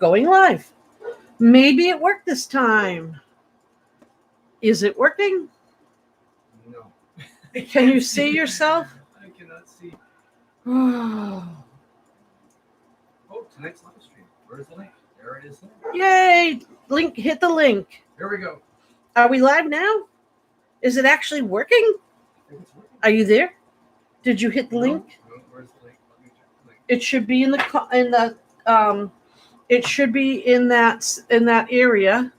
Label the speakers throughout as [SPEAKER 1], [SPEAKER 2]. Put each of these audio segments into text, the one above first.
[SPEAKER 1] Going live. Maybe it worked this time. Is it working?
[SPEAKER 2] No.
[SPEAKER 1] Can you see yourself?
[SPEAKER 2] I cannot see.
[SPEAKER 1] Oh,
[SPEAKER 2] Tonight's live stream. Where's the link? There it is.
[SPEAKER 1] yay! Link, hit the link.
[SPEAKER 2] Here we go.
[SPEAKER 1] Are we live now? Is it actually working?
[SPEAKER 2] I think it's working.
[SPEAKER 1] Are you there? Did you hit the link?
[SPEAKER 2] No, where's the link? Let me check the link.
[SPEAKER 1] It should be in the it should be in that area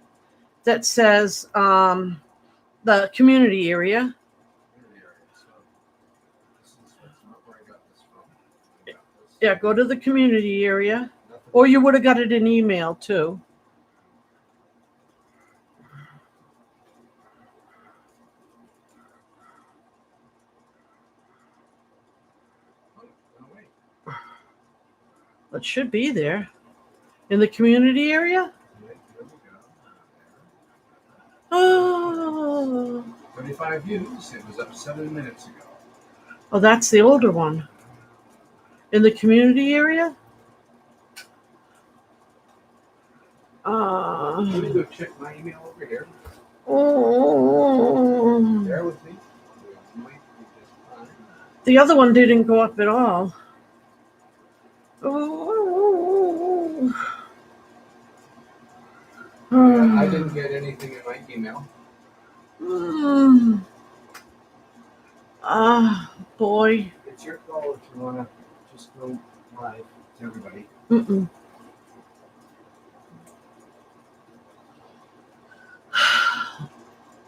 [SPEAKER 1] that says the community area. Yeah, go to the community area. Or you would have got it in email too. It should be there. In the community area? Oh.
[SPEAKER 2] 35 views. It was up 7 minutes ago.
[SPEAKER 1] Oh, that's the older one. In the community area?
[SPEAKER 2] Let me go check my email over here.
[SPEAKER 1] Oh.
[SPEAKER 2] Bear with me.
[SPEAKER 1] The other one didn't go up at all. Oh.
[SPEAKER 2] Yeah, I didn't get anything in my email.
[SPEAKER 1] Boy.
[SPEAKER 2] It's your call if you want to just go live to everybody.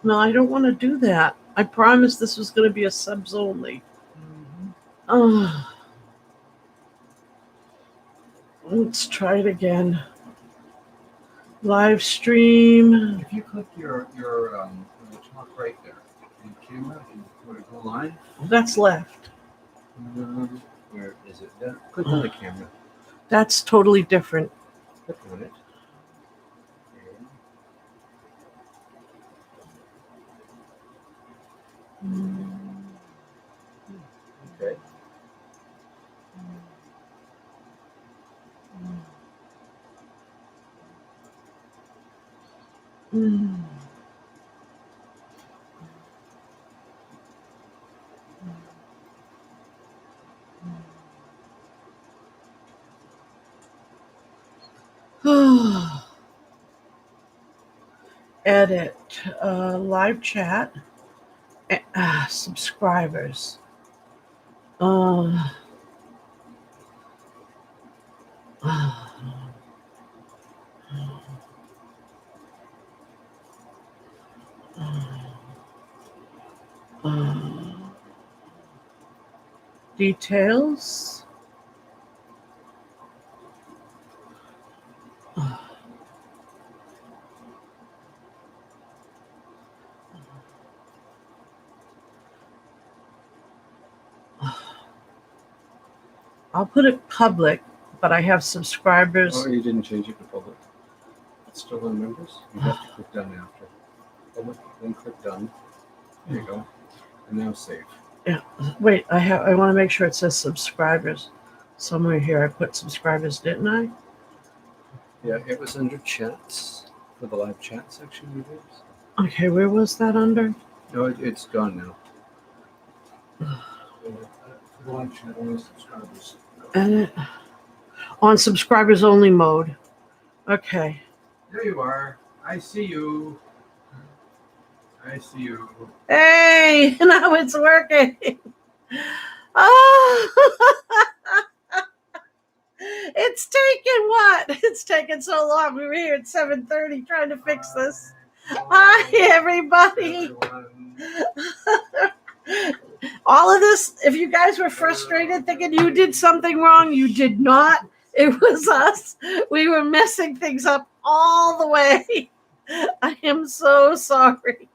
[SPEAKER 1] No, I don't want to do that. I promised this was going to be a subs only. Let's try it again. Live stream.
[SPEAKER 2] If you click your top right there in camera and go to go live.
[SPEAKER 1] That's left.
[SPEAKER 2] Where is it? Click on the camera.
[SPEAKER 1] That's totally different.
[SPEAKER 2] Click on it. Okay.
[SPEAKER 1] Edit. Live chat. Subscribers. Details. I'll put it public, but I have subscribers.
[SPEAKER 2] Oh, you didn't change it to public. It's still on members. You have to click done after. Public, then click done. There you go. And now save.
[SPEAKER 1] Yeah. Wait, I want to make sure it says subscribers. Somewhere here I put subscribers, didn't I?
[SPEAKER 2] Yeah, it was under chats for the live chat section you did.
[SPEAKER 1] Okay, where was that under?
[SPEAKER 2] No, it's gone now. For the live chat, only subscribers.
[SPEAKER 1] Edit. On subscribers only mode. Okay.
[SPEAKER 2] There you are. I see you. I see you.
[SPEAKER 1] Hey, now it's working. Oh, it's taken what? It's taken so long. We were here at 7:30 trying to fix this. Hi, everybody. All of this, if you guys were frustrated thinking you did something wrong, you did not. It was us. We were messing things up all the way. I am so sorry.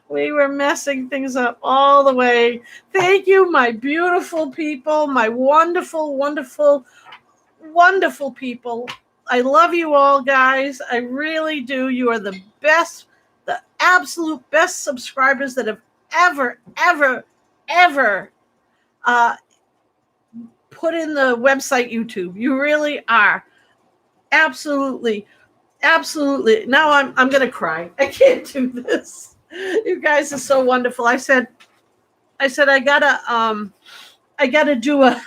[SPEAKER 1] We were messing things up all the way. Thank you, my beautiful people, my wonderful, wonderful, wonderful people. I love you all, guys. I really do. You are the best, the absolute best subscribers that have ever put in the website YouTube. You really are. Absolutely. Absolutely. Now I'm going to cry. I can't do this. You guys are so wonderful. I said I gotta do a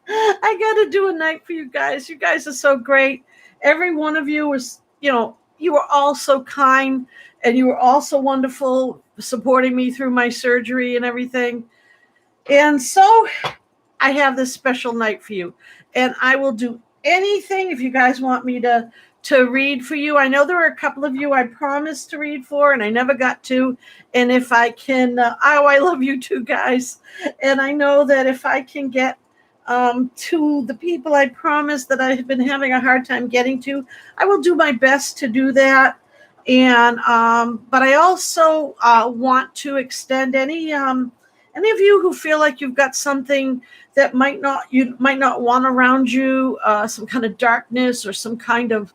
[SPEAKER 1] I gotta do a night for you guys. You guys are so great. Every one of you was, you were all so kind, and you were all so wonderful, supporting me through my surgery and everything. And so I have this special night for you, and I will do anything if you guys want me to read for you. I know there were a couple of you I promised to read for, and I never got to. And if I can, I love you too, guys. And I know that if I can get to the people I promised that I have been having a hard time getting to, I will do my best to do that. And but I also want to extend any of you who feel like you've got something that you might not want around you, some kind of darkness or some kind of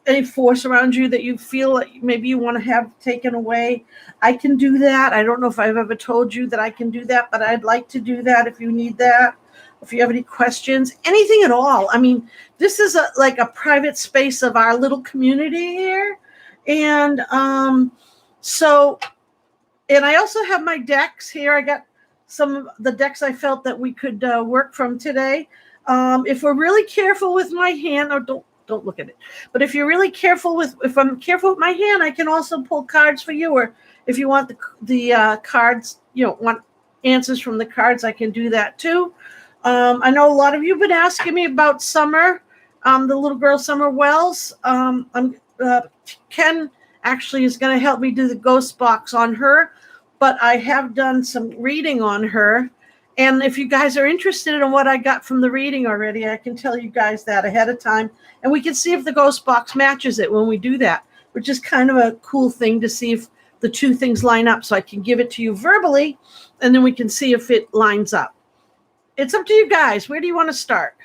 [SPEAKER 1] any force around you that you feel like maybe you want to have taken away. I can do that. I don't know if I've ever told you that I can do that, but I'd like to do that if you need that. If you have any questions, anything at all. I mean, this is like a private space of our little community here. And and I also have my decks here. I got some of the decks I felt that we could work from today. If we're really careful with my hand, or don't look at it. But if you're really careful if I'm careful with my hand, I can also pull cards for you. Or if you want the cards, want answers from the cards, I can do that too. I know a lot of you have been asking me about Summer, the little girl Summer Wells. Ken actually is going to help me do the ghost box on her, but I have done some reading on her. And if you guys are interested in what I got from the reading already, I can tell you guys that ahead of time. And we can see if the ghost box matches it when we do that, which is kind of a cool thing to see if the two things line up. So I can give it to you verbally, and then we can see if it lines up. It's up to you guys. Where do you want to start?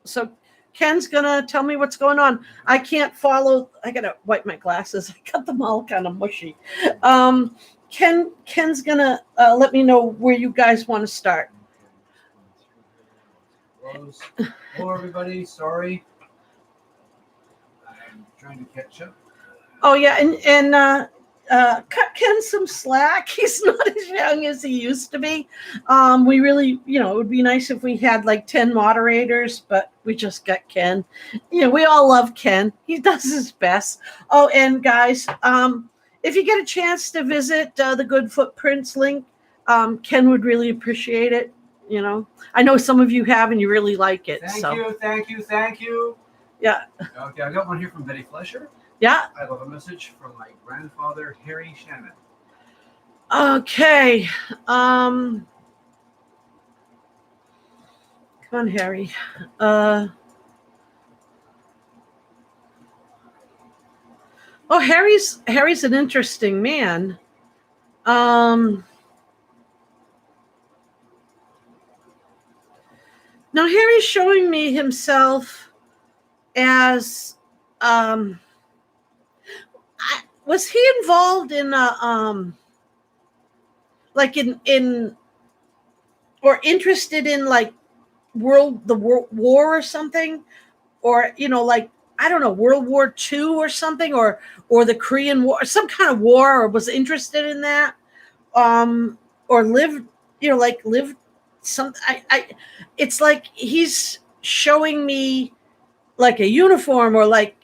[SPEAKER 1] So Ken's going to tell me what's going on. I can't follow. I got to wipe my glasses. I got them all kind of mushy. Ken's going to let me know where you guys want to start.
[SPEAKER 2] Hello, everybody. Sorry. I'm trying to catch up.
[SPEAKER 1] Oh, yeah. And cut Ken some slack. He's not as young as he used to be. We really, it would be nice if we had like 10 moderators, but we just got Ken. We all love Ken. He does his best. Oh, and guys, if you get a chance to visit the Good Footprints link, Ken would really appreciate it. I know some of you have and you really like it.
[SPEAKER 2] Thank you.
[SPEAKER 1] Yeah.
[SPEAKER 2] Okay, I got one here from Betty Flesher.
[SPEAKER 1] Yeah.
[SPEAKER 2] I love a message from my grandfather, Harry Shannon.
[SPEAKER 1] Okay. Come on, Harry. Harry's an interesting man. Now Harry's showing me himself as was he involved in or interested in like world war or something, or I don't know, World War II or something, or the Korean War, some kind of war, or was interested in that, or lived some. It's like he's showing me like a uniform, or like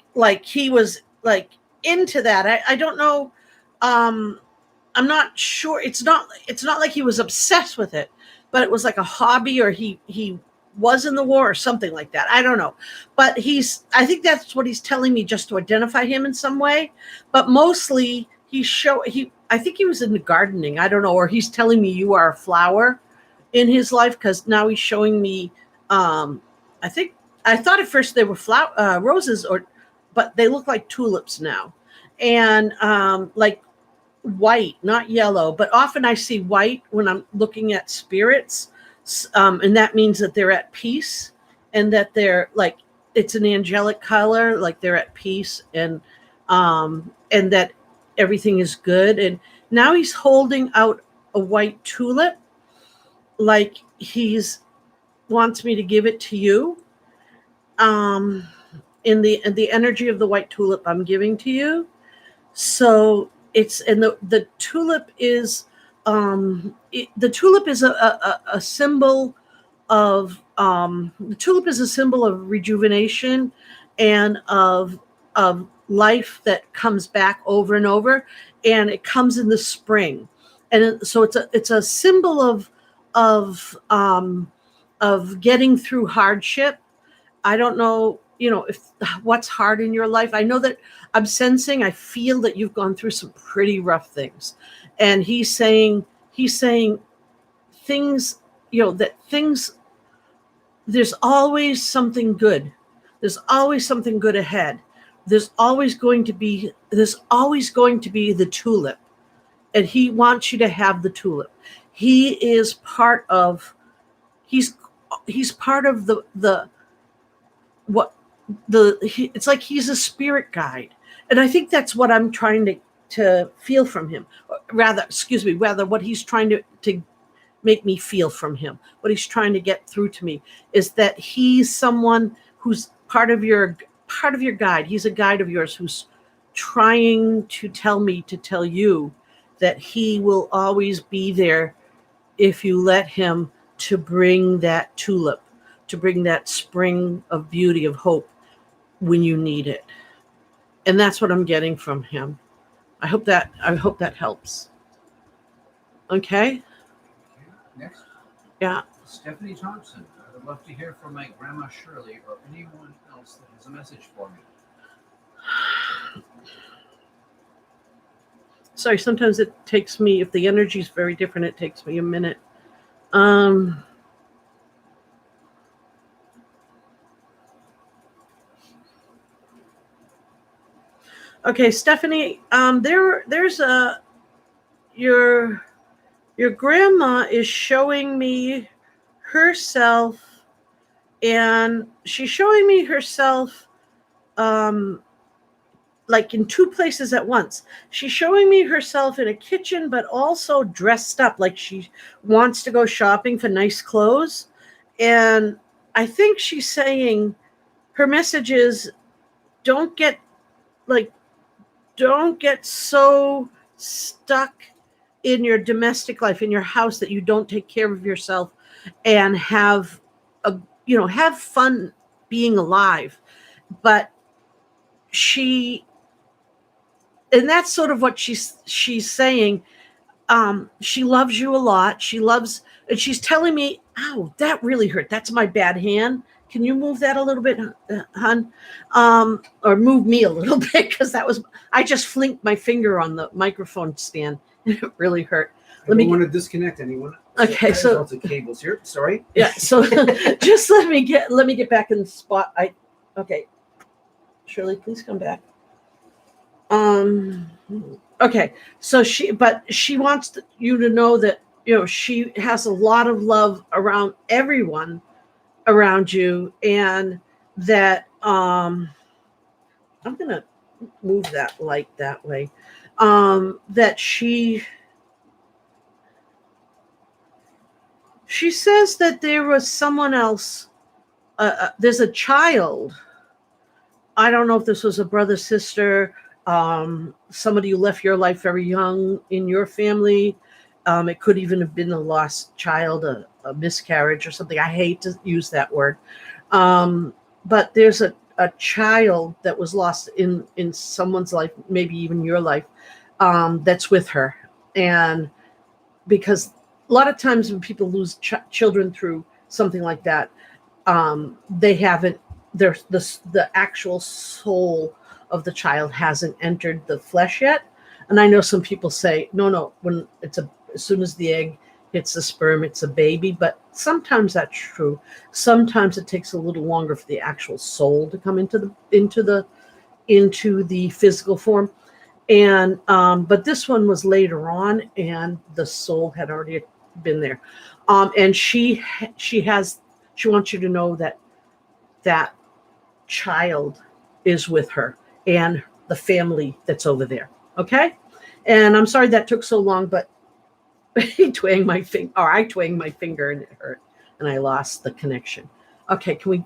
[SPEAKER 1] he was like into that. I don't know. I'm not sure. It's not like he was obsessed with it, but it was like a hobby, or he was in the war or something like that. I don't know. But I think that's what he's telling me, just to identify him in some way. But mostly I think he was into gardening. I don't know. Or he's telling me you are a flower in his life, because now he's showing me, I thought at first they were roses, but they look like tulips now. And like white, not yellow, but often I see white when I'm looking at spirits. And that means that they're at peace, and that they're like, it's an angelic color, like they're at peace, and that everything is good. And now he's holding out a white tulip, like he's wants me to give it to you. In the energy of the white tulip, I'm giving to you. So it's and the tulip is the tulip is a symbol of the tulip is a symbol of rejuvenation and of life that comes back over and over, and it comes in the spring, and so it's a symbol of getting through hardship. I don't know, if what's hard in your life. I know that I feel that you've gone through some pretty rough things, and he's saying things, that things there's always something good. There's always something good ahead. There's always going to be the tulip, and he wants you to have the tulip. He is part of he's part of the what it's like he's a spirit guide, and I think that's what I'm trying to feel from him. Rather what he's trying to make me feel from him, what he's trying to get through to me, is that he's someone who's part of your guide. He's a guide of yours who's trying to tell you that he will always be there if you let him, to bring that tulip, to bring that spring of beauty, of hope, when you need it. And that's what I'm getting from him. I hope that helps. Okay?
[SPEAKER 2] Next.
[SPEAKER 1] Yeah.
[SPEAKER 2] Stephanie Thompson. I would love to hear from my grandma Shirley or anyone else that has a message for me.
[SPEAKER 1] Sorry, sometimes it takes me, if the energy is very different, it takes me a minute. Okay, Stephanie, there's your grandma is showing me herself, and she's showing me herself like in two places at once. She's showing me herself in a kitchen, but also dressed up like she wants to go shopping for nice clothes. And I think she's saying, her message is, don't get so stuck in your domestic life, in your house, that you don't take care of yourself and have fun being alive. But and that's sort of what she's saying. She loves you a lot. And she's telling me, ow, that really hurt. That's my bad hand. Can you move that a little bit, hon? Or move me a little bit, because I just flinked my finger on the microphone stand and it really hurt.
[SPEAKER 2] I don't want to disconnect anyone.
[SPEAKER 1] Okay, so
[SPEAKER 2] lots of cables here. Sorry.
[SPEAKER 1] Yeah, so just let me get back in the spot. Okay. Shirley, please come back. Okay, so she wants you to know that she has a lot of love around everyone around you, and that I'm gonna move that light that way. That she says that there was someone else. There's a child. I don't know if this was a brother, sister, somebody who left your life very young in your family. It could even have been a lost child, a miscarriage or something. I hate to use that word. But there's a child that was lost in someone's life, maybe even your life, that's with her. And because a lot of times when people lose children through something like that, they haven't, the actual soul of the child hasn't entered the flesh yet. And I know some people say, no, when as soon as the egg hits the sperm, it's a baby. But sometimes that's true. Sometimes it takes a little longer for the actual soul to come into the physical form. And but this one was later on, and the soul had already been there. And she wants you to know that child is with her and the family that's over there. Okay? And I'm sorry that took so long, but I twanged my finger and it hurt. and I lost the connection. Okay, can we?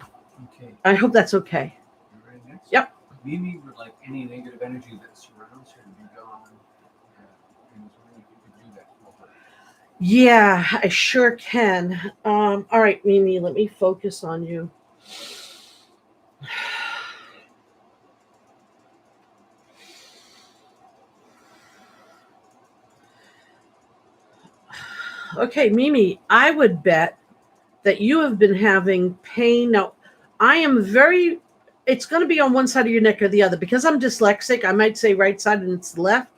[SPEAKER 2] Okay.
[SPEAKER 1] I hope that's okay.
[SPEAKER 2] You ready next?
[SPEAKER 1] Yep.
[SPEAKER 2] Mimi would like any negative energy that surrounds her to be gone. And was wondering if you could do that for her.
[SPEAKER 1] Yeah, I sure can. All right, Mimi, let me focus on you. Okay, Mimi, I would bet that you have been having pain. Now, I am very, it's going to be on one side of your neck or the other. Because I'm dyslexic, I might say right side and it's left.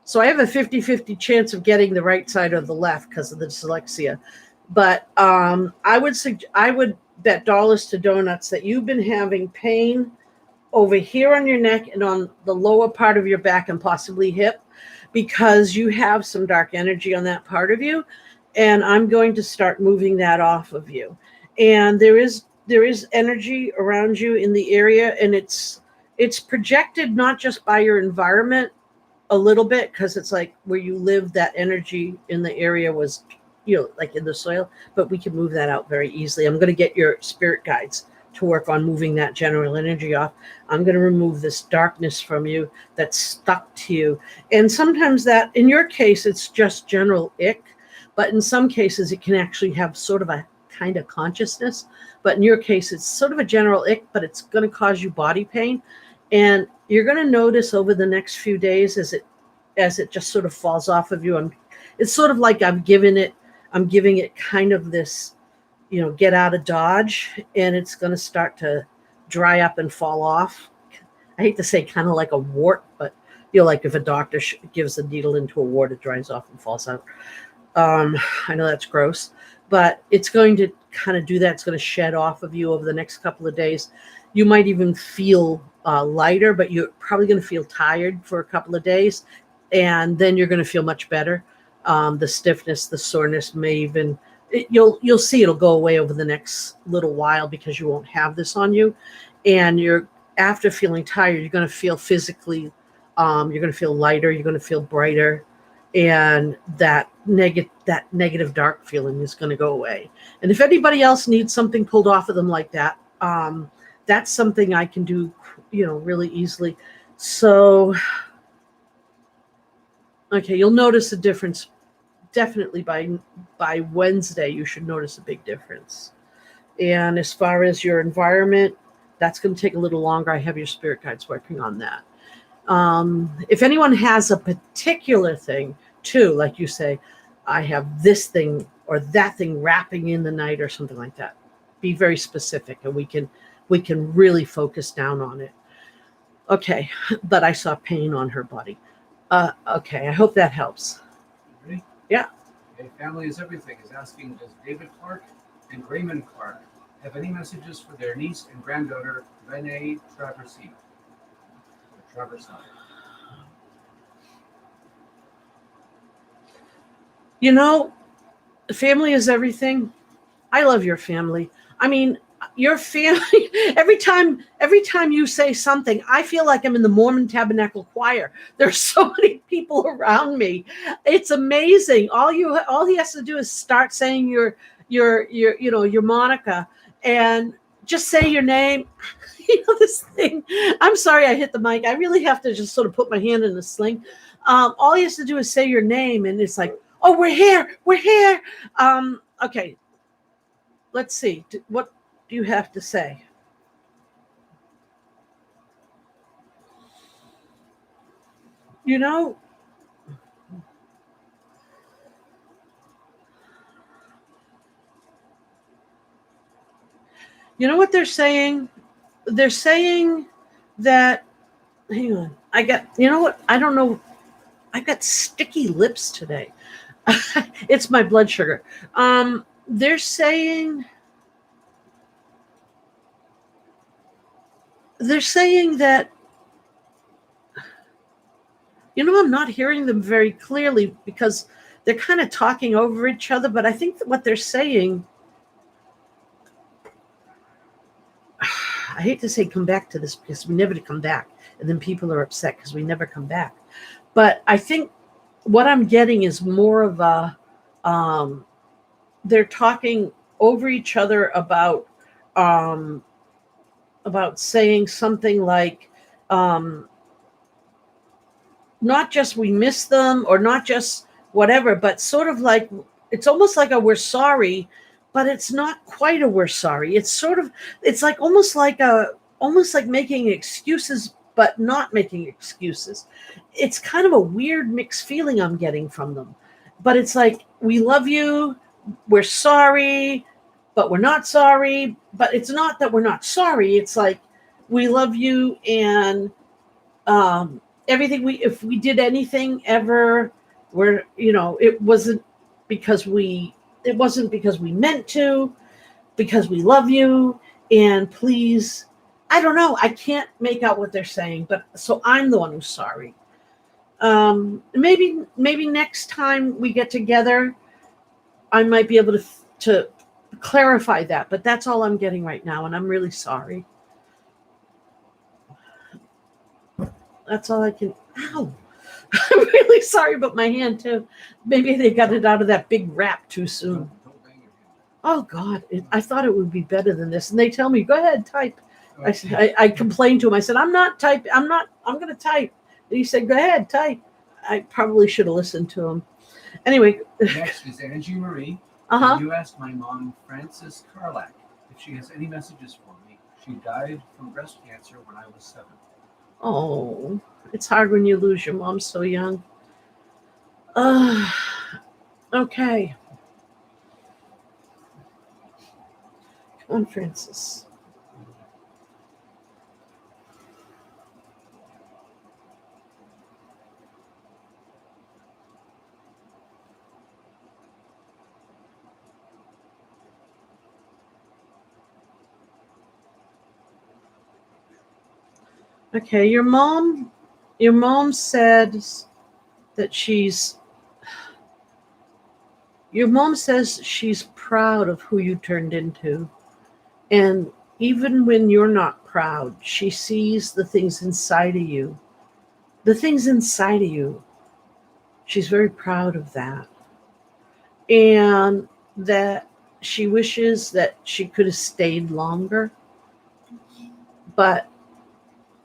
[SPEAKER 1] So I have a 50-50 chance of getting the right side or the left because of the dyslexia. But I would bet dollars to donuts that you've been having pain over here on your neck and on the lower part of your back and possibly hip because you have some dark energy on that part of you, and I'm going to start moving that off of you. And there is energy around you in the area, and it's projected not just by your environment a little bit, because it's like where you live, that energy in the area was, like in the soil, but we can move that out very easily. I'm going to get your spirit guides to work on moving that general energy off. I'm going to remove this darkness from you that's stuck to you. And sometimes that, in your case, it's just general ick, but in some cases it can actually have sort of a kind of consciousness. But in your case, it's sort of a general ick, but it's going to cause you body pain. And you're going to notice over the next few days as it just sort of falls off of you. It's sort of like I'm giving it kind of this, get out of Dodge, and it's going to start to dry up and fall off. I hate to say kind of like a wart, but like if a doctor gives a needle into a wart, it dries off and falls out. I know that's gross, but it's going to kind of do that. It's going to shed off of you over the next couple of days. You might even feel lighter, but you're probably going to feel tired for a couple of days, and then you're going to feel much better. The stiffness, the soreness may even, you'll see it'll go away over the next little while because you won't have this on you. And after feeling tired, you're going to feel physically, you're going to feel lighter, you're going to feel brighter, and that negative dark feeling is going to go away. And if anybody else needs something pulled off of them like that, that's something I can do, really easily. So, okay, you'll notice a difference. Definitely by Wednesday, you should notice a big difference. And as far as your environment, that's going to take a little longer. I have your spirit guides working on that. If anyone has a particular thing too, like you say, I have this thing or that thing wrapping in the night or something like that, be very specific, and we can really focus down on it. Okay, but I saw pain on her body. Okay, I hope that helps.
[SPEAKER 2] Ready?
[SPEAKER 1] Yeah.
[SPEAKER 2] Okay, Family is Everything is asking, does David Clark and Raymond Clark have any messages for their niece and granddaughter, Renee Traversy?
[SPEAKER 1] Family is everything. I love your family. I mean, your family, every time you say something, I feel like I'm in the Mormon Tabernacle Choir. There's so many people around me. It's amazing. All he has to do is start saying your Monica, and just say your name. This thing. I'm sorry I hit the mic. I really have to just sort of put my hand in the sling. All he has to do is say your name, and it's like, oh, we're here. Okay. Let's see. What do you have to say? You know what they're saying? They're saying that, hang on. I don't know. I got sticky lips today. It's my blood sugar. They're saying that, I'm not hearing them very clearly because they're kind of talking over each other, but I think that what they're saying, I hate to say come back to this because we never come back, and then people are upset because we never come back. But I think what I'm getting is more of a, they're talking over each other about saying something like, um, not just we miss them or not just whatever, but sort of like it's almost like a we're sorry, but it's not quite a we're sorry. It's sort of it's like almost like making excuses but not making excuses. It's kind of a weird mixed feeling I'm getting from them. But it's like we love you, we're sorry, but we're not sorry, but it's not that we're not sorry. It's like we love you and um everything we if we did anything ever where it wasn't because we meant to, because we love you, and please, I don't know, I can't make out what they're saying, but so I'm the one who's sorry. Maybe next time we get together I might be able to clarify that, but that's all I'm getting right now, and I'm really sorry. That's all I can. Ow! I'm really sorry about my hand too. Maybe they got it out of that big wrap too soon.
[SPEAKER 2] Don't bang your hand.
[SPEAKER 1] Oh God! I thought it would be better than this, and they tell me, "Go ahead, type."
[SPEAKER 2] Okay.
[SPEAKER 1] I complained to him. I said, "I'm not type. I'm not. I'm going to type." And he said, "Go ahead, type." I probably should have listened to him. Anyway.
[SPEAKER 2] Next is Angie Marie.
[SPEAKER 1] Uh-huh.
[SPEAKER 2] You asked my mom, Frances Carlack, if she has any messages for me. She died from breast cancer when I was 7.
[SPEAKER 1] Oh, it's hard when you lose your mom so young. Uh, okay. Come on, Francis. Okay, your mom said that your mom says she's proud of who you turned into. And even when you're not proud, she sees the things inside of you. The things inside of you. She's very proud of that. And that she wishes that she could have stayed longer, but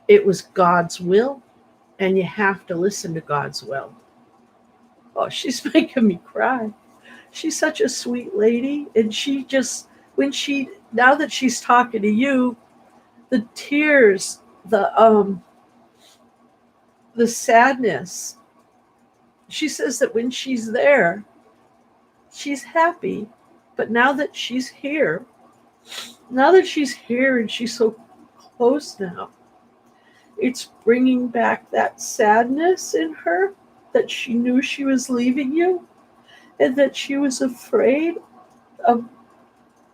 [SPEAKER 1] it was God's will, and you have to listen to God's will. Oh, she's making me cry. She's such a sweet lady, and she just now that she's talking to you, the tears, the sadness. She says that when she's there, she's happy, but now that she's here and she's so close now, it's bringing back that sadness in her that she knew she was leaving you and that she was afraid of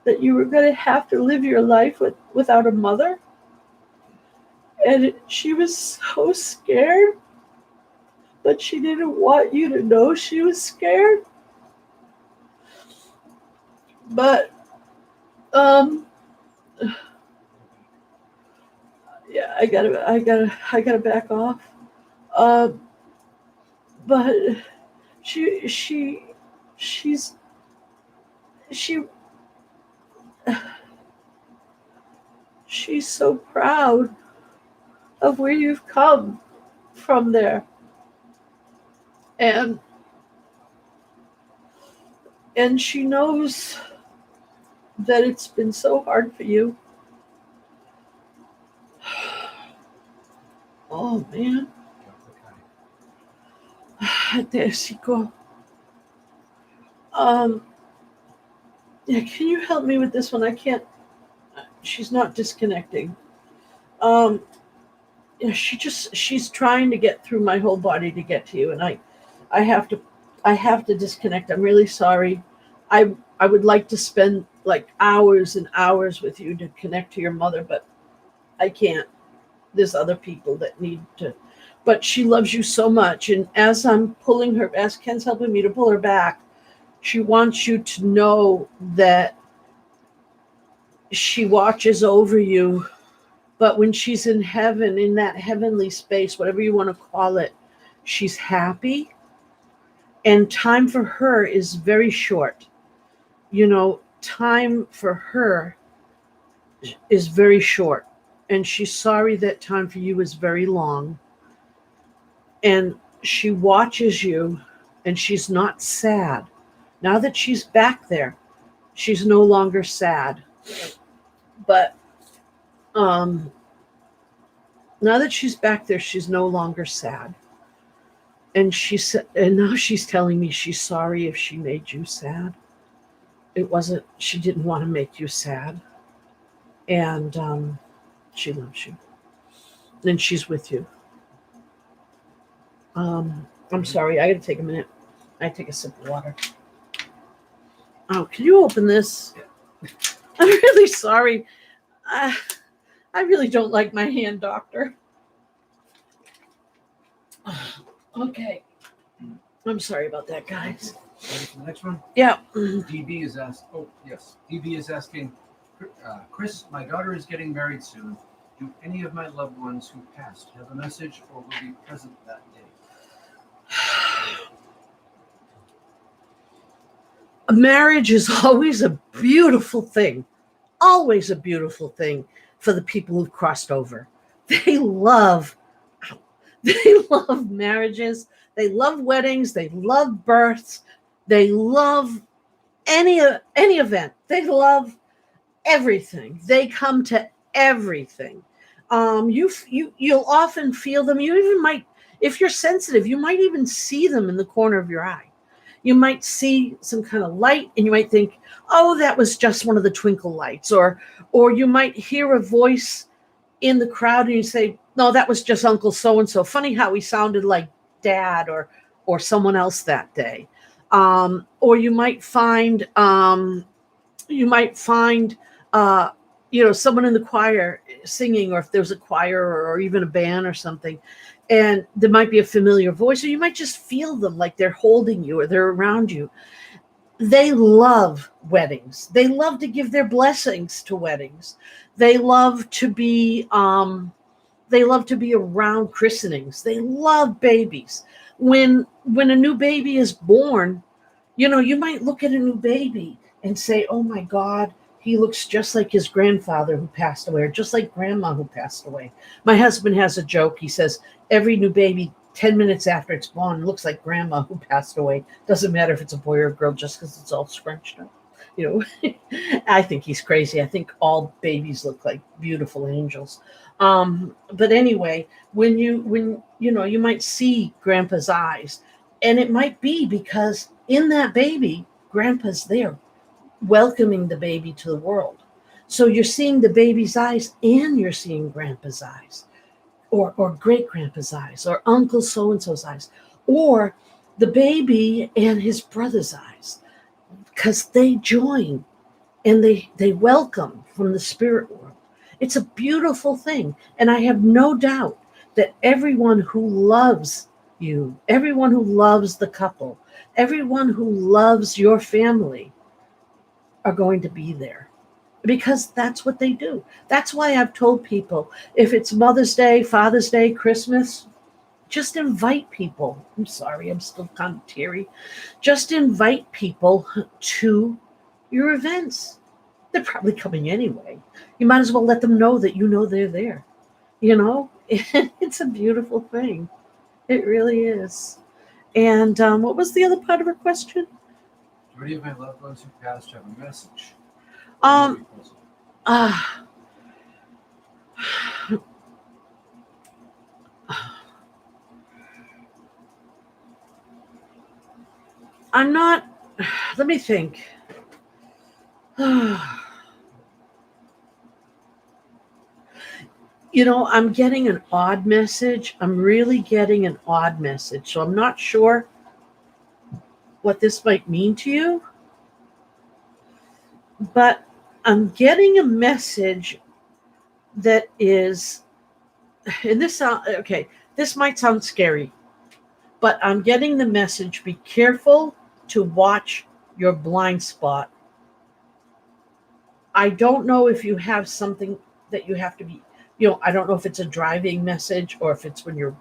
[SPEAKER 1] that you were going to have to live your life without a mother. And she was so scared, but she didn't want you to know she was scared. But, um, yeah, I gotta back off. Um, but she, she, she's, she, she's so proud of where you've come from there. And she knows that it's been so hard for you. Oh man. There she go. Yeah, can you help me with this one? I can't. She's not disconnecting. Um, yeah, she's trying to get through my whole body to get to you, and I have to, I have to disconnect. I'm really sorry. I would like to spend like hours and hours with you to connect to your mother, but I can't. There's other people that need to. But she loves you so much, and as Ken's helping me to pull her back, she wants you to know that she watches over you. But when she's in heaven, in that heavenly space, whatever you want to call it, she's happy. And time for her is very short. You know, time for her is very short, and she's sorry that time for you is very long. And she watches you, and she's not sad. Now that she's back there, she's no longer sad. But now that she's back there, she's no longer sad. And she said, and now she's telling me she's sorry if she made you sad. It wasn't, she didn't want to make you sad. And she loves you. And she's with you. I'm sorry, I gotta take a minute. I take a sip of water. Oh, can you open this? I'm really sorry. I really don't like my hand, doctor. Okay. I'm sorry about that, guys.
[SPEAKER 2] Ready for the next one?
[SPEAKER 1] Yeah.
[SPEAKER 2] DB is asked. Oh yes, DB is asking. Chris, my daughter is getting married soon. Do any of my loved ones who passed have a message or will be present that day?
[SPEAKER 1] Marriage is always a beautiful thing. Always a beautiful thing for the people who've crossed over. They love marriages. They love weddings. They love births. They love any event. They love everything. They come to everything. You'll often feel them. You even might, if you're sensitive, you might even see them in the corner of your eye. You might see some kind of light, and you might think, "Oh, that was just one of the twinkle lights," or you might hear a voice in the crowd, and you say, "No, that was just Uncle so and so." Funny how he sounded like Dad or someone else that day. Or you might find someone in the choir singing, or if there's a choir or even a band or something, and there might be a familiar voice, or you might just feel them like they're holding you or they're around you. They love weddings. They love to give their blessings to weddings. They love to be around christenings. They love babies. When a new baby is born, you might look at a new baby and say, "Oh my God, he looks just like his grandfather who passed away, or just like grandma who passed away." My husband has a joke. He says, every new baby, 10 minutes after it's born, looks like grandma who passed away. Doesn't matter if it's a boy or a girl, just because it's all scrunched up. I think he's crazy. I think all babies look like beautiful angels. But anyway, when you might see grandpa's eyes, and it might be because in that baby, grandpa's there welcoming the baby to the world. So you're seeing the baby's eyes, and you're seeing grandpa's eyes, or great grandpa's eyes, or Uncle so-and-so's eyes, or the baby and his brother's eyes, because they join and they welcome from the spirit world. It's a beautiful thing. And I have no doubt that everyone who loves you, everyone who loves the couple, everyone who loves your family are going to be there, because that's what they do. That's why I've told people, if it's Mother's Day, Father's Day, Christmas, just invite people. I'm sorry, I'm still kind of teary. Just invite people to your events. They're probably coming anyway. You might as well let them know that they're there. It's a beautiful thing. It really is. And what was the other part of her question?
[SPEAKER 2] Do any of my loved ones who passed have a message?
[SPEAKER 1] I'm not, let me think. I'm getting an odd message. I'm really getting an odd message. So I'm not sure what this might mean to you. But I'm getting a message that is, and this might sound scary, but I'm getting the message: be careful to watch your blind spot. I don't know if you have something that you have to be, I don't know if it's a driving message or if it's when you're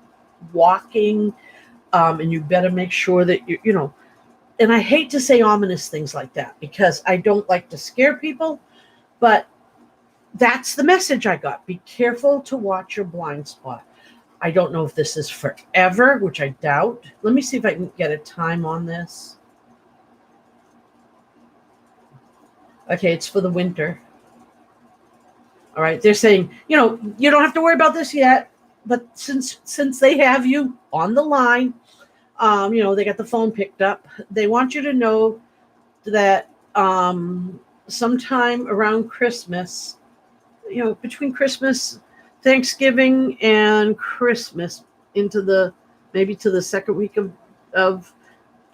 [SPEAKER 1] walking, and you better make sure that and I hate to say ominous things like that because I don't like to scare people, but that's the message I got. Be careful to watch your blind spot. I don't know if this is forever, which I doubt. Let me see if I can get a time on this. Okay, it's for the winter. All right, they're saying, you don't have to worry about this yet, but since they have you on the line, they got the phone picked up. They want you to know that sometime around Christmas, between Christmas, Thanksgiving, and Christmas, maybe to the second week of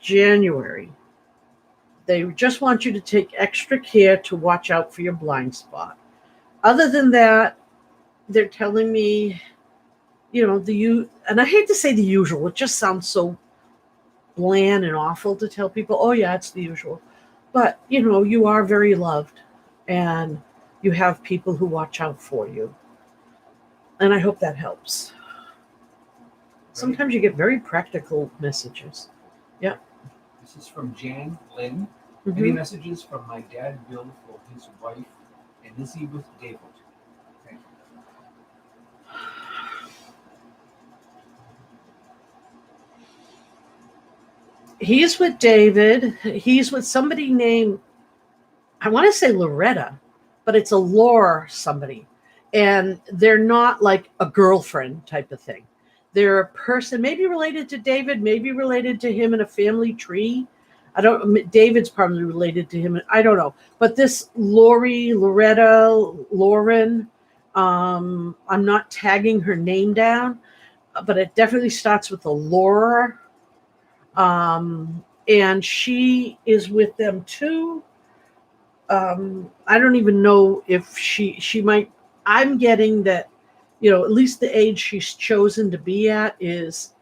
[SPEAKER 1] January, they just want you to take extra care to watch out for your blind spot. Other than that, they're telling me, and I hate to say the usual. It just sounds so bland and awful to tell people, oh yeah, it's the usual. But, you are very loved and you have people who watch out for you. And I hope that helps. Sometimes you get very practical messages. Yeah.
[SPEAKER 2] This is from Jan Lynn.
[SPEAKER 1] Mm-hmm.
[SPEAKER 2] Any messages from my dad, Bill, for his wife, and is he with David? Thank you.
[SPEAKER 1] He's with David. He's with somebody named, I want to say Loretta, but it's a Laura somebody. And they're not like a girlfriend type of thing. They're a person, maybe related to David, maybe related to him in a family tree. David's probably related to him. I don't know. But this Loretta, Lauren, I'm not tagging her name down, but it definitely starts with a Laura. And she is with them too. I don't even know if she might, I'm getting that, at least the age she's chosen to be at is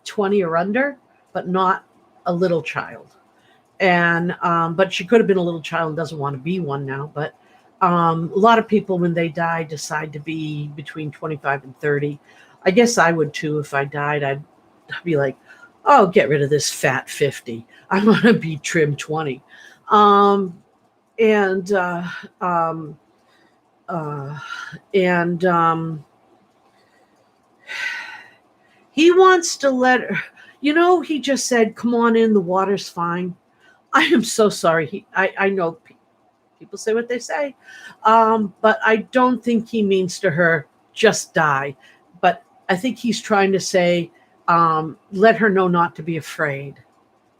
[SPEAKER 1] 20 or under, but not a little child. And, but she could have been a little child and doesn't want to be one now. But, a lot of people, when they die, decide to be between 25 and 30. I guess I would too. If I died, I'd be like, oh, get rid of this fat 50. I want to be trim 20. He wants to let her, he just said, come on in, the water's fine. I am so sorry. I know people say what they say, but I don't think he means to her, just die. But I think he's trying to say, let her know not to be afraid.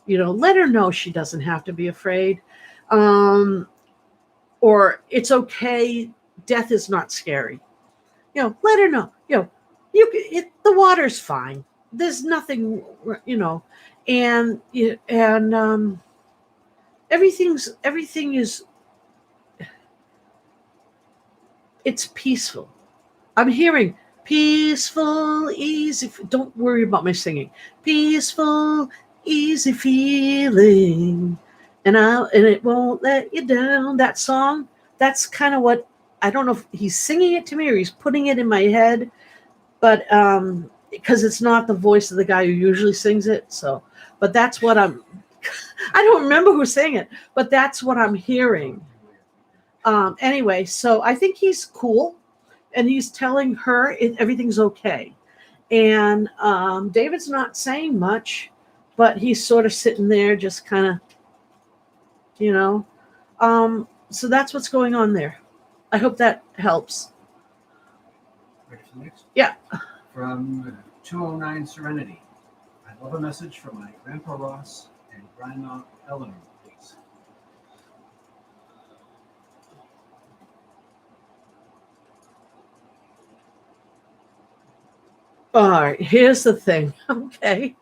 [SPEAKER 1] Let her know she doesn't have to be afraid. Or it's okay. Death is not scary. Let her know, the water's fine. There's nothing, and everything is, it's peaceful. I'm hearing peaceful, easy. Don't worry about my singing. Peaceful, easy feeling, and it won't let you down. That song. That's kind of what, I don't know if he's singing it to me or he's putting it in my head, but because it's not the voice of the guy who usually sings it. So, but that's what I don't remember who sang it, but that's what I'm hearing. Anyway, so I think he's cool, and he's telling her everything's okay. And David's not saying much, but he's sort of sitting there just kind of, so that's what's going on there. I hope that helps.
[SPEAKER 2] Ready for the next?
[SPEAKER 1] Yeah.
[SPEAKER 2] From 209 Serenity. I love a message from my Grandpa Ross and Grandma Eleanor, please.
[SPEAKER 1] All right, here's the thing. Okay.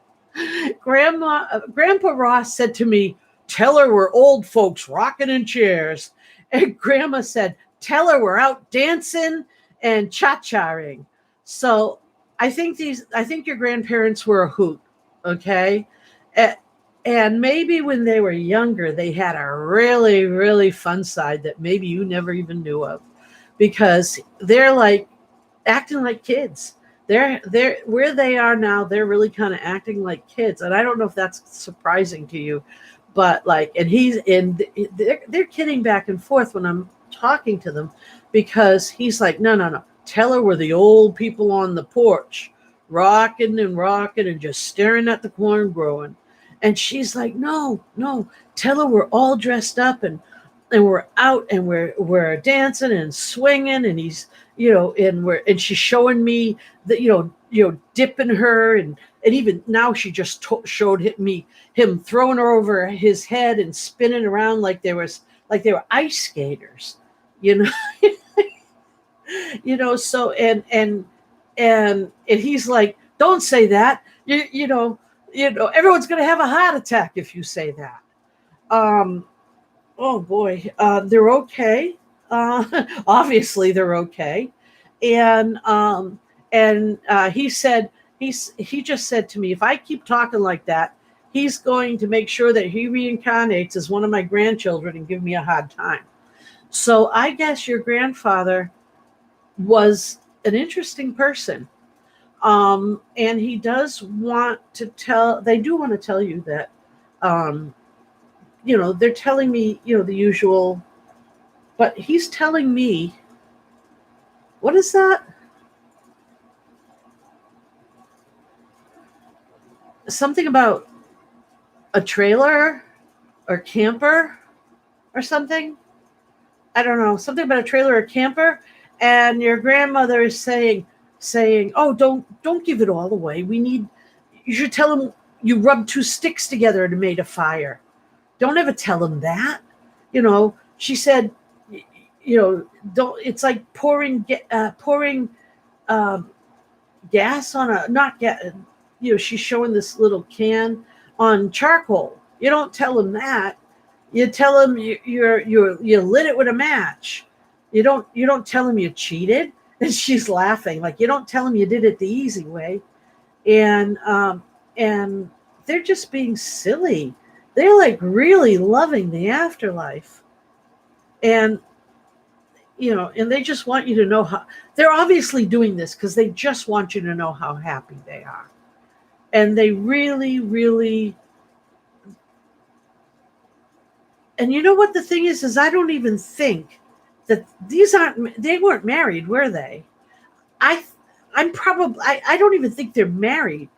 [SPEAKER 1] Grandpa Ross said to me, tell her we're old folks rocking in chairs. And Grandma said, tell her we're out dancing and cha-chaing. So I think your grandparents were a hoot, okay? And maybe when they were younger, they had a really, really fun side that maybe you never even knew of, because they're like acting like kids. They're where they are now. They're really kind of acting like kids. And I don't know if that's surprising to you, but like, and they're kidding back and forth when I'm talking to them, because he's like, no, no, no, tell her we're the old people on the porch, rocking and just staring at the corn growing. And she's like, no, no, tell her we're all dressed up and we're out and we're dancing and swinging, and he's, and she's showing me that, dipping her, and even now she just showed him throwing her over his head and spinning around like they were ice skaters, you know. So and he's like, don't say that, everyone's going to have a heart attack if you say that. Oh boy, they're okay. Obviously they're okay. And he said, he just said to me, if I keep talking like that, he's going to make sure that he reincarnates as one of my grandchildren and give me a hard time. So I guess your grandfather was an interesting person. And he does want to they do want to tell you that, they're telling me, the usual, but he's telling me, what is that? Something about a trailer or camper or something. I don't know, something about a trailer or camper. And your grandmother is saying, oh, don't give it all away. You should tell him you rubbed two sticks together and made a fire. Don't ever tell him that. She said, don't. It's like pouring gas on a, not gas. She's showing this little can on charcoal. You don't tell him that. You tell him you lit it with a match. You don't tell him you cheated. And she's laughing, like, you don't tell him you did it the easy way. And they're just being silly. They're like really loving the afterlife. And and they just want you to know how they're obviously doing this, because they just want you to know how happy they are. And they really, really. And you know what the thing is I don't even think that they weren't married, were they? I don't even think they're married.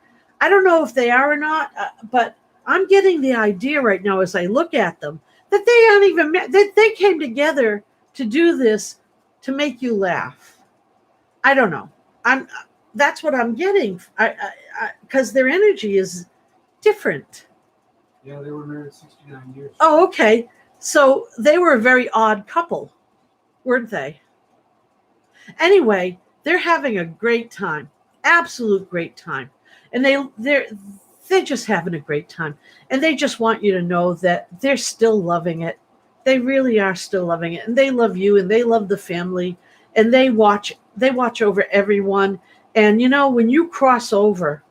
[SPEAKER 1] I don't know if they are or not, but I'm getting the idea right now as I look at them that they aren't even that they came together to do this to make you laugh. I don't know. That's what I'm getting. Because their energy is different.
[SPEAKER 2] Yeah, they were married 69 years.
[SPEAKER 1] Oh, okay. So they were a very odd couple, weren't they? Anyway, they're having a great time, absolute great time, and they're just having a great time, and they just want you to know that they're still loving it. They really are still loving it, and they love you, and they love the family, and they watch over everyone. And when you cross over,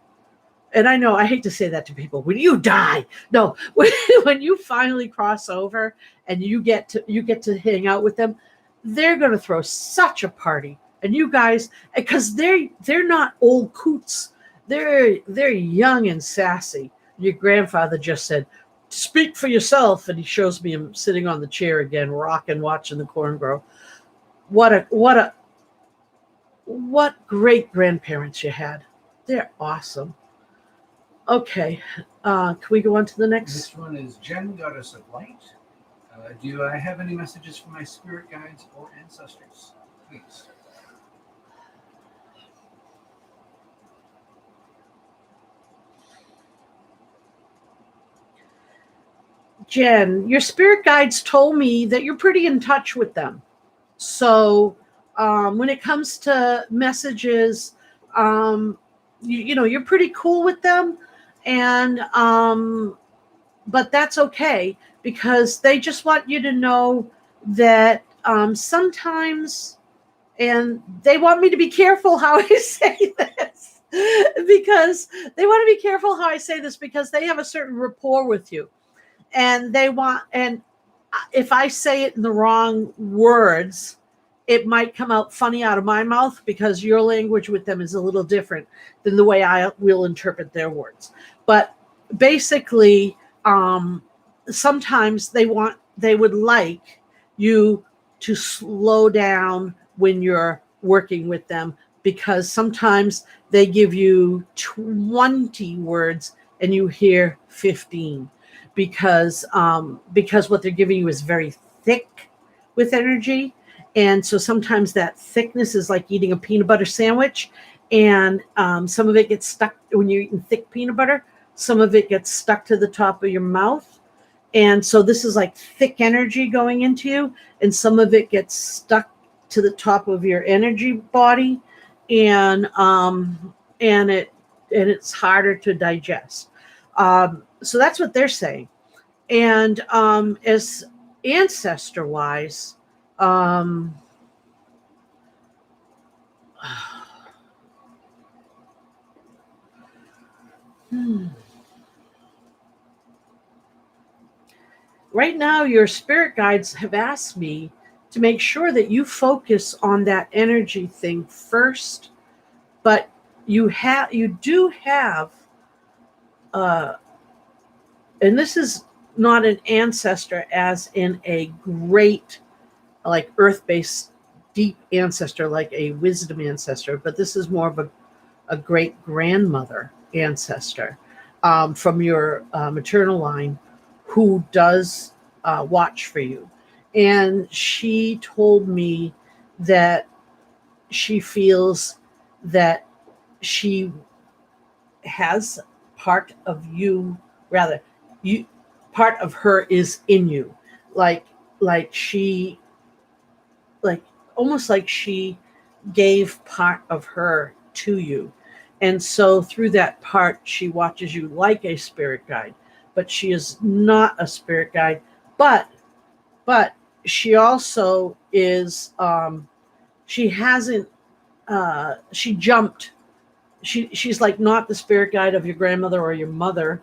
[SPEAKER 1] and I know I hate to say that to people, when you die, no, when you finally cross over and you get to hang out with them, they're going to throw such a party. And you guys, because they're not old coots, they're young and sassy. Your grandfather just said, "Speak for yourself," and he shows me him sitting on the chair again, rocking, watching the corn grow. What great grandparents you had. They're awesome. Okay, can we go on to the next?
[SPEAKER 2] This one is Jen, Goddess of Light. Do I have any messages from my spirit guides or ancestors? Please.
[SPEAKER 1] Jen, your spirit guides told me that you're pretty in touch with them. So when it comes to messages, you're pretty cool with them. And but that's okay, because they just want you to know that sometimes, and they want me to be careful how I say this, because they want to be careful how I say this, because they have a certain rapport with you, and if I say it in the wrong words, it might come out funny out of my mouth, because your language with them is a little different than the way I will interpret their words. But basically, sometimes they would like you to slow down when you're working with them, because sometimes they give you 20 words and you hear 15, because what they're giving you is very thick with energy. And so sometimes that thickness is like eating a peanut butter sandwich, and some of it gets stuck when you're eating thick peanut butter. Some of it gets stuck to the top of your mouth, and so this is like thick energy going into you, and some of it gets stuck to the top of your energy body, and it's harder to digest. So that's what they're saying. And as ancestor wise, um, right now your spirit guides have asked me to make sure that you focus on that energy thing first, but you do have uh and this is not an ancestor as in a great, like, earth-based deep ancestor, like a wisdom ancestor, but this is more of a great grandmother ancestor, from your maternal line, who does watch for you. And she told me that she feels that she has part of you, rather, you, part of her is in you, like she, like, almost like she gave part of her to you. And so through that part, she watches you like a spirit guide, but she is not a spirit guide. But she also is, she hasn't, she jumped. She's like not the spirit guide of your grandmother or your mother.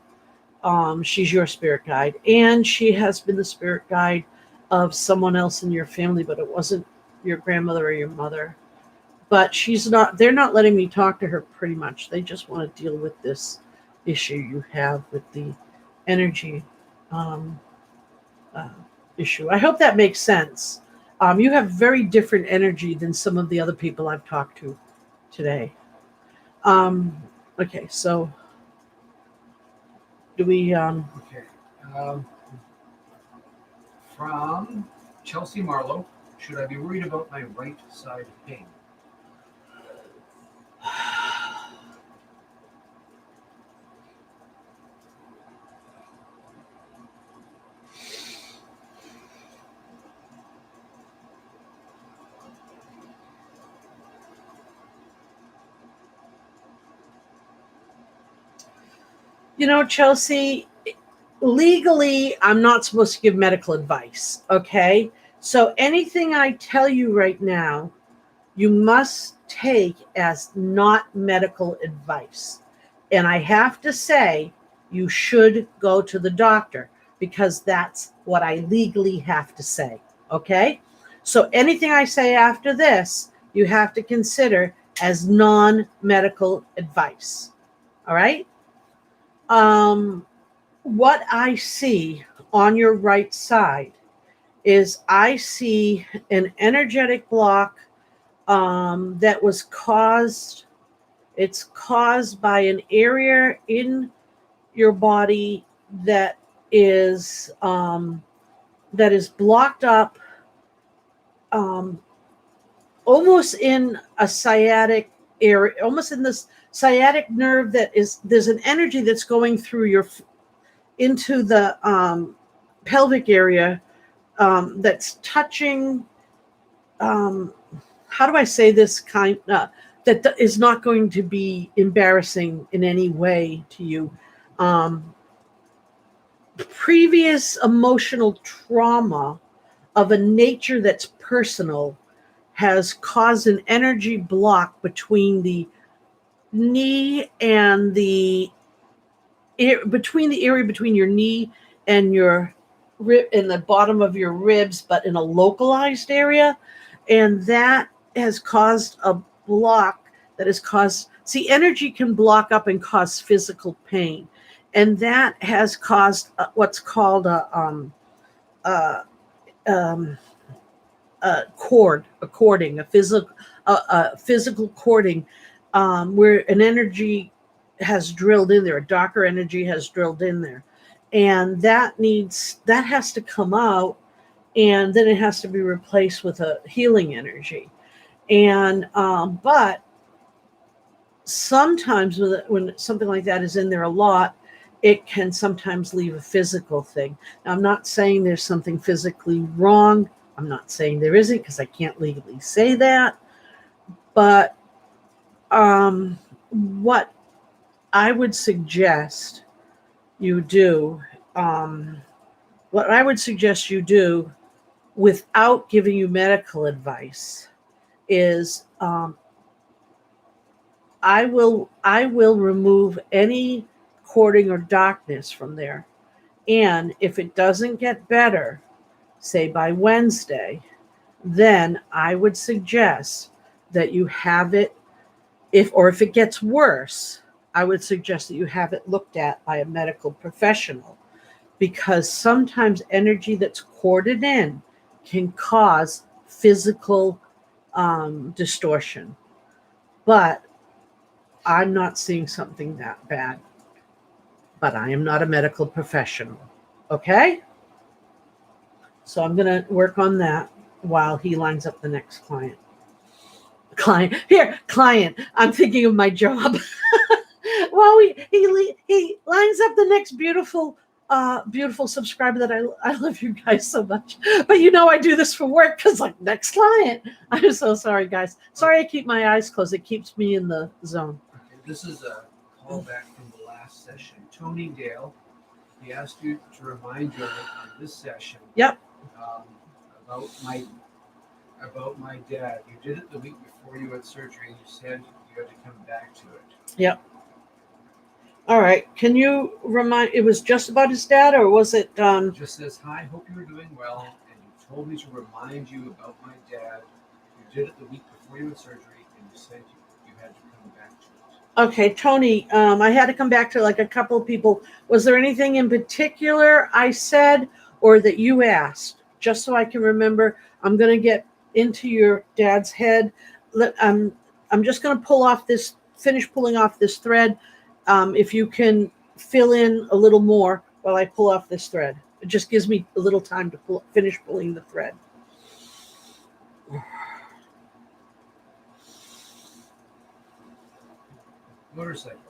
[SPEAKER 1] She's your spirit guide. And she has been the spirit guide of someone else in your family, but it wasn't your grandmother or your mother. But they're not letting me talk to her pretty much. They just want to deal with this issue you have with the energy um, uh, issue. I hope that makes sense. You have very different energy than some of the other people I've talked to today. Okay, so do we?
[SPEAKER 2] Okay. Um, from Chelsea Marlowe, should I be worried about my right side pain?
[SPEAKER 1] Chelsea, legally, I'm not supposed to give medical advice. Okay, so anything I tell you right now, you must take as not medical advice. And I have to say, you should go to the doctor, because that's what I legally have to say. Okay? So anything I say after this, you have to consider as non medical advice. All right? Um, what I see on your right side is I see an energetic block, that was caused. It's caused by an area in your body that is um, that is blocked up, um, almost in a sciatic area, almost in this sciatic nerve. There's an energy that's going through into the pelvic area, that's touching. Um, how do I say this that is not going to be embarrassing in any way to you? Um, Previous emotional trauma of a nature that's personal has caused an energy block between the knee and between the area between your knee and your rib, in the bottom of your ribs, but in a localized area. And that has caused a block that has caused, see, energy can block up and cause physical pain. and that has caused what's called a, um, a physical cording, where an energy has drilled in there, a darker energy has drilled in there, and that has to come out, and then it has to be replaced with a healing energy. And but sometimes when something like that is in there a lot, it can sometimes leave a physical thing. Now, I'm not saying there's something physically wrong. I'm not saying there isn't, because I can't legally say that. But what I would suggest you do, what I would suggest you do without giving you medical advice is, I will remove any cording or darkness from there. And if it doesn't get better, say by Wednesday, then I would suggest that you have it, if it gets worse, I would suggest that you have it looked at by a medical professional, because sometimes energy that's corded in can cause physical distortion. But I'm not seeing something that bad. But I am not a medical professional. Okay? So I'm going to work on that while he lines up the next client. Client. I'm thinking of my job. Well, he lines up the next beautiful subscriber that I love you guys so much. But I do this for work, because like, next client. I'm so sorry, guys. Sorry I keep my eyes closed. It keeps me in the zone.
[SPEAKER 2] Okay, this is a callback from the last session. Tony Dale, he asked you to remind you on this session.
[SPEAKER 1] Yep.
[SPEAKER 2] About my dad. You did it the week before you had surgery, and you said you had to come back to it.
[SPEAKER 1] Yep. All right. Can you remind? It was just about his dad, or was it?
[SPEAKER 2] It just says, "Hi, hope you are doing well, and you told me to remind you about my dad. You did it the week before you had surgery, and you said you had to come back to it."
[SPEAKER 1] Okay, Tony. I had to come back to like a couple of people. Was there anything in particular I said or that you asked? Just so I can remember. I'm going to get into your dad's head. I'm just going to finish pulling off this thread. If you can fill in a little more while I pull off this thread. It just gives me a little time to finish pulling the thread.
[SPEAKER 2] Motorcycle.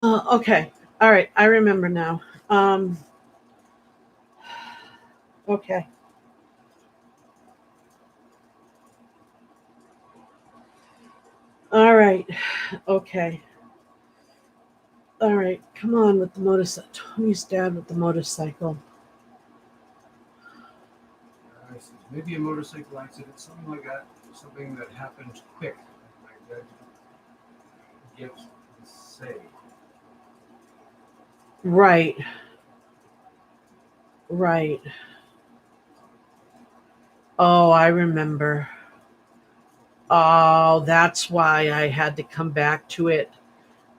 [SPEAKER 1] Okay. All right. I remember now. Okay. All right. Okay. All right. Come on with the motorcycle. Tony's dad with the motorcycle.
[SPEAKER 2] Maybe a motorcycle accident, something like that. Something that happened quick. My dad didn't get saved.
[SPEAKER 1] Right. Right. Oh, I remember. Oh, that's why I had to come back to it.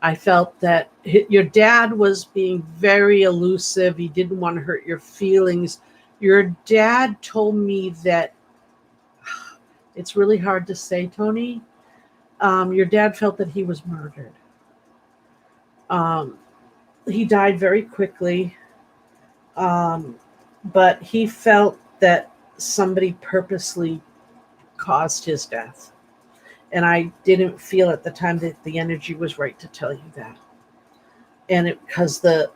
[SPEAKER 1] I felt that your dad was being very elusive. He didn't want to hurt your feelings. Your dad told me that it's really hard to say, Tony. Your dad felt that he was murdered. He died very quickly, but he felt that somebody purposely caused his death. And I didn't feel at the time that the energy was right to tell you that. And because the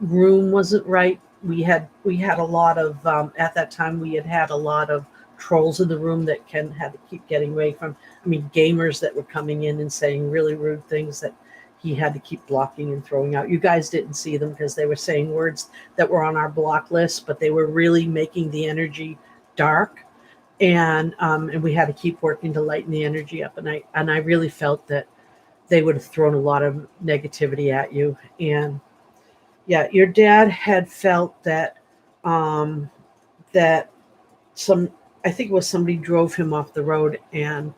[SPEAKER 1] room wasn't right, we had a lot of at that time we had a lot of trolls in the room that Ken had to keep getting away from. I mean, gamers that were coming in and saying really rude things that he had to keep blocking and throwing out. You guys didn't see them because they were saying words that were on our block list, but they were really making the energy dark. And we had to keep working to lighten the energy up. And I really felt that they would have thrown a lot of negativity at you. And yeah, your dad had felt that that I think it was somebody drove him off the road, and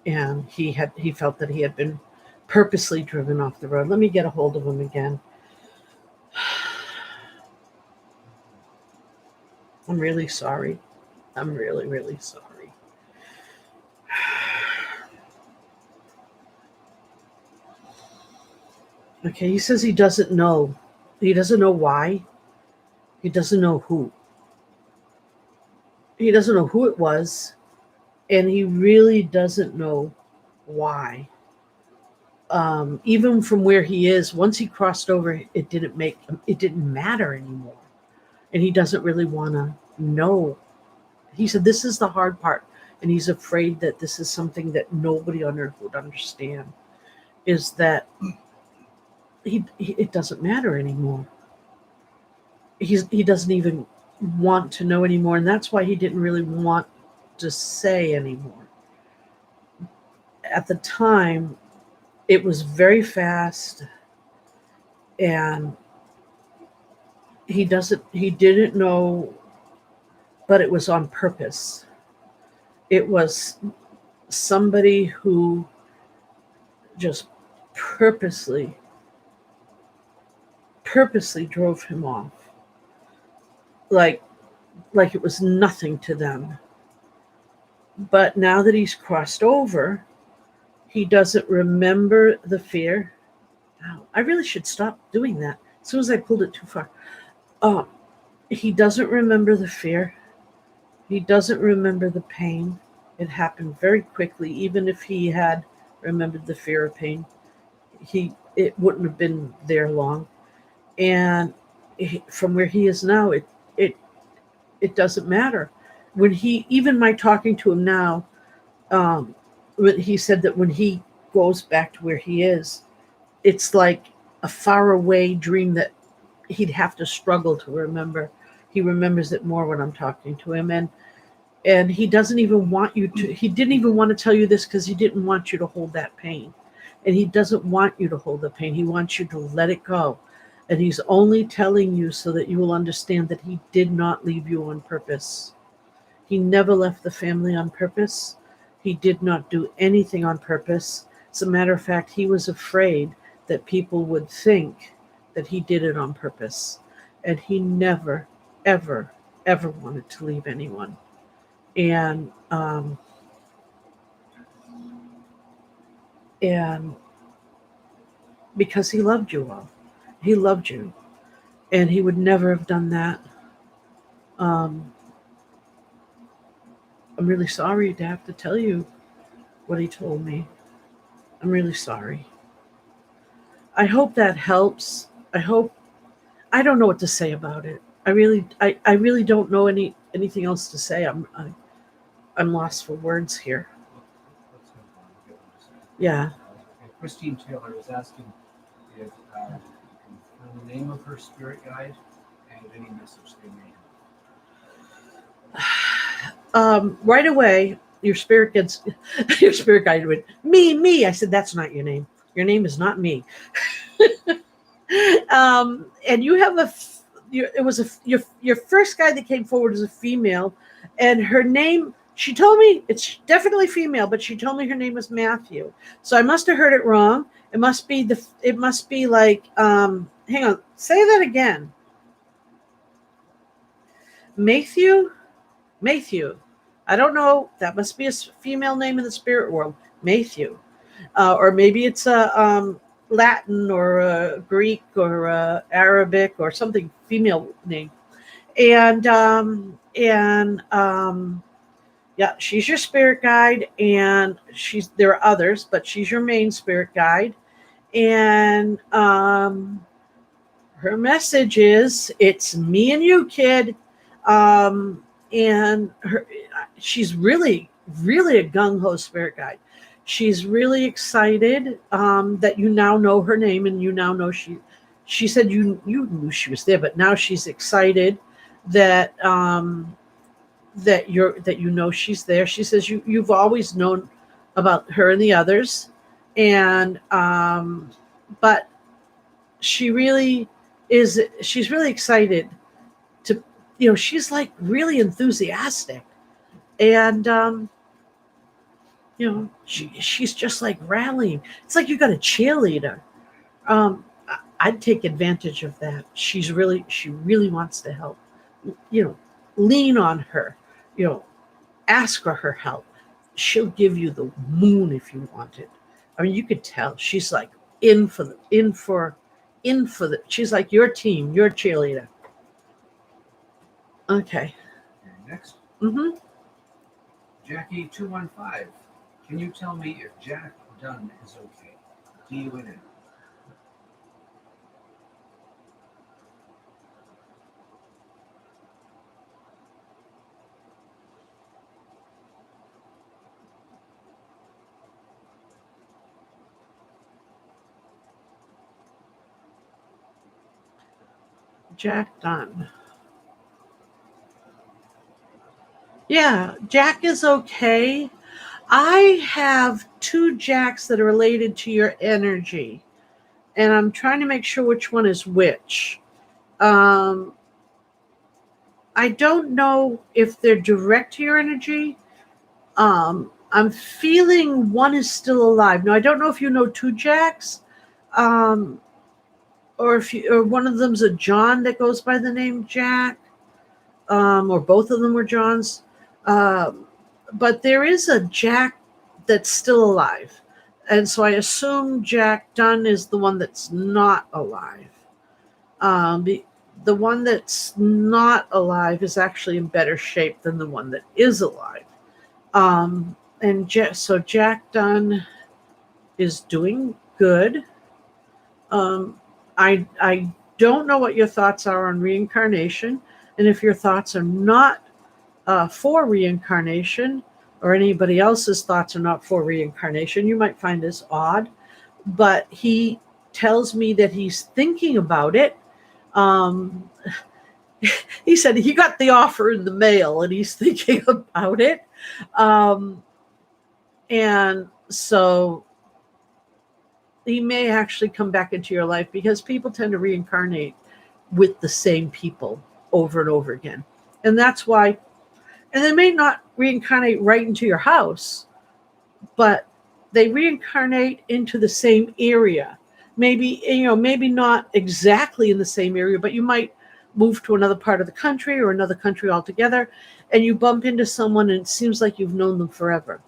[SPEAKER 1] and he felt that he had been purposely driven off the road. Let me get a hold of him again. I'm really sorry. I'm really, really sorry. Okay, he says he doesn't know. He doesn't know why. He doesn't know who. He doesn't know who it was, and he really doesn't know why. Even from where he is, once he crossed over, it didn't matter anymore, and he doesn't really want to know. He said this is the hard part, and he's afraid that this is something that nobody on earth would understand. Is that it doesn't matter anymore. He doesn't even want to know anymore, and that's why he didn't really want to say anymore. At the time, it was very fast, and he didn't know, but it was on purpose. It was somebody who just purposely drove him off, like it was nothing to them. But now that he's crossed over, he doesn't remember the fear. Wow, I really should stop doing that. As soon as I pulled it too far. He doesn't remember the fear. He doesn't remember the pain. It happened very quickly. Even if he had remembered the fear of pain, it wouldn't have been there long. And from where he is now, it doesn't matter. Even my talking to him now, when he said that when he goes back to where he is, it's like a faraway dream that he'd have to struggle to remember. He remembers it more when I'm talking to him, and he doesn't even want you to. He didn't even want to tell you this because he didn't want you to hold that pain, and he doesn't want you to hold the pain. He wants you to let it go, and he's only telling you so that you will understand that he did not leave you on purpose. He never left the family on purpose. He did not do anything on purpose. As a matter of fact, he was afraid that people would think that he did it on purpose. And he never, ever, ever wanted to leave anyone. And because he loved you all. He loved you. And he would never have done that. I'm really sorry to have to tell you what he told me. I'm really sorry. I hope that helps. I don't know what to say about it. I really don't know anything else to say. I'm lost for words here.
[SPEAKER 2] Let's have one. Get what to say.
[SPEAKER 1] Yeah.
[SPEAKER 2] Christine Taylor is asking if you can find the name of her spirit guide and any message they may have.
[SPEAKER 1] Right away, your spirit guide went, me. I said, that's not your name. Your name is not me. And you have your first guy that came forward is a female, and her name, she told me it's definitely female, but she told me her name was Matthew. So I must have heard it wrong. It must be like, hang on, say that again. Matthew. I don't know. That must be a female name in the spirit world. Matthew. Or maybe it's a Latin or a Greek or a Arabic or something female name. And yeah, she's your spirit guide, and there are others, but she's your main spirit guide. And her message is, it's me and you, kid. And she's really, really a gung-ho spirit guide. She's really excited that you now know her name, and you now know she said you knew she was there, but now she's excited that that you know she's there. She says you've always known about her and the others, and but she's really excited to, she's like really enthusiastic, and she's just like rallying. It's like you got a cheerleader. I'd take advantage of that. She really wants to help. You know, lean on her. You know, ask for her help. She'll give you the moon if you want it. I mean, you could tell she's like in for the. She's like your team, your cheerleader. Okay.
[SPEAKER 2] Next,
[SPEAKER 1] Mm-hmm.
[SPEAKER 2] Jackie215. Can you tell me if Jack Dunn is okay? DUNN.
[SPEAKER 1] Jack Dunn. Yeah, Jack is okay. I have two Jacks that are related to your energy, and I'm trying to make sure which one is which. Um, I don't know if they're direct to your energy. I'm feeling one is still alive. Now I don't know if you know two Jacks, um, or one of them's a John that goes by the name Jack, or both of them were Johns. Um, but there is a Jack that's still alive, and so I assume Jack Dunn is the one that's not alive. The one that's not alive is actually in better shape than the one that is alive. So Jack Dunn is doing good. I don't know what your thoughts are on reincarnation, and if your thoughts are not for reincarnation, or anybody else's thoughts are not for reincarnation, you might find this odd. But he tells me that he's thinking about it. Um, he said he got the offer in the mail and he's thinking about it. Um, and so he may actually come back into your life because people tend to reincarnate with the same people over and over again. And that's why, and they may not reincarnate right into your house, but they reincarnate into the same area. Maybe not exactly in the same area, but you might move to another part of the country or another country altogether, and you bump into someone and it seems like you've known them forever.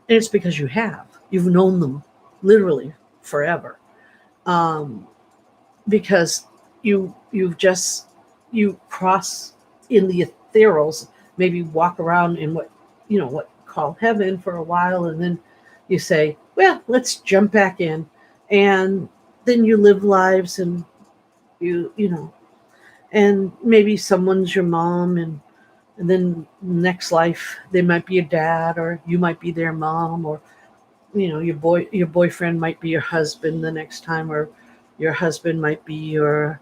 [SPEAKER 1] And it's because you have. You've known them literally forever. Um, because you cross in the ethereals, maybe walk around in what call heaven for a while, and then you say, well, let's jump back in, and then you live lives, and and maybe someone's your mom, and then next life they might be your dad, or you might be their mom, or your boyfriend might be your husband the next time, or your husband might be your,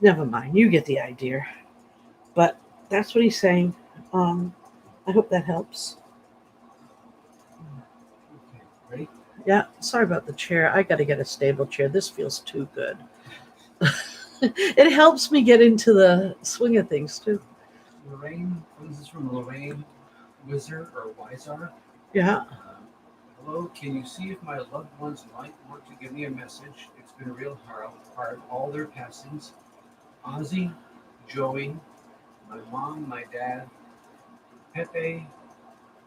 [SPEAKER 1] never mind, you get the idea. But that's what he's saying. I hope that helps.
[SPEAKER 2] Okay, ready?
[SPEAKER 1] Yeah, sorry about the chair. I got to get a stable chair. This feels too good. It helps me get into the swing of things too.
[SPEAKER 2] Lorraine, this is from Lorraine Wizard or Wizard.
[SPEAKER 1] Yeah.
[SPEAKER 2] Hello, can you see if my loved ones might want to give me a message? It's been real hard, all their passings. Ozzy, Joey, my mom, my dad, Pepe,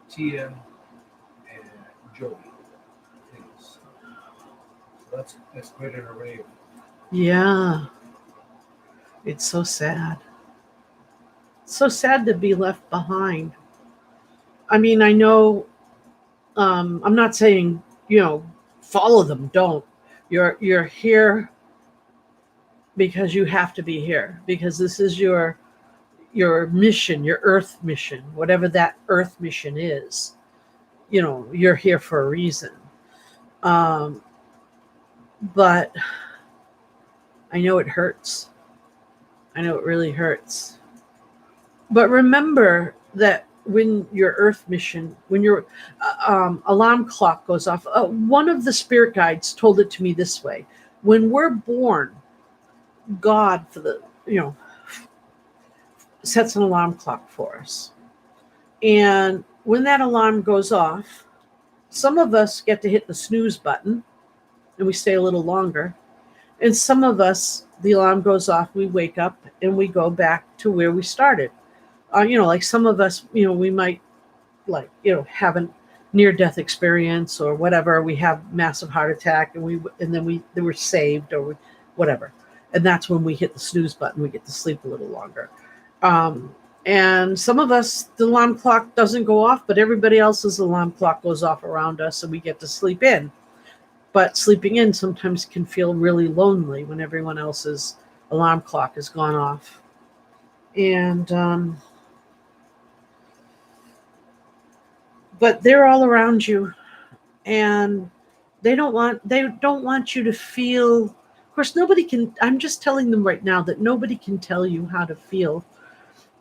[SPEAKER 2] Tia, and Joey. Please. So that's quite an array.
[SPEAKER 1] Yeah. It's so sad. So sad to be left behind. I mean, I know, I'm not saying, follow them. Don't. You're here because you have to be here, because this is your mission, your earth mission, whatever that earth mission is. You're here for a reason. Um, but I know it hurts. I know it really hurts. But remember that when your earth mission, when your alarm clock goes off, one of the spirit guides told it to me this way: when we're born, God sets an alarm clock for us, and when that alarm goes off, Some of us get to hit the snooze button and we stay a little longer. And some of us, the alarm goes off, we wake up and we go back to where we started. Like some of us, we might have a near death experience or whatever. We have massive heart attack and then they were saved or whatever. And that's when we hit the snooze button. We get to sleep a little longer. And some of us, the alarm clock doesn't go off, but everybody else's alarm clock goes off around us and we get to sleep in. But sleeping in sometimes can feel really lonely when everyone else's alarm clock has gone off. And but they're all around you, and they don't want you to feel. Of course, nobody can. I'm just telling them right now that nobody can tell you how to feel,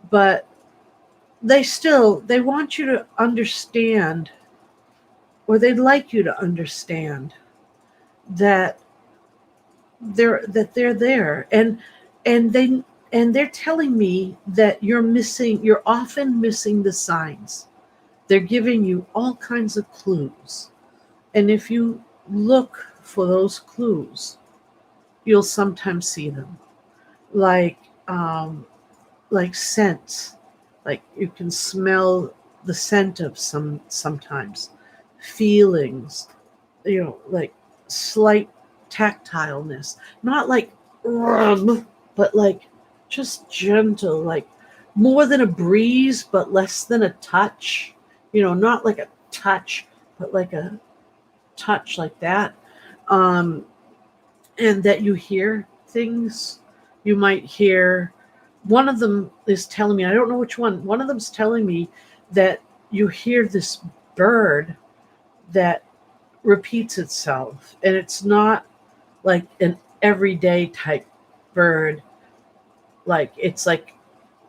[SPEAKER 1] but they want you to understand, or they'd like you to understand that they're there, and they're telling me that you're often missing the signs. They're giving you all kinds of clues, and if you look for those clues, you'll sometimes see them, like scents, like you can smell the scent of sometimes, feelings, like slight tactileness, not like rub, but like just gentle, like more than a breeze, but less than a touch, not like a touch, but like a touch like that. And that you hear things. You might hear, one of them is telling me, I don't know which one of them's telling me that you hear this bird that repeats itself, and it's not like an everyday type bird. Like it's like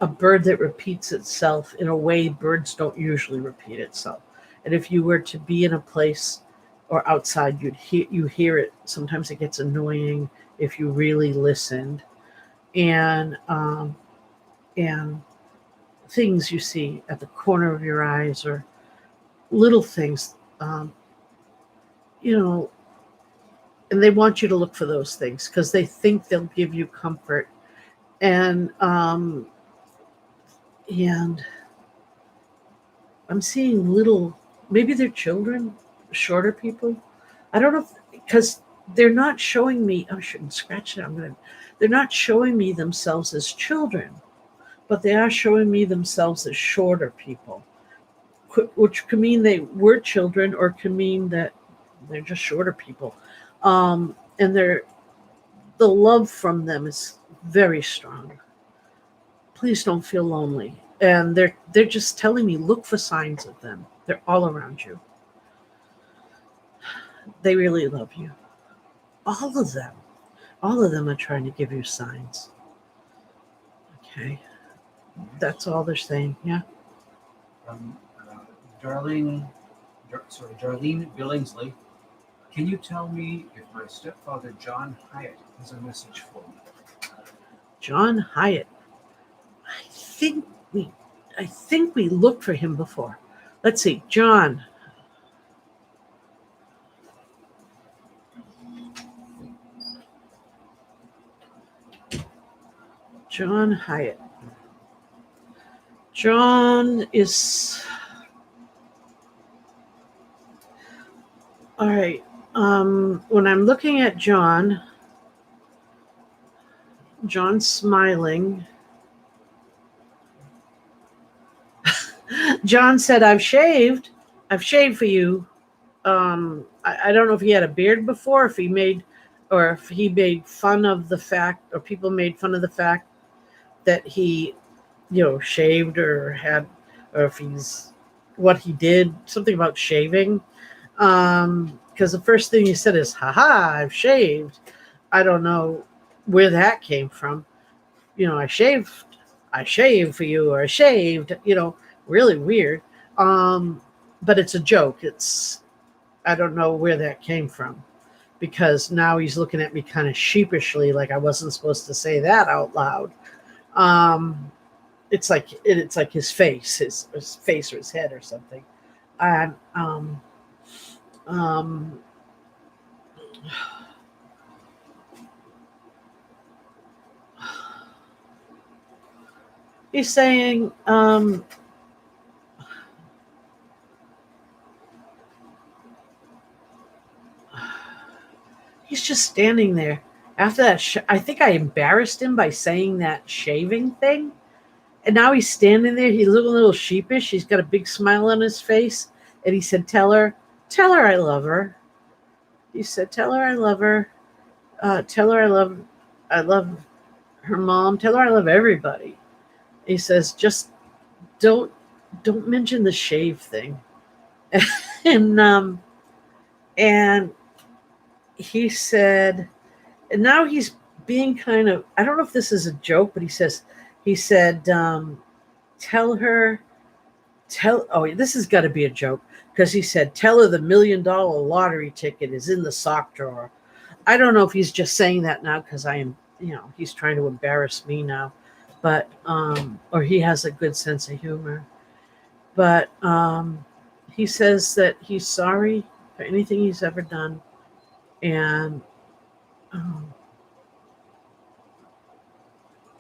[SPEAKER 1] a bird that repeats itself in a way birds don't usually repeat itself. And if you were to be in a place or outside, you hear it. Sometimes it gets annoying if you really listened. And things you see at the corner of your eyes, or little things, you know, and they want you to look for those things because they think they'll give you comfort. And I'm seeing little, maybe they're children, shorter people. I don't know, because they're not showing me. I shouldn't scratch it. They're not showing me themselves as children, but they are showing me themselves as shorter people, which could mean they were children, or could mean that they're just shorter people. And the love from them is very strong. Please don't feel lonely. And they're just telling me, look for signs of them. They're all around you. They really love you. All of them. All of them are trying to give you signs. Okay. That's all they're saying. Yeah.
[SPEAKER 2] Darlene Billingsley, can you tell me if my stepfather John Hyatt has a message for me?
[SPEAKER 1] John Hyatt. I think we looked for him before. Let's see. John Hyatt. John is all right. When I'm looking at John's smiling. John said, I've shaved for you. I don't know if he had a beard before, if he made fun of the fact, or people made fun of the fact that he, shaved, or if he's, what he did, something about shaving. Because the first thing he said is, haha, I've shaved. I don't know where that came from. I shaved for you, or I shaved, really weird. But it's a joke. I don't know where that came from, because now he's looking at me kind of sheepishly, like I wasn't supposed to say that out loud. It's like his face or his head or something. And Um, he's saying, he's just standing there. After that, I think I embarrassed him by saying that shaving thing. And now he's standing there. He's looking a little sheepish. He's got a big smile on his face. And he said, tell her I love her. He said, tell her I love her. Tell her I love her mom. Tell her I love everybody. He says, just don't mention the shave thing. and and he said, and now he's being kind of, I don't know if this is a joke, but he said, tell her, this has got to be a joke, because he said, tell her the $1 million lottery ticket is in the sock drawer. I don't know if he's just saying that now because he's trying to embarrass me now, but, or he has a good sense of humor. But he says that he's sorry for anything he's ever done. And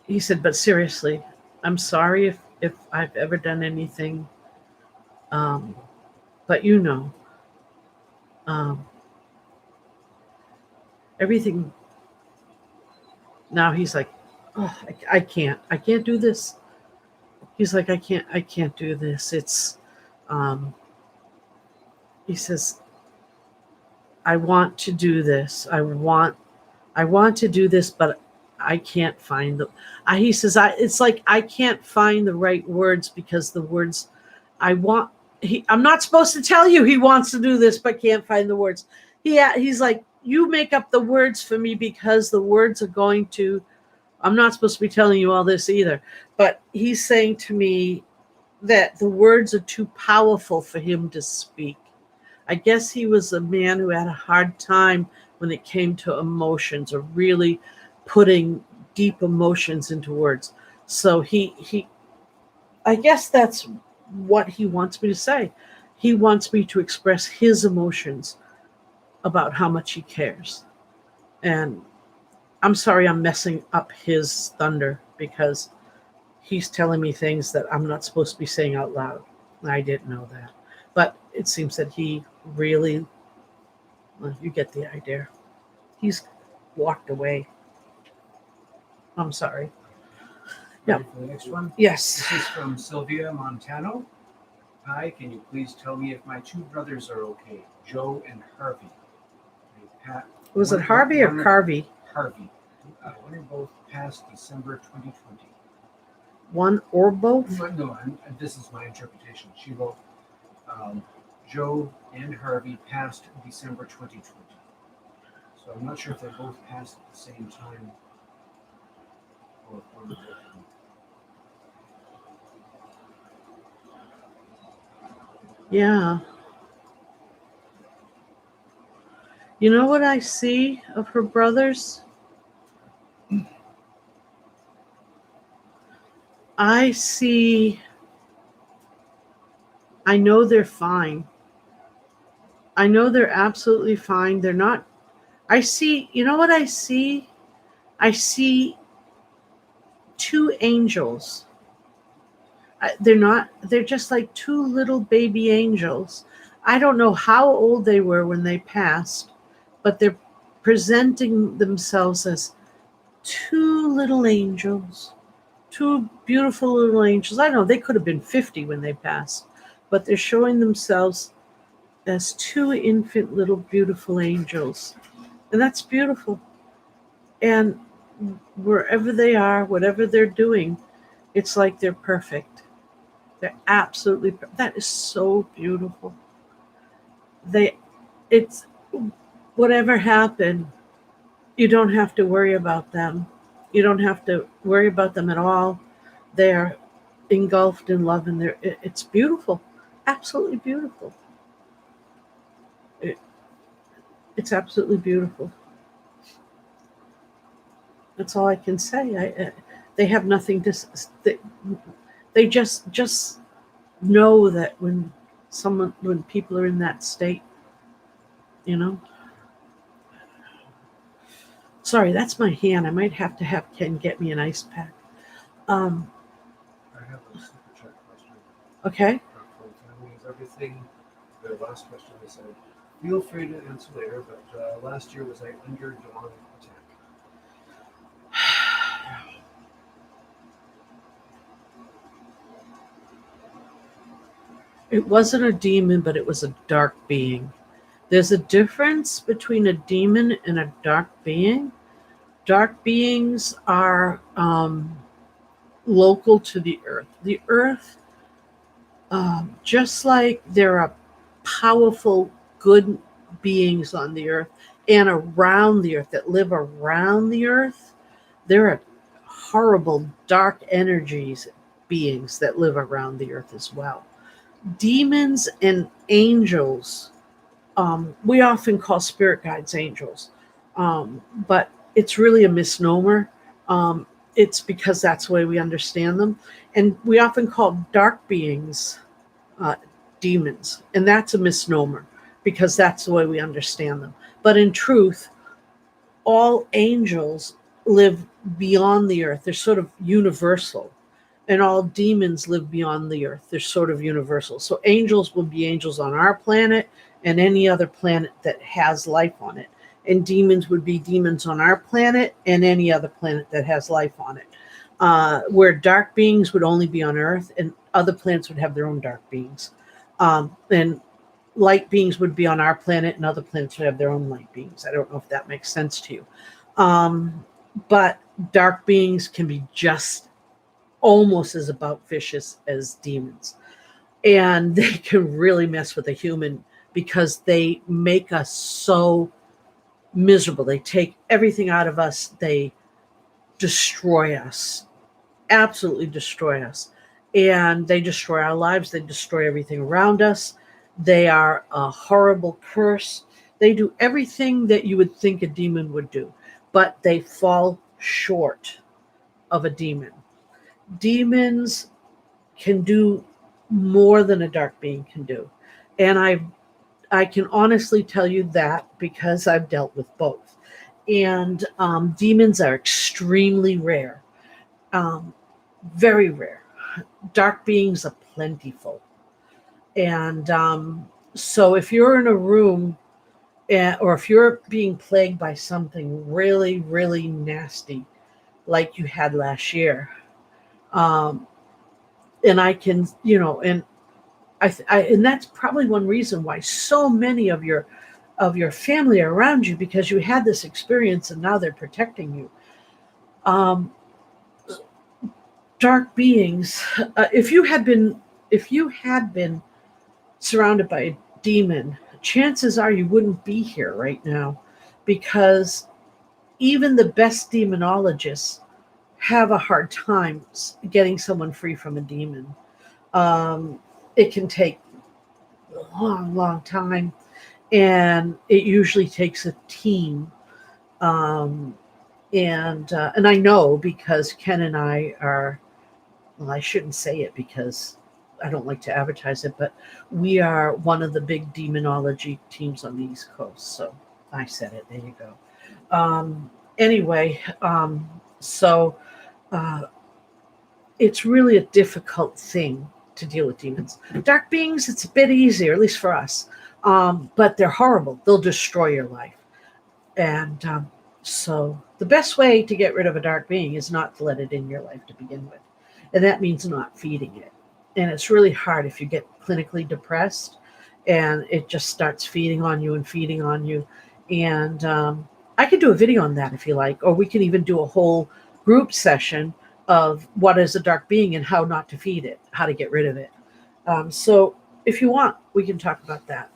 [SPEAKER 1] he said, but seriously, I'm sorry if I've ever done anything. But everything. Now he's like, oh, I can't do this. He's like, I can't do this. It's, he says, I want to do this. I want to do this, but I can't find the. He says, it's like I can't find the right words, because the words I want. I'm not supposed to tell you he wants to do this, but can't find the words. He's like, you make up the words for me, because the words are going to. I'm not supposed to be telling you all this either, but he's saying to me that the words are too powerful for him to speak. I guess he was a man who had a hard time when it came to emotions, or really putting deep emotions into words. So I guess that's what he wants me to say. He wants me to express his emotions about how much he cares. And I'm sorry I'm messing up his thunder, because he's telling me things that I'm not supposed to be saying out loud. I didn't know that. But it seems that he really, well, you get the idea. He's walked away. I'm sorry.
[SPEAKER 2] Yeah. For the next one?
[SPEAKER 1] Yes.
[SPEAKER 2] This is from Sylvia Montano. Hi, can you please tell me if my two brothers are okay, Joe and Harvey?
[SPEAKER 1] Was it Harvey or Carvey?
[SPEAKER 2] Harvey. One or both passed December 2020.
[SPEAKER 1] One or both?
[SPEAKER 2] No, this is my interpretation. She wrote, Joe and Harvey passed December 2020. So I'm not sure if they both passed at the same time. Or
[SPEAKER 1] yeah. You know what I see of her brothers? I know they're fine. I know they're absolutely fine. They're not. You know what I see? I see two angels. They're just like two little baby angels. I don't know how old they were when they passed, but they're presenting themselves as two little angels, two beautiful little angels. I don't know, they could have been 50 when they passed, but they're showing themselves as two infant little beautiful angels. And that's beautiful. And wherever they are, whatever they're doing, it's like they're perfect. They're absolutely, that is so beautiful. It's whatever happened, you don't have to worry about them. You don't have to worry about them at all. They're engulfed in love, and it's beautiful, absolutely beautiful. It's absolutely beautiful. That's all I can say. They have nothing to. They just know that when people are in that state, you know. Sorry, that's my hand. I might have to have Ken get me an ice pack. Um,
[SPEAKER 2] I have a super chat question
[SPEAKER 1] okay.
[SPEAKER 2] from family. Is everything? Their last question they said, feel free to answer later, but last year was I under demonic attack?
[SPEAKER 1] It wasn't a demon, but it was a dark being. There's a difference between a demon and a dark being. Dark beings are local to the earth. The earth, just like there are powerful, good beings on the earth and around the earth that live around the earth, there are horrible, dark energies, beings that live around the earth as well. Demons and angels, we often call spirit guides angels, but it's really a misnomer. Um, it's because that's the way we understand them. And we often call dark beings uh, demons, and that's a misnomer because that's the way we understand them. But in truth, all angels live beyond the earth, they're sort of universal. And all demons live beyond the earth. They're sort of universal. So angels will be angels on our planet and any other planet that has life on it. And demons would be demons on our planet and any other planet that has life on it. Where dark beings would only be on Earth, and other planets would have their own dark beings. And light beings would be on our planet, and other planets would have their own light beings. I don't know if that makes sense to you. But dark beings can be just almost as about vicious as demons. And they can really mess with a human because they make us so miserable. They take everything out of us, they destroy us, absolutely destroy us. And they destroy our lives, they destroy everything around us. They are a horrible curse. They do everything that you would think a demon would do, but they fall short of a demon. Demons can do more than a dark being can do. And I can honestly tell you that because I've dealt with both. And demons are extremely rare, um, very rare. Dark beings are plentiful. And so if you're in a room or if you're being plagued by something really, really nasty, like you had last year, um, and I can, and and that's probably one reason why so many of your family are around you because you had this experience and now they're protecting you. Um, Dark beings, if you had been surrounded by a demon, chances are you wouldn't be here right now because even the best demonologists have a hard time getting someone free from a demon. Um, it can take a long, long time, and it usually takes a team. Um, and I know because Ken and I are, well, I shouldn't say it because I don't like to advertise it, but we are one of the big demonology teams on the East Coast. So I said it. There you go. Anyway, so uh, it's really a difficult thing to deal with demons. Dark beings, it's a bit easier, at least for us. But they're horrible. They'll destroy your life. And so the best way to get rid of a dark being is not to let it in your life to begin with. And that means not feeding it. And it's really hard if you get clinically depressed and it just starts feeding on you and feeding on you. And I could do a video on that if you like, or we can even do a whole group session of what is a dark being and how not to feed it, how to get rid of it. So if you want, we can talk about that.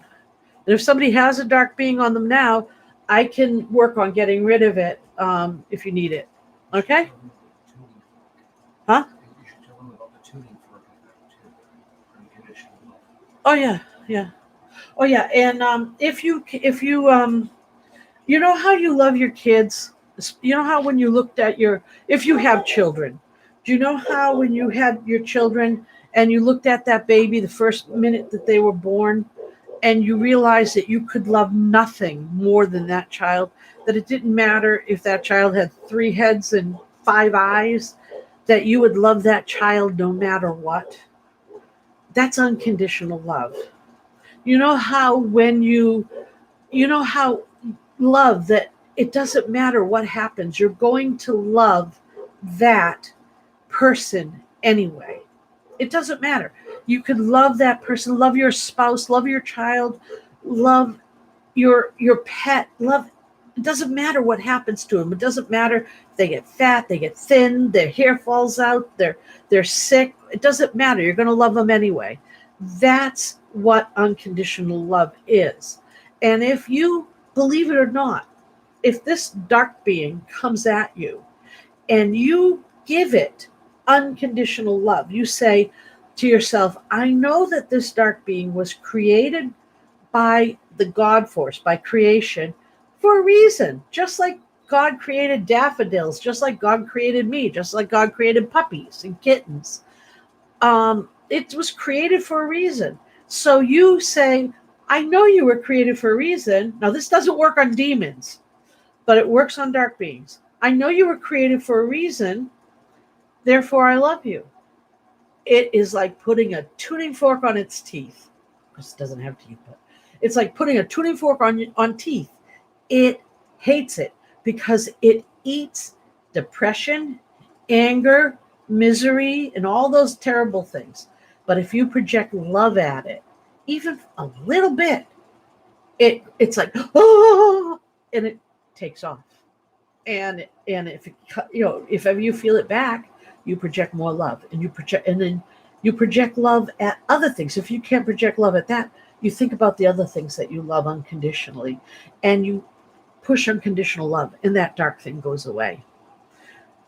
[SPEAKER 1] And if somebody has a dark being on them now, I can work on getting rid of it if you need it. Okay? Huh?
[SPEAKER 2] You should tell them about the tuning fork too. Unconditional.
[SPEAKER 1] Oh yeah, yeah. Oh yeah. And if you you know how you love your kids. You know how when you looked at if you have children, do you know how when you had your children and you looked at that baby the first minute that they were born, and you realize that you could love nothing more than that child, that it didn't matter if that child had 3 heads and 5 eyes, that you would love that child no matter what. That's unconditional love. You know how you know how love that it doesn't matter what happens, you're going to love that person anyway. It doesn't matter. You could love that person, love your spouse, love your child, love your pet, love. It doesn't matter what happens to them. It doesn't matter if they get fat, they get thin, their hair falls out, they're sick. It doesn't matter. You're going to love them anyway. That's what unconditional love is. And if you believe it or not, if this dark being comes at you and you give it unconditional love, you say to yourself, I know that this dark being was created by the God force, by creation, for a reason. Just like God created daffodils, just like God created me, just like God created puppies and kittens. It was created for a reason. So you say, I know you were created for a reason. Now, this doesn't work on demons, but it works on dark beings. I know you were created for a reason, therefore I love you. It is like putting a tuning fork on its teeth. This doesn't have teeth, but it's like putting a tuning fork on teeth. It hates it because it eats depression, anger, misery, and all those terrible things. But if you project love at it, even a little bit, it's like, oh, and it takes off. And if if ever you feel it back, you project more love, and then you project love at other things. If you can't project love at that, you think about the other things that you love unconditionally, and you push unconditional love, and that dark thing goes away.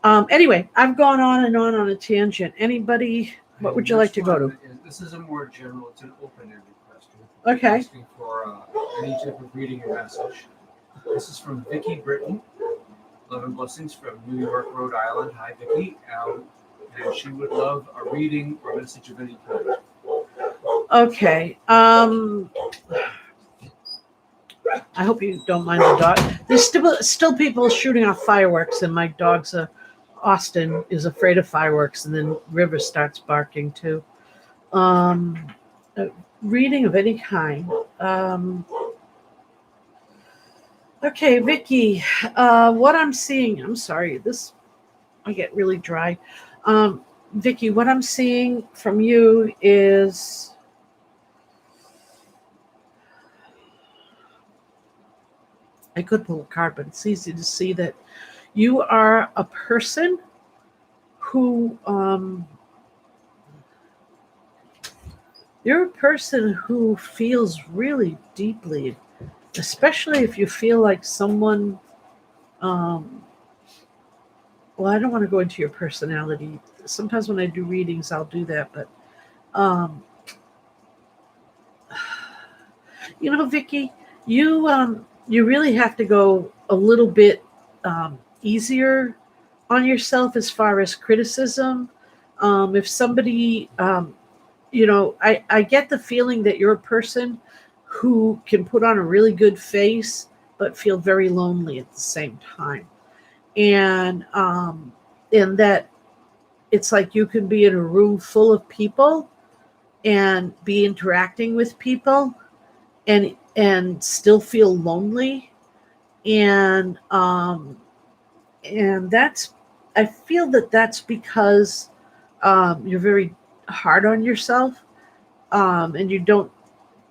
[SPEAKER 1] Anyway, I've gone on a tangent. Anybody, what would you like to go to?
[SPEAKER 2] This is a more general, it's an open-ended question.
[SPEAKER 1] Okay.
[SPEAKER 2] Asking for any type of reading or message. This is from Vicky Britton. Love and blessings from New York, Rhode Island. Hi, Vicky. And she would love a reading or message of any kind.
[SPEAKER 1] Okay. I hope you don't mind the dog. There's still people shooting off fireworks, and my dog's Austin is afraid of fireworks, and then River starts barking too. A reading of any kind. Okay, Vicky, what I'm seeing, I'm sorry, I get really dry. Vicky, what I'm seeing from you is I could pull a card, but it's easy to see that you are a person who you're a person who feels really deeply, especially if you feel like someone well, I don't want to go into your personality. Sometimes when I do readings I'll do that, but Vicky, you really have to go a little bit easier on yourself as far as criticism. If somebody I get the feeling that you're a person who can put on a really good face but feel very lonely at the same time. And that it's like you can be in a room full of people and be interacting with people and still feel lonely. And that's I feel that that's because you're very hard on yourself, and you don't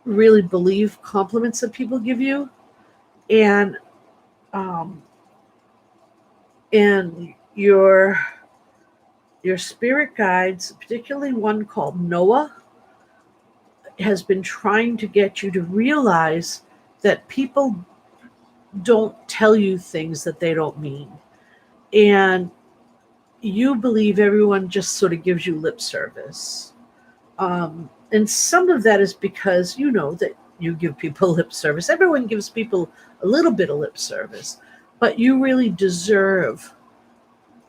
[SPEAKER 1] really believe compliments that people give you, and your spirit guides, particularly one called Noah, has been trying to get you to realize that people don't tell you things that they don't mean, and you believe everyone just sort of gives you lip service. And some of that is because you know that you give people lip service. Everyone gives people a little bit of lip service, but you really deserve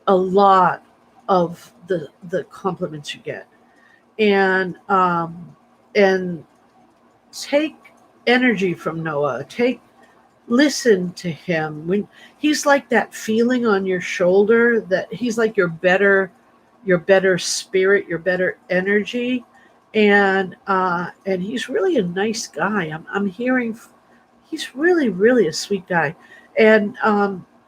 [SPEAKER 1] a lot of the compliments you get. And take energy from Noah. Listen to him. When he's like that feeling on your shoulder, that he's like your better spirit, your better energy. And he's really a nice guy. I'm hearing he's really a sweet guy. And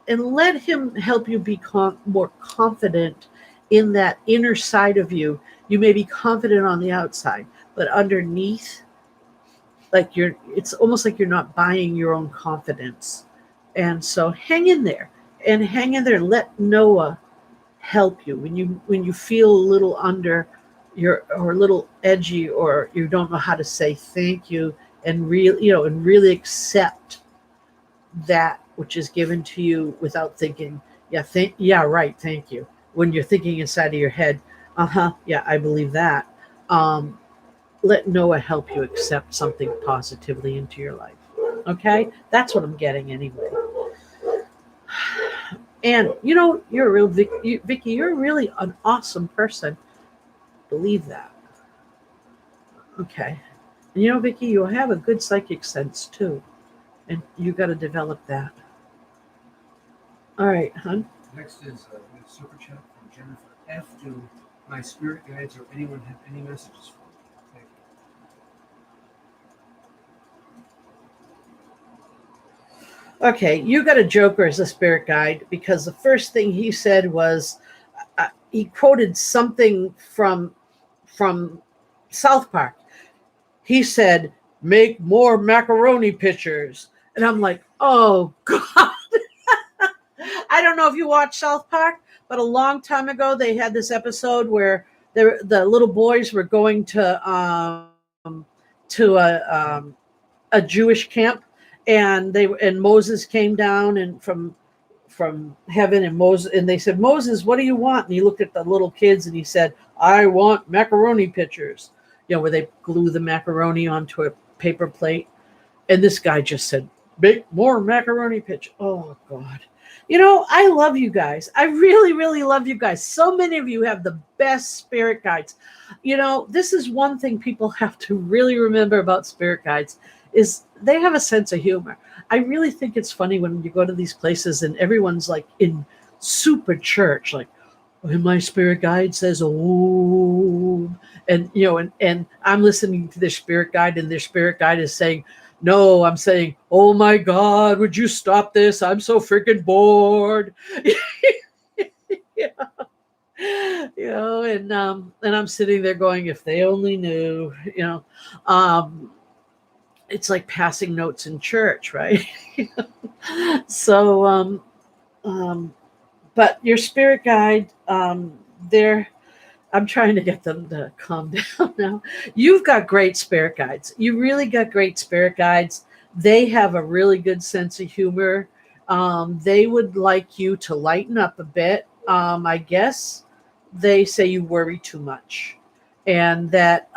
[SPEAKER 1] let him help you be more confident in that inner side of you. You may be confident on the outside, but underneath, like it's almost like you're not buying your own confidence. And so hang in there. Let Noah help you when you feel a little under your, or a little edgy, or you don't know how to say thank you, and really accept that which is given to you without thinking, yeah, right, thank you. When you're thinking inside of your head, yeah, I believe that. Um, Let Noah help you accept something positively into your life. Okay? That's what I'm getting anyway. And you're a real Vicky, you're really an awesome person. Believe that. Okay. And Vicky, you have a good psychic sense too. And you got to develop that. All right, hon.
[SPEAKER 2] Next is a super chat from Jennifer F. Do my spirit guides or anyone have any messages for me? Thank you.
[SPEAKER 1] Okay, you got a Joker as a spirit guide, because the first thing he said was he quoted something from South Park. He said, "Make more macaroni pictures," and I'm like, "Oh God." I don't know if you watch South Park, but a long time ago they had this episode where the little boys were going to a Jewish camp, and Moses came down and from heaven, and they said, "Moses, what do you want?" And he looked at the little kids and he said, "I want macaroni pictures." Where they glue the macaroni onto a paper plate. And this guy just said, "Make more macaroni pictures." Oh God. I love you guys. I really love you guys. So many of you have the best spirit guides. This is one thing people have to really remember about spirit guides, is they have a sense of humor. I really think it's funny when you go to these places and everyone's like in super church, like, and my spirit guide says, "Oh," and I'm listening to their spirit guide, and their spirit guide is saying, "No," I'm saying, "Oh my God, would you stop this? I'm so freaking bored." Yeah. And I'm sitting there going, if they only knew, um, it's like passing notes in church, right? So, but your spirit guide, they're I'm trying to get them to calm down now. You've got great spirit guides. You really got great spirit guides. They have a really good sense of humor. They would like you to lighten up a bit. I guess they say you worry too much, and that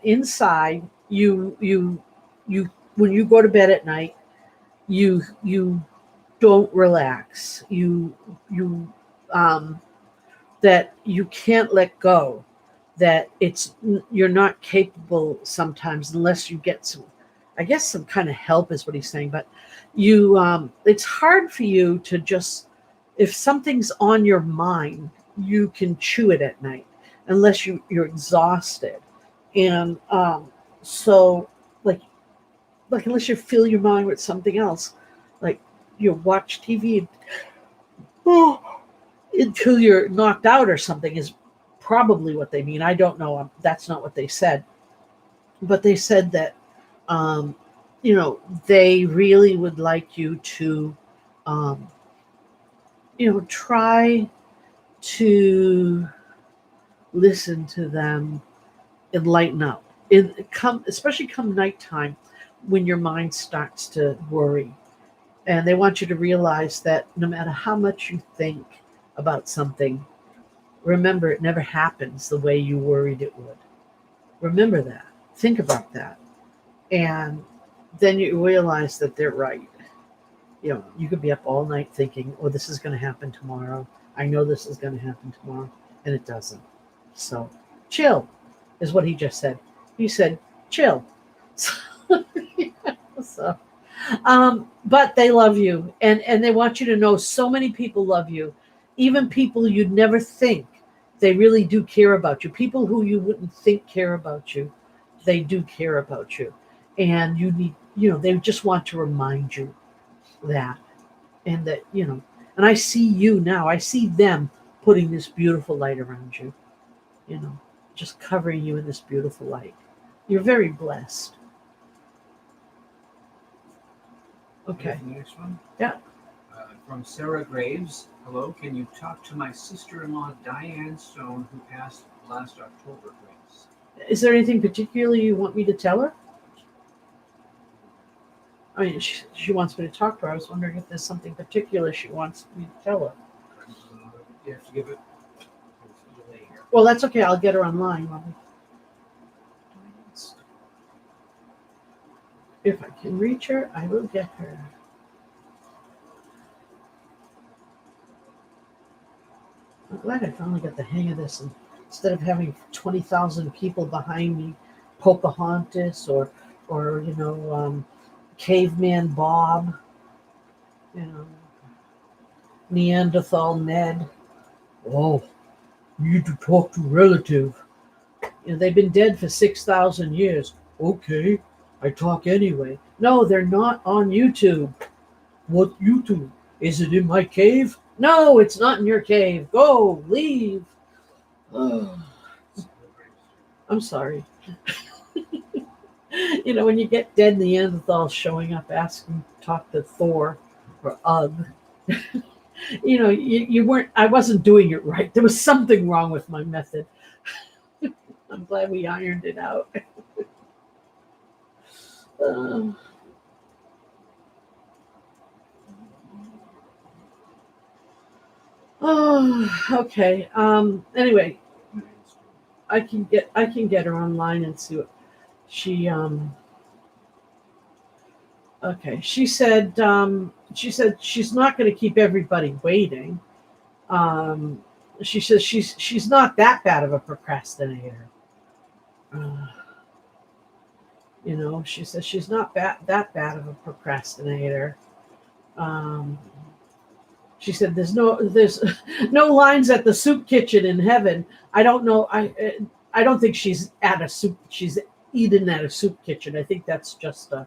[SPEAKER 1] inside you when you go to bed at night, you don't relax. You that you can't let go, that you're not capable sometimes unless you get some kind of help, is what he's saying. But it's hard for you to just, if something's on your mind, you can chew it at night unless you're exhausted. And so like unless you fill your mind with something else, like you watch TV until you're knocked out or something, is probably what they mean. I don't know. That's not what they said. But they said that, um, they really would like you to, um, try to listen to them and lighten up. Especially come nighttime, when your mind starts to worry. And they want you to realize that no matter how much you think about something, remember, it never happens the way you worried it would. Remember that. Think about that. And then you realize that they're right. You could be up all night thinking, "Oh, this is going to happen tomorrow. I know this is going to happen tomorrow." And it doesn't. So chill is what he just said. He said, chill. So, but they love you, and they want you to know so many people love you, even people you'd never think they really do care about you. People who you wouldn't think care about you, they do care about you, and you need, they just want to remind you that, and that, and I see you now. I see them putting this beautiful light around you, you know, just covering you in this beautiful light. You're very blessed. Okay.
[SPEAKER 2] The next one.
[SPEAKER 1] Yeah.
[SPEAKER 2] From Sarah Graves. Hello, can you talk to my sister-in-law Diane Stone, who passed last October, please?
[SPEAKER 1] Is there anything particularly you want me to tell her? I mean, she wants me to talk to her. I was wondering if there's something particular she wants me to tell her.
[SPEAKER 2] You have to give it.
[SPEAKER 1] Well, that's okay. I'll get her online. If I can reach her, I will get her. I'm glad I finally got the hang of this. And instead of having 20,000 people behind me, Pocahontas or Caveman Bob, Neanderthal Ned. Oh, need to talk to relative. They've been dead for 6,000 years. Okay, I talk anyway. No, they're not on YouTube. What YouTube? Is it in my cave? No, it's not in your cave. Go, leave. Oh, I'm sorry. When you get dead, Neanderthals showing up asking to talk to Thor or Ugg. You weren't. I wasn't doing it right. There was something wrong with my method. I'm glad we ironed it out. Okay. Anyway, I can get her online and see what she Okay. She said she's not going to keep everybody waiting. She says she's not that bad of a procrastinator. She says she's not that bad of a procrastinator. She said there's no lines at the soup kitchen in heaven. I don't know. I don't think she's eating at a soup kitchen. I think that's just a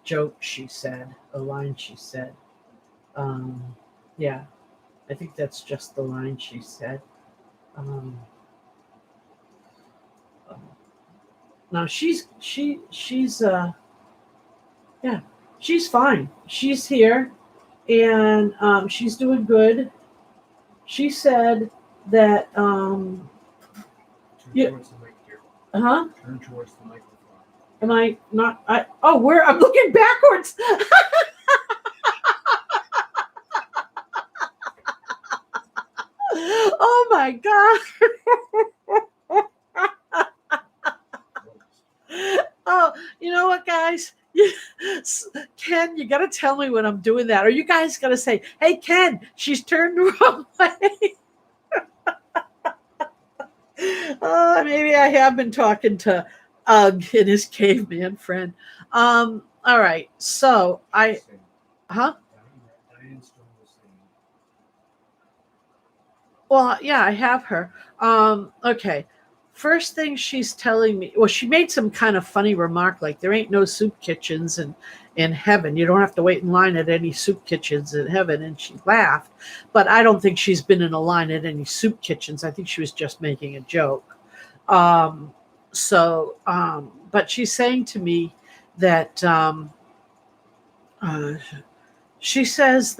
[SPEAKER 1] joke she said, a line she said. Yeah, I think that's just the line she said. Now she's fine. She's here, and she's doing good. She said that
[SPEAKER 2] Turn towards the mic here. Turn towards the microphone.
[SPEAKER 1] Am I not? Where? I'm looking backwards. Oh my God. Oh, you know what, guys? Ken, you got to tell me when I'm doing that. Or you guys got to say, hey, Ken, she's turned the wrong way. Maybe I have been talking to Ugg and his caveman friend. All right. So Well, yeah, I have her. Okay. First thing she's telling me, well, she made some kind of funny remark like there ain't no soup kitchens in heaven. You don't have to wait in line at any soup kitchens in heaven. And she laughed. But I don't think she's been in a line at any soup kitchens. I think she was just making a joke. But she's saying to me that she says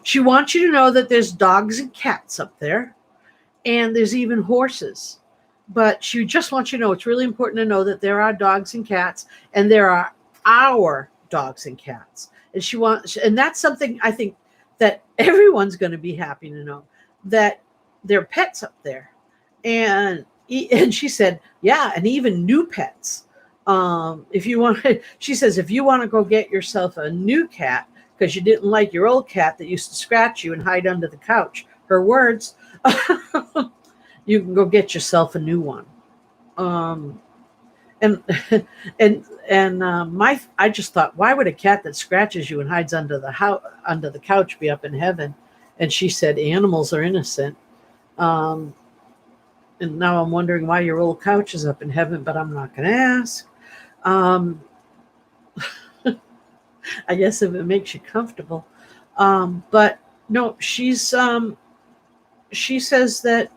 [SPEAKER 1] she wants you to know that there's dogs and cats up there, and there's even horses. But she just wants you to know it's really important to know that there are dogs and cats, and there are our dogs and cats. And that's something I think that everyone's going to be happy to know, that there are pets up there. And she said, yeah, and even new pets. If you want, she says, if you want to go get yourself a new cat because you didn't like your old cat that used to scratch you and hide under the couch, her words, you can go get yourself a new one. Um, and I just thought, why would a cat that scratches you and hides under the under the couch be up in heaven? And she said, animals are innocent. Um, and now I'm wondering why your old couch is up in heaven, but I'm not going to ask. Um, I guess if it makes you comfortable. But no, she says that,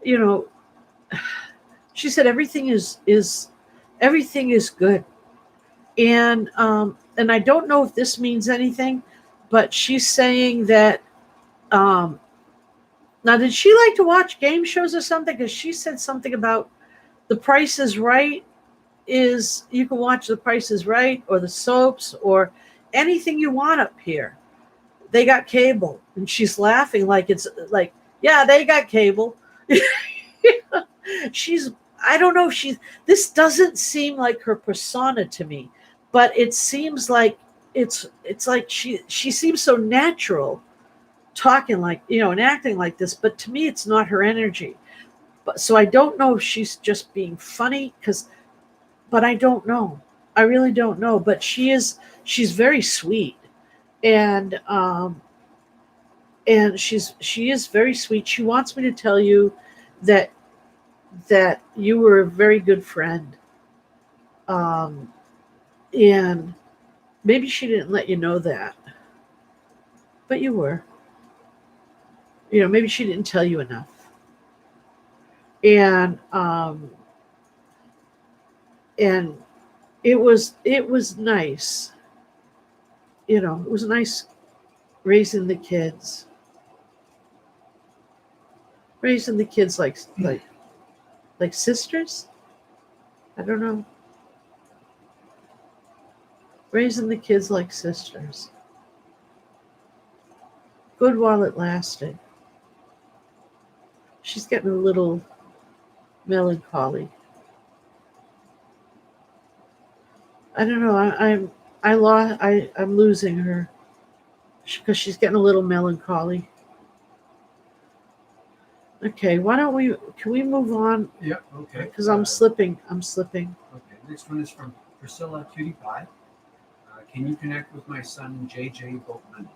[SPEAKER 1] you know, she said everything is good. And I don't know if this means anything, but she's saying that, um, now did she like to watch game shows or something? Because she said something about The Price is Right, is you can watch The Price is Right or the soaps or anything you want up here. They got cable. And she's laughing like it's like, yeah, they got cable. she's I don't know, this doesn't seem like her persona to me, but it seems like it's like she seems so natural talking like, and acting like this, but to me it's not her energy. But so I don't know if she's just being funny, cuz but I don't know. I really don't know, but she's very sweet. And she is very sweet. She wants me to tell you that you were a very good friend. Um, and maybe she didn't let you know that, but you were. Maybe she didn't tell you enough. And it was nice. It was nice raising the kids, like sisters. I don't know, raising the kids like sisters. Good while it lasted. She's getting a little melancholy. I don't know. I'm losing her because she's getting a little melancholy. Okay, why don't we? Can we move on?
[SPEAKER 2] Yeah, okay.
[SPEAKER 1] Because I'm slipping. I'm slipping.
[SPEAKER 2] Okay, next one is from Priscilla Cutie Pie. Can you connect with my son JJ Boatman?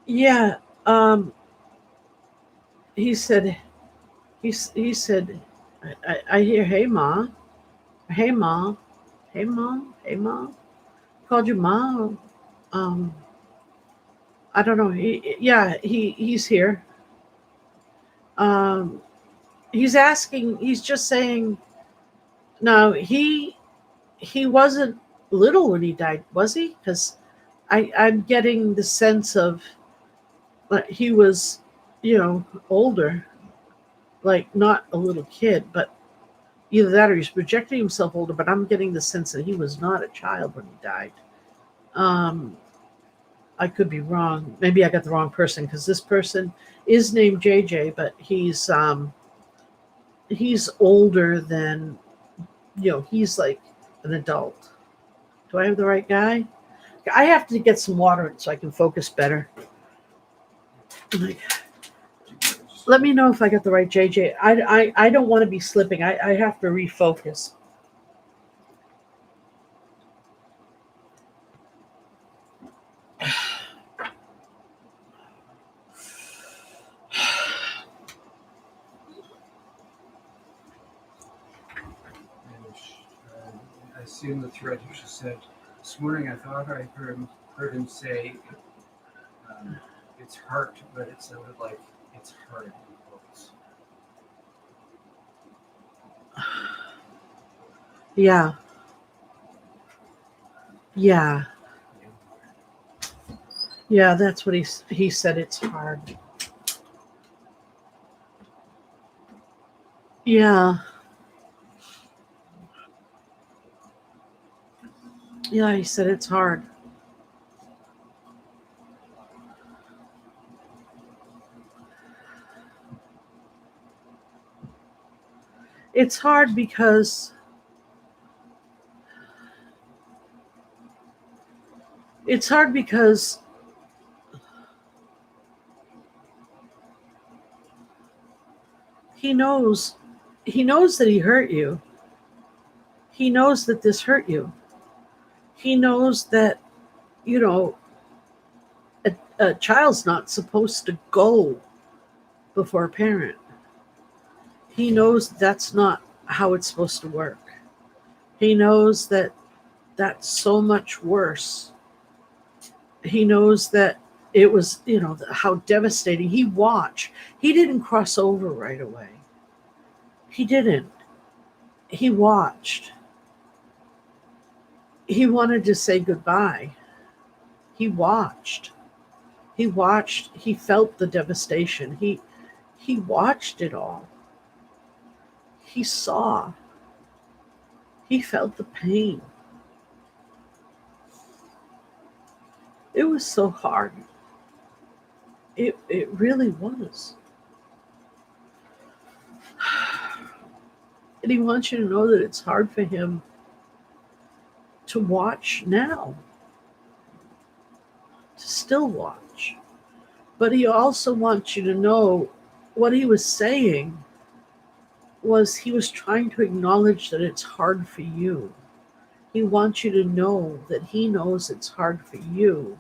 [SPEAKER 1] Yeah. He said. He said. I hear. Hey, ma. Hey, ma. Hey, mom. Hey, mom. Called you mom. Um. I don't know. Yeah. He's here. Um. He's asking. He's just saying. No. He wasn't little when he died, was he? Because I'm getting the sense of he was, older, like not a little kid, but either that or he's projecting himself older. But I'm getting the sense that he was not a child when he died. Um, I could be wrong. Maybe I got the wrong person because this person is named JJ, but he's older than he's like an adult. Do I have the right guy? I have to get some water so I can focus better. Let me know if I got the right JJ. I don't want to be slipping. I have to refocus.
[SPEAKER 2] I see in the thread she said, this morning I thought I heard him say, it's heart, but it sounded like it's hard.
[SPEAKER 1] Yeah. Yeah. Yeah, that's what he said. It's hard. Yeah. Yeah, he said it's hard. It's hard because he knows that he hurt you. He knows that this hurt you. He knows that, you know, a child's not supposed to go before a parent. He knows that's not how it's supposed to work. He knows that that's so much worse. He knows that it was, how devastating. He didn't cross over right away. He didn't. He watched. He wanted to say goodbye. He watched. He felt the devastation. He watched it all. He saw. He felt the pain. It was so hard. It really was. And he wants you to know that it's hard for him to watch now, to still watch. But he also wants you to know what he was saying was he was trying to acknowledge that it's hard for you. He wants you to know that he knows it's hard for you,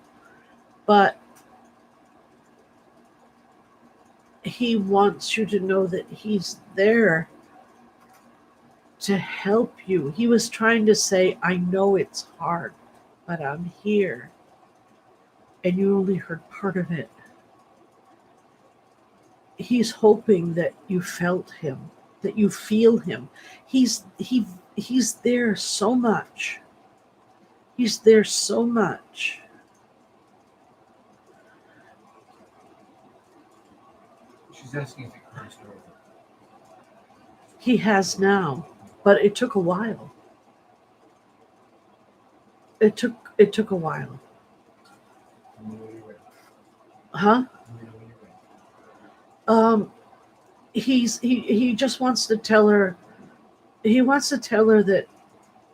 [SPEAKER 1] but he wants you to know that he's there to help you. He was trying to say, I know it's hard, but I'm here. And you only heard part of it. He's hoping that you felt him, that you feel him. He's there so much. He's there so much.
[SPEAKER 2] She's asking if he crossed over.
[SPEAKER 1] He has now, but it took a while. It took a while. Huh? He just wants to tell her. He wants to tell her that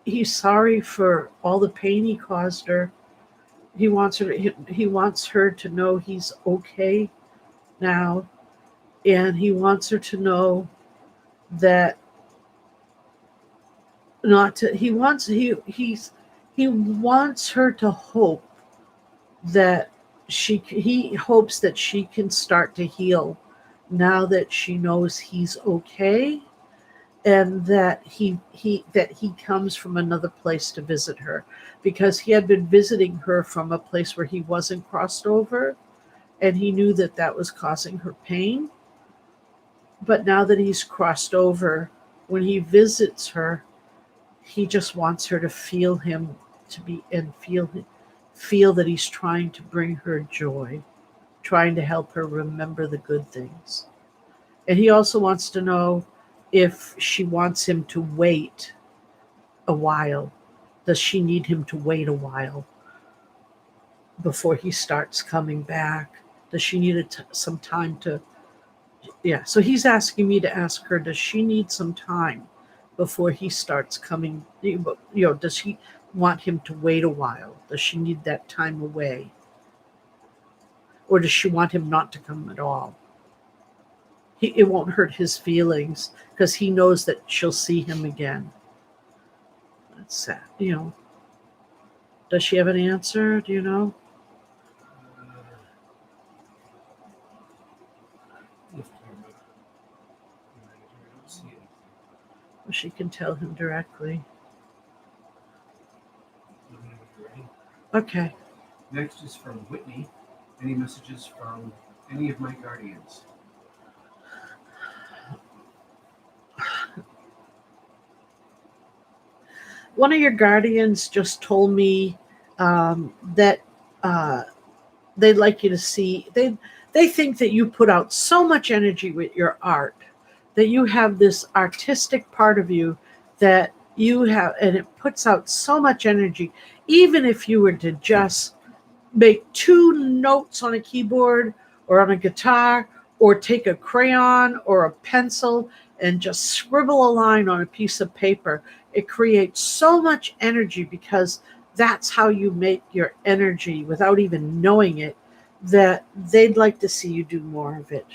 [SPEAKER 1] he's sorry for all the pain he caused her. He wants her to know he's okay now, and he wants her to know that not to. He wants her to hope that he hopes that she can start to heal now that she knows he's okay, and that he comes from another place to visit her, because he had been visiting her from a place where he wasn't crossed over, and he knew that that was causing her pain. But now that he's crossed over, when he visits her, he just wants her to feel him, feel that he's trying to bring her joy, trying to help her remember the good things. And he also wants to know if she wants him to wait a while. Does she need him to wait a while before he starts coming back? Does she need some time to... Yeah, so he's asking me to ask her, does she need some time before he starts coming? Does she want him to wait a while? Does she need that time away? Or does she want him not to come at all? It won't hurt his feelings because he knows that she'll see him again. That's sad. Does she have an answer? Do you know? She can tell him directly. Okay.
[SPEAKER 2] Next is from Whitney. Any messages from any of my guardians?
[SPEAKER 1] One of your guardians just told me that they'd like you to see. They think that you put out so much energy with your art, that you have this artistic part of you that you have, and it puts out so much energy. Even if you were to just make 2 notes on a keyboard or on a guitar, or take a crayon or a pencil and just scribble a line on a piece of paper, it creates so much energy because that's how you make your energy without even knowing it, that they'd like to see you do more of it.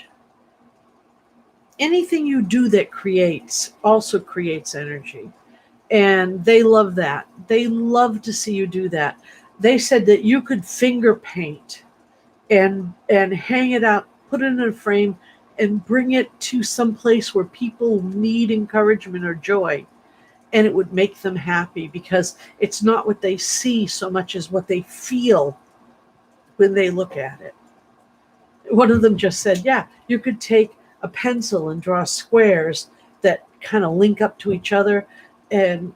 [SPEAKER 1] Anything you do that creates also creates energy. And they love that. They love to see you do that. They said that you could finger paint and hang it up, put it in a frame, and bring it to some place where people need encouragement or joy, and it would make them happy because it's not what they see so much as what they feel when they look at it. One of them just said, yeah, you could take a pencil and draw squares that kind of link up to each other, and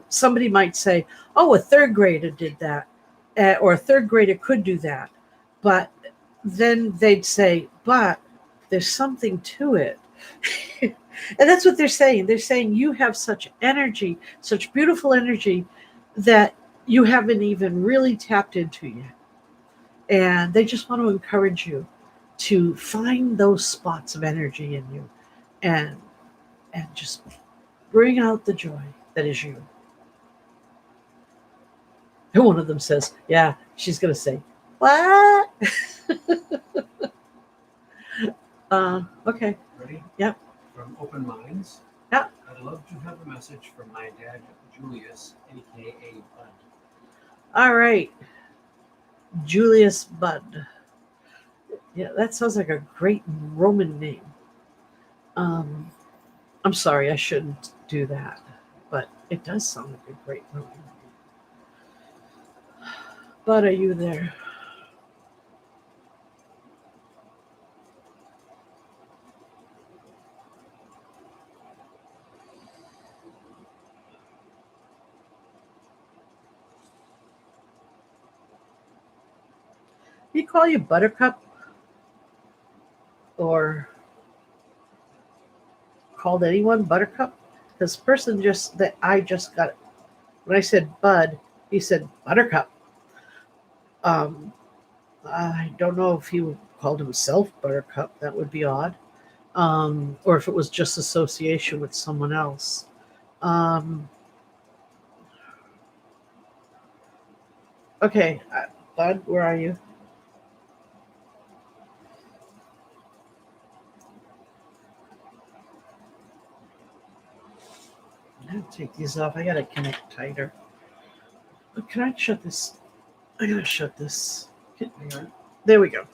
[SPEAKER 1] somebody might say, oh, a third grader did that, or a third grader could do that, but then they'd say, but there's something to it. And that's what they're saying. They're saying you have such energy, such beautiful energy, that you haven't even really tapped into yet. And they just want to encourage you to find those spots of energy in you, and just bring out the joy that is you. And one of them says, yeah, she's going to say, what? Okay.
[SPEAKER 2] Ready?
[SPEAKER 1] Yep.
[SPEAKER 2] From Open Minds.
[SPEAKER 1] Yep.
[SPEAKER 2] I'd love to have a message from my dad, Julius, aka Bud.
[SPEAKER 1] All right. Julius Bud. Yeah, that sounds like a great Roman name. I'm sorry, I shouldn't do that, but it does sound like a great Roman name. Bud, are you there? He call you Buttercup, or called anyone Buttercup? This person I just got it. When I said Bud, he said Buttercup. I don't know if he called himself Buttercup. That would be odd. Or if it was just association with someone else. Okay, Bud, where are you? I gotta take these off. I gotta connect tighter. Can I shut this? I gotta shut this. There we go.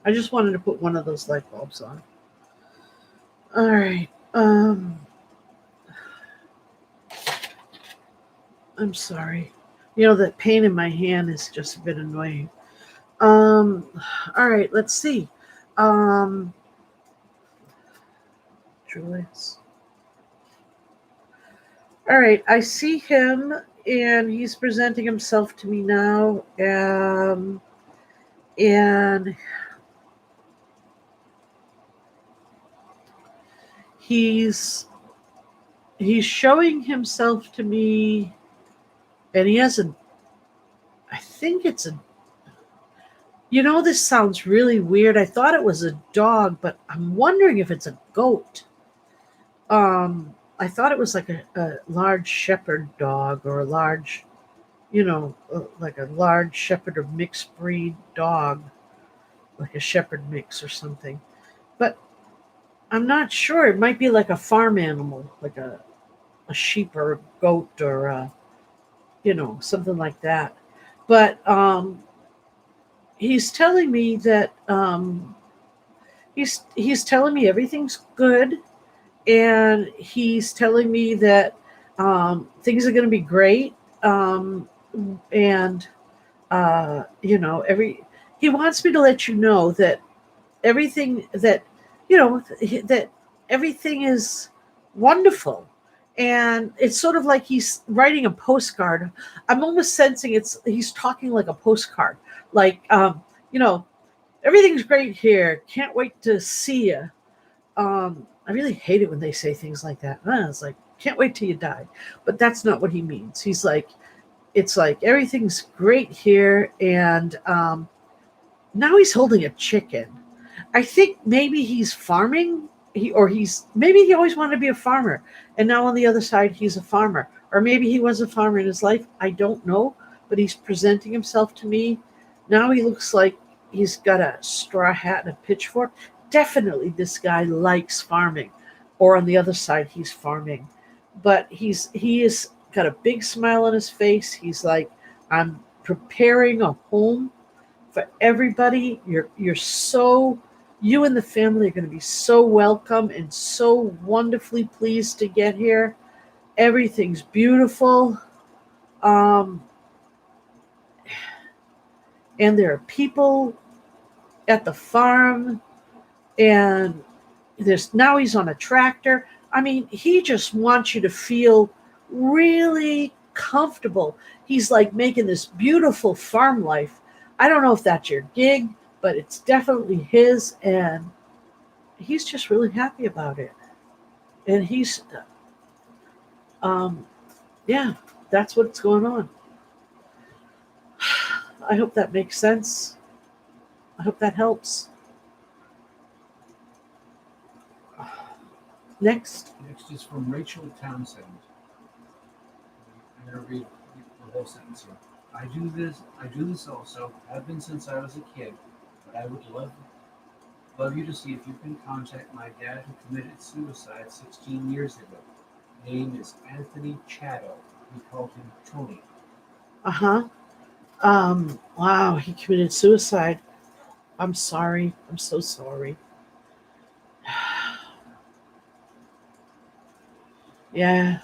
[SPEAKER 1] I just wanted to put one of those light bulbs on. All right. I'm sorry. That pain in my hand is just a bit annoying. All right, let's see. Julius. All right, I see him, and he's presenting himself to me now. And he's showing himself to me, and he has I think it's this sounds really weird. I thought it was a dog, but I'm wondering if it's a goat. I thought it was like a large shepherd dog, or a large, like a large shepherd or mixed breed dog, like a shepherd mix or something. But I'm not sure. It might be like a farm animal, like a sheep or a goat, or something like that. But he's telling me that he's telling me everything's good, and he's telling me that things are going to be great, and he wants me to let you know that everything that everything is wonderful. And it's sort of like he's writing a postcard. I'm almost sensing he's talking like a postcard, like everything's great here, can't wait to see you. I really hate it when they say things like that. It's like, can't wait till you die. But that's not what he means. He's like, it's like, everything's great here. And now he's holding a chicken. I think maybe he's farming maybe he always wanted to be a farmer, and now on the other side he's a farmer, or maybe he was a farmer in his life. I don't know, but he's presenting himself to me now. He looks like he's got a straw hat and a pitchfork. Definitely, this guy likes farming, or on the other side he's farming, but he is got a big smile on his face. He's like, I'm preparing a home for everybody. You're so you and the family are going to be so welcome and so wonderfully pleased to get here. Everything's beautiful. Um, and there are people at the farm, and there's now he's on a tractor. I mean, he just wants you to feel really comfortable. He's like making this beautiful farm life. I don't know if that's your gig, but it's definitely his, and he's just really happy about it. And he's, um, yeah, that's what's going on. I hope that makes sense. I hope that helps. Next.
[SPEAKER 2] Next is from Rachel Townsend. I'm going to read the whole sentence here. I do this also. Have been since I was a kid, but I would love you to see if you can contact my dad who committed suicide 16 years ago. Name is Anthony Chatto. We called him Tony.
[SPEAKER 1] Uh-huh. Wow, he committed suicide. I'm sorry. I'm so sorry. Yeah.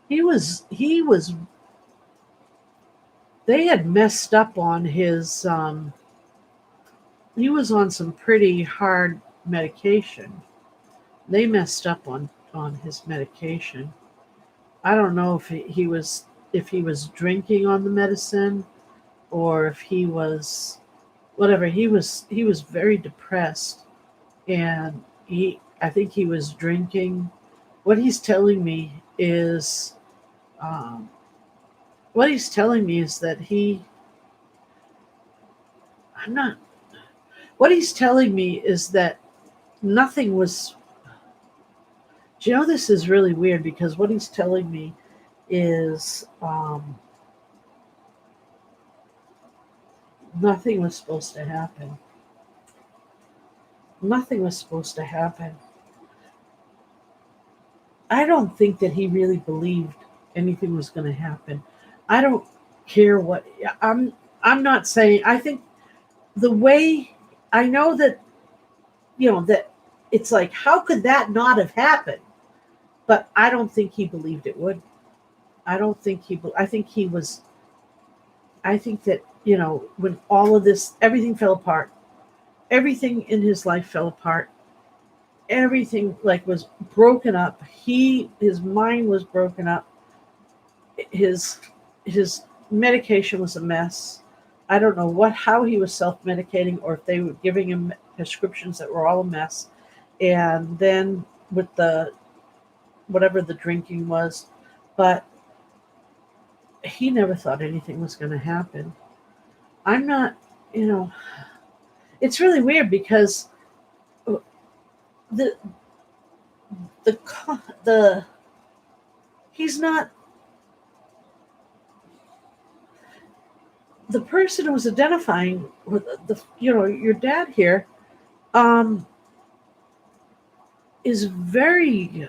[SPEAKER 1] He was they had messed up on his he was on some pretty hard medication. They messed up on his medication. I don't know if he was drinking on the medicine, or if he was whatever. He was very depressed, and he I think he was drinking. What he's telling me is um, what he's telling me is that he I'm not what he's telling me is that nothing was. Do you know, this is really weird, because what he's telling me is nothing was supposed to happen. Nothing was supposed to happen. I don't think that he really believed anything was going to happen. I don't care what I'm not saying. I think the way I know that that it's like, how could that not have happened? But I don't think he believed it would. I don't think he. I think he was. I think that when all of this, everything fell apart. Everything in his life fell apart. Everything like was broken up. His mind was broken up. His his medication was a mess. I don't know how he was self-medicating, or if they were giving him prescriptions that were all a mess. And then with the whatever the drinking was, but he never thought anything was going to happen. I'm not, you know, it's really weird, because the the he's not the person who was identifying with your dad here. um is very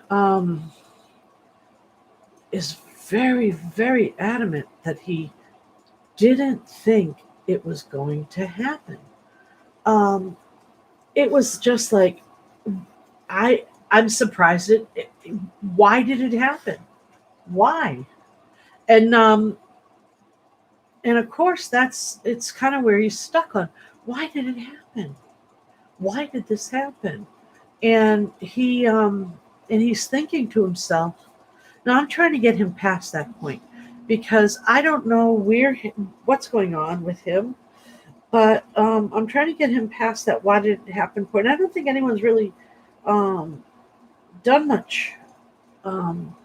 [SPEAKER 1] is very, very adamant that he didn't think it was going to happen. um it was just like, I'm surprised why did it happen? Why? And of course, it's kind of where he's stuck on, why did it happen? Why did this happen? And he's thinking to himself. Now I'm trying to get him past that point. because I don't know what's going on with him. But I'm trying to get him past that why did it happen point. I don't think anyone's really um, done much. Um,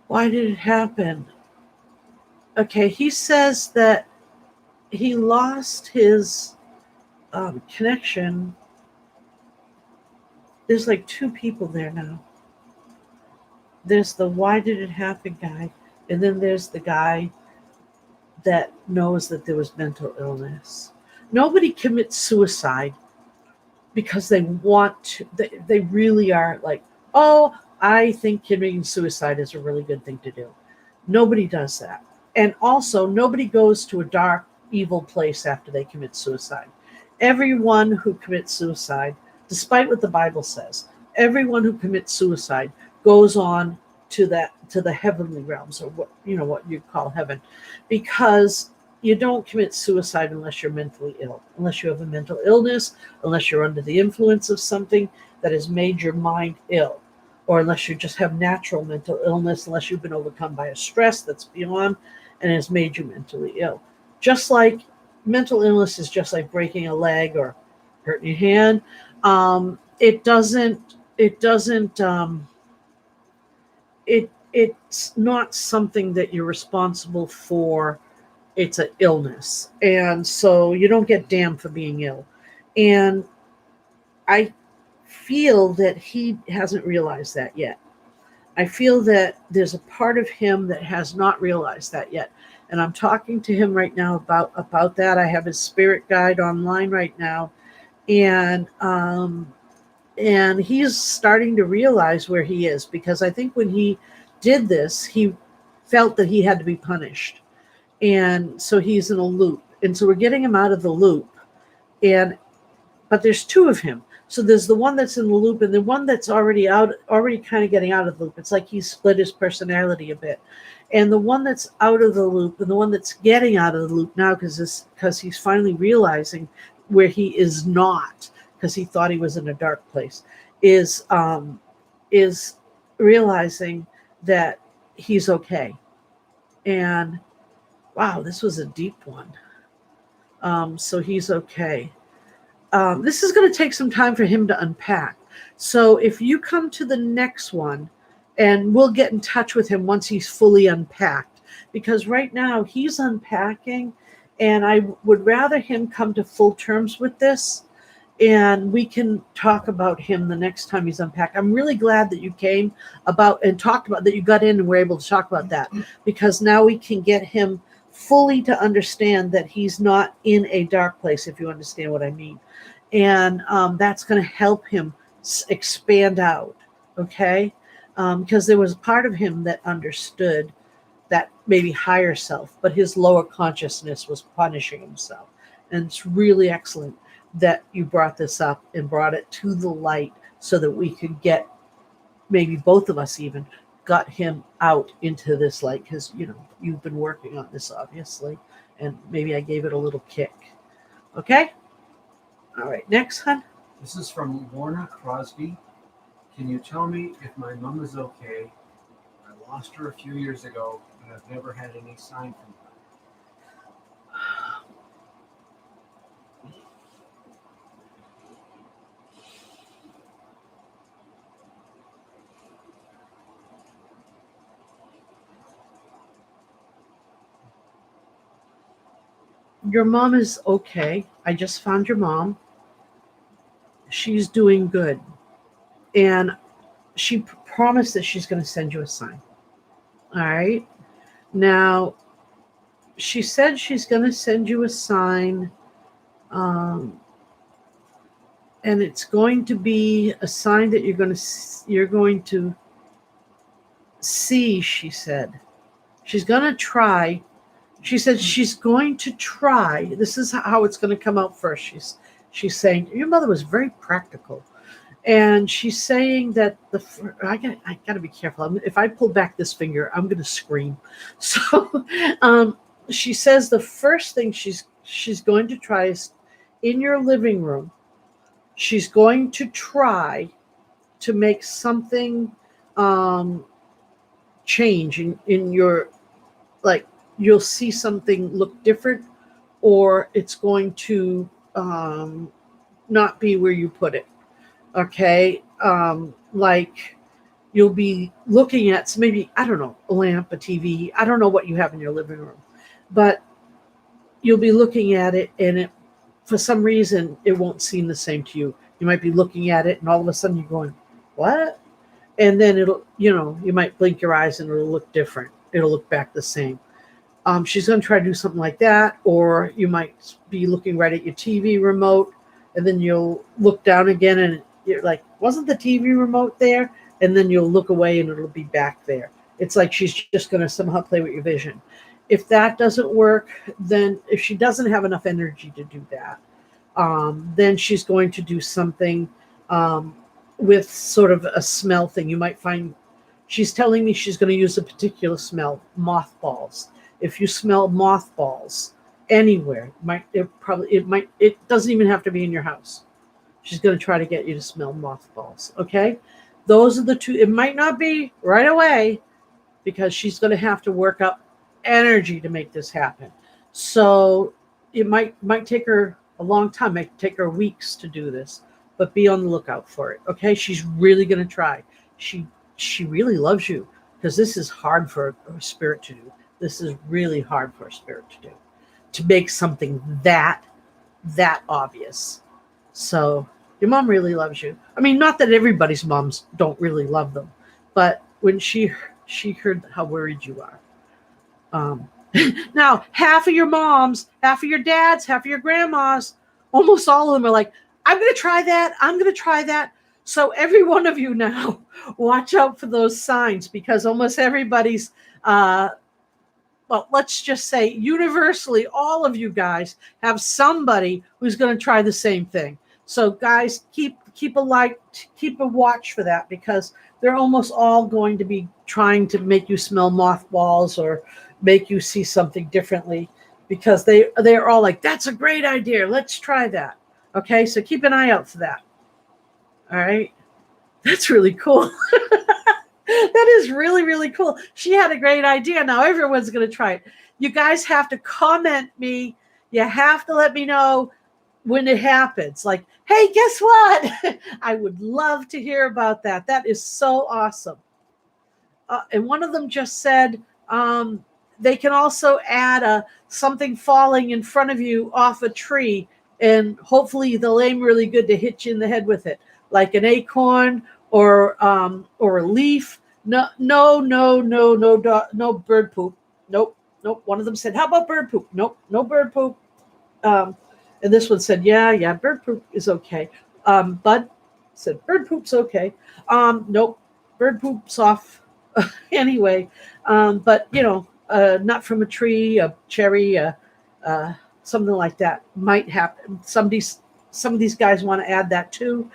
[SPEAKER 1] why did it happen? Okay, he says that he lost his connection. There's like two people there now. There's the why did it happen guy, and then there's the guy that knows that there was mental illness. Nobody commits suicide because they want to. They really are like, oh, I think committing suicide is a really good thing to do. Nobody does that. And also, nobody goes to a dark, evil place after they commit suicide. Everyone who commits suicide, despite what the Bible says, everyone who commits suicide goes on to the heavenly realms, or what you call heaven, because you don't commit suicide unless you're mentally ill, unless you have a mental illness, unless you're under the influence of something that has made your mind ill, or unless you just have natural mental illness, unless you've been overcome by a stress that's beyond and has made you mentally ill. Just like mental illness is just like breaking a leg or hurting your hand. It's not something that you're responsible for. It's an illness, and so you don't get damned for being ill. And I feel that he hasn't realized that yet. I feel that there's a part of him that has not realized that yet. And I'm talking to him right now about that. I have his spirit guide online right now, and he's starting to realize where he is, because I think when he did this, he felt that he had to be punished, and so he's in a loop. And so we're getting him out of the loop, and but there's two of him. So there's the one that's in the loop and the one that's already kind of getting out of the loop. It's like he's split his personality a bit. And the one that's out of the loop and the one that's getting out of the loop now, because he's finally realizing where he is not, because he thought he was in a dark place, is realizing that he's okay. And wow, this was a deep one. So he's okay. This is going to take some time for him to unpack. So if you come to the next one, and we'll get in touch with him once he's fully unpacked, because right now he's unpacking, and I would rather him come to full terms with this, and we can talk about him the next time he's unpacked. I'm really glad that you came about and talked about that. You got in and were able to talk about that, because now we can get him fully to understand that he's not in a dark place, if you understand what I mean. And that's going to help him expand out, okay? Because there was part of him that understood that maybe higher self, but his lower consciousness was punishing himself. And it's really excellent that you brought this up and brought it to the light, so that we could get, maybe both of us even, got him out into this light, because you've been working on this, obviously, and maybe I gave it a little kick. Okay? All right, next, hon.
[SPEAKER 2] This is from Lorna Crosby. Can you tell me if my mom is okay? I lost her a few years ago, and I've never had any sign from her.
[SPEAKER 1] Your mom is okay. I just found your mom. She's doing good. And she promised that she's going to send you a sign. All right. Now, she said she's going to send you a sign, and it's going to be a sign that you're going to see. She said she's going to try. She said she's going to try. This is how it's going to come out first. She's saying your mother was very practical. And she's saying that I got to be careful. If I pull back this finger, I'm going to scream. So she says the first thing she's going to try is in your living room. She's going to try to make something change in your, like, you'll see something look different, or it's going to not be where you put it. Okay. Like, you'll be looking at maybe, I don't know, a lamp, a TV. I don't know what you have in your living room, but you'll be looking at it, and it, for some reason, it won't seem the same to you. You might be looking at it, and all of a sudden you're going, what? And then it'll, you might blink your eyes and it'll look different. It'll look back the same. She's going to try to do something like that, or you might be looking right at your TV remote, and then you'll look down again, and you're like, wasn't the TV remote there? And then you'll look away, and it'll be back there. It's like she's just going to somehow play with your vision. If that doesn't work, then if she doesn't have enough energy to do that, then she's going to do something with sort of a smell thing. You might find she's telling me she's going to use a particular smell, mothballs. If you smell mothballs anywhere, it doesn't even have to be in your house. She's going to try to get you to smell mothballs. Okay, those are the two. It might not be right away, because she's going to have to work up energy to make this happen. So it might take her a long time. It might take her weeks to do this, but be on the lookout for it. Okay, she's really going to try. She really loves you, because this is hard for a spirit to do. This is really hard for a spirit to do, to make something that obvious. So your mom really loves you. I mean, not that everybody's moms don't really love them, but when she heard how worried you are. Now, half of your moms, half of your dads, half of your grandmas, almost all of them are like, I'm going to try that. I'm going to try that. So every one of you now, watch out for those signs, because almost everybody's, well, let's just say universally, all of you guys have somebody who's going to try the same thing. So guys, keep a watch for that, because they're almost all going to be trying to make you smell mothballs or make you see something differently, because they're all like, that's a great idea. Let's try that. Okay, so keep an eye out for that. All right, that's really cool. That is really, really cool. She had a great idea. Now everyone's going to try it. You guys have to comment me. You have to let me know when it happens. Like, hey, guess what? I would love to hear about that. That is so awesome. And one of them just said they can also add something falling in front of you off a tree, and hopefully they'll aim really good to hit you in the head with it, like an acorn or a leaf. No, bird poop. Nope. One of them said, how about bird poop? Nope, no bird poop. And this one said, yeah, bird poop is okay. Bud said, bird poop's okay. Nope, bird poop's off. Anyway, but not from a tree, a cherry, something like that might happen. Some of these guys want to add that too.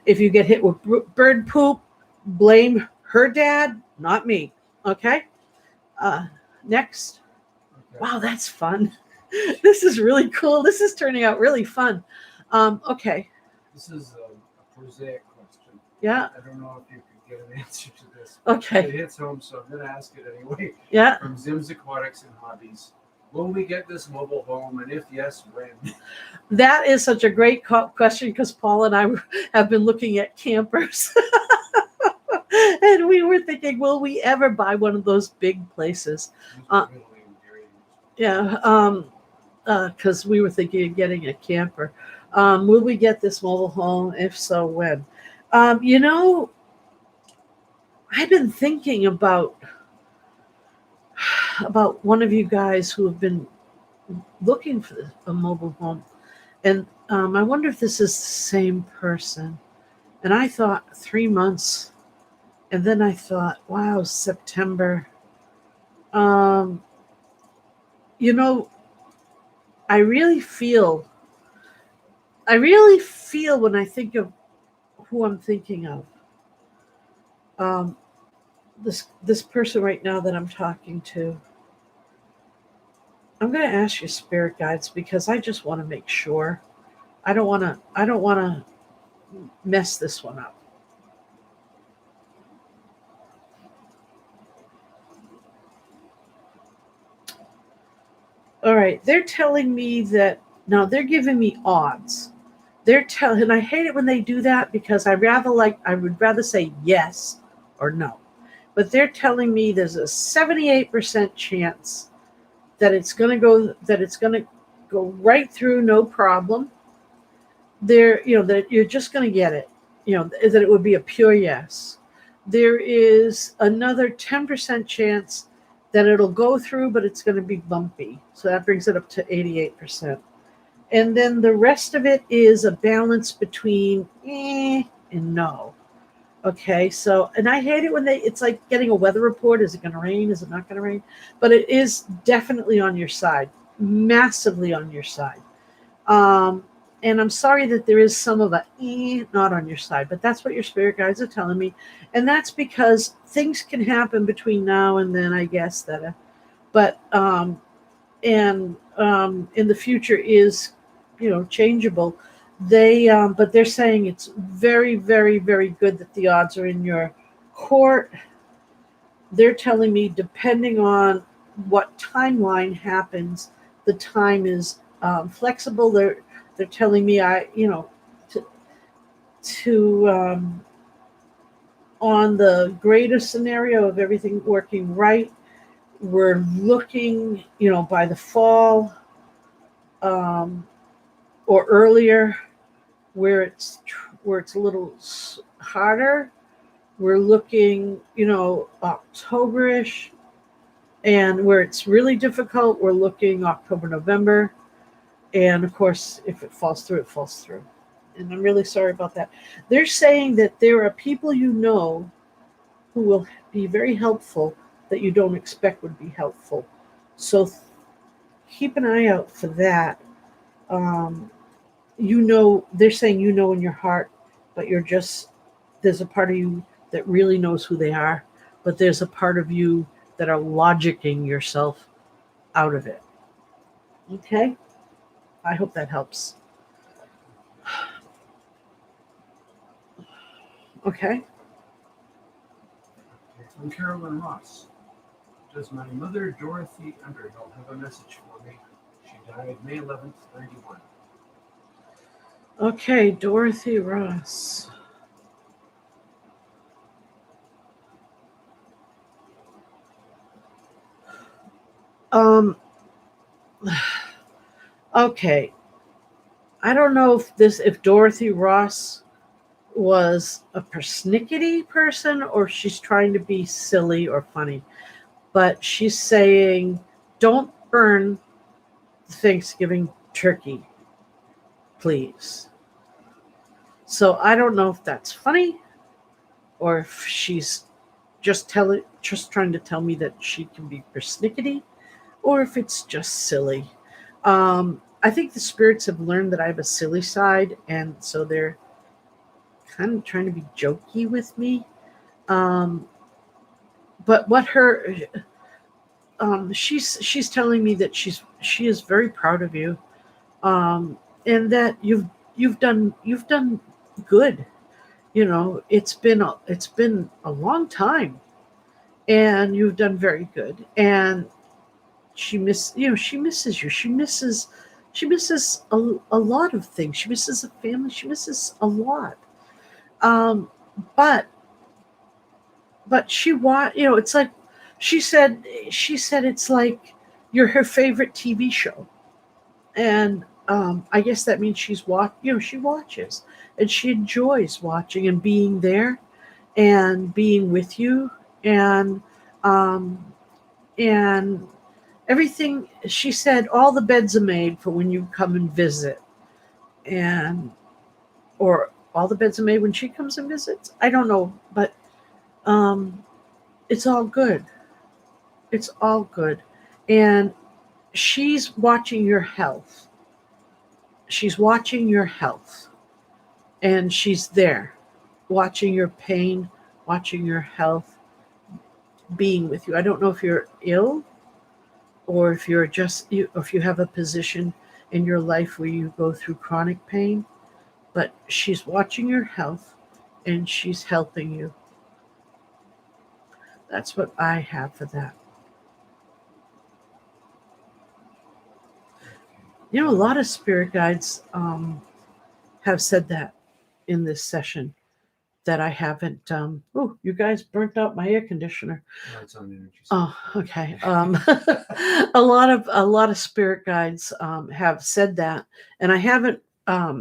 [SPEAKER 1] If you get hit with bird poop, blame her dad, not me. Okay. Next.
[SPEAKER 2] Okay.
[SPEAKER 1] Wow, that's fun. This is really cool. This is turning out really fun. Okay.
[SPEAKER 2] This is a prosaic question.
[SPEAKER 1] Yeah.
[SPEAKER 2] I don't know if you could get an answer to this.
[SPEAKER 1] Okay.
[SPEAKER 2] It hits home, so I'm going to ask it anyway.
[SPEAKER 1] Yeah.
[SPEAKER 2] From Zim's Aquatics and Hobbies. Will we get this mobile home, and if yes, when?
[SPEAKER 1] That is such a great question, because Paul and I have been looking at campers. And we were thinking, will we ever buy one of those big places? Yeah, because we were thinking of getting a camper. Will we get this mobile home? If so, when? I've been thinking about one of you guys who have been looking for a mobile home, and I wonder if this is the same person. And I thought 3 months, and then I thought, wow, September. I really feel when I think of who I'm thinking of. This person right now that I'm talking to. I'm going to ask you, spirit guides, because I just want to make sure. I don't want to mess this one up. All right, they're telling me that now they're giving me odds. They're telling, and I hate it when they do that because I would rather say yes or no. But they're telling me there's a 78% chance that it's going to go right through, no problem. That you're just going to get it, that it would be a pure yes. There is another 10% chance that it'll go through, but it's going to be bumpy, so that brings it up to 88%. And then the rest of it is a balance between and no. Okay, so, and I hate it when it's like getting a weather report. Is it going to rain? Is it not going to rain? But it is definitely on your side, massively on your side. Um, and I'm sorry that there is some of a not on your side, but that's what your spirit guides are telling me. And that's because things can happen between now and then, I guess, but, in the future is, changeable. But they're saying it's very, very, very good that the odds are in your court. They're telling me, depending on what timeline happens, the time is flexible. They're telling me to on the greater scenario of everything working right, we're looking, by the fall, um, or earlier, where it's a little harder. We're looking, Octoberish, and where it's really difficult, we're looking October, November, and of course, if it falls through, it falls through. And I'm really sorry about that. They're saying that there are people who will be very helpful that you don't expect would be helpful. So keep an eye out for that. Um, they're saying in your heart, but there's a part of you that really knows who they are, but there's a part of you that are logicking yourself out of it. Okay? I hope that helps. Okay?
[SPEAKER 2] From Carolyn Ross. Does my mother, Dorothy Underhill, have a message for me? She died May 11th, 91.
[SPEAKER 1] Okay, Dorothy Ross. Um, okay. I don't know if Dorothy Ross was a persnickety person or she's trying to be silly or funny. But she's saying, don't burn the Thanksgiving turkey, please. So I don't know if that's funny or if she's just trying to tell me that she can be persnickety, or if it's just silly. I think the spirits have learned that I have a silly side, and so they're kind of trying to be jokey with me. Um, but what her she's telling me that she is very proud of you, and that you've done good. It's been a long time, and you've done very good. And she misses you. She misses a lot of things. She misses a family. She misses a lot. Um, but it's like she said. She said it's like you're her favorite TV show, and I guess that means she watches, and she enjoys watching and being there and being with you, and um, and everything. She said all the beds are made for when you come and visit, and or all the beds are made when she comes and visits. I don't know, but um, it's all good. It's all good, and she's watching your health. She's watching your health, and she's there, watching your pain, watching your health, being with you. I don't know if you're ill or if if you have a position in your life where you go through chronic pain, but she's watching your health and she's helping you. That's what I have for that. A lot of spirit guides have said that in this session that I haven't. Oh, you guys burnt out my air conditioner.
[SPEAKER 2] No, it's on energy.
[SPEAKER 1] Oh, okay. A lot of spirit guides have said that, and I haven't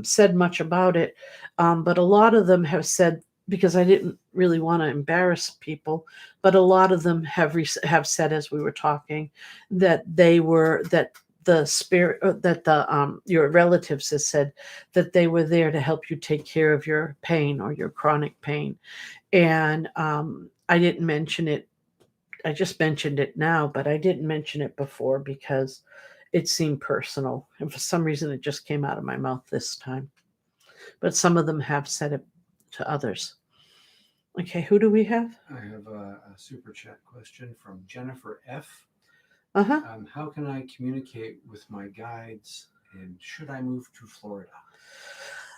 [SPEAKER 1] said much about it. But a lot of them have said, because I didn't really want to embarrass people, but a lot of them have said, as we were talking, that the spirit that the your relatives has said that they were there to help you take care of your pain or your chronic pain. And I didn't mention it. I just mentioned it now, but I didn't mention it before because it seemed personal. And for some reason, it just came out of my mouth this time. But some of them have said it to others. Okay, who do we have?
[SPEAKER 2] I have a super chat question from Jennifer F.
[SPEAKER 1] Uh-huh.
[SPEAKER 2] How can I communicate with my guides, and should I move to Florida?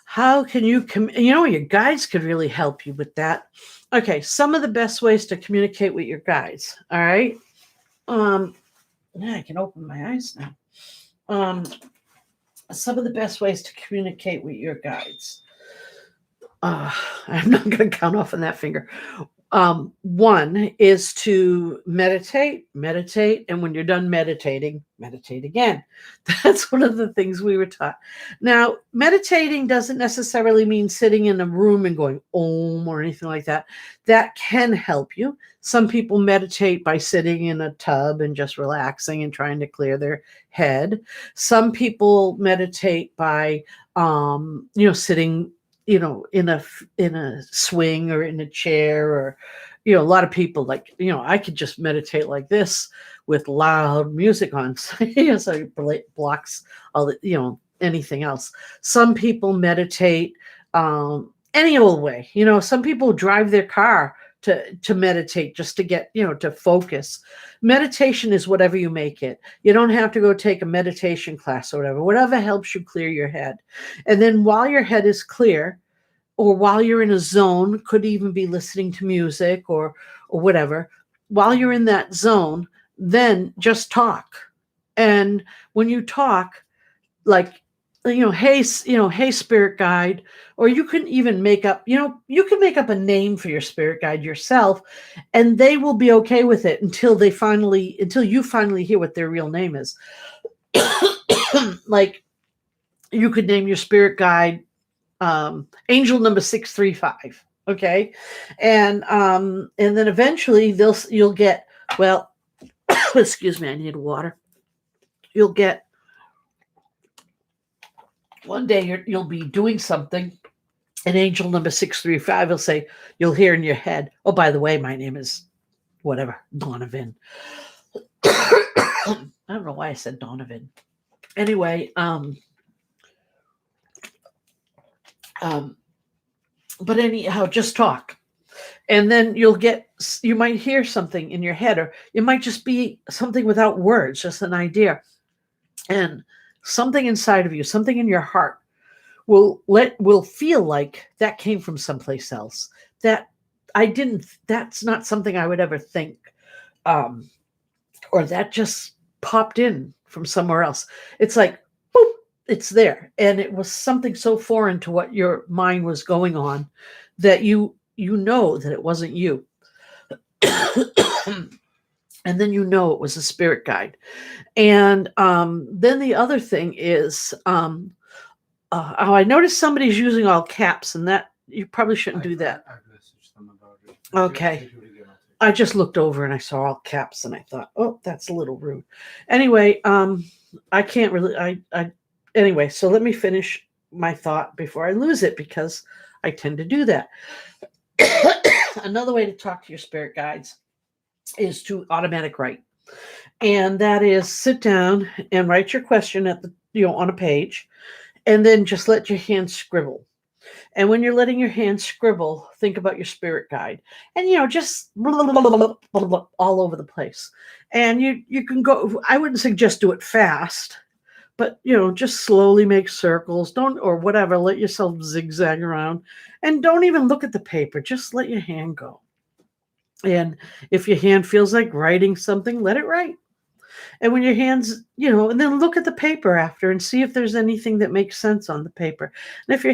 [SPEAKER 1] How can you your guides could really help you with that. Okay, some of the best ways to communicate with your guides. All right. Yeah, I can open my eyes now. Some of the best ways to communicate with your guides. I'm not going to count off on that finger. One is to meditate, and when you're done meditating, meditate again. That's one of the things we were taught. Now, meditating doesn't necessarily mean sitting in a room and going om or anything like that. That can help you. Some people meditate by sitting in a tub and just relaxing and trying to clear their head. Some people meditate by, sitting in a swing or in a chair, or a lot of people, like, I could just meditate like this with loud music on. So it blocks all the anything else. Some people meditate any old way. Some people drive their car to meditate, just to get to focus. Meditation is whatever you make it. You don't have to go take a meditation class or whatever helps you clear your head. And then while your head is clear, or while you're in a zone, could even be listening to music or whatever, while you're in that zone, then just talk. And when you talk, like, hey, hey, spirit guide, or you can even make up, you can make up a name for your spirit guide yourself, and they will be okay with it until you finally hear what their real name is. Like, you could name your spirit guide angel number 635. Okay. And then eventually you'll get, well, excuse me, I need water. You'll get, one day you'll be doing something, and angel number 635 will say, you'll hear in your head, oh, by the way, my name is whatever, Donovan. I don't know why I said Donovan. Anyway, but anyhow, just talk. And then you might hear something in your head, or it might just be something without words, just an idea. And something inside of you, something in your heart will feel like that came from someplace else. That's not something I would ever think. Or that just popped in from somewhere else. It's like, boop, it's there. And it was something so foreign to what your mind was going on that you know that it wasn't you. And then it was a spirit guide. And then the other thing is, I noticed somebody's using all caps, and that you probably shouldn't do that.
[SPEAKER 2] I've messaged them about it.
[SPEAKER 1] Okay. I just looked over and I saw all caps, and I thought, oh, that's a little rude. Anyway, I can't really, anyway, so let me finish my thought before I lose it, because I tend to do that. Another way to talk to your spirit guides is to automatic write. And that is, sit down and write your question on a page, and then just let your hand scribble. And when you're letting your hand scribble, think about your spirit guide, and just all over the place. And you can go, I wouldn't suggest do it fast, but just slowly make circles, or whatever, let yourself zigzag around, and don't even look at the paper, just let your hand go. And if your hand feels like writing something, let it write. And when your hands, and then look at the paper after and see if there's anything that makes sense on the paper. And if your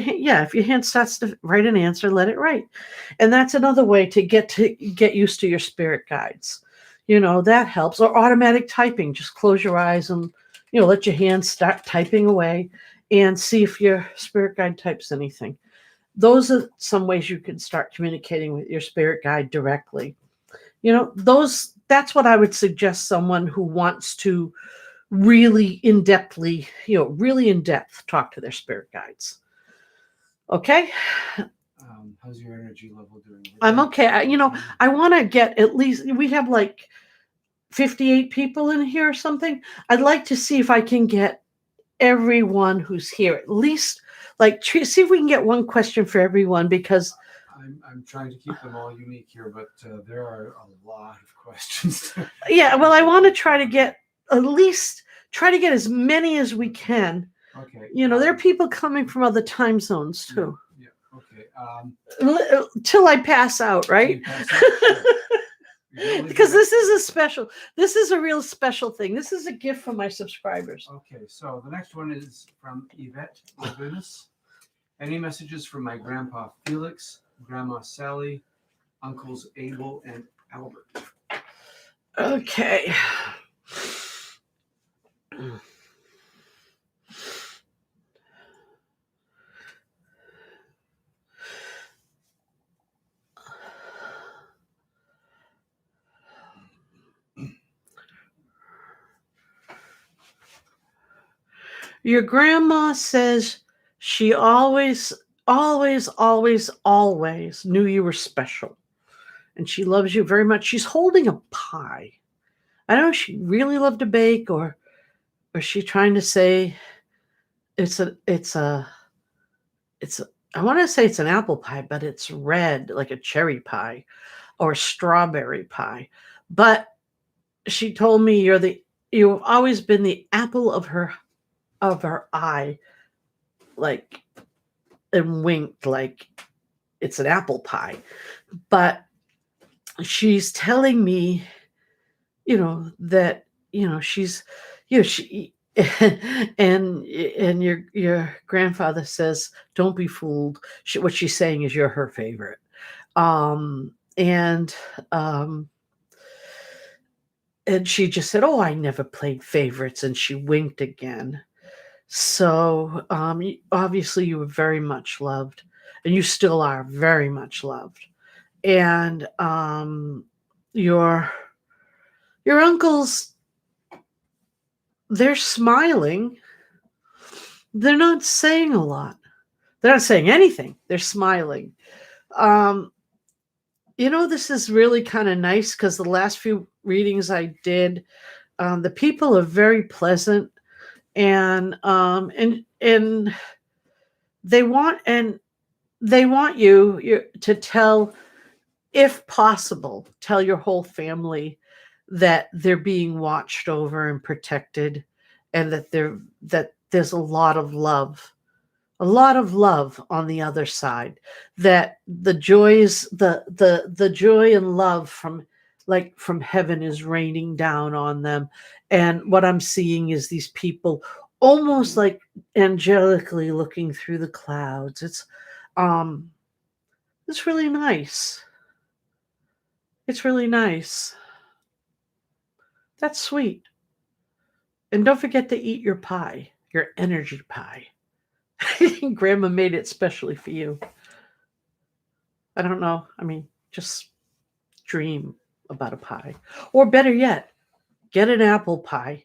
[SPEAKER 1] hand starts to write an answer, let it write. And that's another way to get used to your spirit guides. That helps. Or automatic typing. Just close your eyes and let your hands start typing away and see if your spirit guide types anything. Those are some ways you can start communicating with your spirit guide directly. That's what I would suggest someone who wants to really really in depth talk to their spirit guides. Okay.
[SPEAKER 2] How's your energy level doing?
[SPEAKER 1] I'm okay. I want to get at least, we have like 58 people in here or something. I'd like to see if I can get everyone who's here at least, like, see if we can get one question for everyone, because
[SPEAKER 2] I'm trying to keep them all unique here, but there are a lot of questions.
[SPEAKER 1] Yeah, well, I want to try to get as many as we can.
[SPEAKER 2] Okay.
[SPEAKER 1] There are people coming from other time zones too.
[SPEAKER 2] Yeah. Okay.
[SPEAKER 1] Till I pass out, right? Because this is a real special thing. This is a gift from my subscribers.
[SPEAKER 2] Okay, so the next one is from Yvette Lagunas. Any messages from my grandpa Felix, grandma Sally, uncles Abel and Albert?
[SPEAKER 1] Okay. Your grandma says she always, always, always, always knew you were special. And she loves you very much. She's holding a pie. I don't know if she really loved to bake, or is she trying to say I want to say it's an apple pie, but it's red, like a cherry pie or a strawberry pie. But she told me you've always been the apple of her eye, like, and winked like it's an apple pie. But she's telling me, that, she's, she, and your grandfather says, don't be fooled. What she's saying is you're her favorite. And she just said, oh, I never played favorites. And she winked again. So obviously you were very much loved, and you still are very much loved. And your uncles, they're smiling. They're not saying a lot. They're not saying anything. They're smiling. This is really kind of nice, because the last few readings I did, the people are very pleasant, and they want you to tell, if possible, tell your whole family that they're being watched over and protected, and that there's a lot of love on the other side, that the joys, the joy and love from heaven is raining down on them. And what I'm seeing is these people almost like angelically looking through the clouds. It's really nice. It's really nice. That's sweet. And don't forget to eat your pie, your energy pie. Grandma made it specially for you. I don't know. I mean, just dream about a pie. Or better yet, get an apple pie,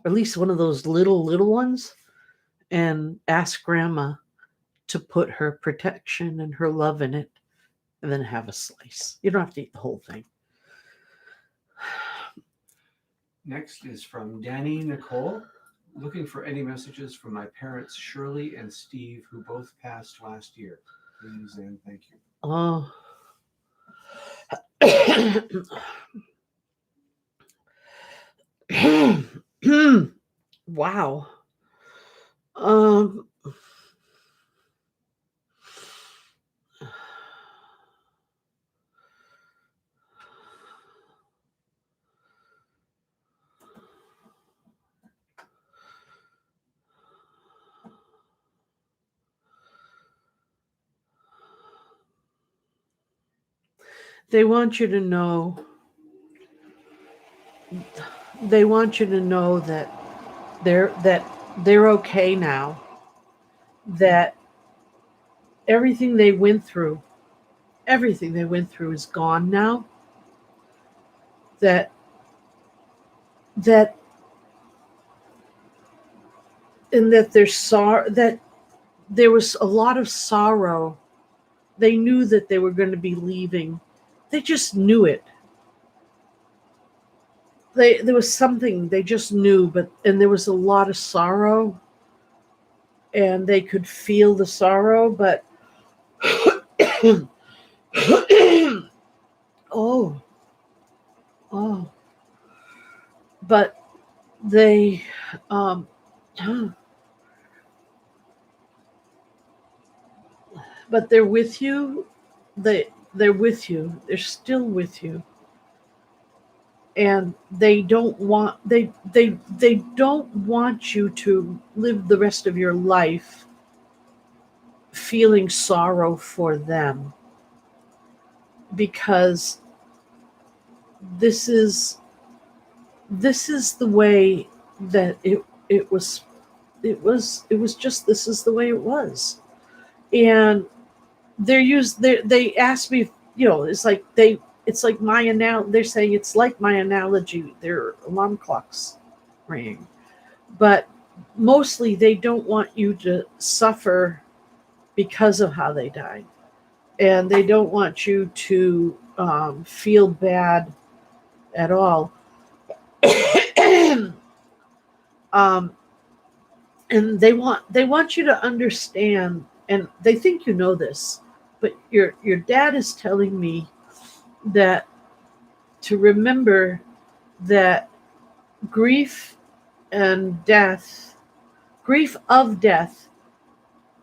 [SPEAKER 1] or at least one of those little ones, and ask Grandma to put her protection and her love in it, and then have a slice. You don't have to eat the whole thing.
[SPEAKER 2] Next is from Danny Nicole. Looking for any messages from my parents, Shirley and Steve, who both passed last year. Please and thank you.
[SPEAKER 1] Oh. Wow. They want you to know. They want you to know that they're okay now. That everything they went through, everything they went through is gone now. That that and that there's that there was a lot of sorrow. They knew that they were going to be leaving. They just knew it. There was something they just knew, and there was a lot of sorrow, and they could feel the sorrow, but oh, oh, but they, um, but they're with you. They're with you. They're still with you, and they don't want you to live the rest of your life feeling sorrow for them, because this is the way that it was just, this is the way it was. And they asked me, it's like they're saying it's like my analogy, their alarm clocks ringing, but mostly they don't want you to suffer because of how they died, and they don't want you to feel bad at all. um, and they want you to understand, and they think you know this, but your dad is telling me that to remember that grief and death, grief of death,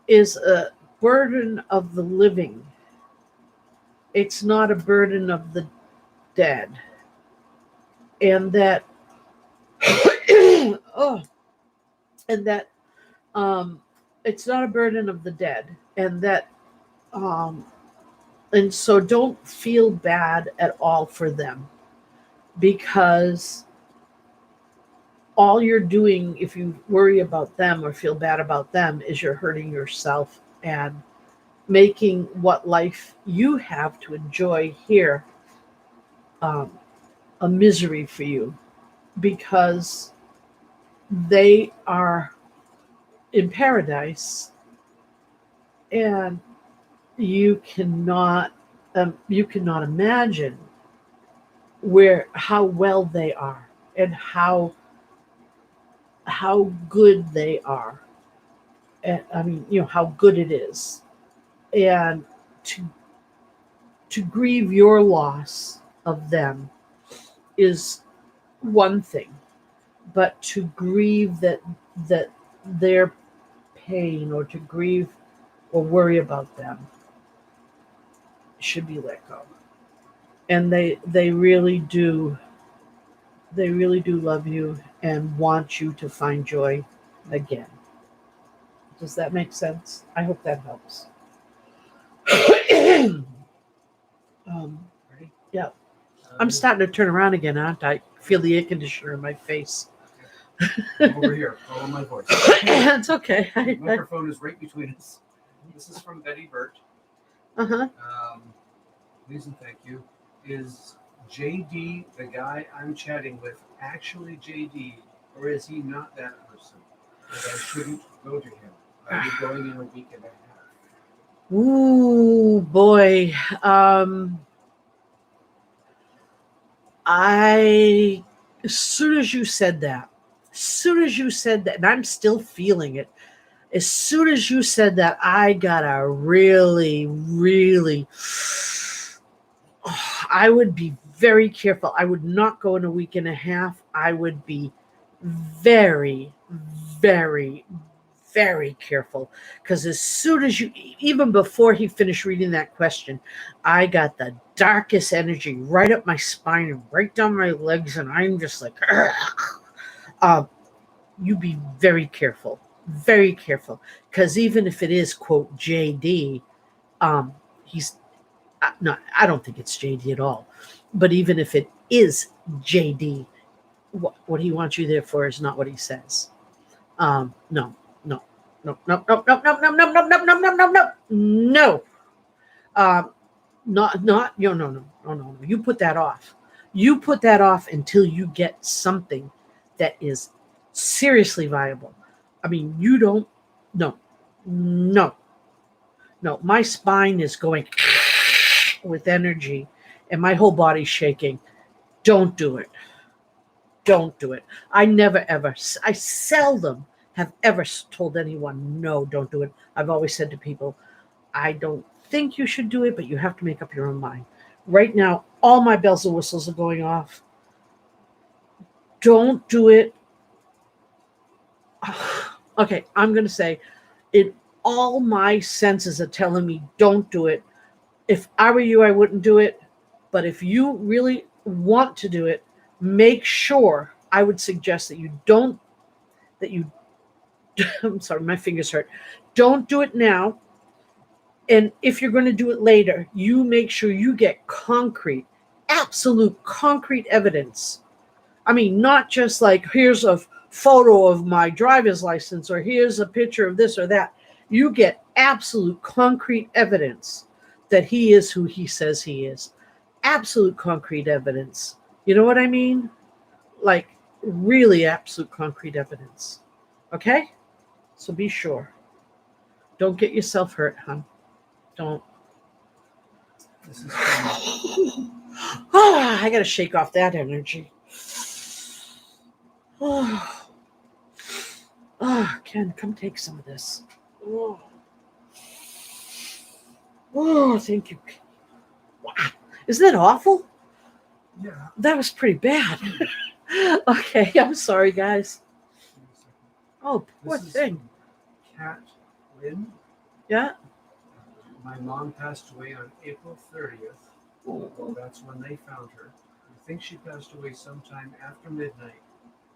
[SPEAKER 1] is a burden of the living. It's not a burden of the dead. And that oh, and that it's not a burden of the dead, and that um, and so don't feel bad at all for them, because all you're doing, if you worry about them or feel bad about them, is you're hurting yourself and making what life you have to enjoy here um, a misery for you, because they are in paradise, and you cannot imagine how well they are, and how good they are, and I mean, how good it is. And to grieve your loss of them is one thing, but to grieve that their pain, or to grieve or worry about them, should be let go. And they really do love you and want you to find joy again. Does that make sense? I hope that helps.
[SPEAKER 2] Ready?
[SPEAKER 1] Yeah. I'm starting to turn around again, aren't I? Feel the air conditioner in my face.
[SPEAKER 2] I'm over here. Follow my voice.
[SPEAKER 1] It's okay.
[SPEAKER 2] The microphone is right between us. This is from Betty Burt.
[SPEAKER 1] Uh-huh.
[SPEAKER 2] Please and thank you. Is JD, the guy I'm chatting with, actually JD, or is he not that person? That I shouldn't go to him. I'll be going in a week and a half.
[SPEAKER 1] Ooh, boy. As soon as you said that, and I'm still feeling it, as soon as you said that, I got a really, really, I would be very careful. I would not go in a week and a half. I would be very, very, very careful, because as soon as even before he finished reading that question, I got the darkest energy right up my spine and right down my legs, and I'm just like, you be very careful, because even if it is quote JD, he's No, I don't think it's JD at all. But even if it is JD, what he wants you there for is not what he says. No, no, no, no, no, no, no, no, no, no, no, no, no, no, no, no. Um, not, no. You put that off. You put that off until you get something that is seriously viable. I mean, you don't, no, no, no. My spine is going with energy and my whole body's shaking. Don't do it. Don't do it. I never ever, I seldom have ever told anyone, no, don't do it. I've always said to people, I don't think you should do it, but you have to make up your own mind. Right now, all my bells and whistles are going off. Don't do it. Okay, I'm going to say it. All my senses are telling me don't do it. If I were you, I wouldn't do it. But if you really want to do it, make sure, I would suggest that you don't, that you, I'm sorry, my fingers hurt. Don't do it now. And if you're going to do it later, you make sure you get concrete, absolute concrete evidence. I mean, not just like, here's a photo of my driver's license or here's a picture of this or that. You get absolute concrete evidence that he is who he says he is. Absolute concrete evidence. You know what I mean? Like, really absolute concrete evidence. Okay? So be sure. Don't get yourself hurt, hon. Don't.
[SPEAKER 2] This is from,
[SPEAKER 1] Oh, I got to shake off that energy. Oh, Ken, come take some of this. Oh, thank you. Wow. Isn't that awful?
[SPEAKER 2] yeah.
[SPEAKER 1] That was pretty bad. Okay, I'm sorry, guys. Oh, poor
[SPEAKER 2] This is
[SPEAKER 1] thing.
[SPEAKER 2] from Kat Lynn.
[SPEAKER 1] Yeah.
[SPEAKER 2] My mom passed away on April 30th.
[SPEAKER 1] Oh,
[SPEAKER 2] That's when they found her. I think she passed away sometime after midnight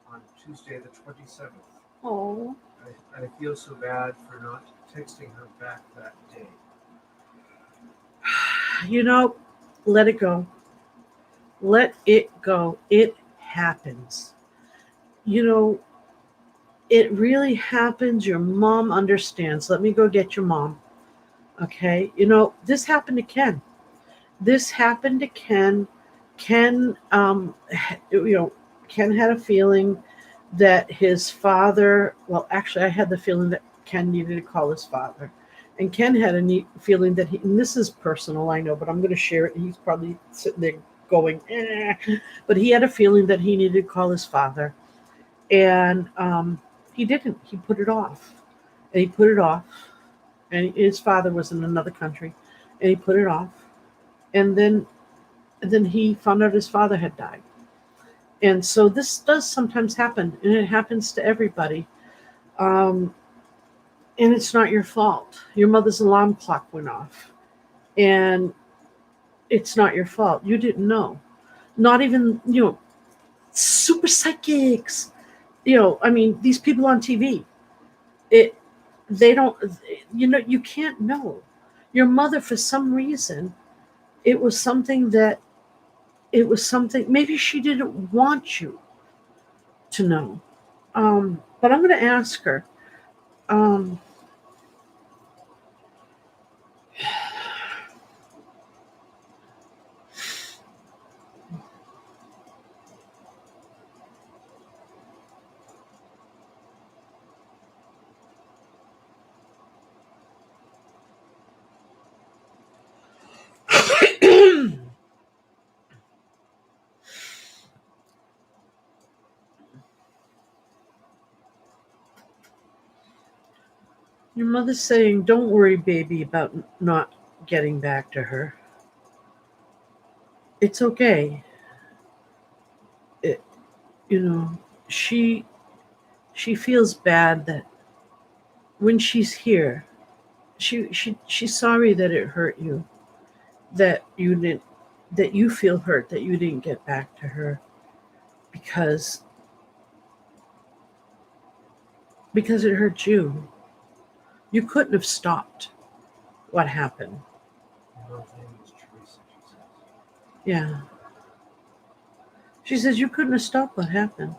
[SPEAKER 2] on Tuesday the 27th.
[SPEAKER 1] oh.
[SPEAKER 2] I feel so bad for not texting her back that day.
[SPEAKER 1] You know, let it go. Let it go. It happens. You know, it really happens. Your mom understands. Let me go get your mom. Okay. You know, this happened to Ken. This happened to Ken. Ken, Ken had a feeling that his father, well, actually, I had the feeling that Ken needed to call his father. And Ken had a neat feeling that and this is personal, I know, but I'm going to share it. And he's probably sitting there going, eh. But he had a feeling that he needed to call his father. And he didn't. He put it off. And he put it off. And his father was in another country. And he put it off. And then he found out his father had died. And so this does sometimes happen, and it happens to everybody. Um, and it's not your fault. Your mother's alarm clock went off, and it's not your fault. You didn't know. Not even, super psychics. I mean, these people on TV, it, they don't, you can't know. Your mother, for some reason, it was something that, maybe she didn't want you to know. But I'm going to ask her. Um, your mother's saying, "Don't worry, baby, about not getting back to her. It's okay. It, you know, she she feels bad that when she's here, she's sorry that it hurt you, that you didn't, that you feel hurt that you didn't get back to her because it hurt you. You couldn't have stopped what happened."
[SPEAKER 2] Nothing is true.
[SPEAKER 1] Yeah. She says you couldn't have stopped what happened.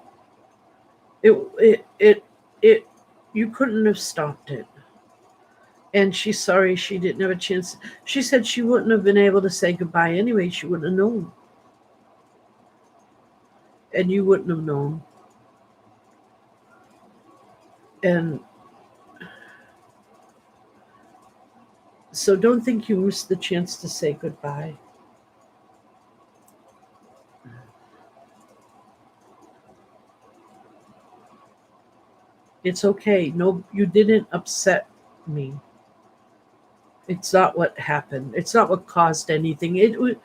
[SPEAKER 1] It you couldn't have stopped it. And she's sorry she didn't have a chance. She said she wouldn't have been able to say goodbye anyway. She wouldn't have known. And you wouldn't have known. And so don't think you missed the chance to say goodbye. It's okay. No, you didn't upset me. It's not what happened. It's not what caused anything. You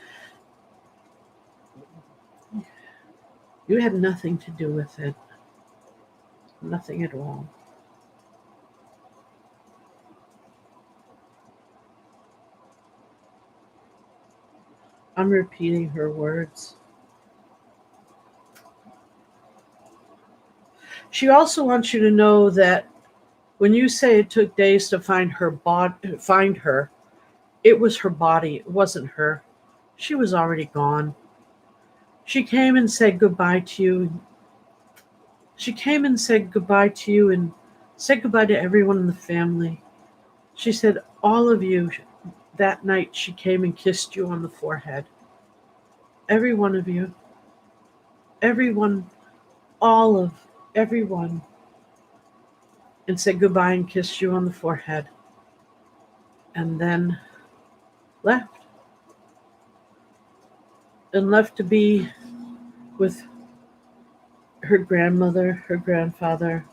[SPEAKER 1] had nothing to do with it. Nothing at all. I'm repeating her words. She also wants you to know that when you say it took days to find her, it was her body. It wasn't her. She was already gone. She came and said goodbye to you. She came and said goodbye to you and said goodbye to everyone in the family. She said, all of you, that night she came and kissed you on the forehead. Every one of you. Everyone, all of everyone. And said goodbye and kissed you on the forehead. And then left. And left to be with her grandmother, her grandfather,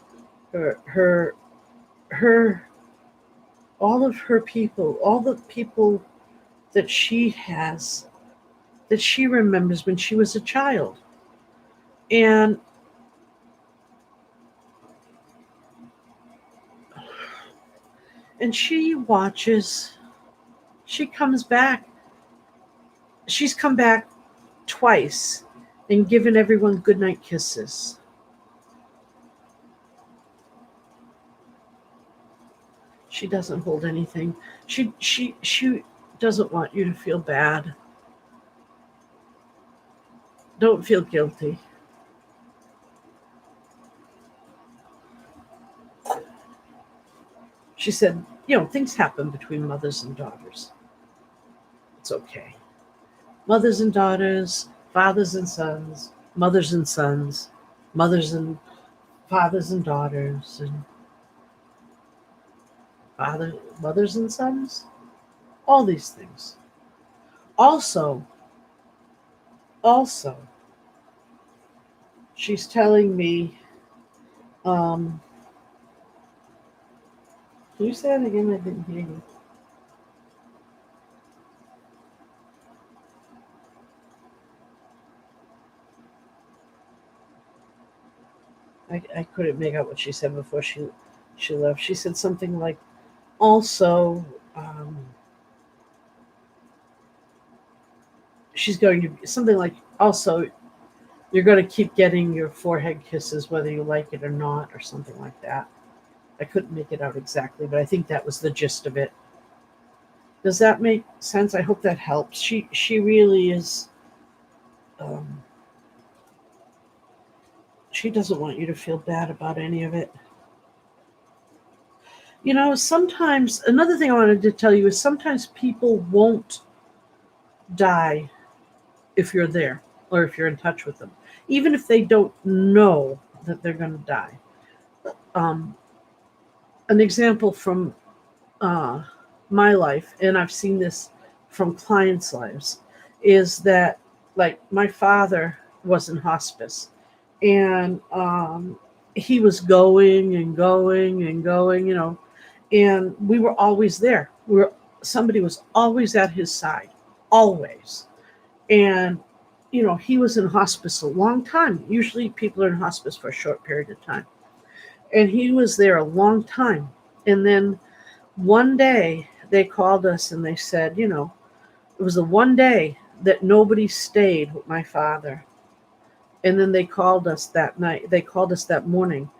[SPEAKER 1] her all of her people, all the people that she has, that she remembers when she was a child. And she watches, she comes back. She's come back twice and given everyone goodnight kisses. She doesn't hold anything. She doesn't want you to feel bad. Don't feel guilty. She said, things happen between mothers and daughters. It's okay. Mothers and daughters, fathers and sons, mothers and sons, mothers and fathers and daughters, and mothers and sons, all these things. Also, she's telling me, can you say that again? I didn't hear you. I couldn't make out what she said before she left. She said something like, also, she's going to something like, also, you're going to keep getting your forehead kisses whether you like it or not, or something like that. I couldn't make it out exactly, but I think that was the gist of it. Does that make sense? I hope that helps. She really is. She doesn't want you to feel bad about any of it. Sometimes, another thing I wanted to tell you is sometimes people won't die if you're there or if you're in touch with them, even if they don't know that they're going to die. An example from my life, and I've seen this from clients' lives, is that, like, my father was in hospice, and he was going and going and going, and we were always there. Somebody was always at his side, always. And he was in hospice a long time. Usually people are in hospice for a short period of time. And he was there a long time. And then one day they called us and they said, it was the one day that nobody stayed with my father. And then they called us that night. They called us that morning.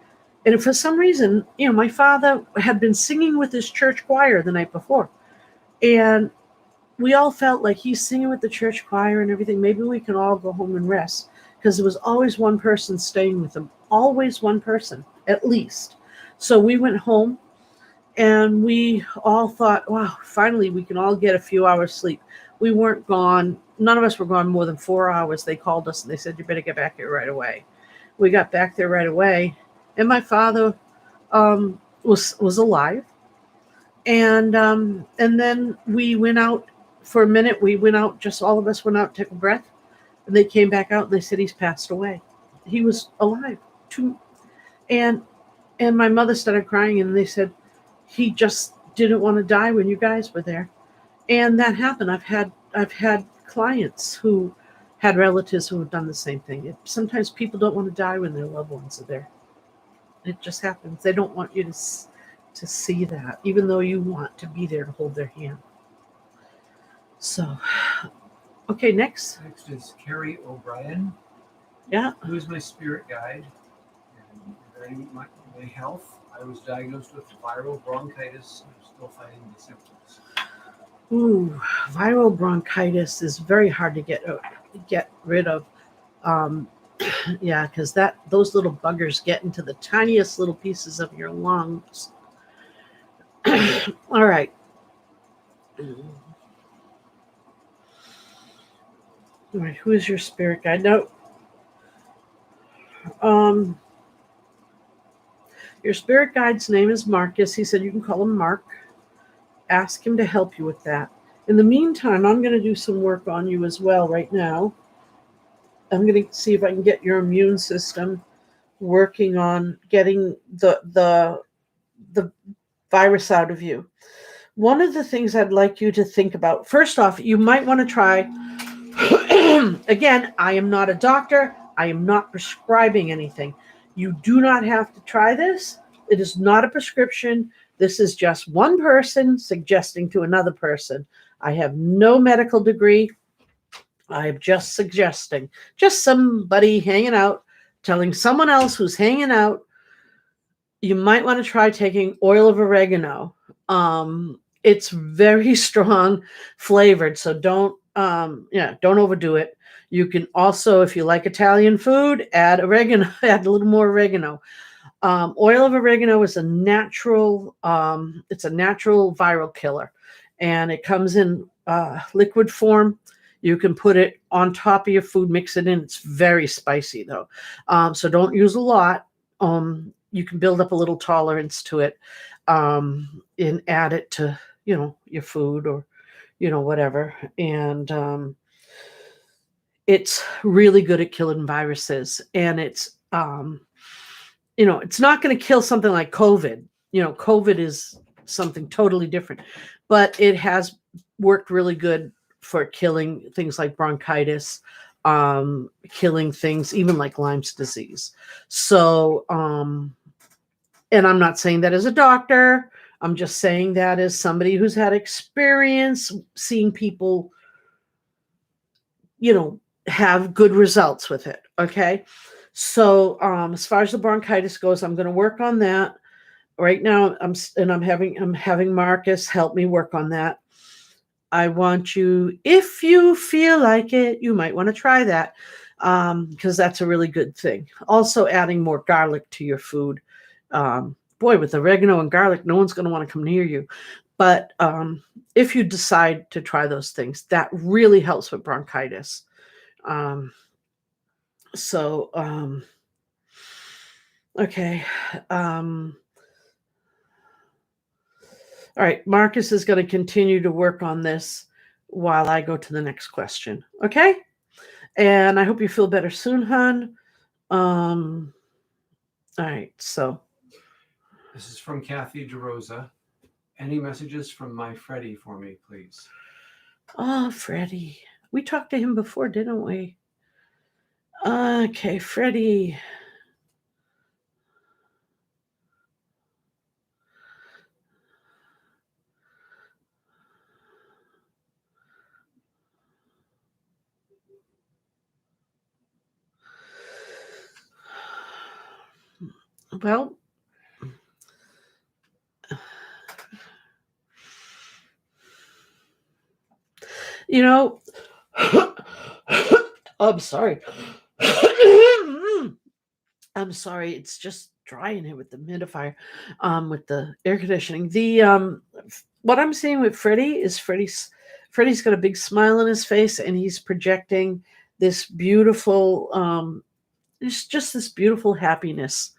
[SPEAKER 1] And for some reason, my father had been singing with his church choir the night before. And we all felt like he's singing with the church choir and everything. Maybe we can all go home and rest, because there was always one person staying with him, always one person at least. So we went home, and we all thought, wow, finally we can all get a few hours sleep. We weren't gone. None of us were gone more than 4 hours. They called us and they said, you better get back here right away. We got back there right away, and my father was alive. And then we went out for a minute. We went out, just all of us went out, took a breath, and they came back out and they said he's passed away. He was alive. And and my mother started crying, and they said he just didn't want to die when you guys were there. And that happened. I've had clients who had relatives who have done the same thing. Sometimes people don't want to die when their loved ones are there. It just happens. They don't want you to see that, even though you want to be there to hold their hand. So, okay, next.
[SPEAKER 2] Next is Carrie O'Brien.
[SPEAKER 1] Yeah.
[SPEAKER 2] Who is my spirit guide? And regarding my health, I was diagnosed with viral bronchitis. I'm still fighting the symptoms.
[SPEAKER 1] Ooh, viral bronchitis is very hard to get rid of. Um, yeah, because those little buggers get into the tiniest little pieces of your lungs. All right. All right. Who is your spirit guide? No. Um, your spirit guide's name is Marcus. He said you can call him Mark. Ask him to help you with that. In the meantime, I'm going to do some work on you as well right now. I'm going to see if I can get your immune system working on getting the virus out of you. One of the things I'd like you to think about, first off, you might want to try. Again, I am not a doctor. I am not prescribing anything. You do not have to try this. It is not a prescription. This is just one person suggesting to another person. I have no medical degree. I'm just suggesting. Just somebody hanging out, telling someone else who's hanging out, you might want to try taking oil of oregano. It's very strong flavored, so don't overdo it. You can also, if you like Italian food, add oregano, add a little more oregano. Oil of oregano is it's a natural viral killer, and it comes in liquid form. You can put it on top of your food, mix it in. It's very spicy though, so don't use a lot. You can build up a little tolerance to it, and add it to your food, or whatever. And it's really good at killing viruses, and it's not going to kill something like COVID. COVID is something totally different, but it has worked really good for killing things like bronchitis, killing things even like Lyme's disease. So, and I'm not saying that as a doctor. I'm just saying that as somebody who's had experience seeing people, have good results with it. Okay. So, as far as the bronchitis goes, I'm going to work on that right now. I'm having Marcus help me work on that. I want you, if you feel like it, you might want to try that, because that's a really good thing. Also, adding more garlic to your food. Boy, with oregano and garlic, no one's going to want to come near you. But if you decide to try those things, that really helps with bronchitis. Okay. All right. Marcus is going to continue to work on this while I go to the next question. Okay. And I hope you feel better soon, hon. All right. So
[SPEAKER 2] this is from Kathy DeRosa. Any messages from my Freddie for me, please?
[SPEAKER 1] Oh, Freddie. We talked to him before, didn't we? Okay, Freddie. Well, you know, I'm sorry. I'm sorry, it's just dry in here with the humidifier, with the air conditioning. What I'm seeing with Freddie is Freddie's got a big smile on his face, and he's projecting this beautiful, just this beautiful happiness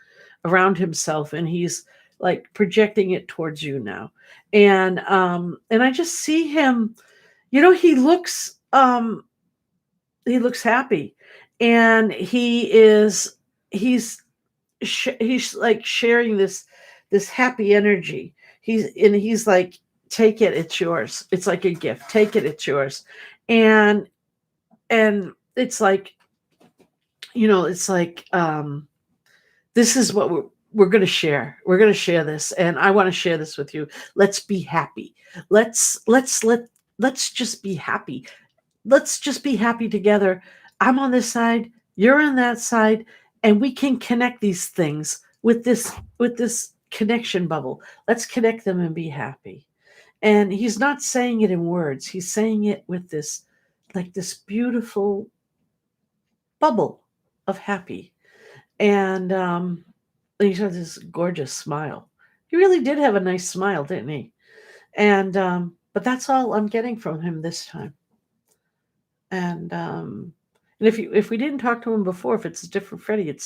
[SPEAKER 1] around himself, and he's like projecting it towards you now. And I just see him, he looks happy, and he's like sharing this happy energy. He's like, take it, it's yours. It's like a gift. Take it, it's yours. And it's like, it's like, this is what we're going to share. We're going to share this, and I want to share this with you. Let's be happy. Let's just be happy. Let's just be happy together. I'm on this side, you're on that side, and we can connect these things with this connection bubble. Let's connect them and be happy. And he's not saying it in words. He's saying it with this beautiful bubble of happy. And he's got this gorgeous smile. He really did have a nice smile, didn't he? And but that's all I'm getting from him this time. And if we didn't talk to him before, if it's a different Freddie, he's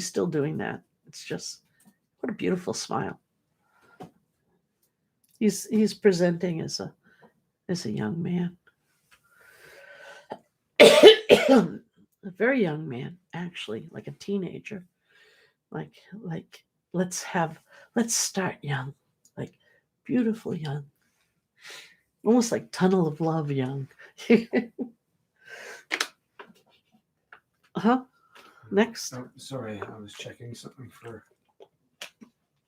[SPEAKER 1] still doing that. It's just, what a beautiful smile. He's presenting as a young man. A very young man, actually, like a teenager. Like let's start young, like beautiful young. Almost like tunnel of love young. Next.
[SPEAKER 2] Oh, sorry, I was checking something for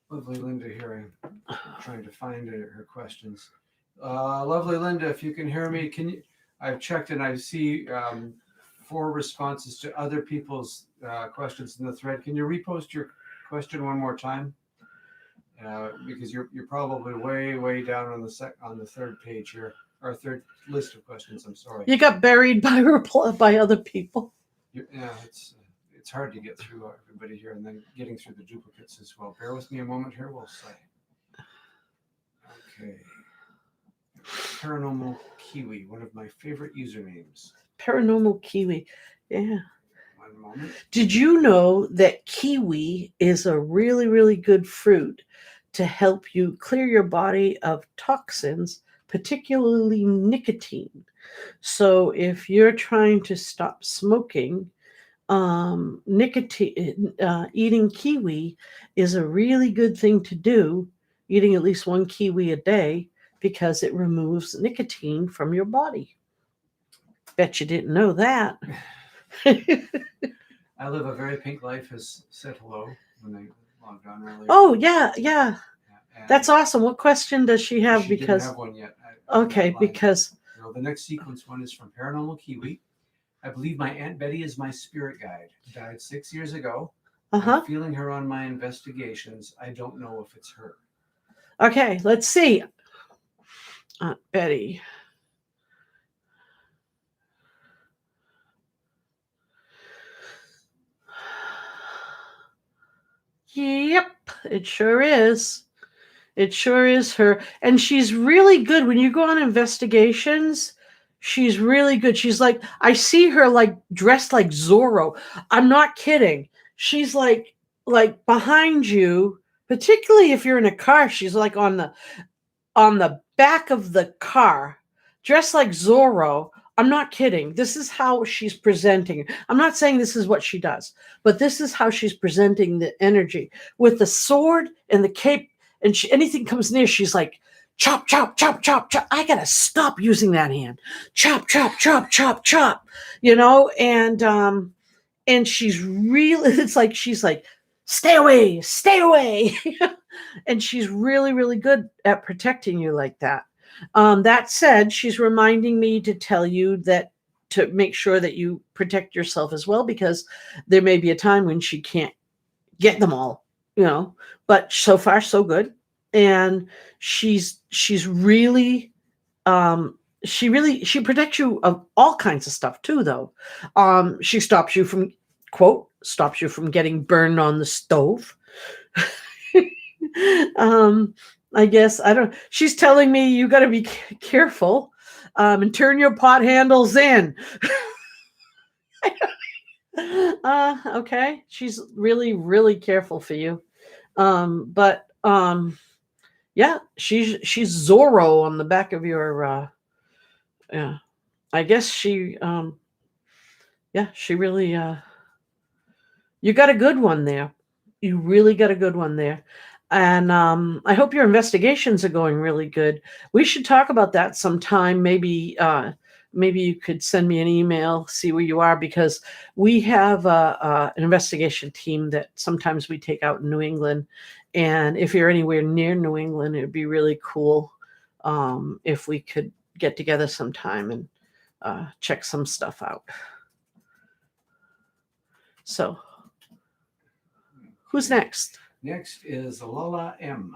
[SPEAKER 2] lovely Linda here. I'm trying to find her questions. Lovely Linda, if you can hear me, I've checked and I see 4 responses to other people's questions in the thread. Can you repost your question one more time? Because you're probably way down on the third page here, or third list of questions. I'm sorry.
[SPEAKER 1] You got buried by other people.
[SPEAKER 2] Yeah, it's hard to get through everybody here, and then getting through the duplicates as well. Bear with me a moment here. We'll say. Okay. Paranormal Kiwi, one of my favorite usernames.
[SPEAKER 1] Paranormal Kiwi, yeah.
[SPEAKER 2] One moment.
[SPEAKER 1] Did you know that kiwi is a really, really good fruit to help you clear your body of toxins, particularly nicotine? So if you're trying to stop smoking, eating kiwi is a really good thing to do. Eating at least 1 kiwi a day, because it removes nicotine from your body. Bet you didn't know that.
[SPEAKER 2] I live a very pink life has said hello when they logged on earlier.
[SPEAKER 1] Oh yeah. That's awesome. What question does she have?
[SPEAKER 2] She didn't have one yet.
[SPEAKER 1] Okay, because
[SPEAKER 2] the next sequence one is from Paranormal Kiwi. I believe my Aunt Betty is my spirit guide. Died 6 years ago. I'm feeling her on my investigations. I don't know if it's her.
[SPEAKER 1] Okay, let's see. Aunt Betty. Yep, it sure is. It sure is her. And she's really good. When you go on investigations, she's really good. She's like, I see her like dressed like Zorro. I'm not kidding. She's like behind you, particularly if you're in a car. She's like on the back of the car, dressed like Zorro. I'm not kidding. This is how she's presenting. I'm not saying this is what she does, but this is how she's presenting the energy with the sword and the cape. And anything comes near, she's like, chop, chop, chop, chop, chop. I gotta stop using that hand. Chop, chop, chop, chop, chop. And she's really, it's like she's like, stay away, stay away. And she's really, really good at protecting you like that. That said, she's reminding me to tell you that to make sure that you protect yourself as well, because there may be a time when she can't get them all, but so far so good. And she's really she protects you of all kinds of stuff too, though. She stops you from, quote, stops you from getting burned on the stove. um, I guess I don't. She's telling me you got to be careful, and turn your pot handles in. Okay, she's really really careful for you. But yeah, she's Zorro on the back of your yeah. I guess she yeah, she really you got a good one there. You really got a good one there. And I hope your investigations are going really good. We should talk about that sometime. Maybe you could send me an email, see where you are, because we have an investigation team that sometimes we take out in New England. And if you're anywhere near New England, it'd be really cool if we could get together sometime and check some stuff out. So, who's next?
[SPEAKER 2] Next is Lala M.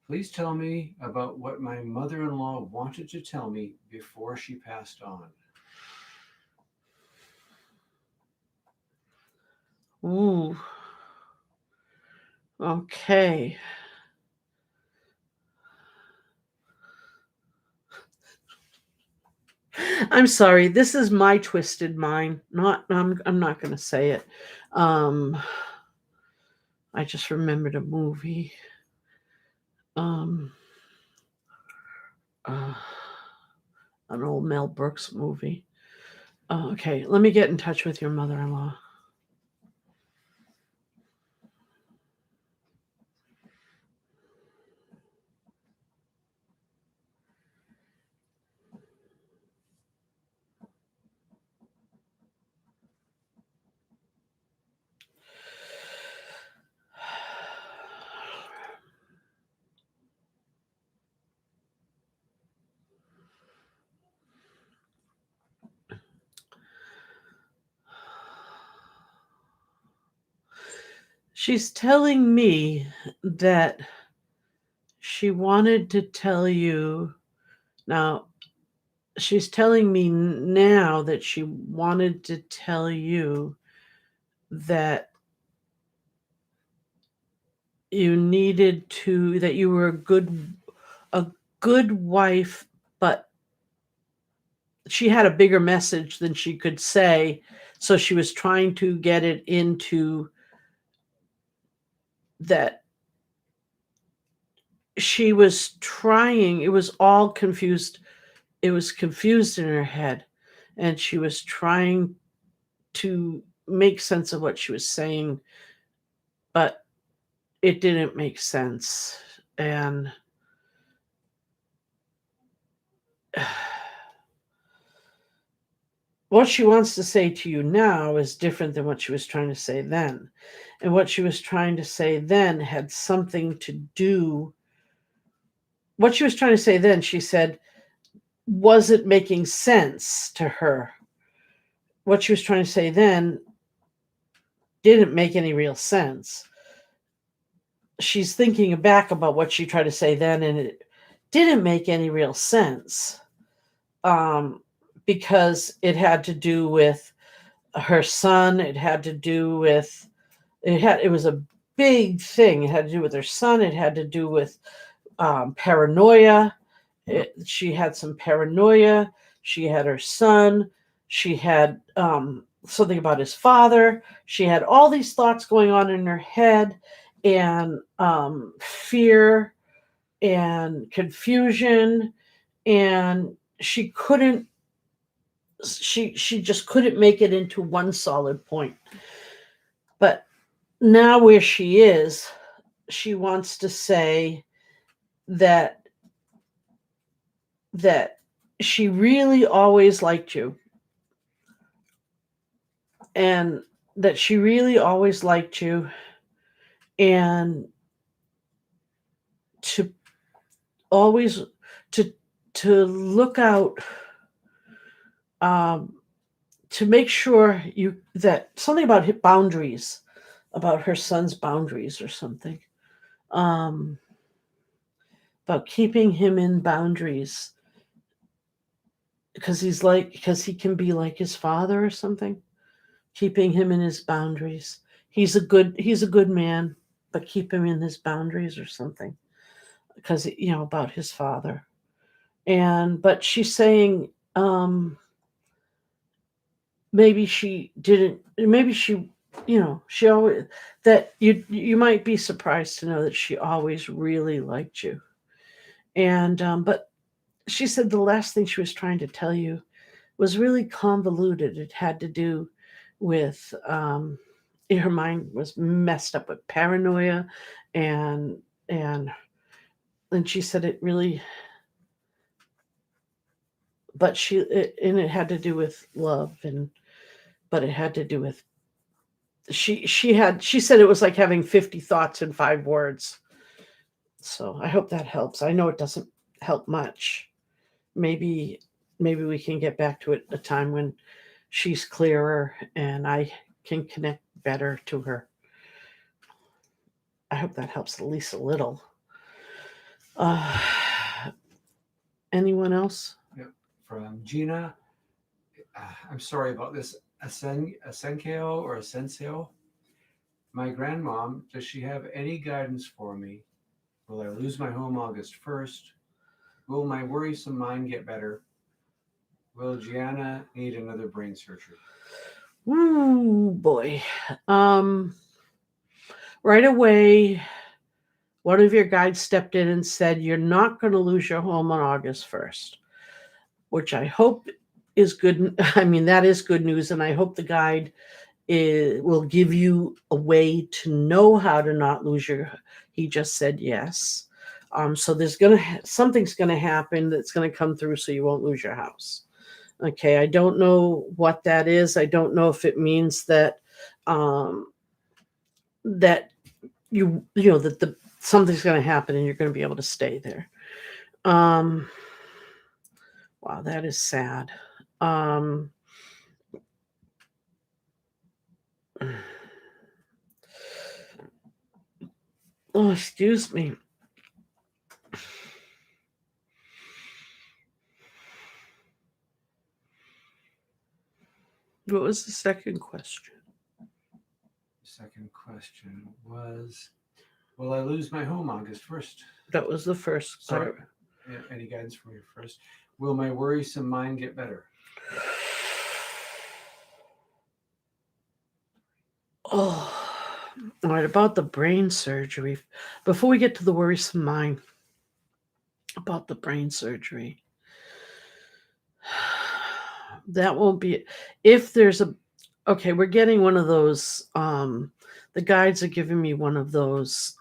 [SPEAKER 2] Please tell me about what my mother-in-law wanted to tell me before she passed on.
[SPEAKER 1] Ooh. Okay. I'm sorry. This is my twisted mind. Not I'm not going to say it. Um I just remembered a movie. Um uh, an old Mel Brooks movie. Okay, let me get in touch with your mother-in-law. She's telling me that she wanted to tell you now. She's telling me now that she wanted to tell you that that you were a good wife, but she had a bigger message than she could say, so she was trying to get it into that. She was trying, it was all confused, it was confused in her head, and she was trying to make sense of what she was saying, but it didn't make sense. And what she wants to say to you now is different than what she was trying to say then. And what she was trying to say then had something to do. What she was trying to say then, she said, was it making sense to her? What she was trying to say then didn't make any real sense. She's thinking back about what she tried to say then, and it didn't make any real sense. Because it had to do with her son. It had to do with it was a big thing. It had to do with her son. It had to do with paranoia. She had some paranoia. She had her son. She had something about his father. She had all these thoughts going on in her head, and fear and confusion, and she just couldn't make it into one solid point. But now where she is, she wants to say that she really always liked you, and that she really always liked you, and to always to look out, to make sure you that something about boundaries, about her son's boundaries or something, um, about keeping him in boundaries, because he can be like his father or something, keeping him in his boundaries. He's a good man, but keep him in his boundaries or something, because about his father. And but she's saying, maybe she didn't, maybe she always, that you might be surprised to know that she always really liked you. And but she said the last thing she was trying to tell you was really convoluted. It had to do with, her mind was messed up with paranoia, and and and she said it really, and it had to do with love, but it had to do with, she said it was like having 50 thoughts in 5 words. So I hope that helps. I know it doesn't help much. Maybe maybe we can get back to it a time when she's clearer and I can connect better to her. I hope that helps at least a little. uh Anyone else?
[SPEAKER 2] Yep. From Gina. I'm sorry about this. Asenkeo or Asensio. My grandmom, does she have any guidance for me? Will I lose my home August 1st? Will my worrisome mind get better? Will Gianna need another brain surgery?
[SPEAKER 1] Ooh, boy. um right away, one of your guides stepped in and said you're not going to lose your home on August 1st, which I hope is good. I mean, that is good news, and I hope the guide will give you a way to know how to not lose your. He just said yes. So something's gonna happen that's gonna come through, so you won't lose your house. Okay, I don't know what that is. I don't know if it means that, um, that that the something's gonna happen and you're gonna be able to stay there. Um, wow, that is sad. Um, oh, excuse me. What was the second question?
[SPEAKER 2] Second question was, will I lose my home August 1st?
[SPEAKER 1] That was the first
[SPEAKER 2] Sorry.
[SPEAKER 1] part.
[SPEAKER 2] Any guidance for me first? Will my worrisome mind get better?
[SPEAKER 1] Oh, all right. About the brain surgery, before we get to the worrisome mind, about the brain surgery, that won't be, if there's a, okay, we're getting one of those, the guides are giving me one of those,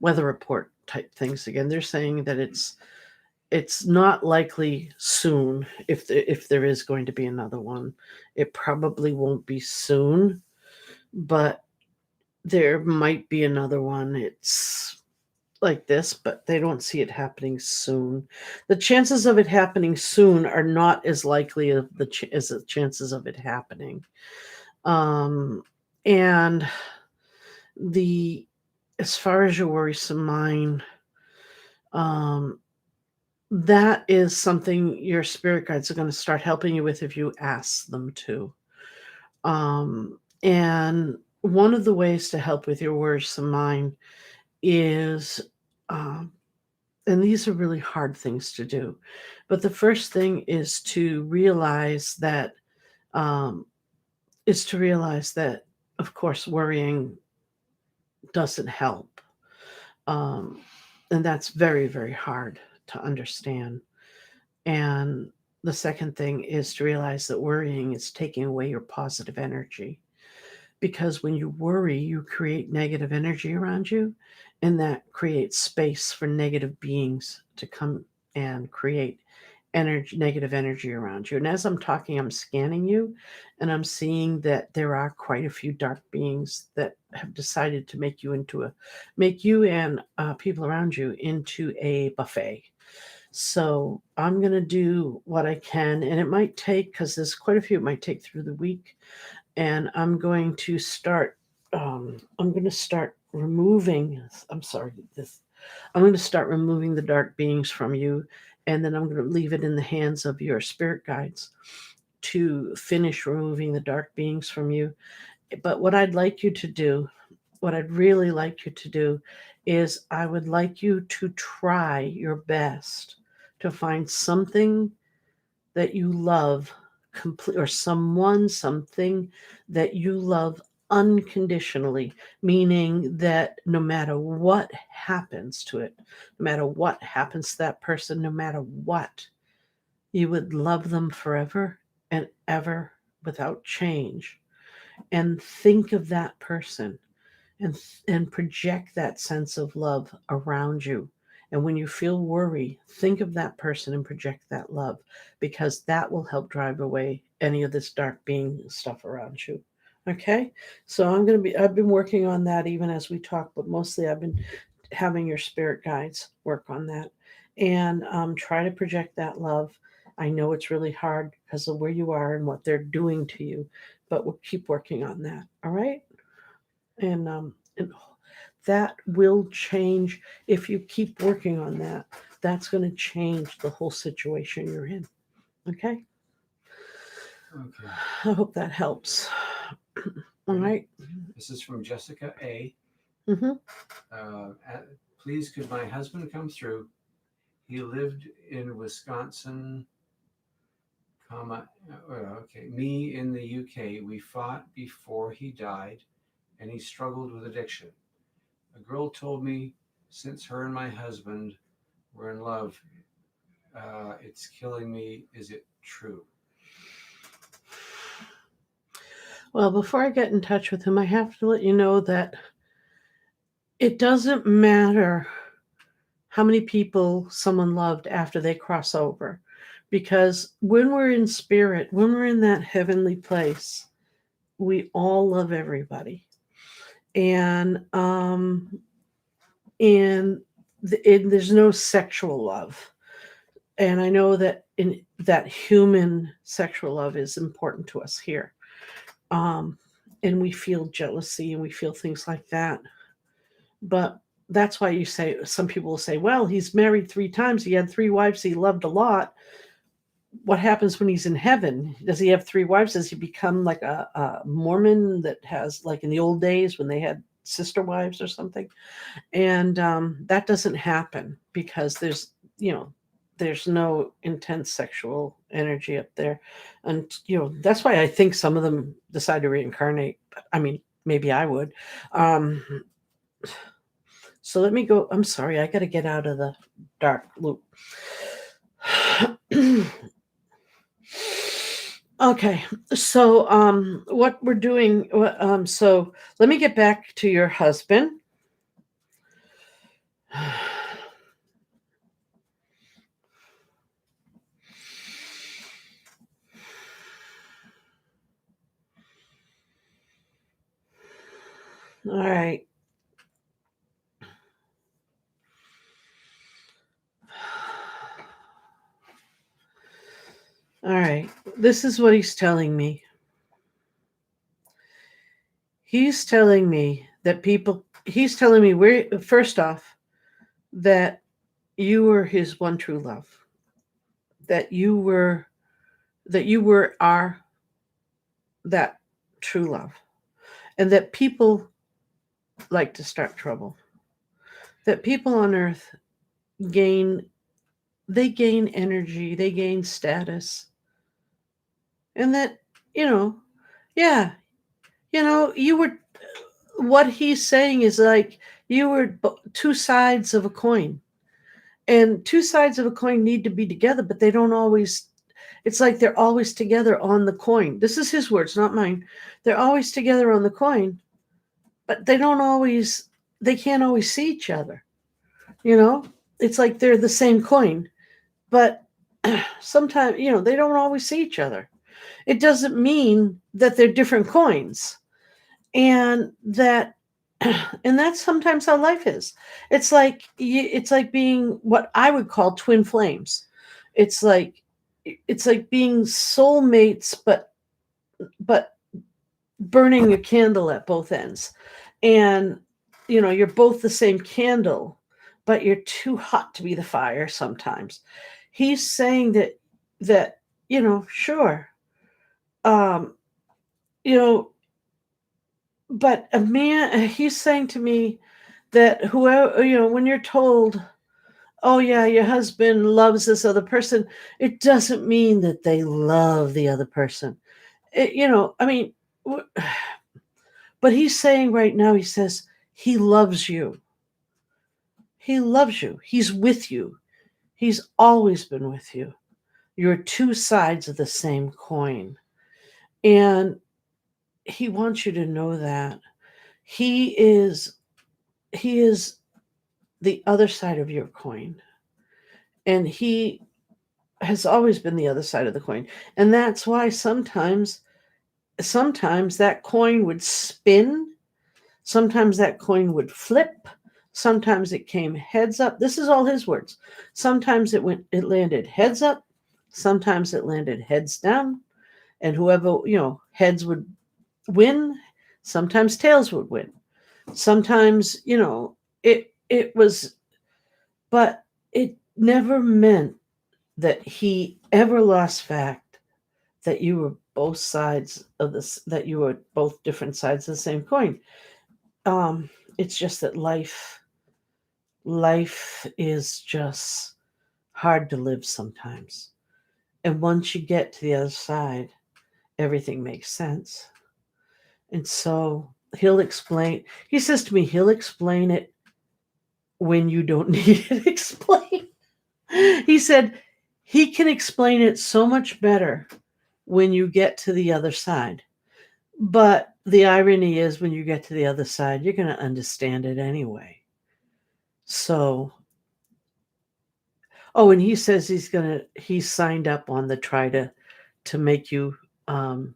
[SPEAKER 1] weather report type things again. They're saying that it's not likely soon. If there is going to be another one, it probably won't be soon, but there might be another one. It's like this, but they don't see it happening soon. The chances of it happening soon are not as likely as the chances of it happening. Um, and the as far as your worrisome mind, um, that is something your spirit guides are going to start helping you with if you ask them to. And one of the ways to help with your worrisome mind is, um, and these are really hard things to do, but the first thing um, to realize that, of course, worrying doesn't help, um, and that's very, very hard to understand. And the second thing is to realize that worrying is taking away your positive energy, because when you worry, you create negative energy around you, and that creates space for negative beings to come and create negative energy around you. And as I'm talking, I'm scanning you, and I'm seeing that there are quite a few dark beings that have decided to make you and people around you into a buffet. So I'm going to do what I can, and it might take, because there's quite a few, it might take through the week, and I'm going to start removing, I'm sorry, this, I'm going to start removing the dark beings from you, and then I'm going to leave it in the hands of your spirit guides to finish removing the dark beings from you. But what I'd like you to do, what I'd really like you to do, is I would like you to try your best to find something that you love complete, or someone, something that you love unconditionally, meaning that no matter what happens to it, no matter what happens to that person, no matter what, you would love them forever and ever without change. And think of that person, and project that sense of love around you. And when you feel worry, think of that person and project that love, because that will help drive away any of this dark being stuff around you. Okay? So I've been working on that even as we talk, but mostly I've been having your spirit guides work on that, and try to project that love. I know it's really hard because of where you are and what they're doing to you, but we'll keep working on that. All right? And that will change if you keep working on that. That's going to change the whole situation you're in. Okay?
[SPEAKER 2] Okay.
[SPEAKER 1] I hope that helps. All right.
[SPEAKER 2] This is from Jessica A.
[SPEAKER 1] Mm-hmm.
[SPEAKER 2] Please, could my husband come through? He lived in Wisconsin, okay. Me in the UK. We fought before he died, and he struggled with addiction. A girl told me since her and my husband were in love, it's killing me. Is it true?
[SPEAKER 1] Well, before I get in touch with him, I have to let you know that it doesn't matter how many people someone loved after they cross over. Because when we're in spirit, when we're in that heavenly place, we all love everybody. And there's no sexual love. And I know that in that human sexual love is important to us here. Um, and we feel jealousy and we feel things like that. But that's why some people will say, well, he's married 3 times. He had 3 wives he loved a lot. What happens when he's in heaven? Does he have 3 wives? Does he become like a Mormon that has, like in the old days when they had sister wives or something? And that doesn't happen because there's no intense sexual energy up there. And that's why I think some of them decide to reincarnate. I mean, maybe I would. So let me go. I'm sorry, I got to get out of the dark loop. Okay, so what we're doing, so let me get back to your husband. All right. All right. This is what he's telling me. He's telling me first off, that you were his one true love. That you were that true love. And that people like to start trouble. That people on earth gain energy, they gain status. And that, yeah, you were, what he's saying is like you were 2 sides of a coin. And 2 sides of a coin need to be together, but they don't always, it's like they're always together on the coin. This is his words, not mine. They're always together on the coin, but they can't always see each other. It's like they're the same coin, but sometimes, they don't always see each other. It doesn't mean that they're different coins. And that's sometimes how life is. It's like being what I would call twin flames. It's like being soulmates, but burning a candle at both ends. And you're both the same candle, but you're too hot to be the fire sometimes. he's saying that sure, um you know but a man, he's saying to me that whoever, when you're told, oh yeah, your husband loves this other person, it doesn't mean that they love the other person. I mean, w- but he's saying right now, he says he loves you. He loves you. He's with you. He's always been with you. You're two sides of the same coin. And he wants you to know that he is he is the other side of your coin. And he has always been the other side of the coin. And that's why sometimes that coin would spin, sometimes that coin would flip, sometimes it came heads up. This is all his words. Sometimes it landed heads up, sometimes it landed heads down, and whoever, heads would win, sometimes tails would win. Sometimes, it was, but it never meant that he ever lost fact that you were both sides of this, that you were both different sides of the same coin. It's just that life is just hard to live sometimes. And once you get to the other side, everything makes sense. And so he says to me, he'll explain it when you don't need it explained. He said he can explain it so much better when you get to the other side. But the irony is, when you get to the other side, you're going to understand it anyway. So, oh, and he says he's signed up on the try to make you um,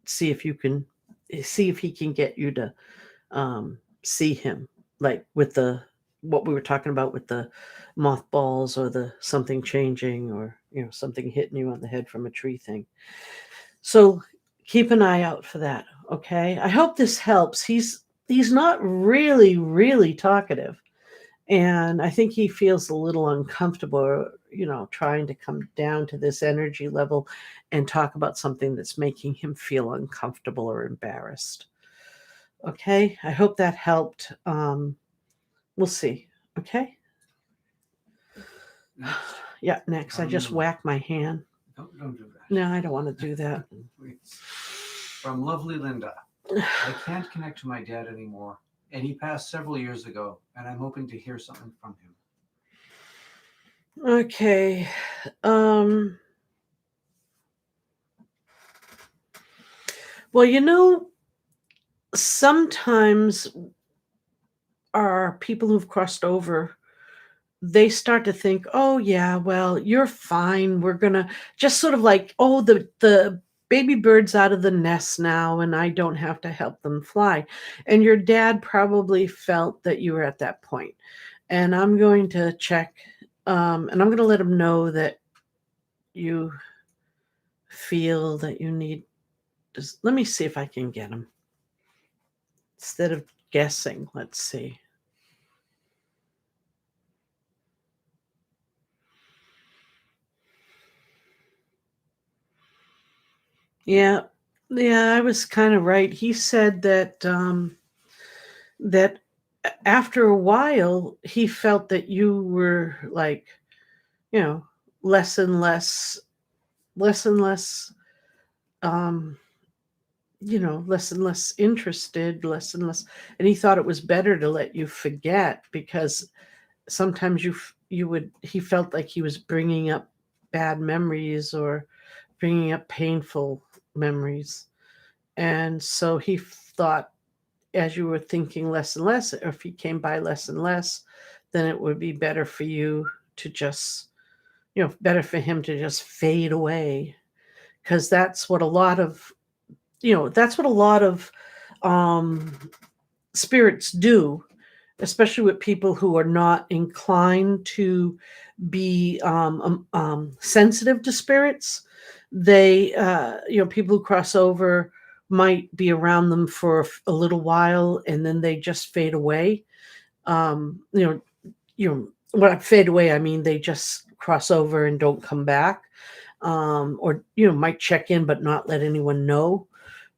[SPEAKER 1] see if you can see if he can get you to see him, like with the what we were talking about with the mothballs or the something changing, or something hitting you on the head from a tree thing. So keep an eye out for that. Okay, I hope this helps. He's not really talkative, and I think he feels a little uncomfortable, trying to come down to this energy level and talk about something that's making him feel uncomfortable or embarrassed. Okay, I hope that helped. We'll see. Okay.
[SPEAKER 2] Next,
[SPEAKER 1] Yeah, next. I just whacked my hand.
[SPEAKER 2] don't do that.
[SPEAKER 1] No, I don't want to do that.
[SPEAKER 2] Please. From lovely Linda. I can't connect to my dad anymore, and he passed several years ago, and I'm hoping to hear something from him.
[SPEAKER 1] Okay. Well, sometimes our people who've crossed over, they start to think, oh yeah, well, you're fine. We're gonna just sort of like, oh, the baby bird's out of the nest now, and I don't have to help them fly. And your dad probably felt that you were at that point. And I'm going to check, and I'm going to let him know that you feel that you need. Just let me see if I can get him instead of guessing. Let's see. Yeah, yeah, I was kind of right. He said that after a while, he felt that you were like, you know, less and less, less and less, um, less and less interested, less and less, and he thought it was better to let you forget, because sometimes you would. He felt like he was bringing up bad memories or bringing up painful memories, and so he thought, as you were thinking less and less, or if he came by less and less, then it would be better for you to just, better for him to just fade away. Because that's what a lot of um, spirits do, especially with people who are not inclined to be sensitive to spirits. They, people who cross over might be around them for a little while, and then they just fade away. Um, you know, when I fade away, I mean they just cross over and don't come back, or might check in but not let anyone know,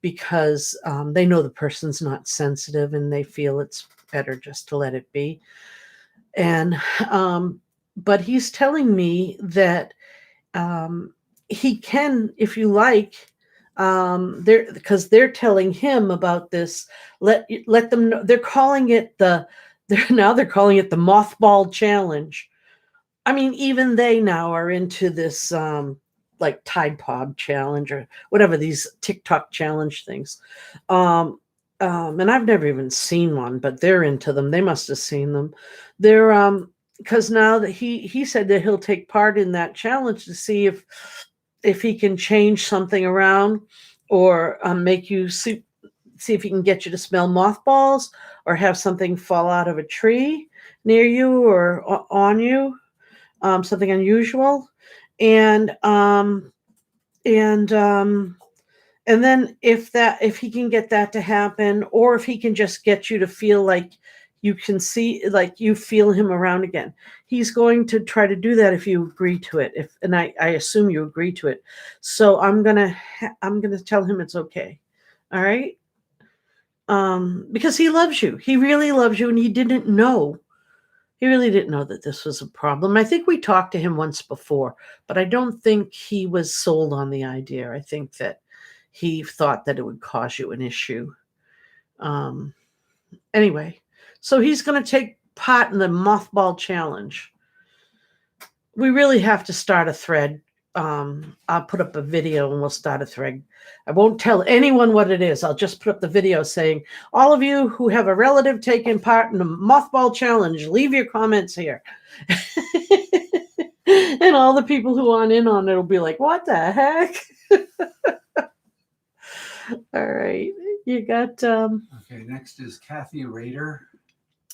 [SPEAKER 1] because they know the person's not sensitive and they feel it's better just to let it be. And but he's telling me that he can, if you like, they're because they're telling him about this. Let them know. They're calling it they're calling it the mothball challenge. I mean, even they now are into this, like Tide Pod challenge or whatever, these TikTok challenge things. Um, and I've never even seen one, but they're into them. They must have seen them. They're because now that he said that he'll take part in that challenge to see if he can change something around, or make you see if he can get you to smell mothballs, or have something fall out of a tree near you or on you, something unusual, and and um, and then if he can get that to happen, or if he can just get you to feel like you can see, like you feel him around again, he's going to try to do that if you agree to it. If and I assume you agree to it, so I'm gonna tell him it's okay. All right. Because he loves you. He really loves you, and he didn't know. He really didn't know that this was a problem. I think we talked to him once before, but I don't think he was sold on the idea. I think that he thought that it would cause you an issue. Um, anyway, so he's going to take part in the mothball challenge. We really have to start a thread. I'll put up a video and we'll start a thread. I won't tell anyone what it is. I'll just put up the video saying, all of you who have a relative taking part in the mothball challenge, leave your comments here. And all the people who aren't in on it will be like, what the heck? All right. You got
[SPEAKER 2] Okay, next is Kathy Rader.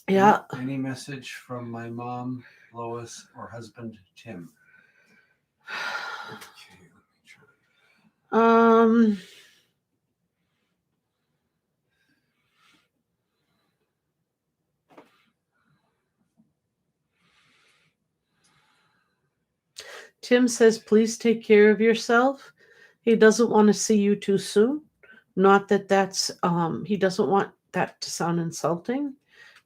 [SPEAKER 1] yeah.
[SPEAKER 2] Any message from my mom, Lois, or husband, Tim? Okay, let me try.
[SPEAKER 1] Tim says, please take care of yourself. He doesn't want to see you too soon. Not that that's, he doesn't want that to sound insulting.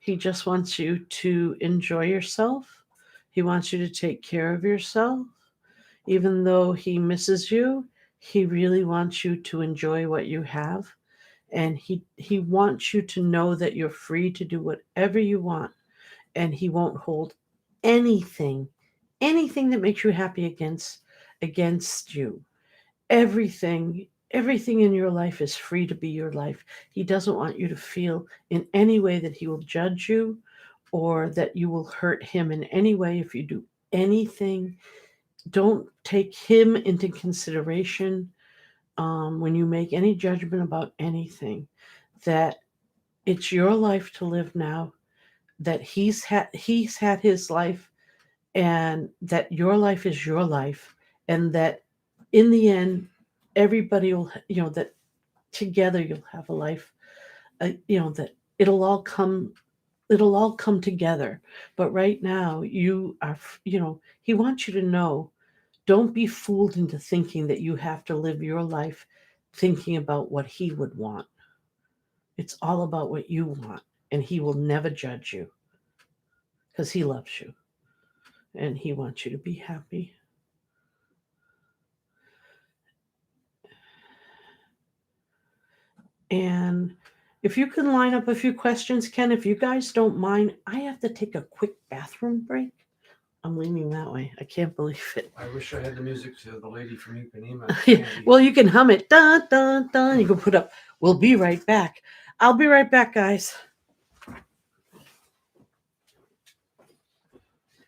[SPEAKER 1] He just wants you to enjoy yourself. He wants you to take care of yourself. Even though he misses you, he really wants you to enjoy what you have. And he wants you to know that you're free to do whatever you want. And he won't hold anything, anything that makes you happy against you. Everything in your life is free to be your life. He doesn't want you to feel in any way that he will judge you, or that you will hurt him in any way if you do anything. Don't take him into consideration, when you make any judgment about anything. That it's your life to live now, that he's had his life, and that your life is your life, and that in the end everybody will, that together you'll have a life, that it'll all come together. But right now you are, he wants you to know, don't be fooled into thinking that you have to live your life thinking about what he would want. It's all about what you want, and he will never judge you, because he loves you and he wants you to be happy. And if you can line up a few questions, Ken, if you guys don't mind, I have to take a quick bathroom break. I'm leaning that way. I can't believe it.
[SPEAKER 2] I wish I had the music to the lady from Ipanema.
[SPEAKER 1] Well, you can hum it. Dun, dun, dun. You can put up, we'll be right back. I'll be right back, guys.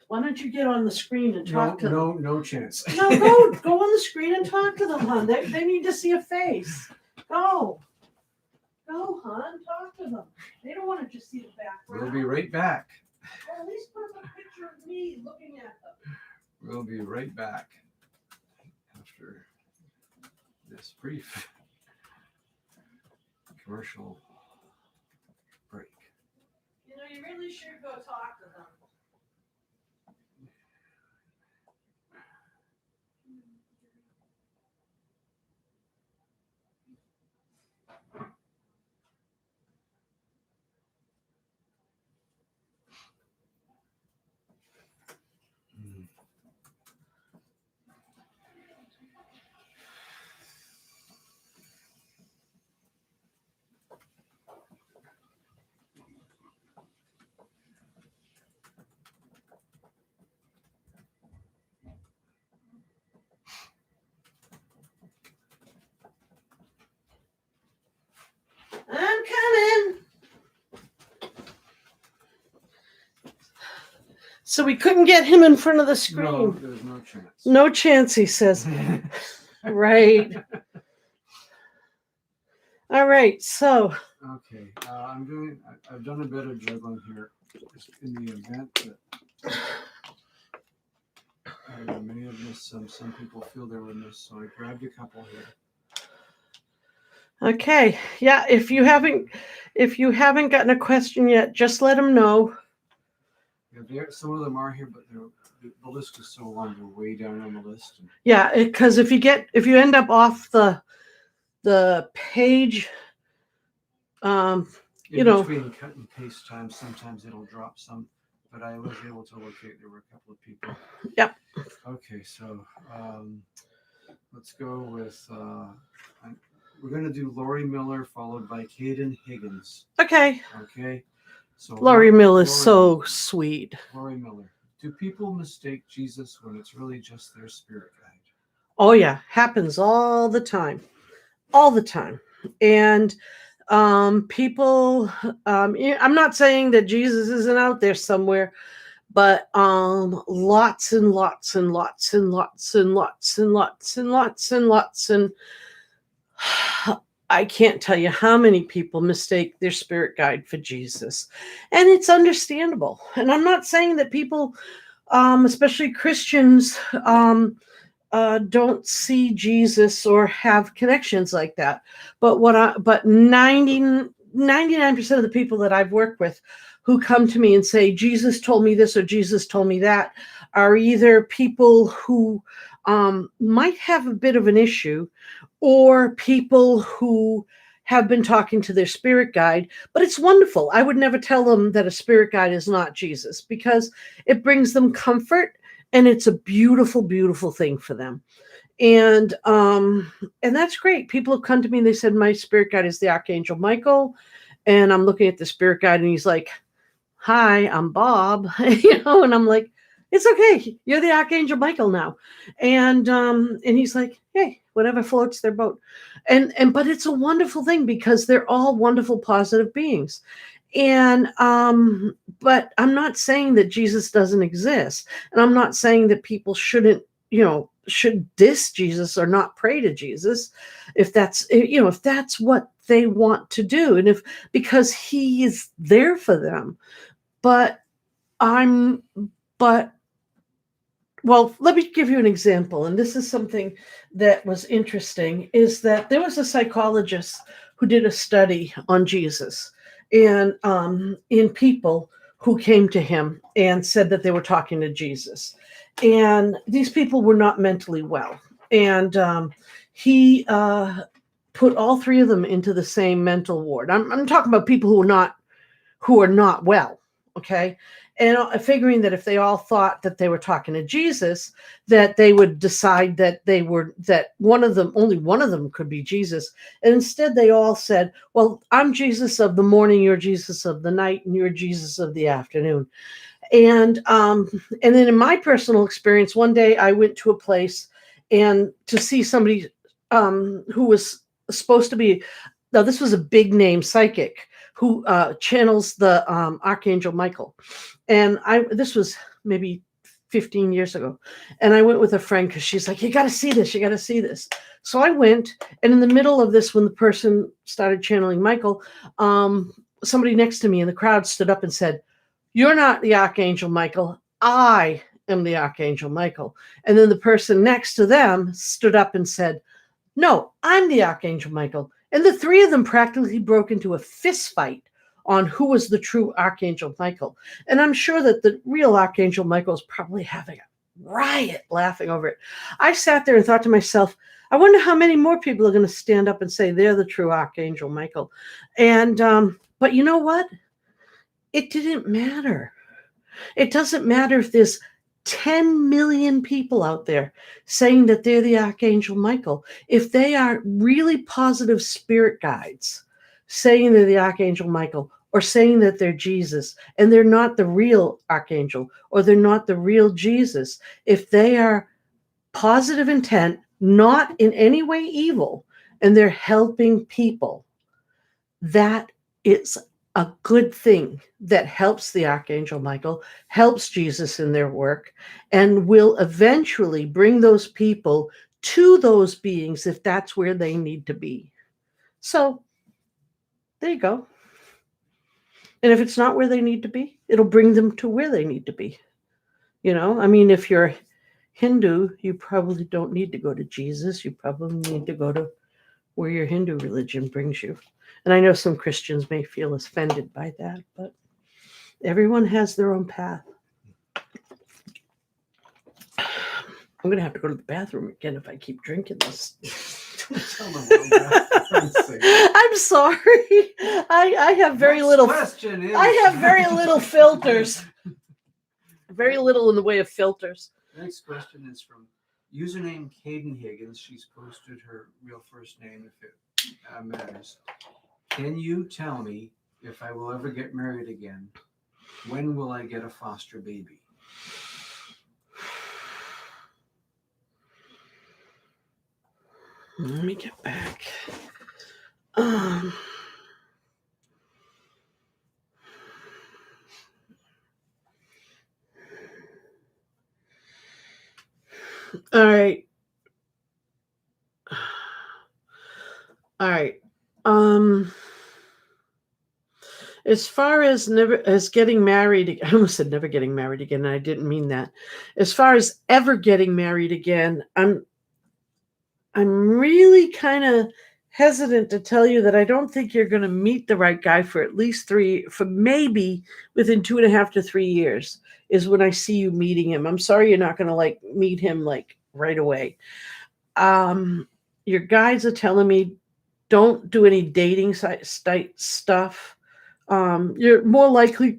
[SPEAKER 1] Why don't you get on the screen and talk to them?
[SPEAKER 2] No chance.
[SPEAKER 1] No, go on the screen and talk to them, hon. They need to see a face. Go, hon. Talk to them. They don't want to just see the background.
[SPEAKER 2] We'll be right back.
[SPEAKER 1] Or at least put up a picture of me looking at them.
[SPEAKER 2] We'll be right back after this brief commercial break.
[SPEAKER 1] You really should go talk to them. So we couldn't get him in front of the
[SPEAKER 2] No,
[SPEAKER 1] screen.
[SPEAKER 2] there's no chance.
[SPEAKER 1] No chance, he says. Right. All right. So.
[SPEAKER 2] Okay. I've done a bit of juggling here, just in the event that I may have missed some. Some people feel they were missed, so I grabbed a couple here.
[SPEAKER 1] Okay. Yeah. If you haven't gotten a question yet, just let them know.
[SPEAKER 2] Yeah, some of them are here, but the list is so long; they're way down on the list.
[SPEAKER 1] Yeah, because if you end up off the page,
[SPEAKER 2] in between cut and paste time, sometimes it'll drop some. But I was able to locate. There were a couple of people.
[SPEAKER 1] Yep.
[SPEAKER 2] Okay, so let's go with. We're going to do Lori Miller followed by Caden Higgins.
[SPEAKER 1] Okay.
[SPEAKER 2] Okay. So
[SPEAKER 1] Lori Miller is so sweet.
[SPEAKER 2] Lori Miller. Do people mistake Jesus when it's really just their spirit guide?
[SPEAKER 1] Oh yeah, happens all the time. All the time. And people I'm not saying that Jesus isn't out there somewhere, but lots and lots and lots and lots and lots and lots and lots and lots and I can't tell you how many people mistake their spirit guide for Jesus. And it's understandable. And I'm not saying that people, especially Christians, don't see Jesus or have connections like that. But 99% of the people that I've worked with who come to me and say, Jesus told me this or Jesus told me that, are either people who might have a bit of an issue or people who have been talking to their spirit guide. But it's wonderful. I would never tell them that a spirit guide is not Jesus because it brings them comfort. And it's a beautiful, beautiful thing for them. And that's great. People have come to me and they said, my spirit guide is the Archangel Michael. And I'm looking at the spirit guide and he's like, hi, I'm Bob, and I'm like, it's okay. You're the Archangel Michael now. And he's like, hey, whatever floats their boat. But it's a wonderful thing because they're all wonderful, positive beings. And but I'm not saying that Jesus doesn't exist, and I'm not saying that people shouldn't should diss Jesus or not pray to Jesus if that's if that's what they want to do, and because he is there for them. But well, let me give you an example, and this is something that was interesting, is that there was a psychologist who did a study on Jesus and in people who came to him and said that they were talking to Jesus. And these people were not mentally well. And he put all three of them into the same mental ward. I'm talking about people who are not well, okay? And figuring that if they all thought that they were talking to Jesus, that they would decide that only one of them could be Jesus. And instead they all said, well, I'm Jesus of the morning, you're Jesus of the night, and you're Jesus of the afternoon. And then in my personal experience, one day I went to a place and to see somebody who was supposed to be, now this was a big name psychic who channels the Archangel Michael. And this was maybe 15 years ago. And I went with a friend because she's like, you got to see this. You got to see this. So I went. And in the middle of this, when the person started channeling Michael, somebody next to me in the crowd stood up and said, you're not the Archangel Michael. I am the Archangel Michael. And then the person next to them stood up and said, no, I'm the Archangel Michael. And the three of them practically broke into a fist fight on who was the true Archangel Michael. And I'm sure that the real Archangel Michael is probably having a riot laughing over it. I sat there and thought to myself, I wonder how many more people are going to stand up and say they're the true Archangel Michael. And but you know what? It didn't matter. It doesn't matter if there's 10 million people out there saying that they're the Archangel Michael. If they are really positive spirit guides saying they're the Archangel Michael or saying that they're Jesus and they're not the real Archangel or they're not the real Jesus, if they are positive intent, not in any way evil, and they're helping people, that is a good thing that helps the Archangel Michael, helps Jesus in their work, and will eventually bring those people to those beings if that's where they need to be. So there you go. And if it's not where they need to be, it'll bring them to where they need to be. I mean, if you're Hindu, you probably don't need to go to Jesus. You probably need to go to where your Hindu religion brings you. And I know some Christians may feel offended by that, but everyone has their own path. I'm going to have to go to the bathroom again if I keep drinking this. I'm sorry. I have very little.
[SPEAKER 2] Question is,
[SPEAKER 1] I have very little filters. Very little in the way of filters.
[SPEAKER 2] Next question is from username Caden Higgins. She's posted her real first name if it matters. Can you tell me if I will ever get married again? When will I get a foster baby?
[SPEAKER 1] Let me get back. All right. All right. As far as getting married, I almost said never getting married again, and I didn't mean that. As far as ever getting married again, I'm really kind of hesitant to tell you that I don't think you're going to meet the right guy for at least maybe within 2.5 to 3 years is when I see you meeting him. I'm sorry you're not going to meet him right away. Your guides are telling me don't do any dating site stuff. You're more likely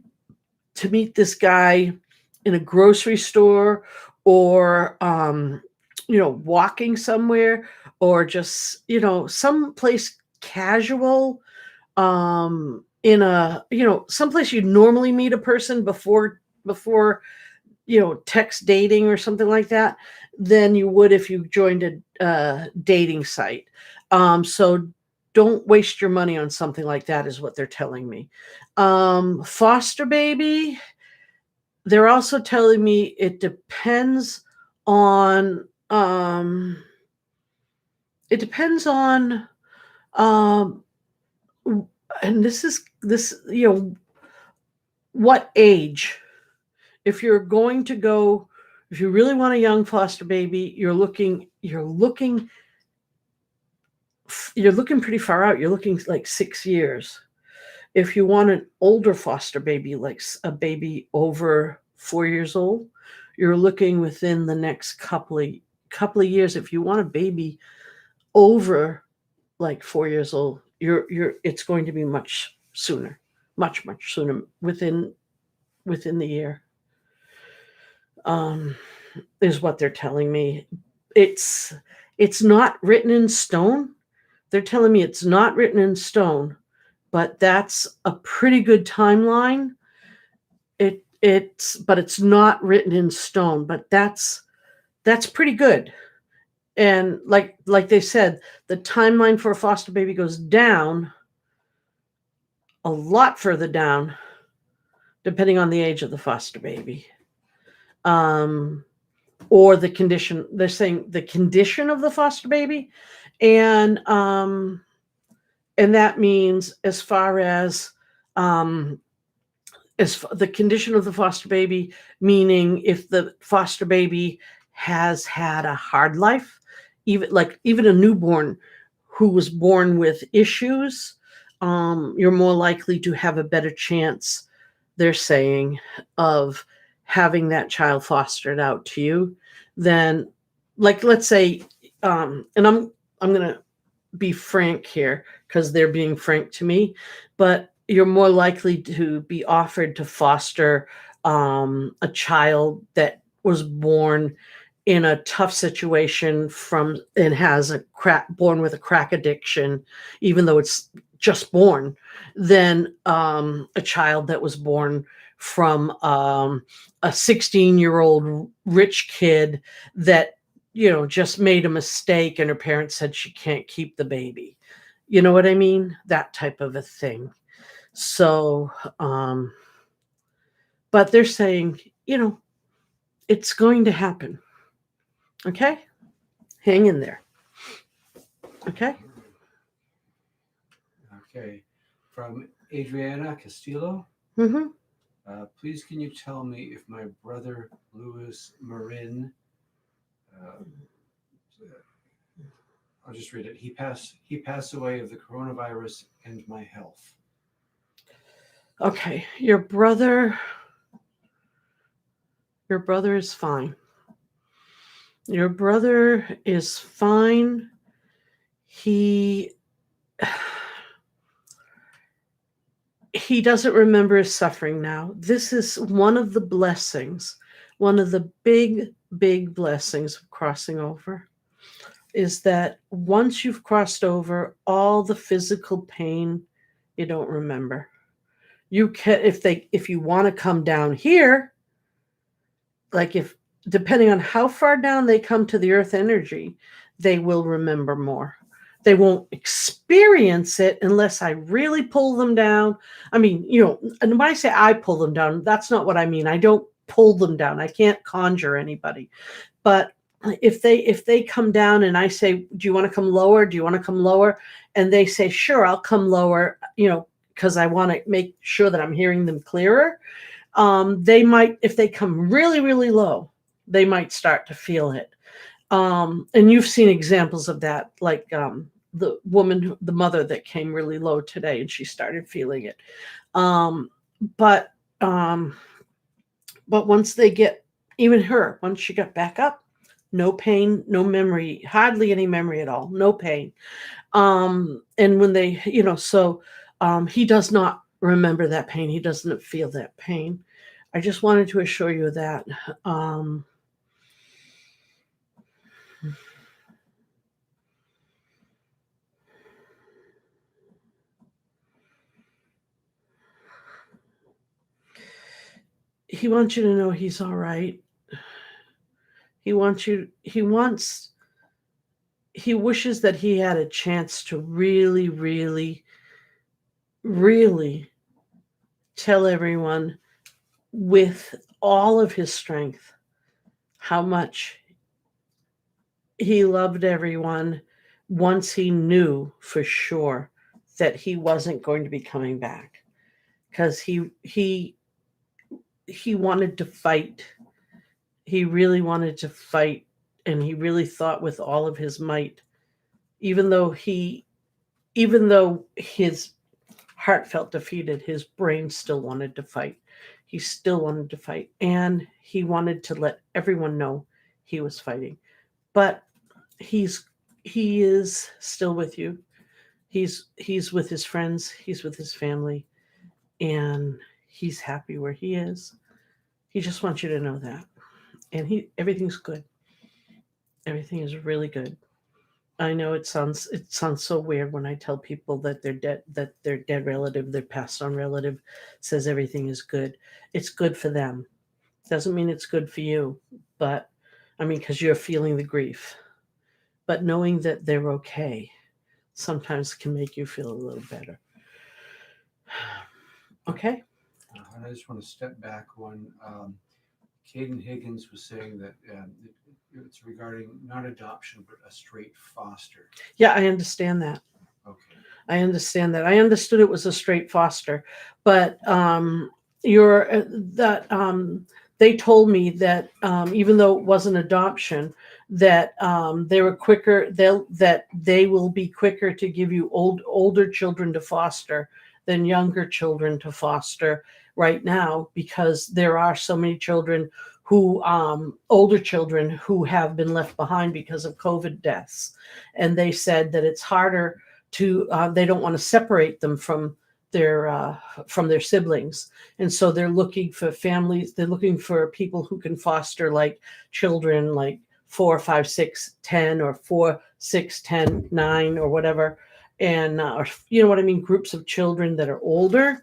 [SPEAKER 1] to meet this guy in a grocery store or walking somewhere or just someplace casual, in a someplace you'd normally meet a person before text dating or something like that than you would if you joined a dating site. So don't waste your money on something like that is what they're telling me. Foster baby, they're also telling me it depends on and this what age. If you really want a young foster baby, you're looking pretty far out. You're looking like 6 years. If you want an older foster baby, like a baby over 4 years old, you're looking within the next couple of years. If you want a baby over 4 years old, it's going to be much sooner, much sooner, within the year. Is what they're telling me. It's not written in stone. They're telling me it's not written in stone, but that's a pretty good timeline. But it's not written in stone, but that's pretty good. And like they said, the timeline for a foster baby goes down a lot further down, depending on the age of the foster baby. Or the condition. They're saying the condition of the foster baby, and that means as far as the condition of the foster baby, meaning if the foster baby has had a hard life, even a newborn who was born with issues, you're more likely to have a better chance, they're saying, of having that child fostered out to you than, let's say, and I'm going to be frank here because they're being frank to me, but you're more likely to be offered to foster a child that was born in a tough situation and has born with a crack addiction, even though it's just born, than a child that was born from a 16-year-old rich kid that just made a mistake and her parents said she can't keep the baby. You know what I mean? That type of a thing. So, but they're saying, it's going to happen. Okay? Hang in there. Okay?
[SPEAKER 2] Okay. From Adriana Castillo.
[SPEAKER 1] Mm-hmm.
[SPEAKER 2] Please, can you tell me if my brother Louis Marin, uh, I'll just read it. He passed away of the coronavirus and my health.
[SPEAKER 1] Okay. Your brother is fine. Your brother is fine. He doesn't remember his suffering now. This is one of the blessings, one of the big blessings of crossing over, is that once you've crossed over, all the physical pain you don't remember. You can, if you want to come down here, like, if depending on how far down they come to the earth energy, they will remember more. They won't experience it unless I really pull them down. I mean, and when I say I pull them down, that's not what I mean. I don't pull them down. I can't conjure anybody. But if they come down and I say, do you want to come lower? Do you want to come lower? And they say, sure, I'll come lower, because I want to make sure that I'm hearing them clearer. They might, if they come really, really low, they might start to feel it. And you've seen examples of that, like the woman, the mother that came really low today, and she started feeling it. But once they get, even her, once she got back up, no pain, no memory, hardly any memory at all, no pain. And when they, so he does not remember that pain. He doesn't feel that pain. I just wanted to assure you that. He wants you to know he's all right. He wishes that he had a chance to really, really, really tell everyone with all of his strength how much he loved everyone once he knew for sure that he wasn't going to be coming back, because he wanted to fight. He really wanted to fight, and he really thought with all of his might, even though his heart felt defeated, his brain still wanted to fight. He still wanted to fight, and he wanted to let everyone know he was fighting. But he is still with you. He's with his friends, he's with his family, and he's happy where he is. He just wants you to know that. And everything's good. Everything is really good. I know it sounds so weird when I tell people that their dead relative, their passed on relative says everything is good. It's good for them. Doesn't mean it's good for you, but I mean, because you're feeling the grief. But knowing that they're okay sometimes can make you feel a little better. Okay?
[SPEAKER 2] And I just want to step back one. Caden Higgins was saying that it's regarding not adoption, but a straight foster.
[SPEAKER 1] Yeah, I understand that.
[SPEAKER 2] Okay.
[SPEAKER 1] I understand that. I understood it was a straight foster, but they told me that even though it wasn't adoption, that they were quicker. That they will be quicker to give you older children to foster than younger children to foster right now, because there are so many children who older children who have been left behind because of COVID deaths, and they said that it's harder to they don't want to separate them from their siblings, and so they're looking for families. They're looking for people who can foster like children like 4, 5, 6, 10, or 4, 6, 10, 9, or whatever, and or, you know what I mean, groups of children that are older,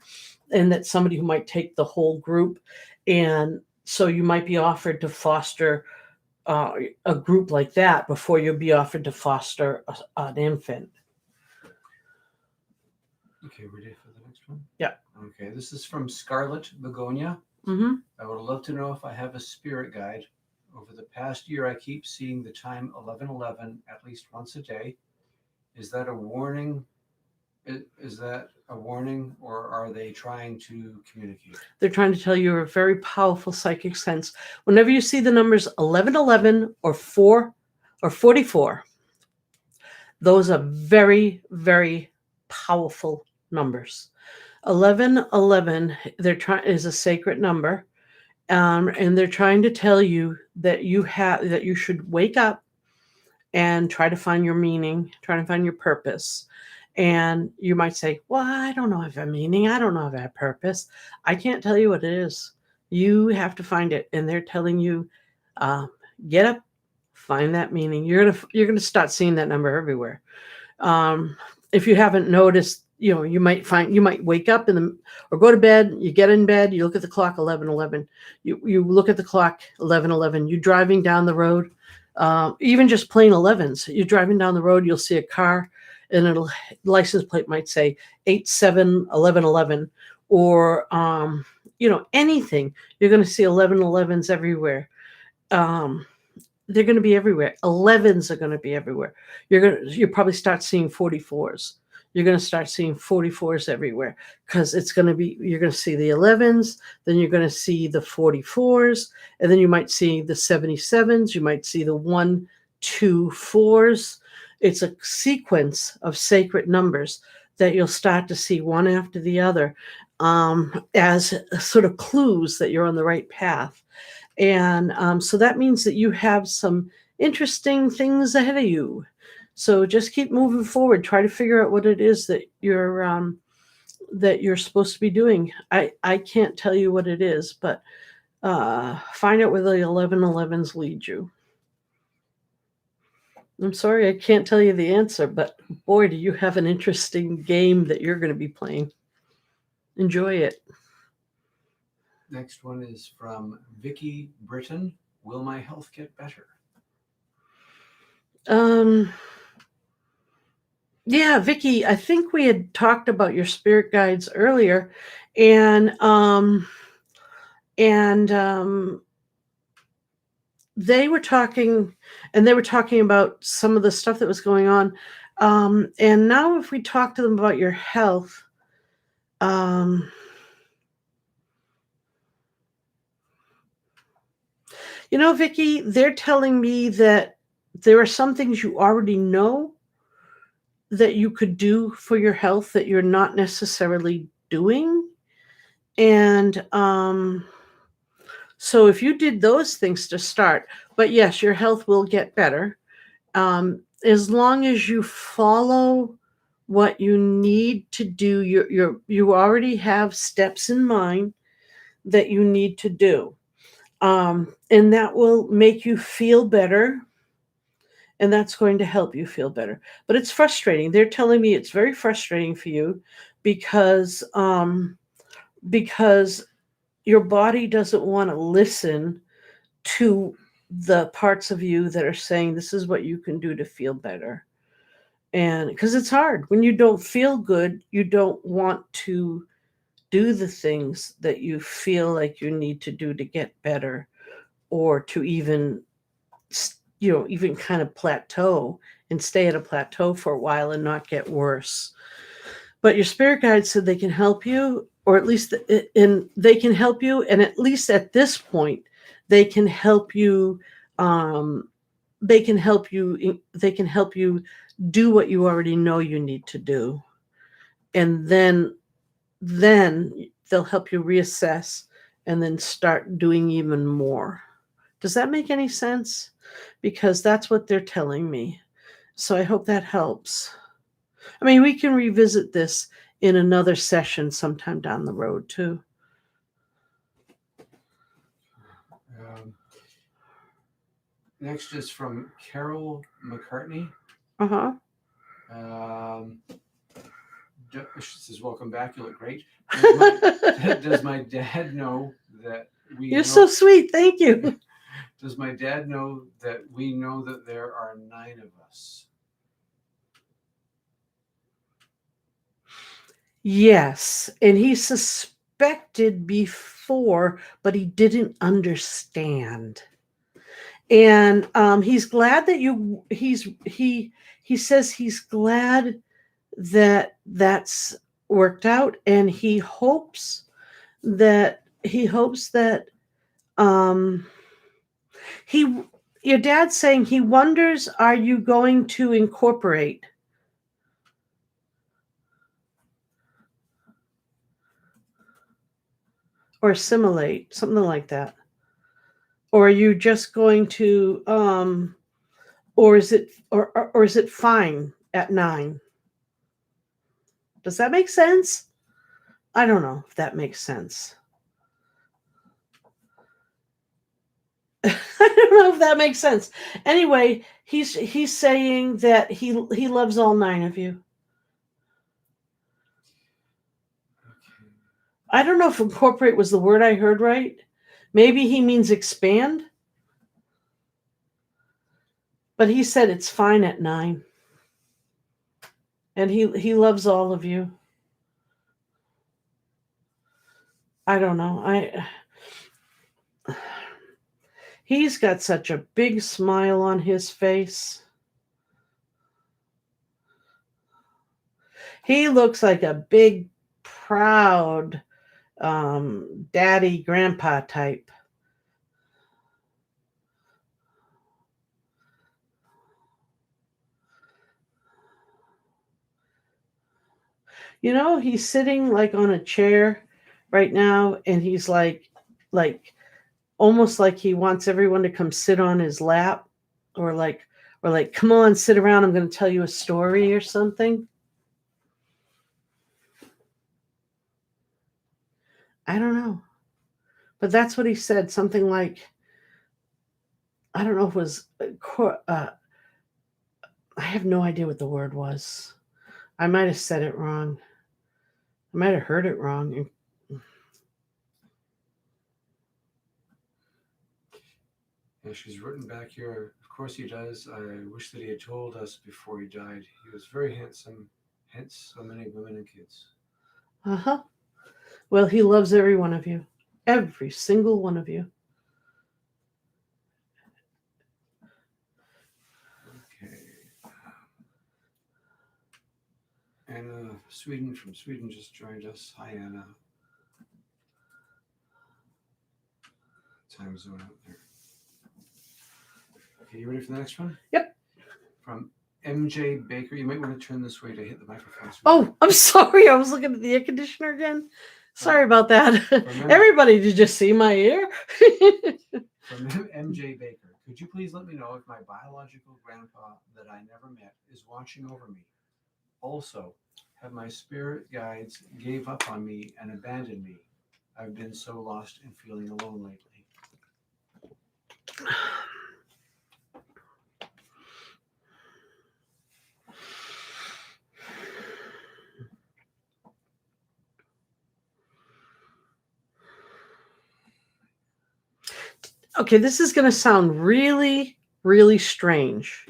[SPEAKER 1] and that somebody who might take the whole group. And so you might be offered to foster a group like that before you'll be offered to foster an infant.
[SPEAKER 2] Okay, ready for the next one?
[SPEAKER 1] Yeah.
[SPEAKER 2] Okay, this is from Scarlet Begonia.
[SPEAKER 1] Mm-hmm.
[SPEAKER 2] I would love to know if I have a spirit guide. Over the past year, I keep seeing the time 11:11 at least once a day. Is that a warning? Is that a warning, or are they trying to communicate?
[SPEAKER 1] They're trying to tell you you're a very powerful psychic sense. Whenever you see the numbers 1111 or 4 or 44, those are very, very powerful numbers. 1111, is a sacred number, and they're trying to tell you that you should wake up and try to find your meaning, try to find your purpose. And you might say, well, I don't know if I have meaning. I don't know if I have purpose. I can't tell you what it is. You have to find it. And they're telling you, get up, find that meaning. You're gonna start seeing that number everywhere. If you haven't noticed, you might wake up or go to bed. You get in bed. You look at the clock, 11:11. You look at the clock, 11:11. You're driving down the road. Even just plain 11s. You're driving down the road, you'll see a car, and license plate might say 871111, or anything. You're going to see 1111s everywhere. They're going to be everywhere. 11s are going to be everywhere. You'll probably start seeing 44s. You're going to start seeing 44s everywhere, because you're going to see the 11s, then you're going to see the 44s, and then you might see the 77s. You might see the 1, 2, 4s. It's a sequence of sacred numbers that you'll start to see one after the other, as sort of clues that you're on the right path. And so that means that you have some interesting things ahead of you. So just keep moving forward. Try to figure out what it is that you're supposed to be doing. I can't tell you what it is, but find out where the 1111s lead you. I'm sorry I can't tell you the answer, but boy, do you have an interesting game that you're going to be playing. Enjoy it.
[SPEAKER 2] Next one is from Vicky Britton. Will my health get better?
[SPEAKER 1] Yeah, Vicky, I think we had talked about your spirit guides earlier, and they were talking about some of the stuff that was going on. And now if we talk to them about your health, Vicky, they're telling me that there are some things you already know that you could do for your health that you're not necessarily doing. And so if you did those things to start, but yes, your health will get better, as long as you follow what you need to do. You already have steps in mind that you need to do, and that will make you feel better, and that's going to help you feel better. But it's frustrating. They're telling me it's very frustrating for you, because your body doesn't want to listen to the parts of you that are saying this is what you can do to feel better. And because it's hard when you don't feel good, you don't want to do the things that you feel like you need to do to get better, or to even kind of plateau and stay at a plateau for a while and not get worse. But your spirit guide said they can help you, or at least they can help you, and at least at this point they can help you. They can help you do what you already know you need to do, and then they'll help you reassess and then start doing even more. Does that make any sense? Because that's what they're telling me. So I hope that helps. I mean, we can revisit this in another session sometime down the road too.
[SPEAKER 2] Next is from Carol McCartney.
[SPEAKER 1] Uh-huh.
[SPEAKER 2] She says, welcome back. You look great. Does my dad know that
[SPEAKER 1] You're so sweet. Thank you.
[SPEAKER 2] Does my dad know that we know that there are 9 of us?
[SPEAKER 1] Yes, and he suspected before, but he didn't understand. And he's glad that he says he's glad that that's worked out, and he hopes that um he your dad's saying he wonders, are you going to incorporate or assimilate, something like that, or are you just going to or is it fine at 9? Does that make sense? I don't know if that makes sense. I don't know if that makes sense. Anyway, he's saying that he loves all 9 of you.
[SPEAKER 2] Okay.
[SPEAKER 1] I don't know if incorporate was the word I heard right. Maybe he means expand. But he said it's fine at 9. And he loves all of you. I don't know. He's got such a big smile on his face. He looks like a big, proud daddy, grandpa type. He's sitting like on a chair right now, and he's like almost like he wants everyone to come sit on his lap, or like, come on, sit around. I'm going to tell you a story or something. I don't know. But that's what he said. Something like, I don't know if it was, I have no idea what the word was. I might have said it wrong. I might have heard it wrong.
[SPEAKER 2] And she's written back here, of course he does. I wish that he had told us before he died. He was very handsome, hence so many women and kids.
[SPEAKER 1] Uh-huh. Well, he loves every one of you. Every single one of you.
[SPEAKER 2] Okay. Anna from Sweden just joined us. Hi, Anna. Time zone out there. Okay, you ready for the next one?
[SPEAKER 1] Yep.
[SPEAKER 2] From MJ Baker. You might want to turn this way to hit the microphone.
[SPEAKER 1] Oh, I'm sorry. I was looking at the air conditioner again. Sorry about that. Everybody, did you see my ear?
[SPEAKER 2] From MJ Baker. Could you please let me know if my biological grandpa that I never met is watching over me? Also, have my spirit guides gave up on me and abandoned me? I've been so lost and feeling alone lately.
[SPEAKER 1] Okay, this is going to sound really, really strange.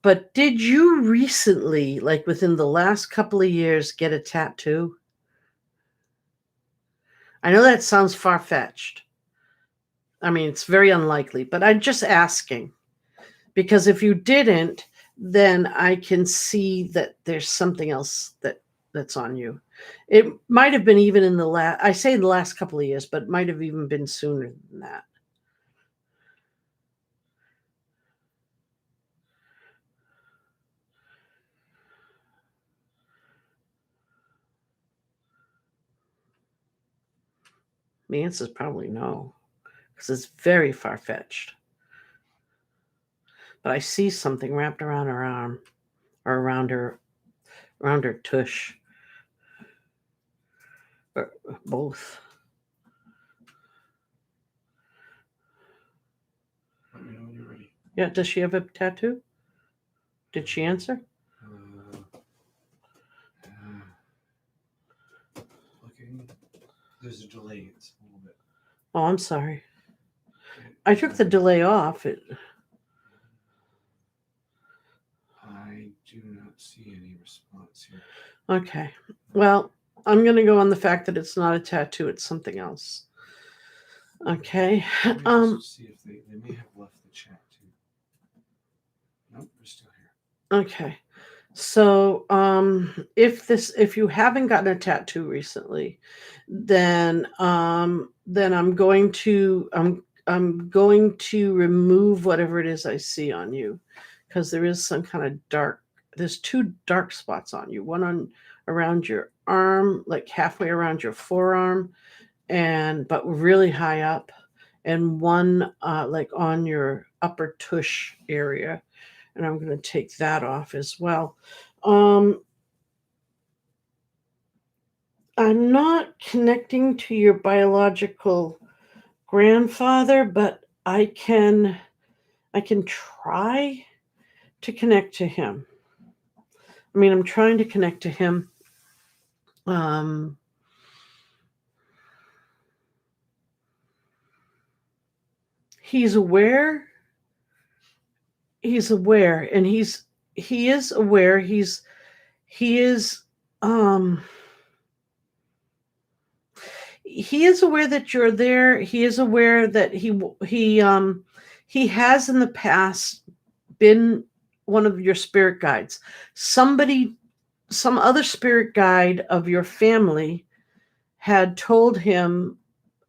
[SPEAKER 1] But did you recently, like within the last couple of years, get a tattoo? I know that sounds far-fetched. I mean, it's very unlikely, but I'm just asking. Because if you didn't, then I can see that there's something else that's on you. It might have been even in I say the last couple of years, but it might have even been sooner than that. The answer is probably no, because it's very far-fetched. But I see something wrapped around her arm, or around her tush, or both.
[SPEAKER 2] Let me know when you're ready.
[SPEAKER 1] Yeah, does she have a tattoo? Did she answer?
[SPEAKER 2] Looking. There's a delay. It's a little bit.
[SPEAKER 1] Oh, I'm sorry. I took the delay off.
[SPEAKER 2] I do not see any response here.
[SPEAKER 1] Okay. Well, I'm going to go on the fact that it's not a tattoo, it's something else. Okay.
[SPEAKER 2] Let me just see if they may have left the chat too. Nope, they're still here.
[SPEAKER 1] Okay. So, if you haven't gotten a tattoo recently, then I'm going to I'm going to remove whatever it is I see on you, because there is some kind of dark. There's two dark spots on you. One on around your arm, like halfway around your forearm, and but really high up, and one like on your upper tush area, and I'm going to take that off as well. Um, I'm not connecting to your biological grandfather, but I can try to connect to him. I mean, I'm trying to connect to him. Um, he's aware. He's aware, and he is aware. He is um he is aware that you're there. He is aware that he has in the past been one of your spirit guides. Some other spirit guide of your family had told him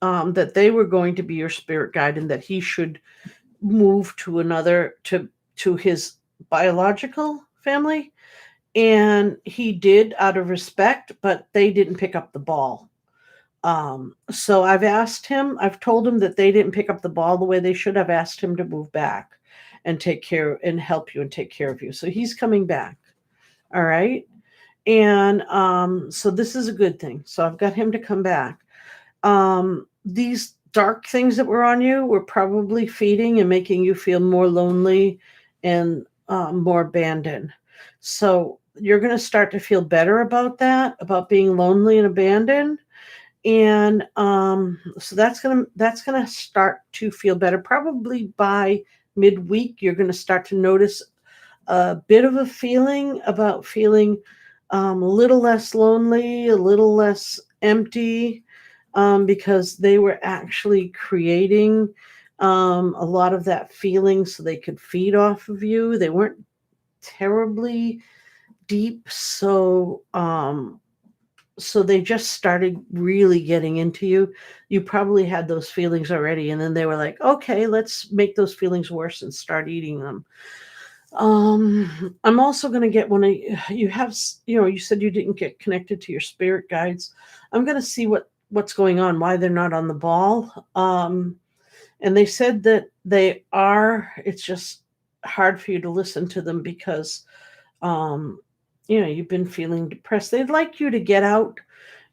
[SPEAKER 1] that they were going to be your spirit guide, and that he should move to his biological family, and he did out of respect, but they didn't pick up the ball. So I've told him that they didn't pick up the ball the way they should. I've asked him to move back and take care and help you and take care of you. So he's coming back. All right. And so this is a good thing. So I've got him to come back. These dark things that were on you were probably feeding and making you feel more lonely and more abandoned. So you're going to start to feel better about that, about being lonely and abandoned. And so that's gonna start to feel better. Probably by midweek, you're gonna start to notice a bit of a feeling a little less lonely, a little less empty, because they were actually creating a lot of that feeling so they could feed off of you. They weren't terribly deep, so they just started really getting into you. You probably had those feelings already, and then they were like, okay, let's make those feelings worse and start eating them. I'm also going to get one of you have, you said you didn't get connected to your spirit guides. I'm going to see what's going on, why they're not on the ball. And they said that they are. It's just hard for you to listen to them because um you've been feeling depressed. They'd like you to get out,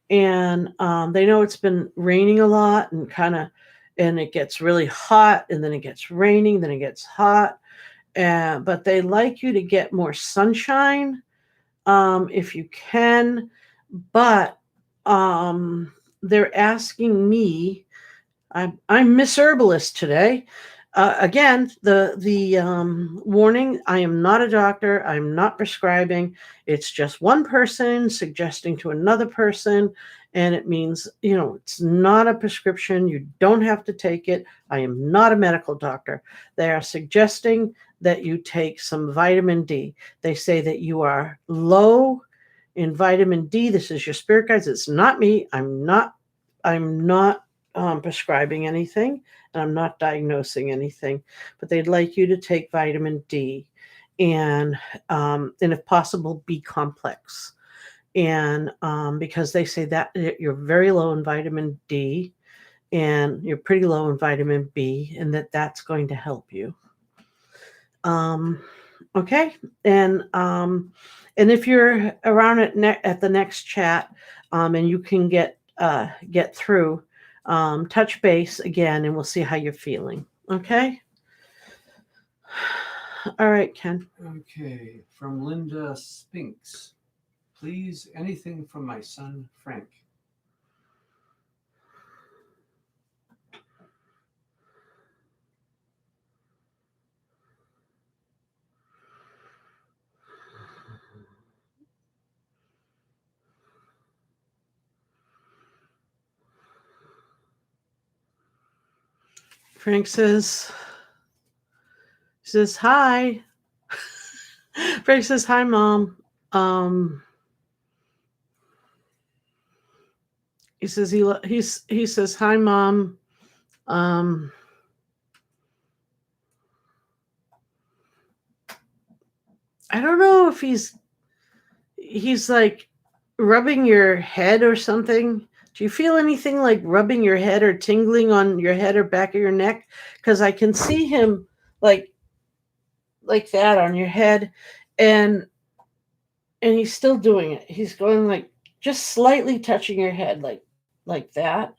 [SPEAKER 1] and they know it's been raining a lot, and it gets really hot, and then it gets raining, then it gets hot, but they like you to get more sunshine, if you can. But they're asking me. I'm Miss Herbalist today. Again, the warning: I am not a doctor. I'm not prescribing. It's just one person suggesting to another person, and it means it's not a prescription. You don't have to take it. I am not a medical doctor. They are suggesting that you take some vitamin D. They say that you are low in vitamin D. This is your spirit guides. It's not me. I'm not. Prescribing anything, and I'm not diagnosing anything, but they'd like you to take vitamin D, and if possible, B complex, and because they say that you're very low in vitamin D, and you're pretty low in vitamin B, and that's going to help you. Okay, and if you're around at the next chat, and you can get through, touch base again, and we'll see how you're feeling. Okay. All right, Ken.
[SPEAKER 2] Okay, from Linda Spinks. Please, anything from my son Frank.
[SPEAKER 1] Frank says hi. Frank says hi, Mom. Um, he says he says hi, Mom. Um, I don't know if he's like rubbing your head or something. Do you feel anything like rubbing your head or tingling on your head or back of your neck? Because I can see him like like that on your head, and he's still doing it. He's going like just slightly touching your head, like that.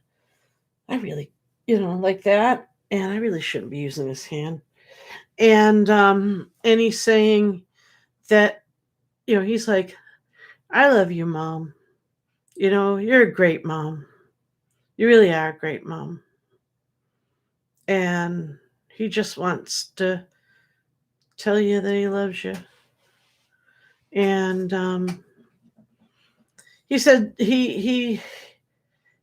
[SPEAKER 1] I really, like that, and I really shouldn't be using this hand. And he's saying that he's like, I love you, Mom. You're a great mom. You really are a great mom. And he just wants to tell you that he loves you. And he said he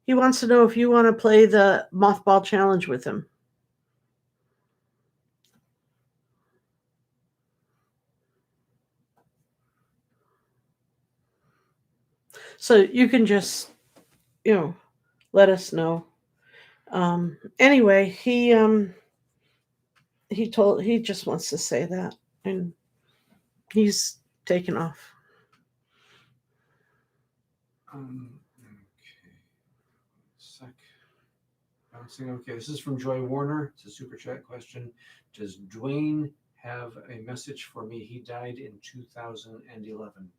[SPEAKER 1] wants to know if you want to play the mothball challenge with him. So you can just, let us know. Anyway, he just wants to say that, and he's taken off.
[SPEAKER 2] Okay. Sec. Bouncing. Okay, this is from Joy Warner. It's a super chat question. Does Dwayne have a message for me? He died in 2011.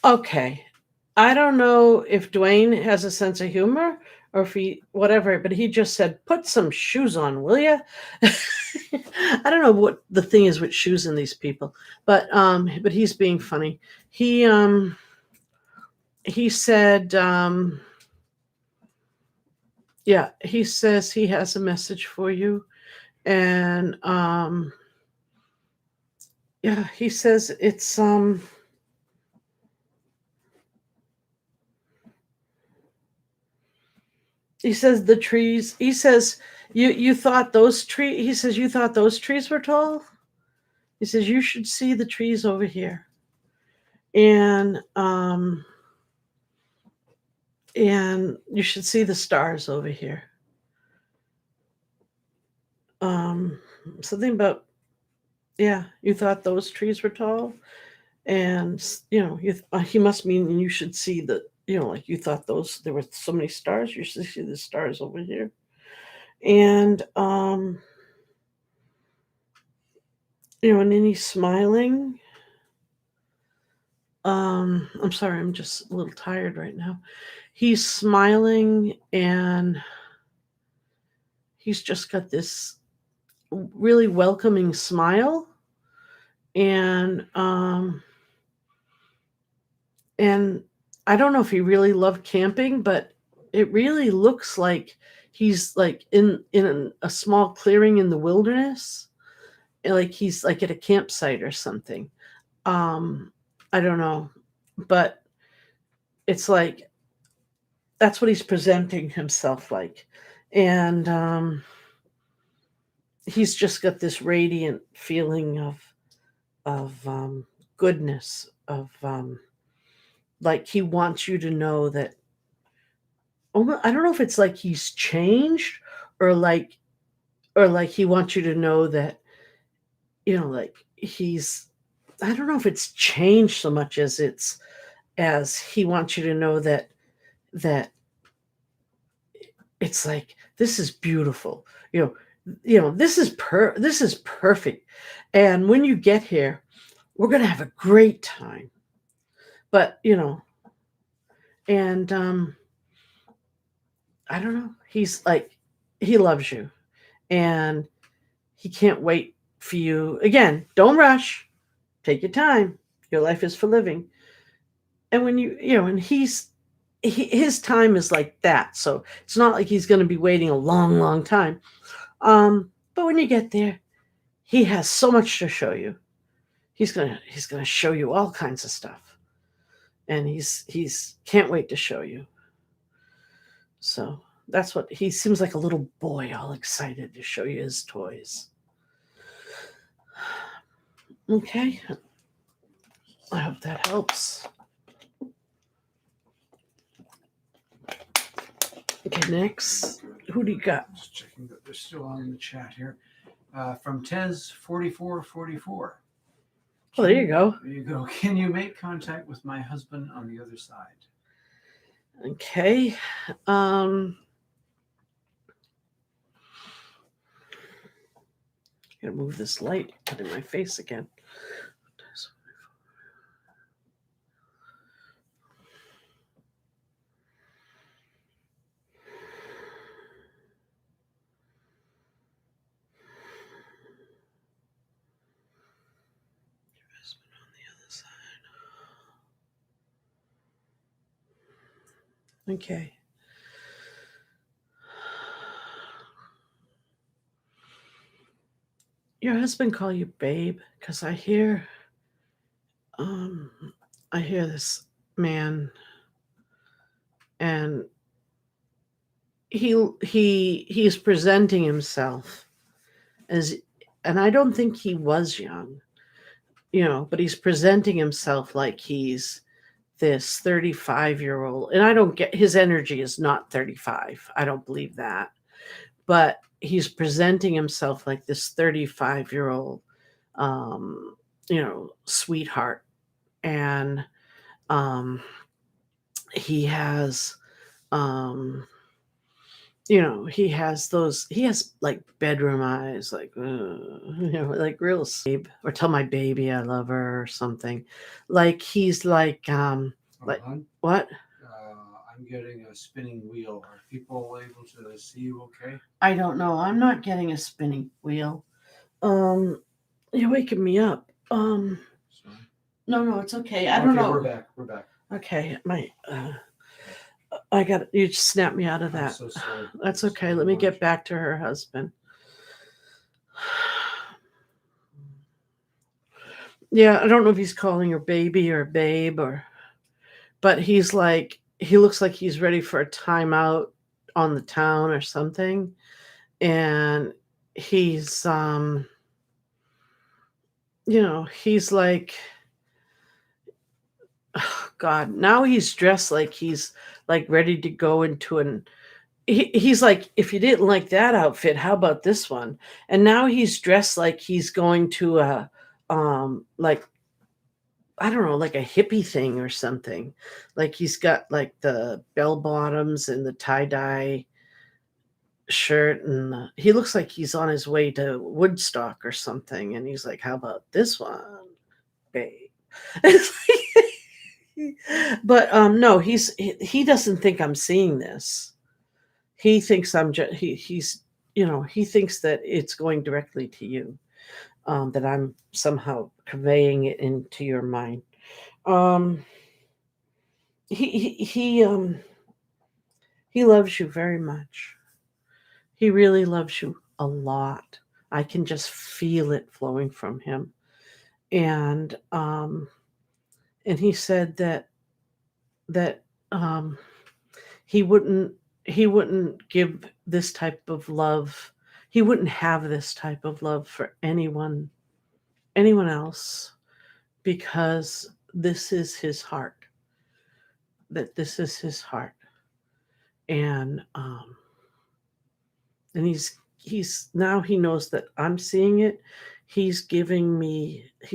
[SPEAKER 1] Okay. I don't know if Dwayne has a sense of humor or if he whatever, but he just said, "Put some shoes on, will you?" I don't know what the thing is with shoes in these people, but he's being funny. He said, yeah, he says he has a message for you, and yeah, he says it's he says the trees. He says you thought those tree. He says you thought those trees were tall. He says you should see the trees over here, and and you should see the stars over here. Um, Something about yeah. You thought those trees were tall, and he must mean you should see the like you thought those there were so many stars. You should see the stars over here, and and then he's smiling. I'm sorry, I'm just a little tired right now. He's smiling, and he's just got this really welcoming smile, and and I don't know if he really loved camping, but it really looks like he's like in a small clearing in the wilderness, like he's like at a campsite or something. um I don't know, but it's like that's what he's presenting himself like. And he's just got this radiant feeling of goodness, of like he wants you to know that. I don't know if it's like he's changed, or like he wants you to know that like he's. I don't know if it's changed so much as as he wants you to know that it's like this is beautiful. This is perfect, and when you get here, we're gonna have a great time. But and I don't know. He's like he loves you, and he can't wait for you. Again, don't rush. Take your time. Your life is for living. And when and his time is like that. So it's not like he's going to be waiting a long, long time. But when you get there, he has so much to show you. He's gonna show you all kinds of stuff. and he's can't wait to show you. So that's what he seems like, a little boy, all excited to show you his toys. Okay, I hope that helps. Okay, next, who do you got?
[SPEAKER 2] Just checking that they're still on the chat here. From Tez4444.
[SPEAKER 1] Oh, there you go.
[SPEAKER 2] There you go. Can you make contact with my husband on the other side?
[SPEAKER 1] Okay. Gotta move this light in my face again. Okay. Your husband call you babe? Because I hear this man, and he's presenting himself as, and I don't think he was young, but he's presenting himself like he's this 35-year-old, and I don't get, his energy is not 35. I don't believe that. But he's presenting himself like this 35-year-old sweetheart, and he has he has like bedroom eyes, like like real babe, or tell my baby I love her or something. Like he's like like
[SPEAKER 2] hon,
[SPEAKER 1] what?
[SPEAKER 2] I'm getting a spinning wheel. Are people able to see you okay?
[SPEAKER 1] I don't know. I'm not getting a spinning wheel. You're waking me up.
[SPEAKER 2] Sorry.
[SPEAKER 1] No, it's okay. I don't know.
[SPEAKER 2] We're back.
[SPEAKER 1] Okay, I got you. Just snap me out of that.
[SPEAKER 2] I'm so sorry.
[SPEAKER 1] That's okay. Let me get back to her husband. Yeah, I don't know if he's calling her baby or babe, but he looks like he's ready for a timeout on the town or something, and he's he's like, oh God, now he's dressed like he's like ready to go into he's like, if you didn't like that outfit, how about this one? And now he's dressed like he's going to like, I don't know, like a hippie thing or something. Like he's got like the bell bottoms and the tie-dye shirt, and he looks like he's on his way to Woodstock or something. And he's like, how about this one, babe? But no, he doesn't think I'm seeing this. He thinks I'm just he thinks that it's going directly to you, that I'm somehow conveying it into your mind. He loves you very much. He really loves you a lot. I can just feel it flowing from him. And he said that he wouldn't give this type of love. He wouldn't have this type of love for anyone else, because this is his heart. This is his heart. And he's now, he knows that I'm seeing it. He's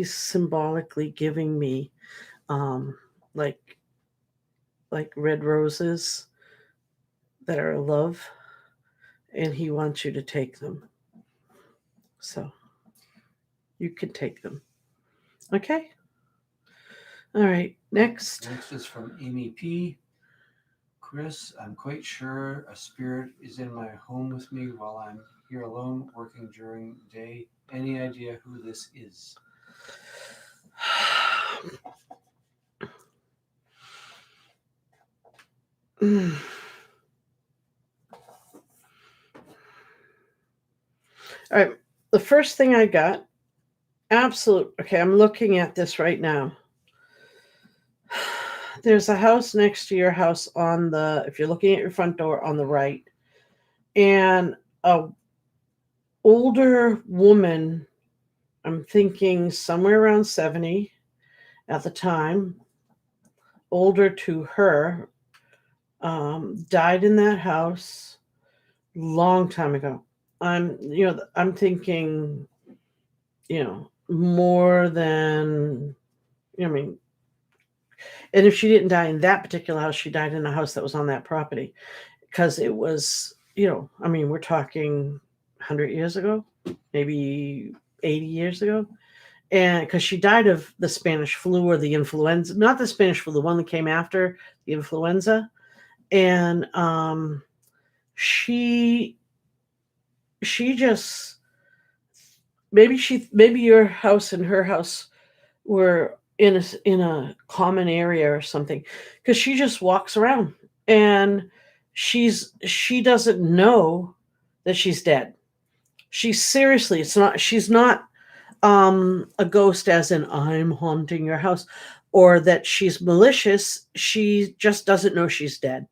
[SPEAKER 1] symbolically giving me like red roses that are love, and he wants you to take them. So you can take them. Okay? All right. Next
[SPEAKER 2] is from Amy P. Chris, I'm quite sure a spirit is in my home with me while I'm here alone working during the day. Any idea who this is? All right. The first thing I got, okay, I'm looking at this right now.
[SPEAKER 1] there's a house next to your house on the, if you're looking at your front door on the right, and a older woman, I'm thinking somewhere around 70 at the time, older to her, died in that house long time ago. I'm thinking, more than, I mean, and if she didn't die in that particular house, she died in a house that was on that property because it was, we're talking 100 years ago, maybe 80 years ago. And because she died of the Spanish flu or the influenza, not the Spanish flu, the one that came after the influenza. And she just, maybe your house and her house were in a common area or something, because she just walks around and she doesn't know that she's dead. She's not a ghost as in I'm haunting your house, or that she's malicious. She just doesn't know she's dead,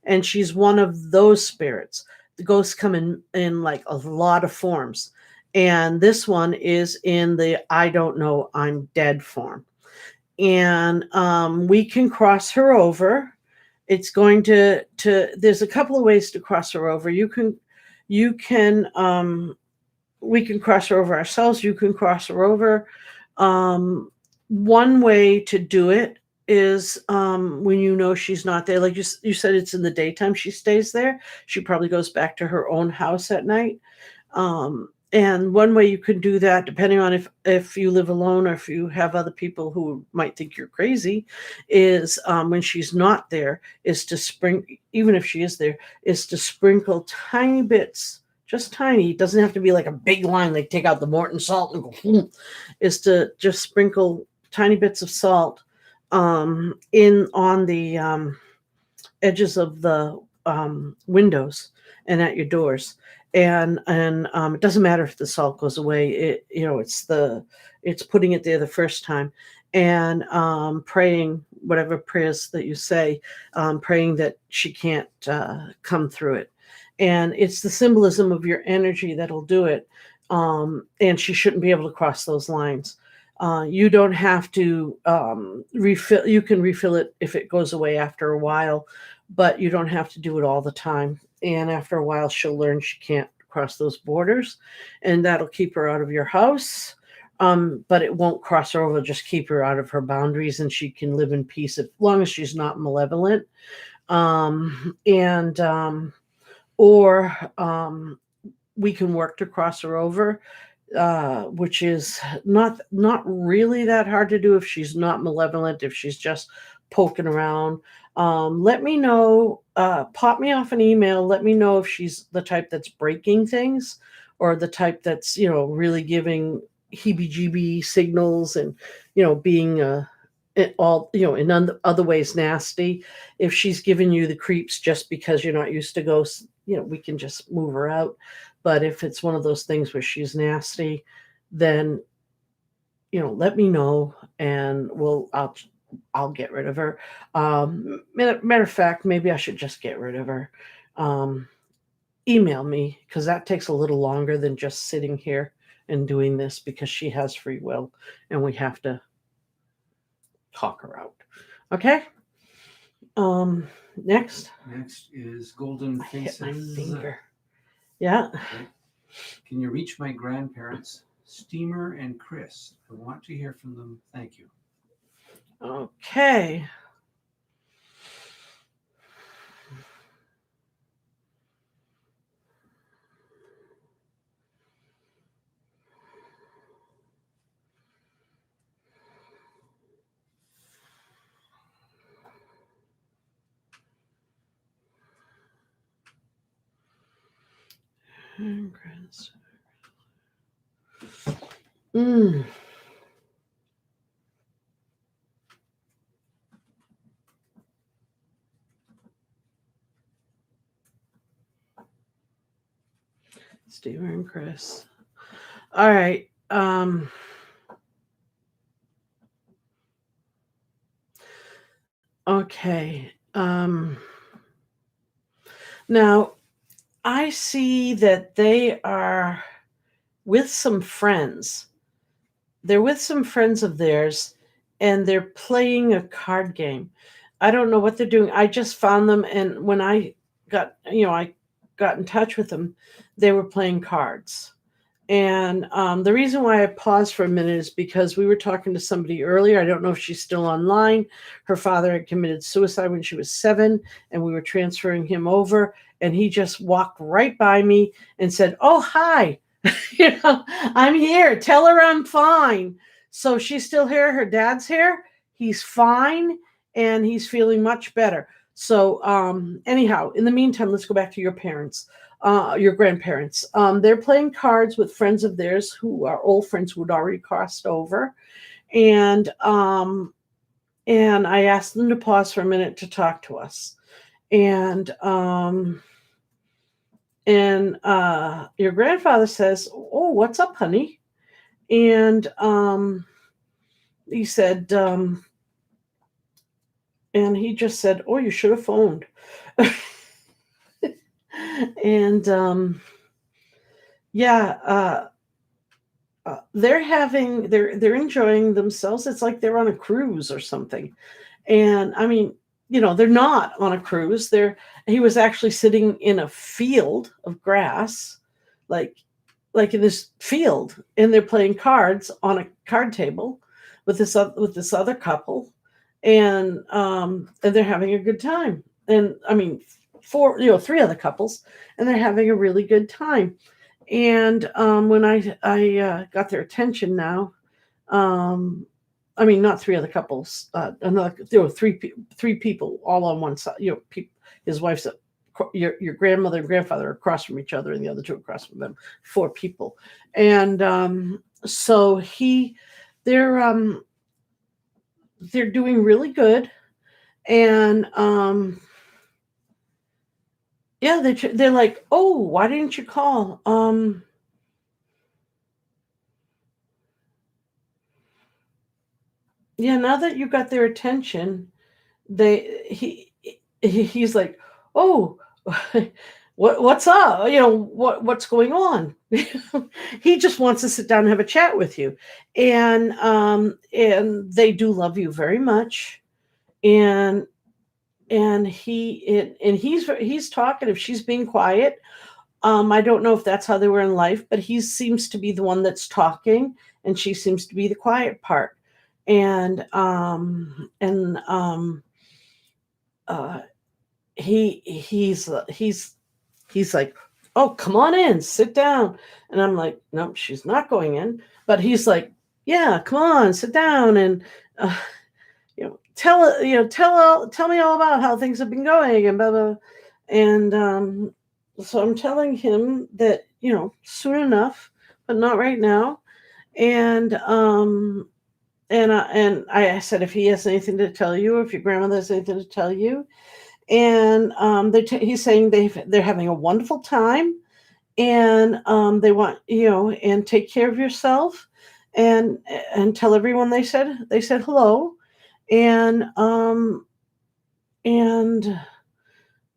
[SPEAKER 1] and she's one of those spirits. The ghosts come in like a lot of forms, and this one is in the I don't know, I'm dead form. And we can cross her over. It's going to there's a couple of ways to cross her over. You can we can cross her over ourselves. You can cross her over. um One way to do it is, when you know she's not there, like you said, it's in the daytime she stays there. She probably goes back to her own house at night. And one way you can do that, depending on if you live alone or if you have other people who might think you're crazy, is, when she's not there, is to even if she is there, is to sprinkle tiny bits, just tiny. It doesn't have to be like a big line, like take out the Morton salt and go, is to just sprinkle tiny bits of salt in on the edges of the windows and at your doors. And it doesn't matter if the salt goes away. It's putting it there the first time, and praying whatever prayers that you say, praying that she can't come through it. And it's the symbolism of your energy that'll do it. And she shouldn't be able to cross those lines. You don't have to refill. You can refill it if it goes away after a while, but you don't have to do it all the time. And after a while, she'll learn she can't cross those borders, and that'll keep her out of your house. But it won't cross her over, just keep her out of her boundaries, and she can live in peace as long as she's not malevolent. And or We can work to cross her over, which is not really that hard to do if she's not malevolent, if she's just poking around. Let me know. Pop me off an email. Let me know if she's the type that's breaking things, or the type that's really giving heebie-jeebie signals, and being all in other ways nasty. If she's giving you the creeps just because you're not used to ghosts, we can just move her out. But if it's one of those things where she's nasty, then let me know, and I'll get rid of her. Matter of fact, maybe I should just get rid of her. Um, Email me, because that takes a little longer than just sitting here and doing this, because she has free will, and we have to talk her out. Okay. Next.
[SPEAKER 2] Next is Golden
[SPEAKER 1] I hit my
[SPEAKER 2] Faces.
[SPEAKER 1] finger. Yeah.
[SPEAKER 2] Okay. Can you reach my grandparents, Steamer and Chris? I want to hear from them. Thank you.
[SPEAKER 1] Okay. Mm. Steven and Chris. All right. Okay. Now I see that they are with some friends. They're with some friends of theirs, and they're playing a card game. I don't know what they're doing. I just found them, and when I got in touch with them, they were playing cards. And the reason why I paused for a minute is because we were talking to somebody earlier. I don't know if she's still online. Her father had committed suicide when she was 7, and we were transferring him over. And he just walked right by me and said, "Oh, hi, I'm here. Tell her I'm fine." So she's still here. Her dad's here. He's fine, and he's feeling much better. So, anyhow, in the meantime, let's go back to your parents, your grandparents. They're playing cards with friends of theirs who are old friends who had already crossed over, and I asked them to pause for a minute to talk to us, and your grandfather says, "Oh, what's up, honey?" And he said, and he just said, "Oh, you should have phoned." And yeah, they're enjoying themselves. It's like they're on a cruise or something. And I mean, they're not on a cruise. He was actually sitting in a field of grass, like in this field, and they're playing cards on a card table with this other couple, and they're having a good time. And I mean, three other couples, and they're having a really good time. And when I got their attention now, I mean, not three other couples, another, there were three people all on one side. His wife's your grandmother and grandfather across from each other, and the other two across from them. 4 people, and so they're they're doing really good, and yeah, they're like, "Oh, why didn't you call?" Yeah, now that you got their attention, they he's like, "Oh, what's up? What's going on?" He just wants to sit down and have a chat with you, and they do love you very much, and he's talkative. She's being quiet. I don't know if that's how they were in life, but he seems to be the one that's talking, and she seems to be the quiet part. And uh, he's like, "Oh, come on in, sit down." And I'm like, "No, she's not going in." But he's like, "Yeah, come on, sit down, and uh, tell me all about how things have been going, and blah blah." And so I'm telling him that soon enough, but not right now. And I said, if he has anything to tell you, if your grandmother has anything to tell you. And he's saying they're having a wonderful time, and they want and take care of yourself, and tell everyone they said hello, and and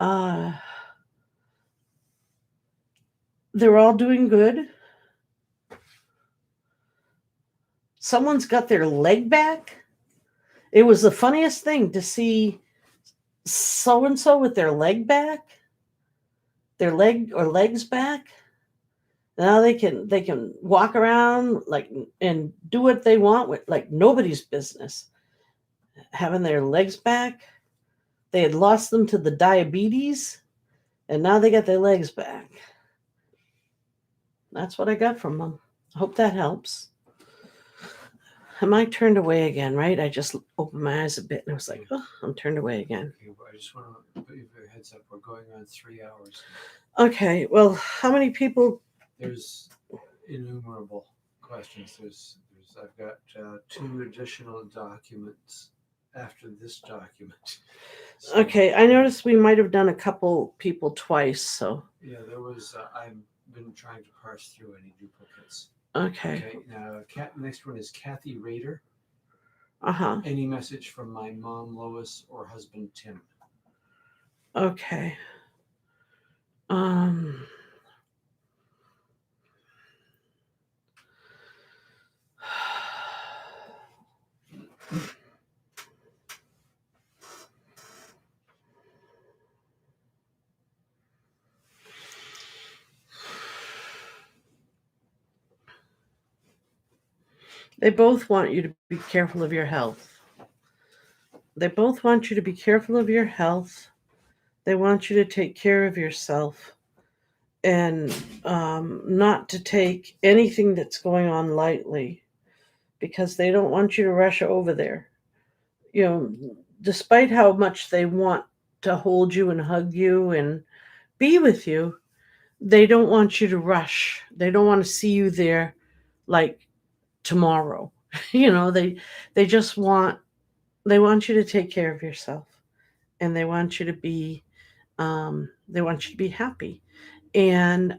[SPEAKER 1] uh, they're all doing good. Someone's got their leg back. It was the funniest thing to see so and so with their leg back, their leg or legs back. Now they can walk around like and do what they want with like nobody's business. Having their legs back. They had lost them to the diabetes, and now they got their legs back. That's what I got from them. I hope that helps. Am I turned away again, right? I just opened my eyes a bit and I was like, "Oh, I'm turned away again."
[SPEAKER 2] Okay, well, I just want to put you a heads up. We're going on 3 hours.
[SPEAKER 1] Okay, well, how many people?
[SPEAKER 2] There's innumerable questions. I've got 2 additional documents after this document. So,
[SPEAKER 1] Okay, I noticed we might have done a couple people twice, so.
[SPEAKER 2] Yeah, there was. I've been trying to parse through any duplicates.
[SPEAKER 1] Okay.
[SPEAKER 2] Okay, now next one is Kathy Rader.
[SPEAKER 1] Uh-huh.
[SPEAKER 2] Any message from my mom, Lois, or husband, Tim?
[SPEAKER 1] Okay. Um They both want you to be careful of your health. They both want you to be careful of your health. They want you to take care of yourself and not to take anything that's going on lightly because they don't want you to rush over there. You know, despite how much they want to hold you and hug you and be with you, they don't want you to rush. They don't want to see you there like tomorrow. They just want you to take care of yourself and they want you to be happy. And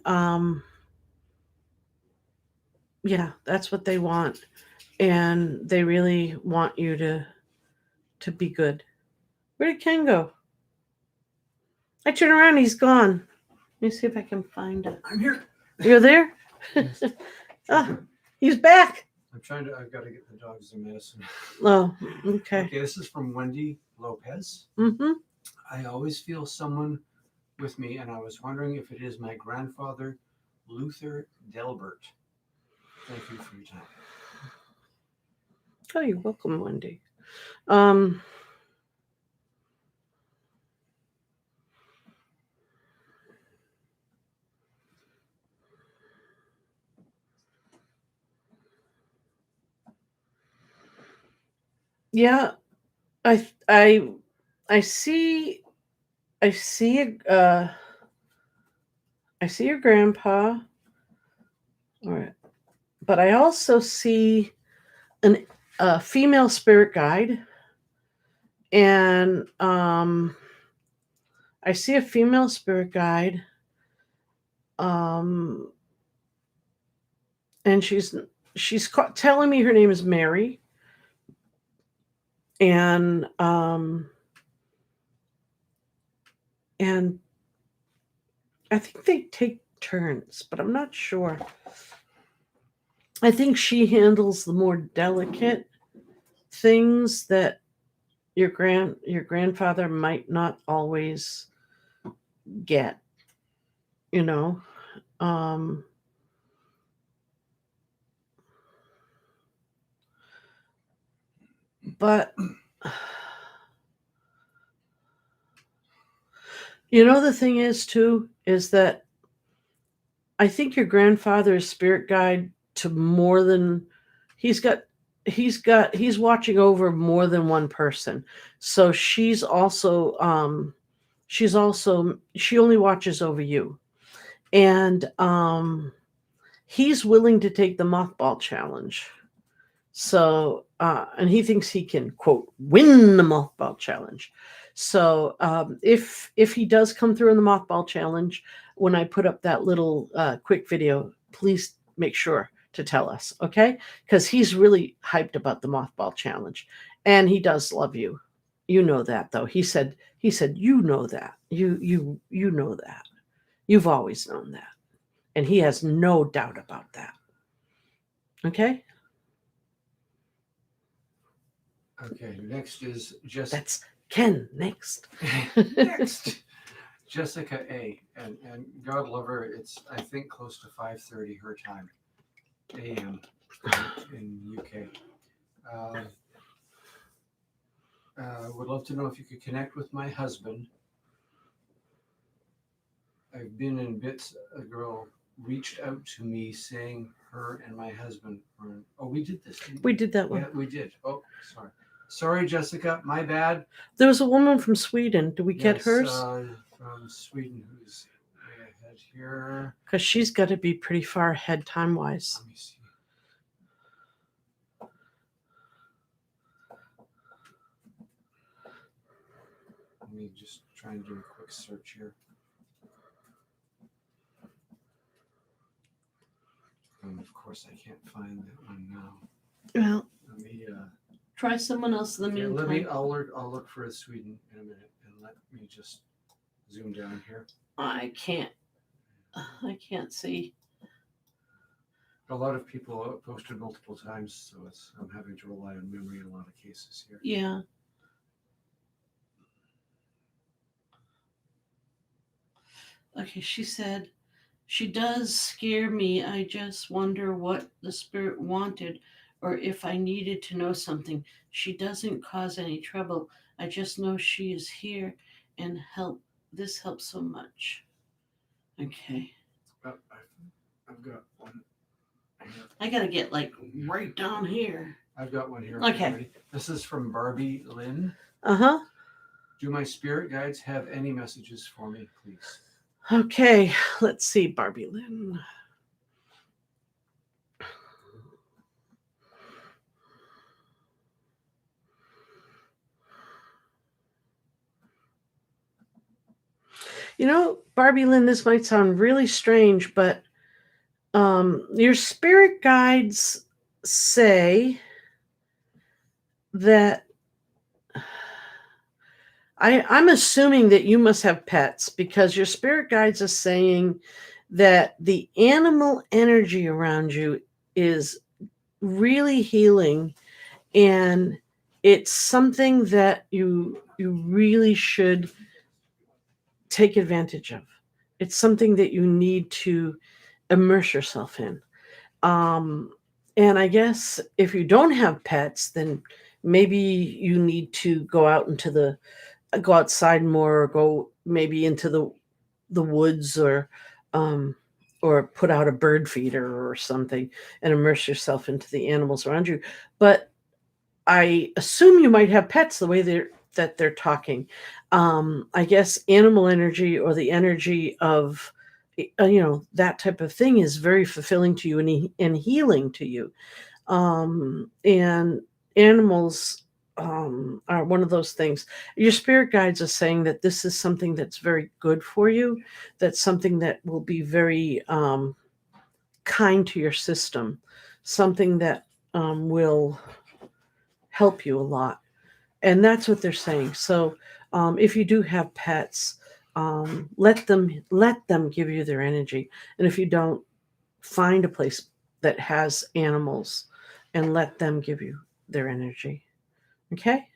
[SPEAKER 1] yeah, that's what they want. And they really want you to be good. Where did Ken go? I turn around, he's gone. Let me see if I can find it.
[SPEAKER 2] I'm here.
[SPEAKER 1] You're there?
[SPEAKER 2] Yes.
[SPEAKER 1] Oh, he's back.
[SPEAKER 2] I've got to get the dogs their medicine.
[SPEAKER 1] Oh, okay.
[SPEAKER 2] Okay, this is from Wendy Lopez.
[SPEAKER 1] Mm-hmm.
[SPEAKER 2] I always feel someone with me, and I was wondering if it is my grandfather, Luther Delbert. Thank you for your time.
[SPEAKER 1] Oh, you're welcome, Wendy. Um, yeah, I I I see I see I see your grandpa. All right, but I also see a female spirit guide, and I see a female spirit guide, um, and telling me her name is Mary, and and I think they take turns, but I'm not sure. I think she handles the more delicate things that your grandfather might not always get, you know. Um but the thing is too is that I think your grandfather is spirit guide to more than he's got he's watching over more than one person. So she only watches over you. And he's willing to take the mothball challenge. So, and he thinks he can quote win the mothball challenge. So, if he does come through in the mothball challenge, when I put up that little quick video, please make sure to tell us, okay? Because he's really hyped about the mothball challenge, and he does love you. You know that, though. He said you know that. You know that. You've always known that, and he has no doubt about that. Okay.
[SPEAKER 2] Okay, next is
[SPEAKER 1] That's Ken next.
[SPEAKER 2] next. Jessica A. And God love her, it's I think close to 5:30 her time, a.m. in UK. Would love to know if you could connect with my husband. I've been in bits. A girl reached out to me saying her and my husband were. Oh, we did this. Didn't
[SPEAKER 1] We did that one.
[SPEAKER 2] Yeah, we did. Oh, sorry. Sorry, Jessica. My bad.
[SPEAKER 1] There was a woman from Sweden. Did we get
[SPEAKER 2] Yes,
[SPEAKER 1] hers?
[SPEAKER 2] from Sweden, who's way ahead here.
[SPEAKER 1] Because she's got to be pretty far ahead time wise.
[SPEAKER 2] Let me see. Let me just try and do a quick search here. And of course, I can't find that one now.
[SPEAKER 1] Well,
[SPEAKER 2] Let me
[SPEAKER 1] Try someone else in the
[SPEAKER 2] Okay,
[SPEAKER 1] meantime.
[SPEAKER 2] I'll look for Sweden in a minute, and let me just zoom down here.
[SPEAKER 1] I can't see.
[SPEAKER 2] A lot of people have posted multiple times, so I'm having to rely on memory in a lot of cases here.
[SPEAKER 1] Yeah. Okay, she said, she does scare me. I just wonder what the spirit wanted or if I needed to know something. She doesn't cause any trouble. I just know she is here and help. This helps so much. Okay.
[SPEAKER 2] I've got one.
[SPEAKER 1] I gotta get like right down here.
[SPEAKER 2] I've got one here.
[SPEAKER 1] Okay.
[SPEAKER 2] Already. This is from Barbie Lynn.
[SPEAKER 1] Uh-huh.
[SPEAKER 2] Do my spirit guides have any messages for me, please?
[SPEAKER 1] Okay, let's see, Barbie Lynn. You know, Barbie Lynn, this might sound really strange, but your spirit guides say that I'm assuming that you must have pets because your spirit guides are saying that the animal energy around you is really healing, and it's something that you really should take advantage of. It's something that you need to immerse yourself in. Um, and I guess if you don't have pets, then maybe you need to go outside more, or go maybe into the woods, or put out a bird feeder or something and immerse yourself into the animals around you. But I assume you might have pets the way they're talking. I guess animal energy or the energy of that type of thing is very fulfilling to you and healing to you. And animals are one of those things. Your spirit guides are saying that this is something that's very good for you. That's something that will be very kind to your system. Something that will help you a lot, and that's what they're saying. So if you do have pets, let them give you their energy, and if you don't, find a place that has animals and let them give you their energy. Okay.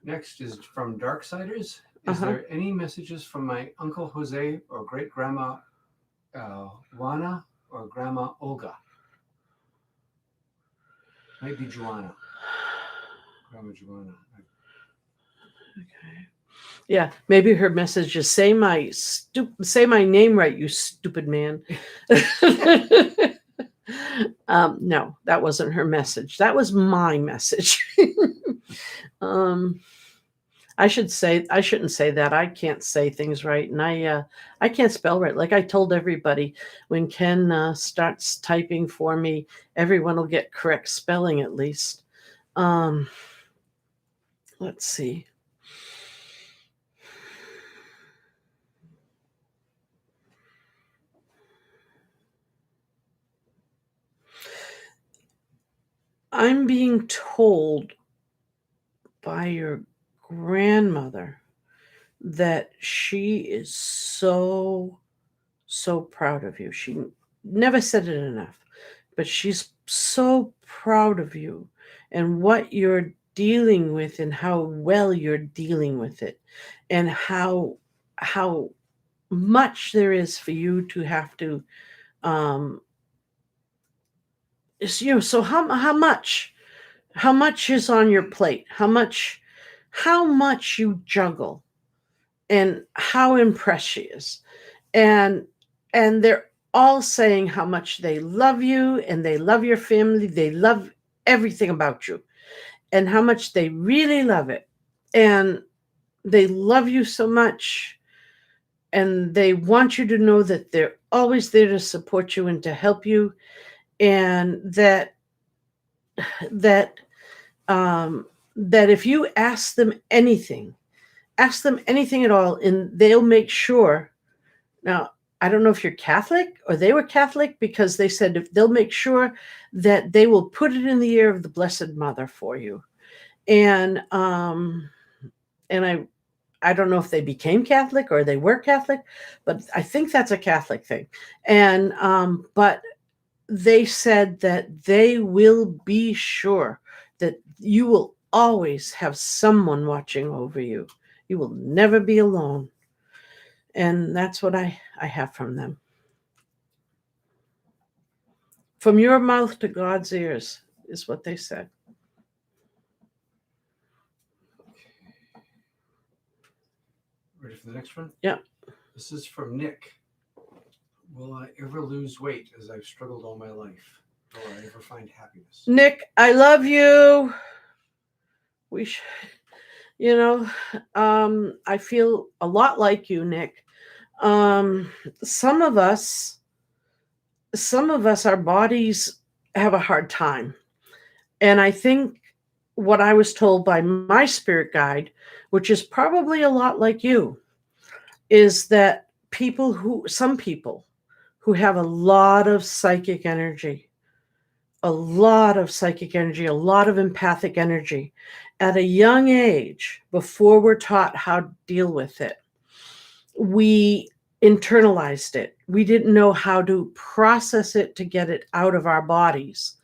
[SPEAKER 2] Next is from Darksiders. Is
[SPEAKER 1] Uh-huh.
[SPEAKER 2] there any messages from my Uncle Jose or great grandma Juana or Grandma Olga? Might be Joanna. Grandma Joanna.
[SPEAKER 1] Okay. Yeah, maybe her message is say my name right, you stupid man. No, that wasn't her message. That was my message. um, I shouldn't say that. I can't say things right, and I can't spell right. Like I told everybody, when Ken starts typing for me, everyone will get correct spelling at least. Let's see. I'm being told by your grandmother that she is so proud of you. She never said it enough, but she's so proud of you and what you're dealing with and how well you're dealing with it, and how much there is for you to have to um so how much is on your plate, how much you juggle, and how impressed she is. And they're all saying how much they love you and they love your family, they love everything about you, and how much they really love it, and they love you so much, and they want you to know that they're always there to support you and to help you, and that that if you ask them anything at all, and they'll make sure. Now, I don't know if you're Catholic or they were Catholic, because they said if they'll make sure that they will put it in the ear of the Blessed Mother for you. And I don't know if they became Catholic or they were Catholic, but I think that's a Catholic thing. And but they said that they will be sure that you will always have someone watching over you. You will never be alone. And that's what I have from them. From your mouth to God's ears is what they said.
[SPEAKER 2] Ready for the next one?
[SPEAKER 1] Yeah.
[SPEAKER 2] This is from Nick. Will I ever lose weight as I've struggled all my life? Will I ever find happiness?
[SPEAKER 1] Nick, I love you. You know, I feel a lot like you, Nick. Some of us, our bodies have a hard time. And I think what I was told by my spirit guide, which is probably a lot like you, is that some people who have a lot of psychic energy, a lot of empathic energy at a young age, before we're taught how to deal with it, we internalized it. We didn't know how to process it to get it out of our bodies.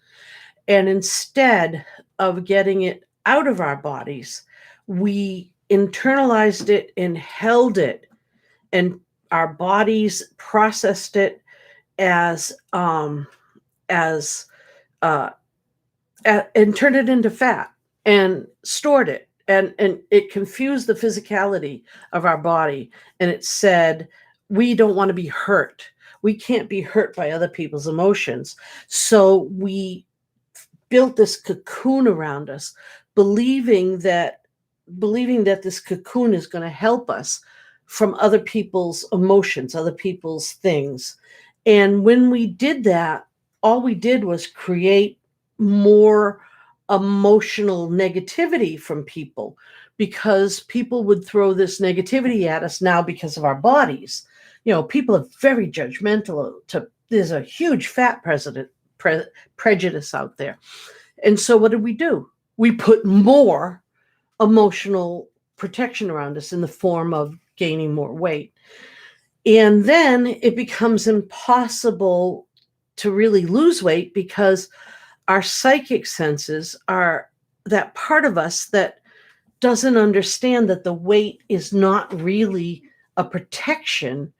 [SPEAKER 1] And instead of getting it out of our bodies, we internalized it and held it, and our bodies processed it as and turned it into fat and stored it. And it confused the physicality of our body. And it said, we don't want to be hurt. We can't be hurt by other people's emotions. So we built this cocoon around us, believing that this cocoon is going to help us from other people's emotions, other people's things. And when we did that, all we did was create more emotional negativity from people, because people would throw this negativity at us now because of our bodies. You know, people are very judgmental. There's a huge fat prejudice out there. And so what did we do? We put more emotional protection around us in the form of gaining more weight. And then it becomes impossible to really lose weight, because our psychic senses are that part of us that doesn't understand that the weight is not really a protection.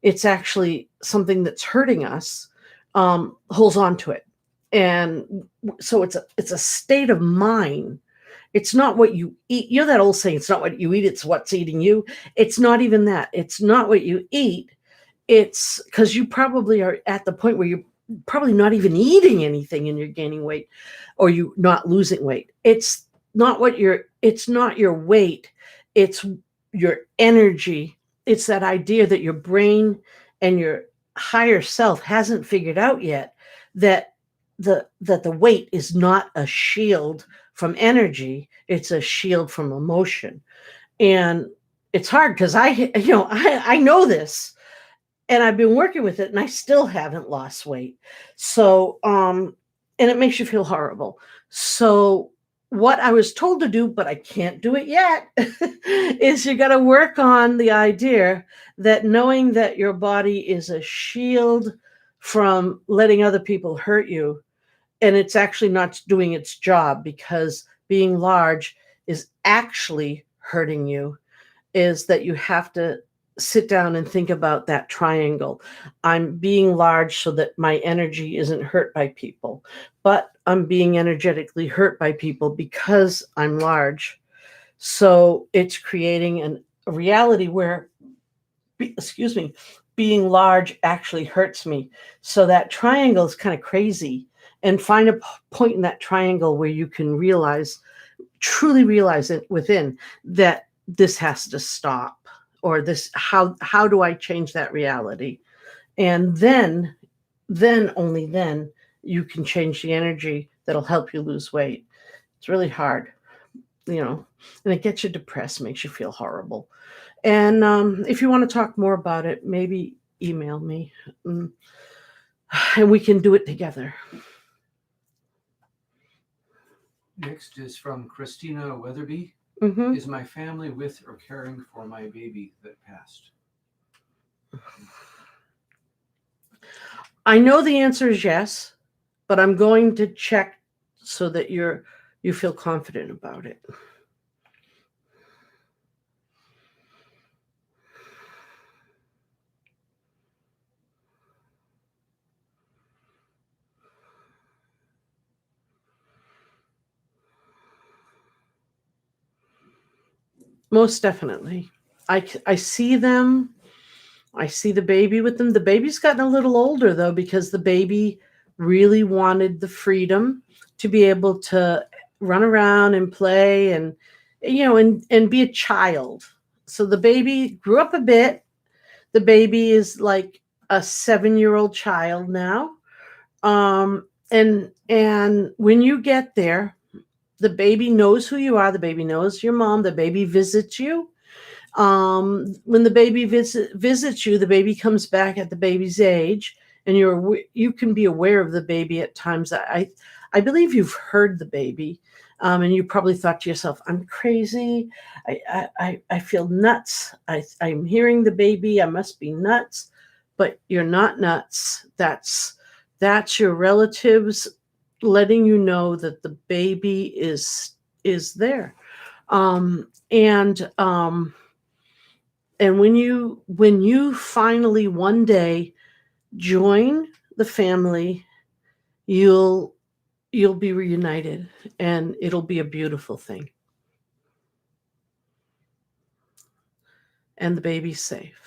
[SPEAKER 1] It's actually something that's hurting us, holds on to it. And so it's a state of mind. It's not what you eat. You know that old saying, it's not what you eat, it's what's eating you. It's not even that. It's not what you eat. It's because you probably are at the point where you're probably not even eating anything and you're gaining weight, or you not losing weight. It's not your weight. It's your energy. It's that idea that your brain and your higher self hasn't figured out yet that the weight is not a shield from energy. It's a shield from emotion. And it's hard because I know this, and I've been working with it, and I still haven't lost weight. So, and it makes you feel horrible. So what I was told to do, but I can't do it yet, is you got to work on the idea that knowing that your body is a shield from letting other people hurt you, and it's actually not doing its job, because being large is actually hurting you, is that you have to sit down and think about that triangle. I'm being large so that my energy isn't hurt by people, but I'm being energetically hurt by people because I'm large. So it's creating a reality where, being large actually hurts me. So that triangle is kind of crazy. And find a point in that triangle where you can truly realize it within, that this has to stop, or this, how do I change that reality? And then only then you can change the energy that'll help you lose weight. It's really hard, and it gets you depressed, makes you feel horrible. And if you want to talk more about it, maybe email me, and we can do it together.
[SPEAKER 2] Next is from Christina Weatherby.
[SPEAKER 1] Mm-hmm.
[SPEAKER 2] Is my family with or caring for my baby that passed?
[SPEAKER 1] I know the answer is yes, but I'm going to check so that you feel confident about it. Most definitely. I see them. I see the baby with them. The baby's gotten a little older though, because the baby really wanted the freedom to be able to run around and play and and be a child. So the baby grew up a bit. The baby is like a 7-year-old child now. And when you get there, the baby knows who you are. The baby knows your mom. The baby visits you. When the baby visits you, the baby comes back at the baby's age, and you can be aware of the baby at times. I believe you've heard the baby, and you probably thought to yourself, "I'm crazy. I feel nuts. I'm hearing the baby. I must be nuts." But you're not nuts. That's your relatives letting you know that the baby is there. And when you finally one day join the family, you'll be reunited, and it'll be a beautiful thing. And the baby's safe.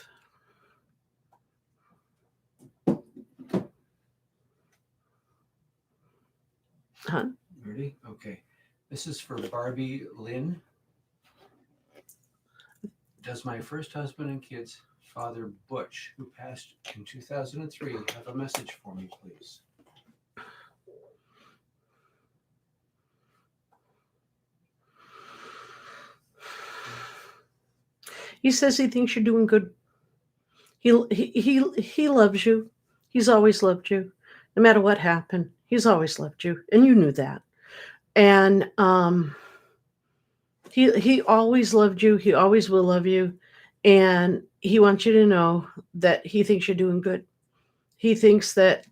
[SPEAKER 1] Huh?
[SPEAKER 2] Ready? Okay. This is for Barbie Lynn. Does my first husband and kids, Father Butch, who passed in 2003, have a message for me, please?
[SPEAKER 1] He says he thinks you're doing good. He loves you. He's always loved you. No matter what happened, he's always loved you, and you knew that. And he always loved you. He always will love you, and he wants you to know that he thinks you're doing good. He thinks that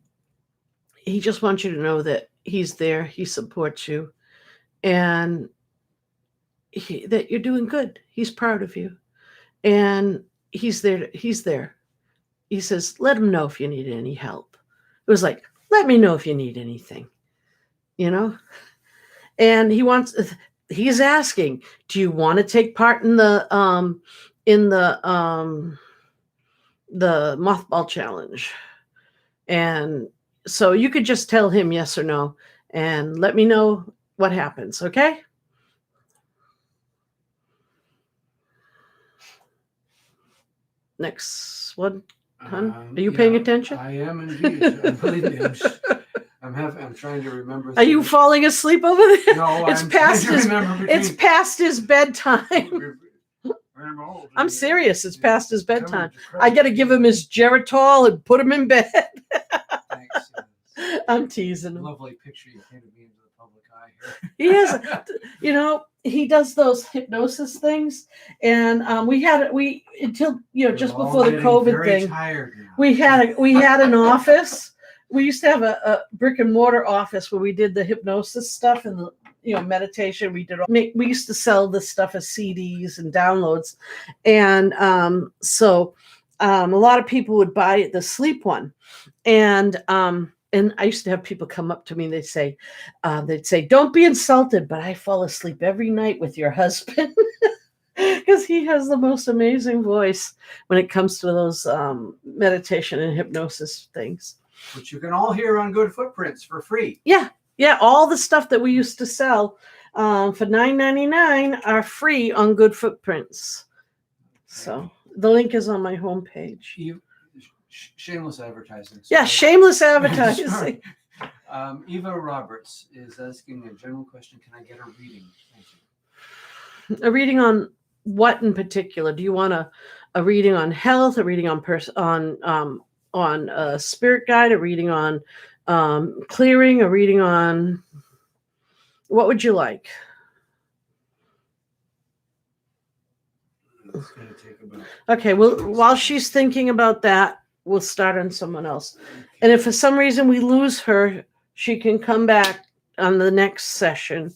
[SPEAKER 1] he just wants you to know that he's there. He supports you, and that you're doing good. He's proud of you, and he's there. He's there. He says, "Let him know if you need any help." It was like, "Let me know if you need anything," And he's asking, "Do you want to take part in the mothball challenge?" And so you could just tell him yes or no, and let me know what happens. Okay. Next one. Hun, are you paying attention?
[SPEAKER 2] I am indeed. Believe me, I'm trying to remember.
[SPEAKER 1] Are you falling asleep over there?
[SPEAKER 2] No,
[SPEAKER 1] it's past his bedtime. I'm serious. It's past his bedtime. I got to give him his Geritol and put him in bed.
[SPEAKER 2] Thanks.
[SPEAKER 1] I'm teasing him.
[SPEAKER 2] Lovely picture you painted me into the public eye here.
[SPEAKER 1] He is. He does those hypnosis things, and until just before the COVID thing, we had an office. We used to have a brick and mortar office where we did the hypnosis stuff and the meditation. We used to sell this stuff as CDs and downloads, and so a lot of people would buy the sleep one, and I used to have people come up to me and they'd say, "Don't be insulted, but I fall asleep every night with your husband." Because he has the most amazing voice when it comes to those meditation and hypnosis things.
[SPEAKER 2] Which you can all hear on Good Footprints for free.
[SPEAKER 1] Yeah. All the stuff that we used to sell for $9.99 are free on Good Footprints. So the link is on my homepage.
[SPEAKER 2] Shameless advertising.
[SPEAKER 1] Yeah, shameless advertising.
[SPEAKER 2] Eva Roberts is asking a general question. Can I get a reading? Thank you.
[SPEAKER 1] A reading on what in particular? Do you want a reading on health, a reading on spirit guide, a reading on clearing, a reading on what would you like?
[SPEAKER 2] It's going to take about.
[SPEAKER 1] Okay, well, while she's thinking about that, we'll start on someone else. And if for some reason we lose her, she can come back on the next session.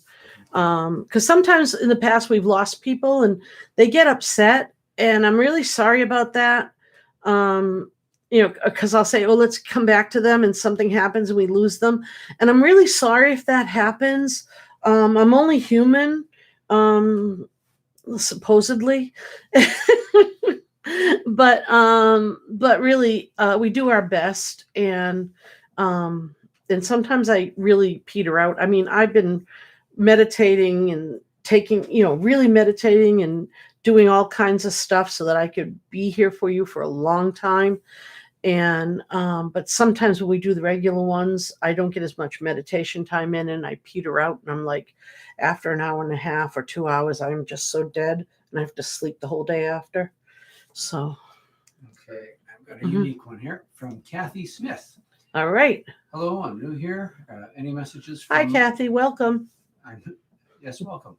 [SPEAKER 1] Because sometimes in the past we've lost people and they get upset, and I'm really sorry about that. Because I'll say, well, let's come back to them, and something happens and we lose them. And I'm really sorry if that happens. I'm only human. Supposedly. But really we do our best, and sometimes I really peter out. I mean, I've been meditating and really meditating and doing all kinds of stuff so that I could be here for you for a long time. And but sometimes when we do the regular ones, I don't get as much meditation time in, and I peter out, and I'm like, after an hour and a half or 2 hours, I'm just so dead, and I have to sleep the whole day after. So
[SPEAKER 2] okay, I've got a unique one here from Kathy Smith.
[SPEAKER 1] All right.
[SPEAKER 2] Hello, I'm new here. Any messages
[SPEAKER 1] Hi, Kathy. Welcome.
[SPEAKER 2] Yes, welcome.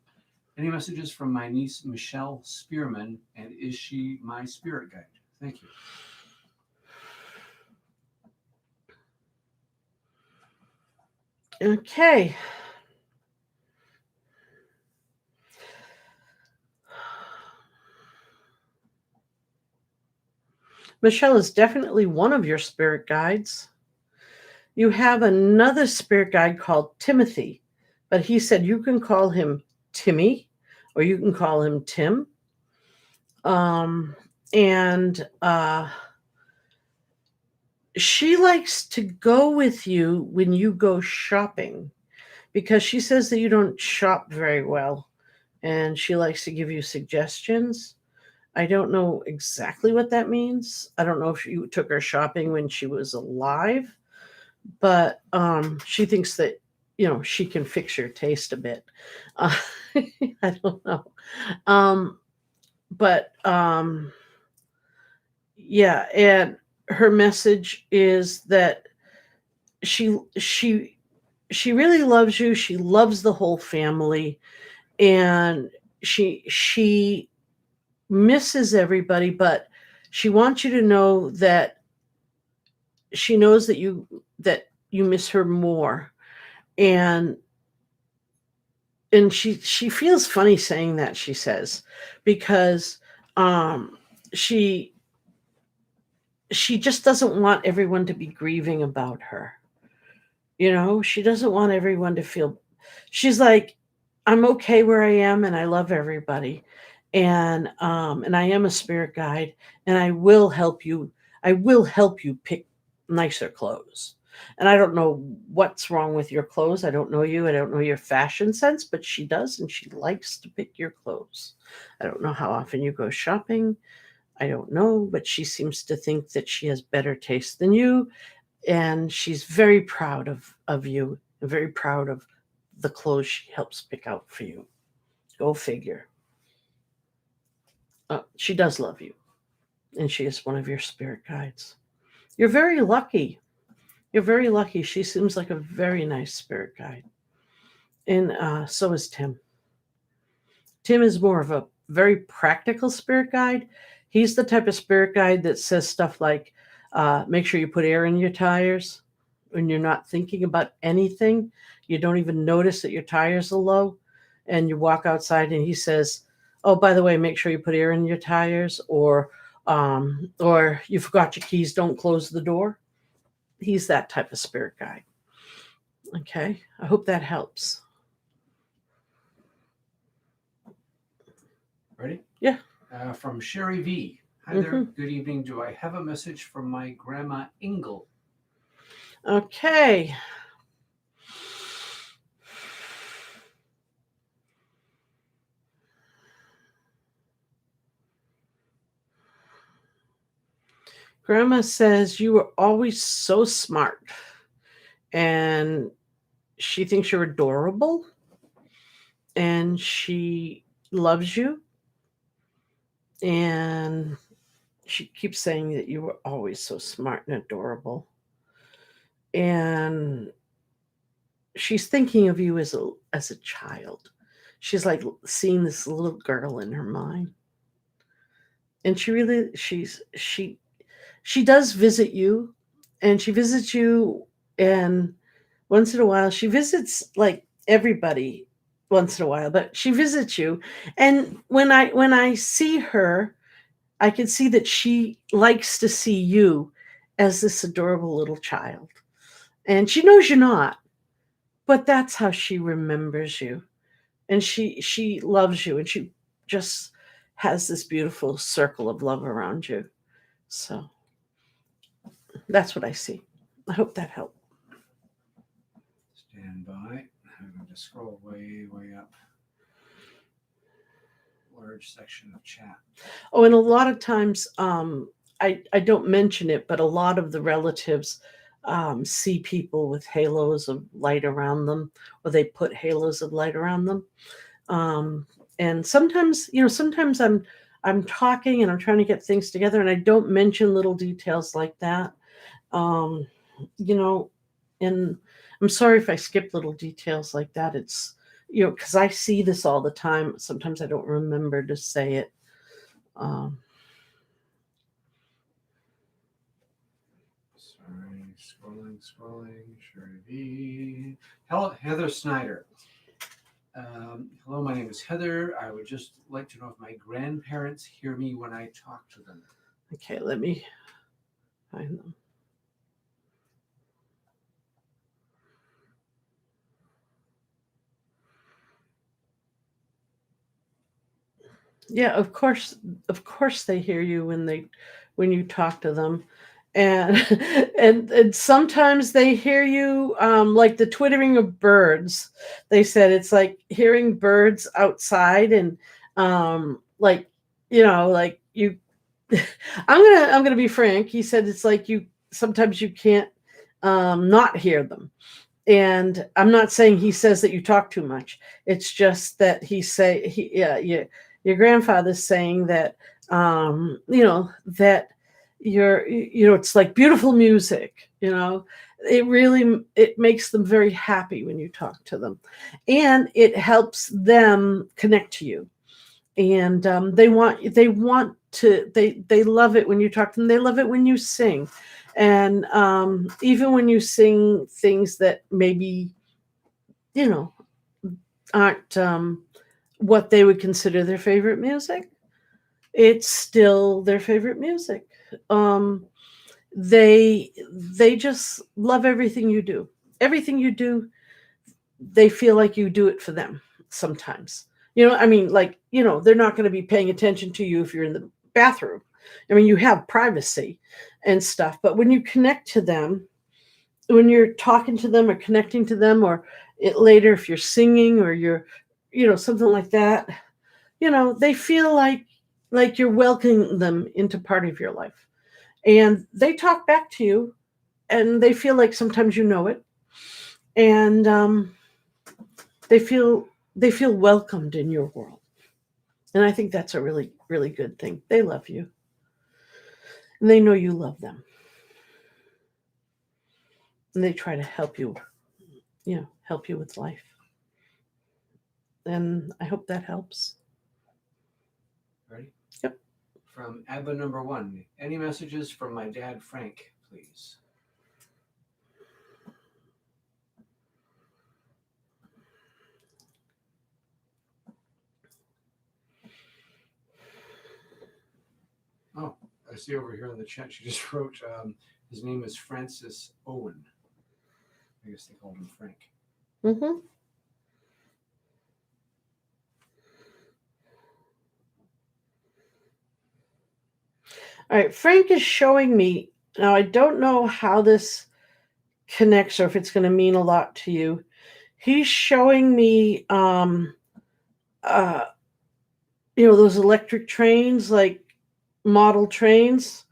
[SPEAKER 2] Any messages from my niece Michelle Spearman, and is she my spirit guide? Thank you.
[SPEAKER 1] Okay. Michelle is definitely one of your spirit guides. You have another spirit guide called Timothy, but he said you can call him Timmy or you can call him Tim. And she likes to go with you when you go shopping, because she says that you don't shop very well, and she likes to give you suggestions. I don't know exactly what that means. I don't know if you took her shopping when she was alive, but she thinks that she can fix your taste a bit. I don't know. But yeah, and her message is that she really loves you. She loves the whole family, and she misses everybody, but she wants you to know that she knows that you miss her more. And she feels funny saying that, she says, because she just doesn't want everyone to be grieving about her. She doesn't want everyone to feel. She's like, I'm okay where I am, and I love everybody, and I am a spirit guide, and I will help you. I will help you pick nicer clothes. And I don't know what's wrong with your clothes. I don't know you. I don't know your fashion sense, but she does, and she likes to pick your clothes. I don't know how often you go shopping. I don't know, but she seems to think that she has better taste than you, and she's very proud of you, and very proud of the clothes she helps pick out for you. Go figure. She does love you, and she is one of your spirit guides. You're very lucky. You're very lucky. She seems like a very nice spirit guide. And so is Tim. Tim is more of a very practical spirit guide. He's the type of spirit guide that says stuff like, make sure you put air in your tires when you're not thinking about anything. You don't even notice that your tires are low, and you walk outside and he says, oh, by the way, make sure you put air in your tires, or you forgot your keys, don't close the door. He's that type of spirit guide. Okay, I hope that helps.
[SPEAKER 2] Ready?
[SPEAKER 1] Yeah.
[SPEAKER 2] From Sherry V. Hi there. Good evening. Do I have a message from my grandma Ingle?
[SPEAKER 1] Okay. Grandma says you were always so smart, and she thinks you're adorable, and she loves you, and she keeps saying that you were always so smart and adorable. And she's thinking of you as a child. She's like seeing this little girl in her mind. And she does visit you, and she visits you, and once in a while she visits like everybody once in a while, but she visits you. And when I see her, I can see that she likes to see you as this adorable little child. And she knows you're not, but that's how she remembers you. And she loves you, and she just has this beautiful circle of love around you. So that's what I see. I hope that helped.
[SPEAKER 2] Stand by. I'm going to scroll way up. Large section of chat.
[SPEAKER 1] Oh, and a lot of times, I don't mention it, but a lot of the relatives see people with halos of light around them, or they put halos of light around them. Um, and sometimes, sometimes I'm talking and I'm trying to get things together, and I don't mention little details like that. Um, you know, and I'm sorry if I skip little details like that. It's because I see this all the time. Sometimes I don't remember to say it. Um,
[SPEAKER 2] Sorry, scrolling. Sherry V. Hello, Heather Snyder. Hello, my name is Heather. I would just like to know if my grandparents hear me when I talk to them.
[SPEAKER 1] okay, let me find them. Yeah, of course they hear you when you talk to them. And and sometimes they hear you, like the twittering of birds. They said it's like hearing birds outside, and like like you I'm gonna be frank. He said it's like you sometimes you can't not hear them. And I'm not saying he says that you talk too much. It's just that your grandfather's saying that that it's like beautiful music. It makes them very happy when you talk to them, and it helps them connect to you. And they love it when you talk to them. They love it when you sing, and even when you sing things that maybe you know aren't what they would consider their favorite music, it's still their favorite music. um they just love everything you do. They feel like you do it for them sometimes. I mean, like, they're not going to be paying attention to you if you're in the bathroom. I mean, you have privacy and stuff, but when you connect to them, when you're talking to them or connecting to them, or later if you're singing or you're, something like that, they feel like you're welcoming them into part of your life. And they talk back to you, and they feel like sometimes you know it. And they feel welcomed in your world. And I think that's a really, really good thing. They love you, and they know you love them, and they try to help you with life. And I hope that helps.
[SPEAKER 2] Ready?
[SPEAKER 1] Yep.
[SPEAKER 2] From ABBA number 1. Any messages from my dad, Frank, please? Oh, I see over here in the chat, she just wrote, his name is Francis Owen. I guess they called him Frank.
[SPEAKER 1] Mm-hmm. All right, Frank is showing me now. I don't know how this connects or if it's going to mean a lot to you. He's showing me, uh, those electric trains, like model trains.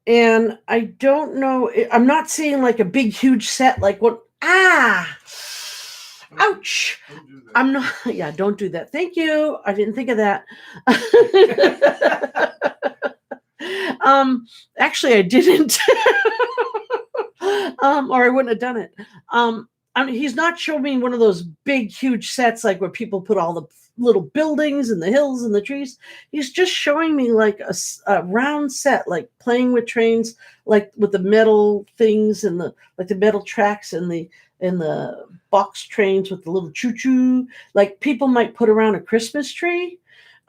[SPEAKER 1] And I don't know. I'm not seeing like a big, huge set, like what? Ouch.
[SPEAKER 2] Don't do that.
[SPEAKER 1] I'm not. Yeah, don't do that. Thank you. I didn't think of that. Actually, I didn't. Or I wouldn't have done it. I mean, he's not showing me one of those big, huge sets like where people put all the little buildings and the hills and the trees. He's just showing me like a round set, like playing with trains, like with the metal things and the metal tracks and the box trains with the little choo choo, like people might put around a Christmas tree.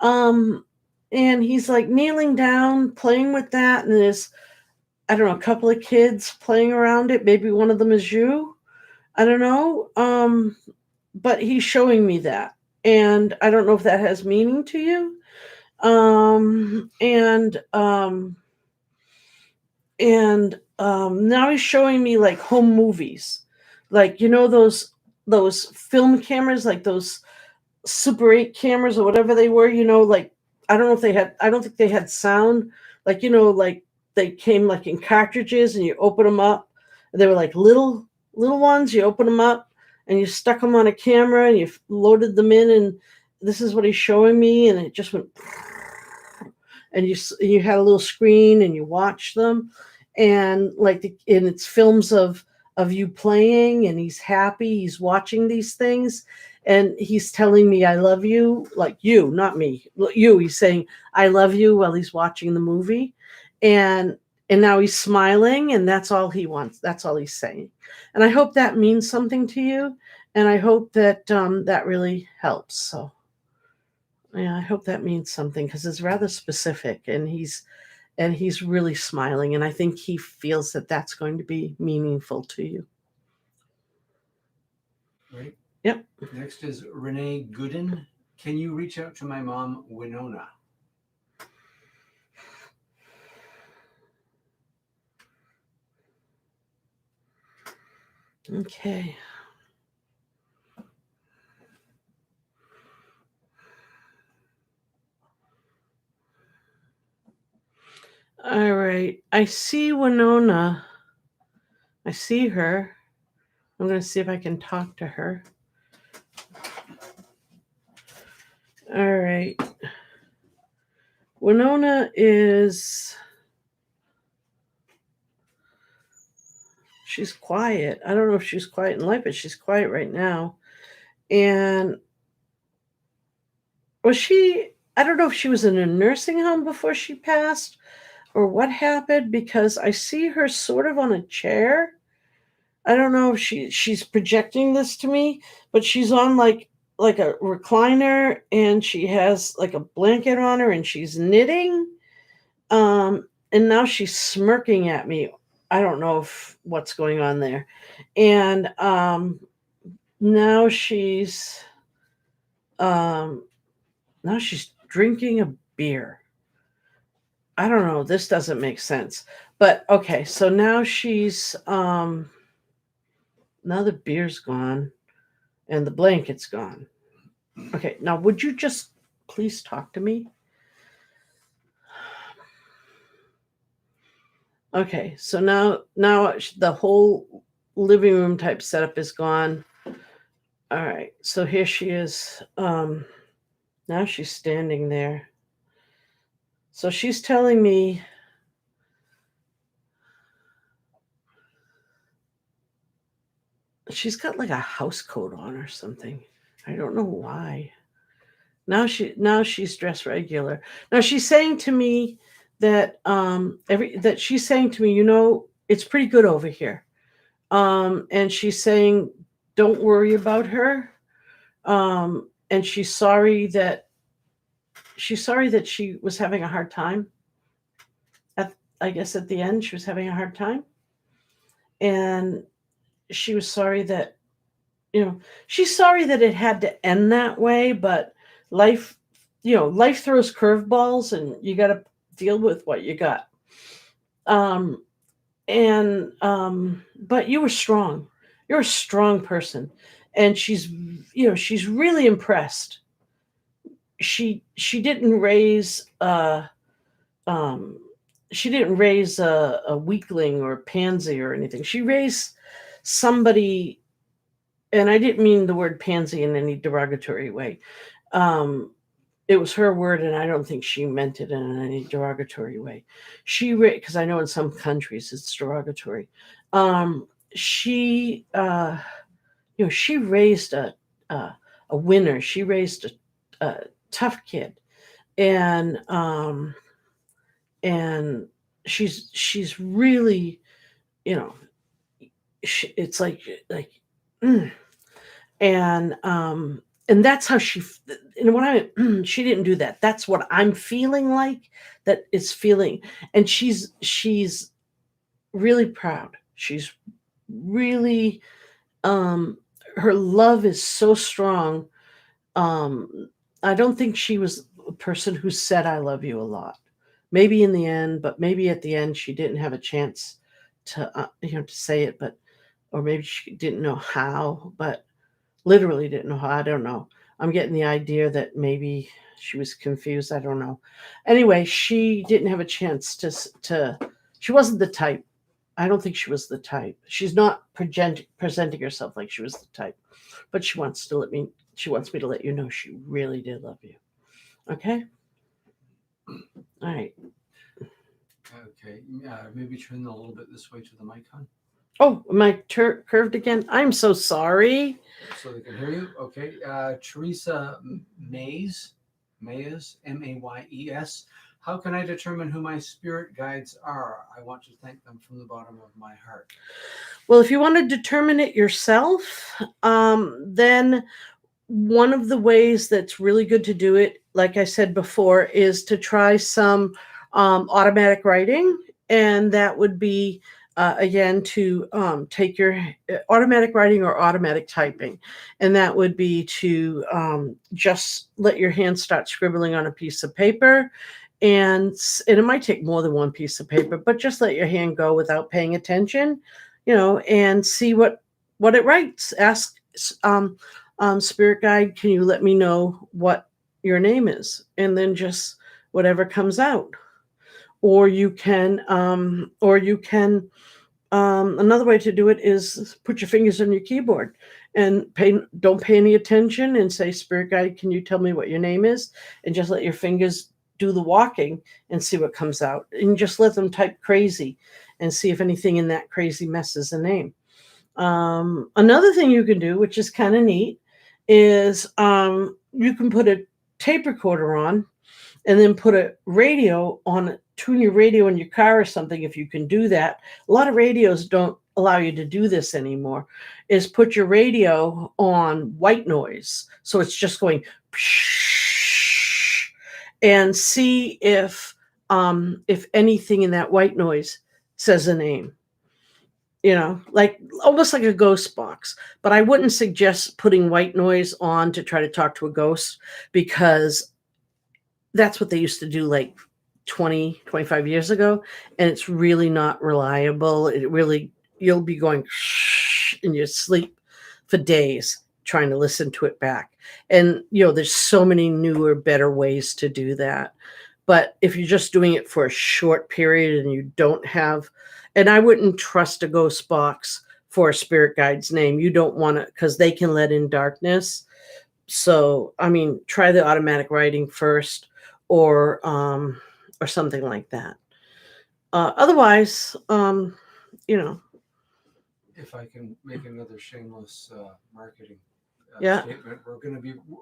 [SPEAKER 1] Um, and he's like kneeling down, playing with that, and there's, I don't know, a couple of kids playing around it. Maybe one of them is you. I don't know. But he's showing me that. And I don't know if that has meaning to you. Um, and um, and now he's showing me like home movies. Like, you know, those film cameras, like those Super 8 cameras or whatever they were, you know, like I don't think they had sound, like, you know, like they came like in cartridges and you open them up. They were like little ones. You open them up and you stuck them on a camera and you loaded them in, and this is what he's showing me, and it just went, and you had a little screen and you watched them, and like and it's films of you playing, and he's happy, he's watching these things, and he's telling me I love you, like you, not me, you. He's saying I love you while he's watching the movie, and now he's smiling, and that's all he wants, that's all he's saying. And I hope that means something to you, and I hope that that really helps. So yeah, I hope that means something because it's rather specific, and he's really smiling, and I think he feels that that's going to be meaningful to you.
[SPEAKER 2] Right.
[SPEAKER 1] Yep.
[SPEAKER 2] Next is Renee Gooden. Can you reach out to my mom, Winona?
[SPEAKER 1] Okay. All right. I see Winona. I see her. I'm going to see if I can talk to her. All right. Winona is, she's quiet. I don't know if she's quiet in life, but she's quiet right now. And was she, I don't know if she was in a nursing home before she passed or what happened, because I see her sort of on a chair. I don't know if she's projecting this to me, but she's on like a recliner, and she has like a blanket on her and she's knitting. And now she's smirking at me. I don't know if what's going on there. And now she's um now she's drinking a beer. I don't know, this doesn't make sense. But okay, so now she's now the beer's gone and the blanket's gone. Okay, now would you just please talk to me? Okay, so now the whole living room type setup is gone. All right, so here she is. Now she's standing there. So she's telling me she's got like a house coat on or something. I don't know why. Now she's dressed regular. Now she's saying to me that she's saying to me, you know, it's pretty good over here. And she's saying, don't worry about her. And she's sorry that she was having a hard time. I guess at the end she was having a hard time, and she was sorry that, you know, she's sorry that it had to end that way, but life, you know, life throws curveballs and you got to deal with what you got. Um, but you were strong. You're a strong person. And she's, you know, she's really impressed. She didn't raise, um, she didn't raise a weakling or a pansy or anything. She raised somebody, and I didn't mean the word pansy in any derogatory way. Um, it was her word, and I don't think she meant it in any derogatory way. Because I know in some countries it's derogatory. She, she raised a winner. She raised a tough kid, and and she's really, you know, it's like, mm. And that's how and what she didn't do that. That's what I'm feeling like. That is feeling, and she's really proud. She's really, her love is so strong. I don't think she was a person who said I love you a lot. Maybe in the end, but maybe at the end she didn't have a chance to to say it, but or maybe she didn't know how, but literally didn't know how. I don't know. I'm getting the idea that maybe she was confused. I don't know. Anyway, she didn't have a chance to. She wasn't the type. I don't think she was the type. She's not presenting herself like she was the type, but she wants to let me. She wants me to let you know she really did love you. Okay. All right.
[SPEAKER 2] Okay. Maybe turn a little bit this way to the mic, hon.
[SPEAKER 1] Oh, am I curved again? I'm so sorry.
[SPEAKER 2] So they can hear you. Okay. Teresa Mayes, Mayes. How can I determine who my spirit guides are? I want to thank them from the bottom of my heart.
[SPEAKER 1] Well, if you want to determine it yourself, then one of the ways that's really good to do it, like I said before, is to try some automatic writing. And that would be, again, to take your automatic writing or automatic typing. And that would be to just let your hand start scribbling on a piece of paper. And it might take more than one piece of paper, but just let your hand go without paying attention, and see what it writes. Ask, spirit guide, can you let me know what your name is? And then just whatever comes out. Or you can, another way to do it is put your fingers on your keyboard and don't pay any attention and say, spirit guide, can you tell me what your name is? And just let your fingers do the walking and see what comes out. And just let them type crazy and see if anything in that crazy mess is a name. Another thing you can do, which is kind of neat, is you can put a tape recorder on and then put a radio on, tune your radio in your car or something if you can do that. A lot of radios don't allow you to do this anymore, is put your radio on white noise. So it's just going and see if anything in that white noise says a name. Like almost like a ghost box. But I wouldn't suggest putting white noise on to try to talk to a ghost, because that's what they used to do like 20, 25 years ago. And it's really not reliable. You'll be going in your sleep for days trying to listen to it back. And, there's so many newer, better ways to do that. But if you're just doing it for a short period and you don't have, and I wouldn't trust a ghost box for a spirit guide's name. You don't want to, because they can let in darkness. So, try the automatic writing first, or something like that. Otherwise,
[SPEAKER 2] If I can make another shameless marketing
[SPEAKER 1] Yeah.
[SPEAKER 2] statement,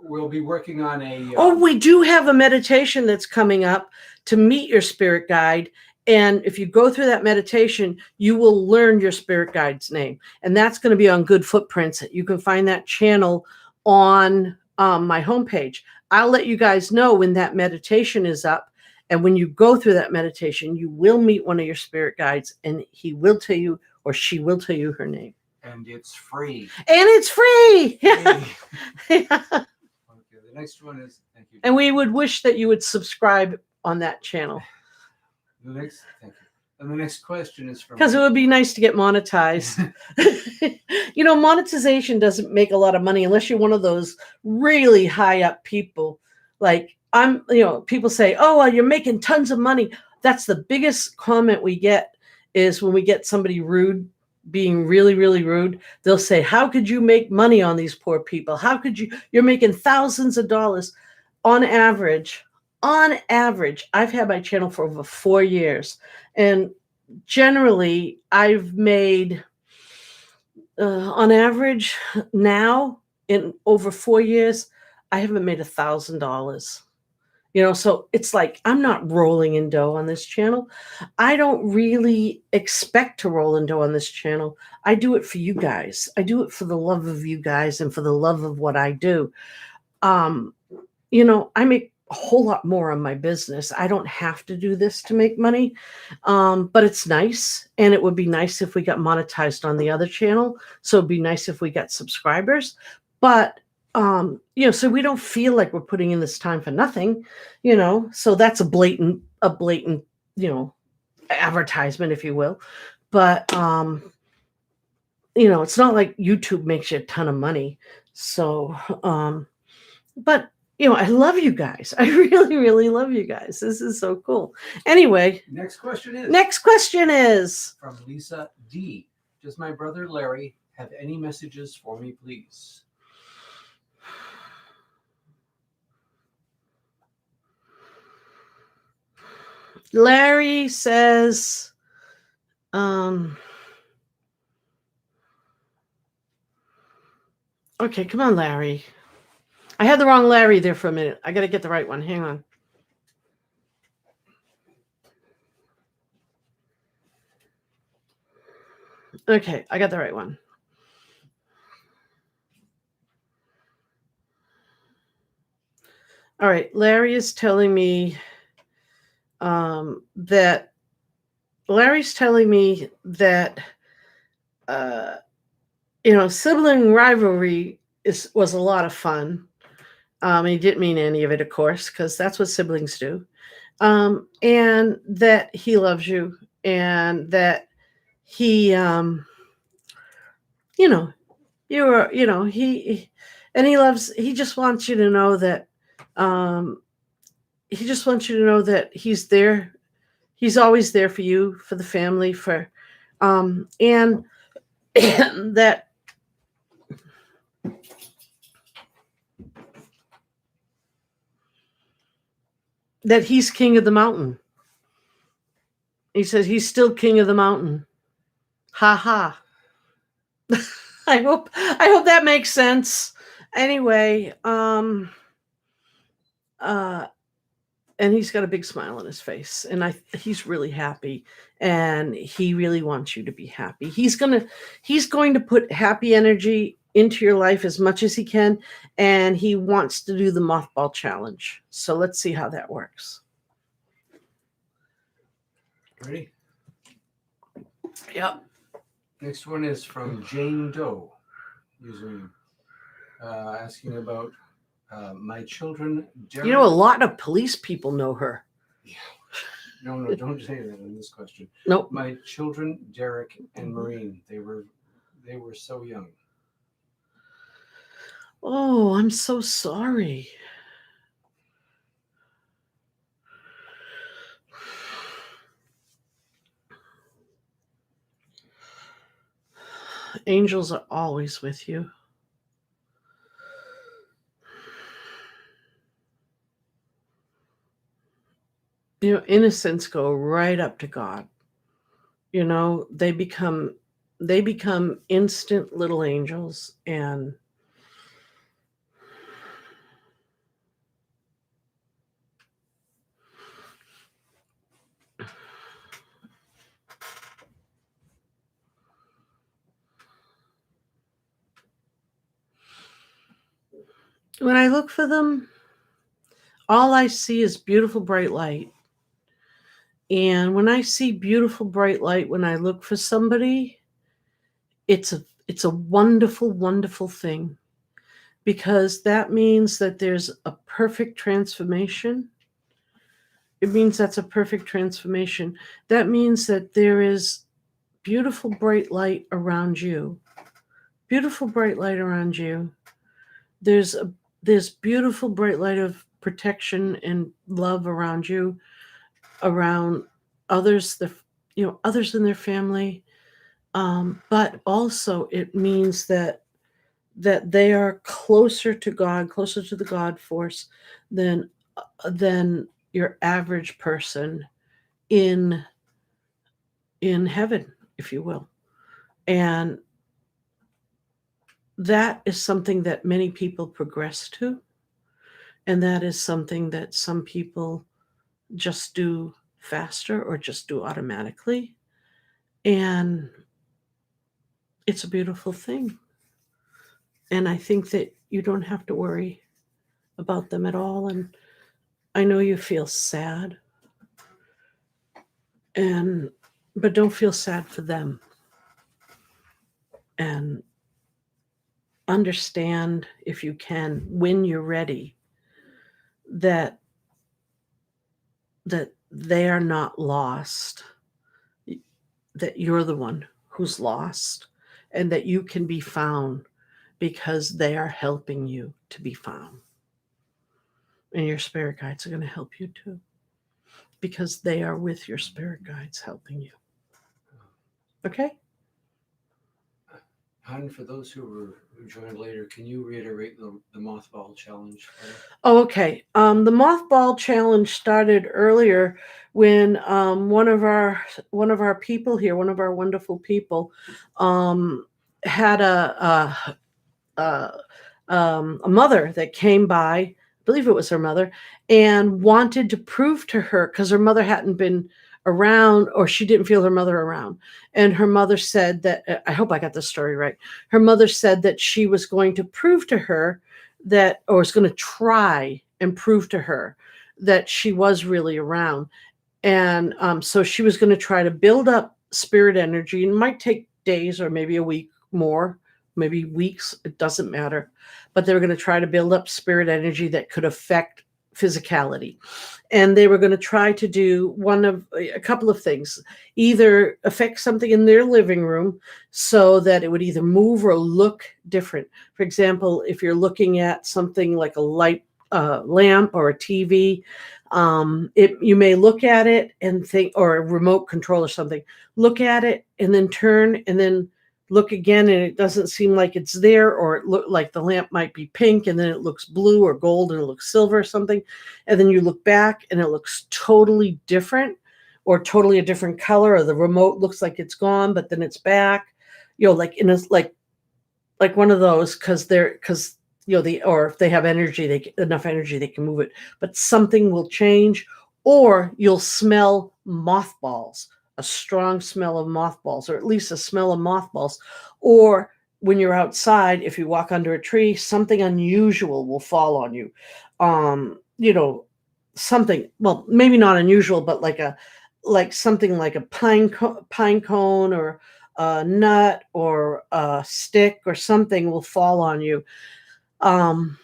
[SPEAKER 2] we'll be working on a.
[SPEAKER 1] We do have a meditation that's coming up to meet your spirit guide. And if you go through that meditation, you will learn your spirit guide's name. And that's going to be on Good Footprints. You can find that channel on my homepage. I'll let you guys know when that meditation is up. And when you go through that meditation, you will meet one of your spirit guides, and he will tell you, or she will tell you her name.
[SPEAKER 2] And it's free.
[SPEAKER 1] Yeah.
[SPEAKER 2] Okay, the next one is, thank you.
[SPEAKER 1] And we would wish that you would subscribe on that channel.
[SPEAKER 2] Thank you. And the next question is from,
[SPEAKER 1] because it would be nice to get monetized. Monetization doesn't make a lot of money unless you're one of those really high up people. Like people say, oh, well, you're making tons of money. That's the biggest comment we get, is when we get somebody rude, being really, really rude. They'll say, how could you make money on these poor people? How could you're making thousands of dollars. on average, I've had my channel for over 4 years, and generally, I've made on average now in over 4 years, I haven't made $1,000. So it's like I'm not rolling in dough on this channel. I don't really expect to roll in dough on this channel. I do it for you guys. I do it for the love of you guys and for the love of what I do. I make a whole lot more on my business. I don't have to do this to make money, but it's nice. And it would be nice if we got monetized on the other channel. So it'd be nice if we got subscribers. But so we don't feel like we're putting in this time for nothing, so that's a blatant, advertisement, if you will. But, it's not like YouTube makes you a ton of money. So, but, I love you guys. I really, really love you guys. This is so cool. Anyway.
[SPEAKER 2] Next question
[SPEAKER 1] is
[SPEAKER 2] from Lisa D. Does my brother Larry have any messages for me, please?
[SPEAKER 1] Larry says, okay, come on, Larry. I had the wrong Larry there for a minute. I got to get the right one. Hang on. Okay, I got the right one. All right, Larry is telling me that sibling rivalry was a lot of fun. He didn't mean any of it, of course, because that's what siblings do. And that he loves you, and that he, he just wants you to know that, he's there. He's always there for you, for the family, and that he's king of the mountain. He says he's still king of the mountain. Ha ha. I hope that makes sense. Anyway, and he's got a big smile on his face, and he's really happy, and he really wants you to be happy. He's going to put happy energy into your life as much as he can, and he wants to do the mothball challenge. So let's see how that works.
[SPEAKER 2] Ready?
[SPEAKER 1] Yep.
[SPEAKER 2] Next one is from Jane Doe, using asking about my children. Derek.
[SPEAKER 1] A lot of police people know her.
[SPEAKER 2] Yeah. No, don't say that in this question.
[SPEAKER 1] Nope.
[SPEAKER 2] My children, Derek and Maureen, they were so young.
[SPEAKER 1] Oh, I'm so sorry. Angels are always with you. Innocents go right up to God. They become instant little angels, and when I look for them, all I see is beautiful bright light. And when I see beautiful bright light, when I look for somebody, it's a wonderful, wonderful thing, because that means that there's a perfect transformation. It means that's a perfect transformation. That means that there is beautiful bright light around you. Beautiful bright light around you. There's beautiful bright light of protection and love around you, around others, others in their family. But also it means that that they are closer to God, closer to the God force than your average person in in heaven, if you will. And that is something that many people progress to, and that is something that some people just do faster or just do automatically. And it's a beautiful thing. And I think that you don't have to worry about them at all. And I know you feel sad, and but don't feel sad for them. And understand, if you can, when you're ready, that they are not lost, that you're the one who's lost, and that you can be found because they are helping you to be found. And your spirit guides are going to help you too, because they are with your spirit guides helping you. Okay?
[SPEAKER 2] Han, for those who joined later, can you reiterate the mothball challenge?
[SPEAKER 1] Oh, okay. The mothball challenge started earlier when one of our people here, one of our wonderful people, had a mother that came by. I believe it was her mother, and wanted to prove to her, because her mother hadn't been around, or she didn't feel her mother around. And her mother said that, I hope I got this story right. Her mother said that she was going to prove to her that, or was going to try and prove to her that she was really around. And so she was going to try to build up spirit energy, and it might take days or maybe a week more, maybe weeks, it doesn't matter. But they were going to try to build up spirit energy that could affect physicality. And they were going to try to do a couple of things: either affect something in their living room so that it would either move or look different. For example, if you're looking at something like a light lamp or a TV, you may look at it and think, or a remote control or something, look at it and then turn and then look again, and it doesn't seem like it's there, or it look like the lamp might be pink and then it looks blue or gold and it looks silver or something. And then you look back and it looks totally different, or totally a different color, or the remote looks like it's gone, but then it's back, like in a, like one of those, because or if they have energy, enough energy, they can move it, but something will change. Or you'll smell mothballs, a strong smell of mothballs, or at least a smell of mothballs. Or when you're outside, if you walk under a tree, something unusual will fall on you. Something, well, maybe not unusual, but like something like a pine cone, or a nut, or a stick, or something will fall on you. One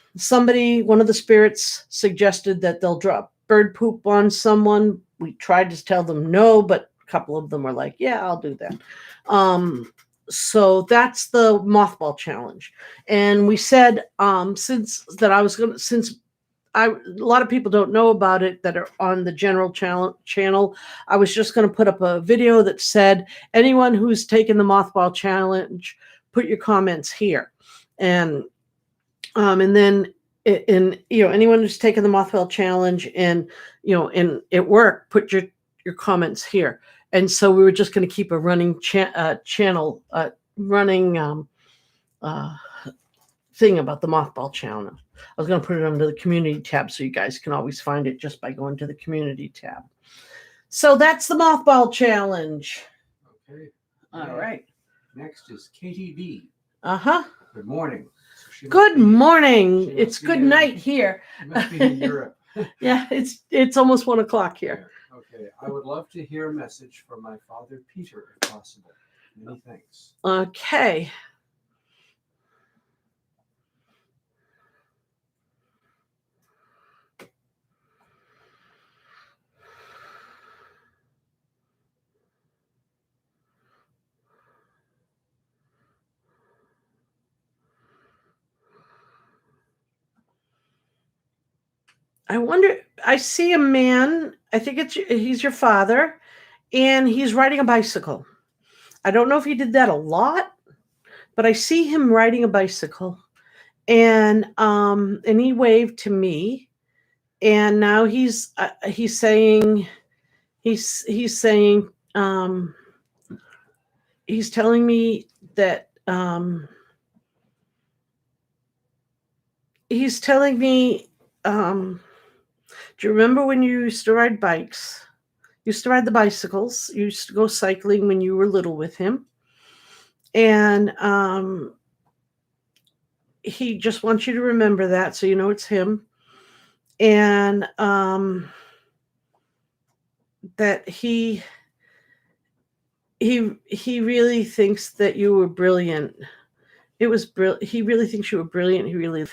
[SPEAKER 1] of the spirits suggested that they'll drop bird poop on someone. We tried to tell them no, but a couple of them were like, yeah, I'll do that. So that's the mothball challenge. And we said, since a lot of people don't know about it that are on the general channel, I was just going to put up a video that said, anyone who's taken the mothball challenge, put your comments here. And then anyone who's taken the mothball challenge and it worked, put your comments here. And so we were just going to keep a running channel, running thing about the mothball challenge. I was going to put it under the community tab, so you guys can always find it just by going to the community tab. So that's the mothball challenge.
[SPEAKER 2] Okay.
[SPEAKER 1] All right.
[SPEAKER 2] Next is Katie B.
[SPEAKER 1] Uh-huh.
[SPEAKER 2] Good morning.
[SPEAKER 1] Good morning. It's good night here.
[SPEAKER 2] She must be in Europe.
[SPEAKER 1] Yeah, it's almost 1:00 here.
[SPEAKER 2] Yeah. Okay. I would love to hear a message from my father, Peter, if possible. Many thanks.
[SPEAKER 1] Okay. I see a man, I think he's your father, and he's riding a bicycle. I don't know if he did that a lot. but I see him riding a bicycle, and he waved to me, and now he's saying he's saying he's telling me that he's telling me, do you remember when you used to ride bikes? You used to ride the bicycles. You used to go cycling when you were little with him. And he just wants you to remember that so you know it's him. And that he really thinks that you were brilliant. He really thinks you were brilliant. He really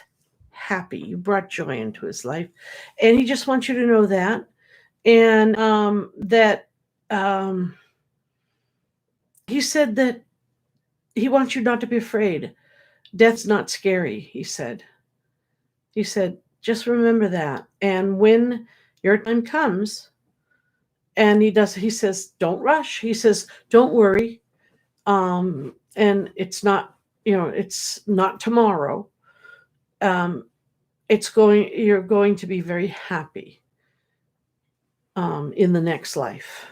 [SPEAKER 1] happy. You brought joy into his life. And he just wants you to know that. And that he said that he wants you not to be afraid. Death's not scary, he said. He said, just remember that. And when your time comes, and he says, don't rush. He says, don't worry. And it's not, it's not tomorrow. Um, you're going to be very happy in the next life.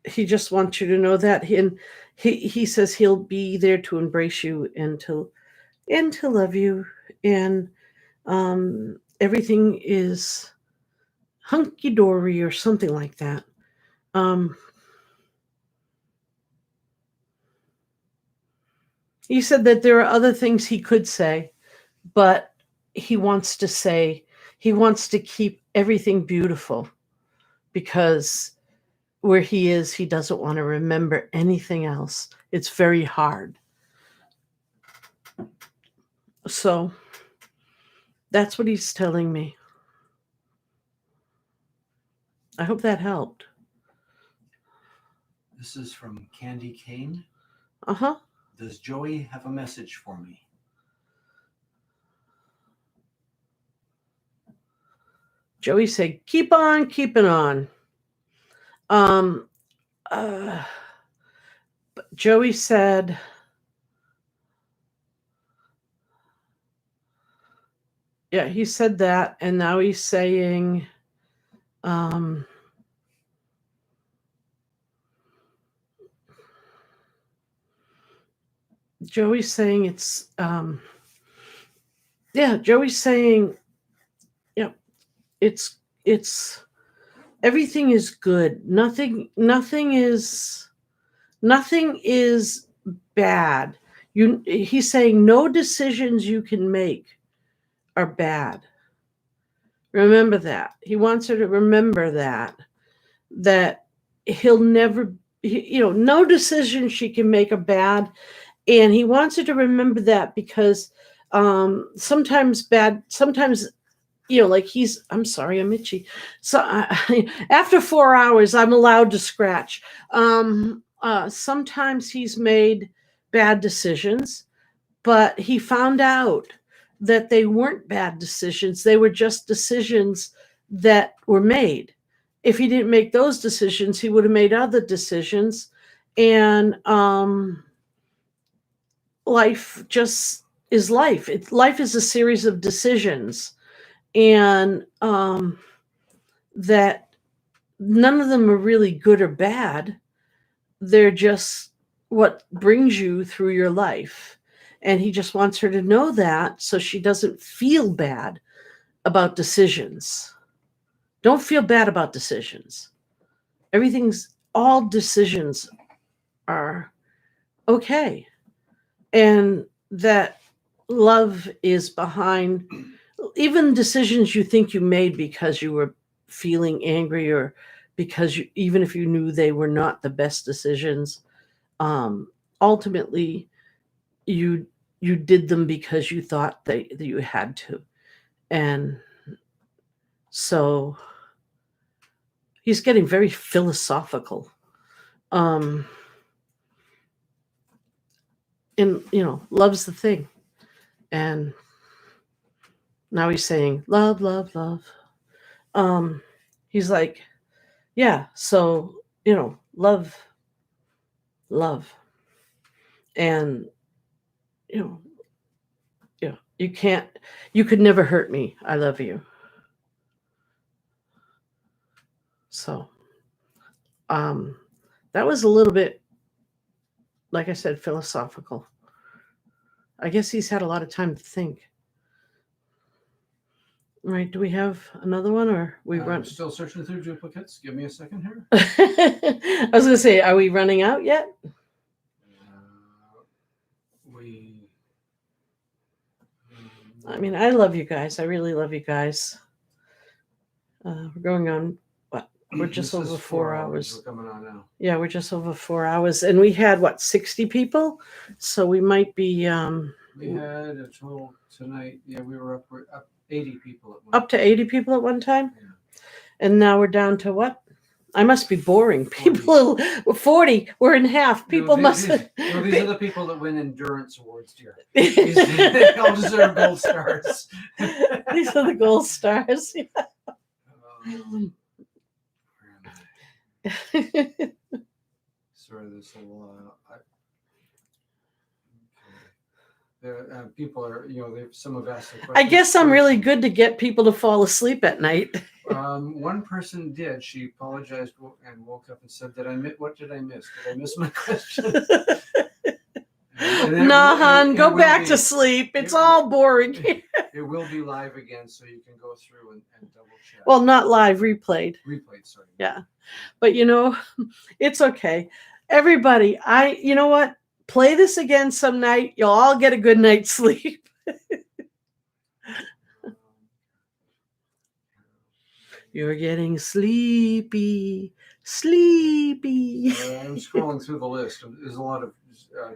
[SPEAKER 1] He just wants you to know that. He says he'll be there to embrace you and to love you, and everything is hunky dory or something like that. He said that there are other things he could say, but he wants to keep everything beautiful, because where he is, he doesn't want to remember anything else. It's very hard. So that's what he's telling me. I hope that helped.
[SPEAKER 2] This is from Candy Kane.
[SPEAKER 1] Uh-huh.
[SPEAKER 2] Does Joey have a message for me?
[SPEAKER 1] Joey said, keep on keeping on. Joey said, yeah, he said that, and now he's saying, Joey's saying it's, Joey's saying, yeah, it's everything is good. Nothing is bad. He's saying no decisions you can make are bad. Remember that. He wants her to remember that he'll never, no decision she can make are bad. And he wants her to remember that, because sometimes, like I'm sorry, I'm itchy. So after 4 hours, I'm allowed to scratch. Sometimes he's made bad decisions, but he found out that they weren't bad decisions. They were just decisions that were made. If he didn't make those decisions, he would have made other decisions. And life just is life. Life is a series of decisions. And that none of them are really good or bad. They're just what brings you through your life. And he just wants her to know that, so she doesn't feel bad about decisions. Don't feel bad about decisions. All decisions are okay. And that love is behind even decisions you think you made because you were feeling angry, or because even if you knew they were not the best decisions, ultimately you did them because you thought that you had to. And so he's getting very philosophical. And love's the thing. And now he's saying love, love, love. He's like, yeah, so love. And, you could never hurt me. I love you. So, that was a little bit, like I said, philosophical. I guess he's had a lot of time to think. Right? Do we have another one, or we run?
[SPEAKER 2] Still searching through duplicates. Give me a second here.
[SPEAKER 1] I was going to say, are we running out yet? I mean, I love you guys. I really love you guys. We're going on, what? We're just over 4 hours.
[SPEAKER 2] We're coming on now.
[SPEAKER 1] Yeah, we're just over 4 hours. And we had, 60 people? So we might be...
[SPEAKER 2] we had a total tonight. Yeah, we were up 80 people at one
[SPEAKER 1] Up to 80 people at one time?
[SPEAKER 2] Yeah.
[SPEAKER 1] And now we're down to what? I must be boring. 40. We're in half. People
[SPEAKER 2] these are the people that win endurance awards, dear. They all deserve gold stars.
[SPEAKER 1] These are the gold stars.
[SPEAKER 2] Sorry, there's a lot. People are, some have asked the question.
[SPEAKER 1] I guess I'm really good to get people to fall asleep at night.
[SPEAKER 2] One person did. She apologized and woke up and said, what did I miss? Did I miss my question?
[SPEAKER 1] Nah, hon, go back to sleep. It's all boring.
[SPEAKER 2] It will be live again, so you can go through and double check.
[SPEAKER 1] Well, not live, replayed.
[SPEAKER 2] Replayed, sorry.
[SPEAKER 1] Yeah. But, it's okay. Everybody, you know what? Play this again some night. You'll all get a good night's sleep. You're getting sleepy.
[SPEAKER 2] I'm scrolling through the list. There's a lot of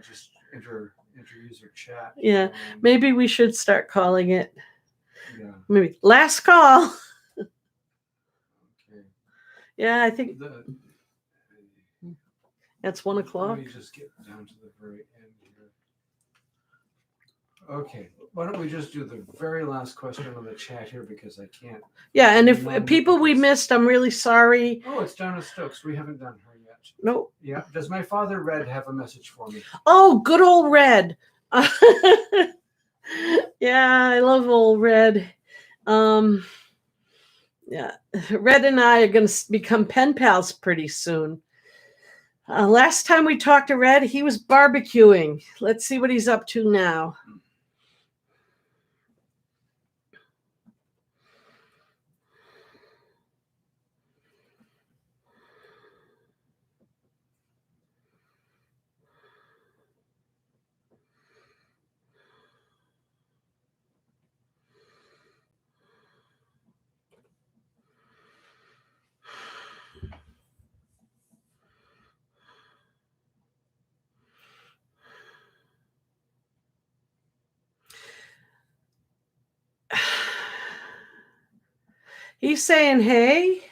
[SPEAKER 2] just inter-user chat.
[SPEAKER 1] Yeah, maybe we should start calling it.
[SPEAKER 2] Yeah.
[SPEAKER 1] Maybe last call.
[SPEAKER 2] Okay.
[SPEAKER 1] Yeah, I think that's 1 o'clock.
[SPEAKER 2] Let me just get down to the very end here. Okay, why don't we just do the very last question on the chat here, because I can't.
[SPEAKER 1] Yeah, and if people we missed, I'm really sorry.
[SPEAKER 2] Oh, it's Donna Stokes. We haven't done her yet.
[SPEAKER 1] Nope.
[SPEAKER 2] Yeah. Does my father Red have a message for me?
[SPEAKER 1] Oh, good old Red. Yeah, I love old Red. Yeah, Red and I are going to become pen pals pretty soon. Last time we talked to Red, he was barbecuing. Let's see what he's up to now. He's saying, hey.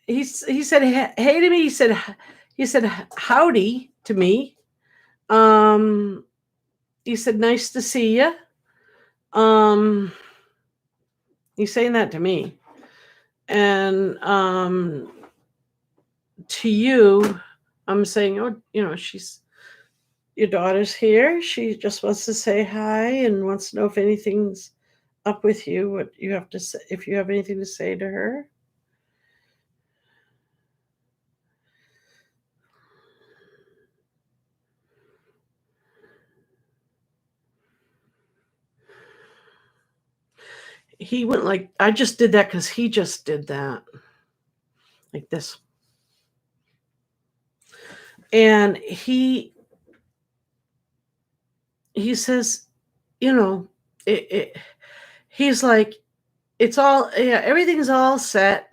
[SPEAKER 1] He said, hey to me. He said, howdy to me. He said, nice to see you. He's saying that to me. And to you, I'm saying, oh, your daughter's here. She just wants to say hi and wants to know if anything's up with you, what you have to say, if you have anything to say to her. He went like, I just did that because he just did that. Like this. And he says, he's like, it's all, everything's all set.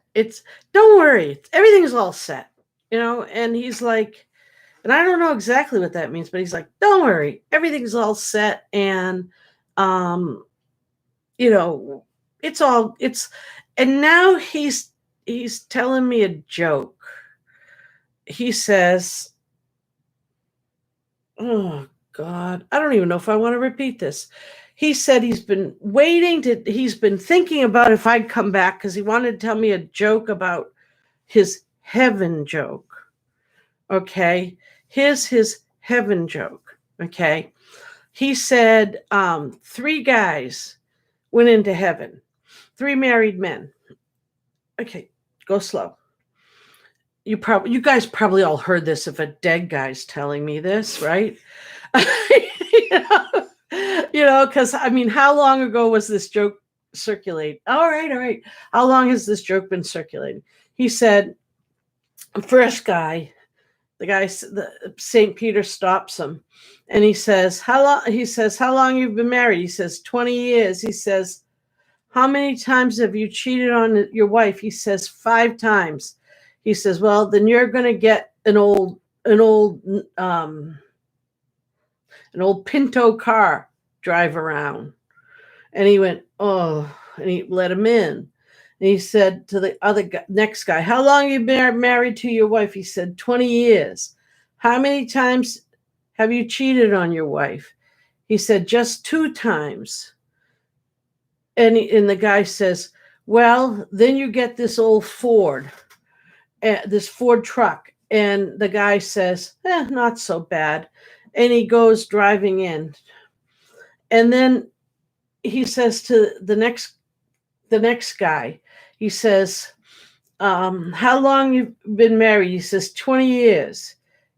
[SPEAKER 1] Don't worry, everything's all set, and he's like, and I don't know exactly what that means, but he's like, don't worry, everything's all set. And, and now he's telling me a joke. He says, oh God, I don't even know if I want to repeat this. He said he's been thinking about if I'd come back because he wanted to tell me a joke about his heaven joke. Okay. Here's his heaven joke. Okay. He said 3 guys went into heaven, 3 married men. Okay, go slow. You guys probably all heard this if a dead guy's telling me this, right? Because I mean, how long ago was this joke circulate? All right. How long has this joke been circulating? He said, first guy, the St. Peter stops him, and he says, "How long?" He says, "How long you've been married?" He says, 20 years. He says, "How many times have you cheated on your wife?" He says, 5 times. He says, "Well, then you're going to get an old Pinto car drive around." And he went, "Oh," and he let him in. And he said to the next guy, "How long have you been married to your wife?" He said, 20 years. "How many times have you cheated on your wife?" He said, "Just 2 times." And the guy says, "Well, then you get this old Ford, this Ford truck." And the guy says, "Not so bad." And he goes driving in. And then he says to the next guy, he says, "How long you've been married?" He says, 20 years.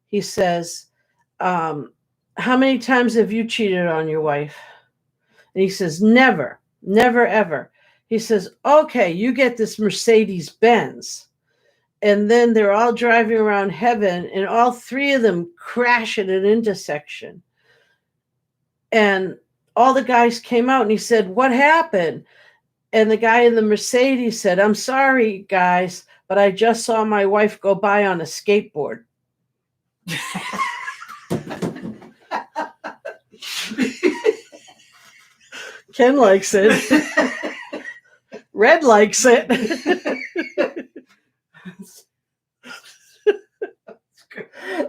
[SPEAKER 1] He says, "How many times have you cheated on your wife?" And he says, "Never, never, ever." He says, "Okay, you get this Mercedes Benz." And then they're all driving around heaven, and all 3 of them crash at an intersection. And all the guys came out, and he said, "What happened?" And the guy in the Mercedes said, "I'm sorry, guys, but I just saw my wife go by on a skateboard." Ken likes it. Red likes it.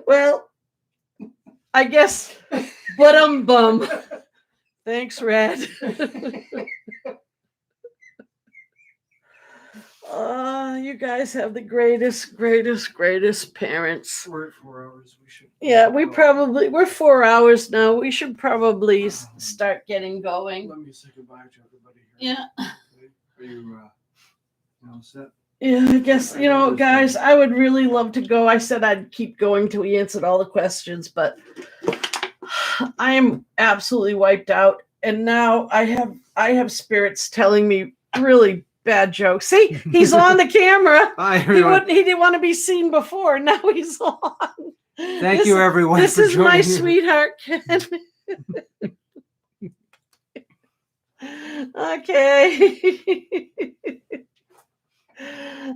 [SPEAKER 1] Well, I guess, bum. Thanks, Red. You guys have the greatest parents.
[SPEAKER 2] We're at 4 hours. We should.
[SPEAKER 1] Yeah, we're 4 hours now. We should probably start getting going.
[SPEAKER 2] Let me say goodbye to everybody here.
[SPEAKER 1] Yeah.
[SPEAKER 2] Okay. Are you all set?
[SPEAKER 1] Yeah, I guess, guys, I would really love to go. I said I'd keep going till we answered all the questions, but I am absolutely wiped out. And now I have spirits telling me really bad jokes. See, he's on the camera.
[SPEAKER 2] Hi,
[SPEAKER 1] He didn't want to be seen before. Now he's on.
[SPEAKER 2] Thank you, everyone.
[SPEAKER 1] This is my sweetheart, Ken. Okay.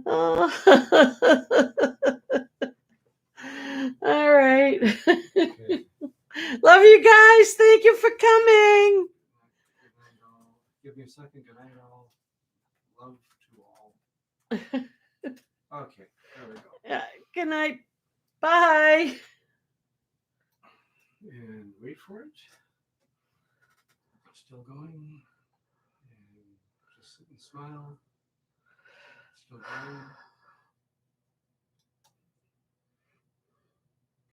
[SPEAKER 1] Oh. All right.
[SPEAKER 2] Okay.
[SPEAKER 1] Love you guys. Thank you for coming.
[SPEAKER 2] Give me a second. Good night, all. Love to all. Okay, there we go.
[SPEAKER 1] Yeah, good night. Bye.
[SPEAKER 2] And wait for it. Still going. And just sit and smile. Still going.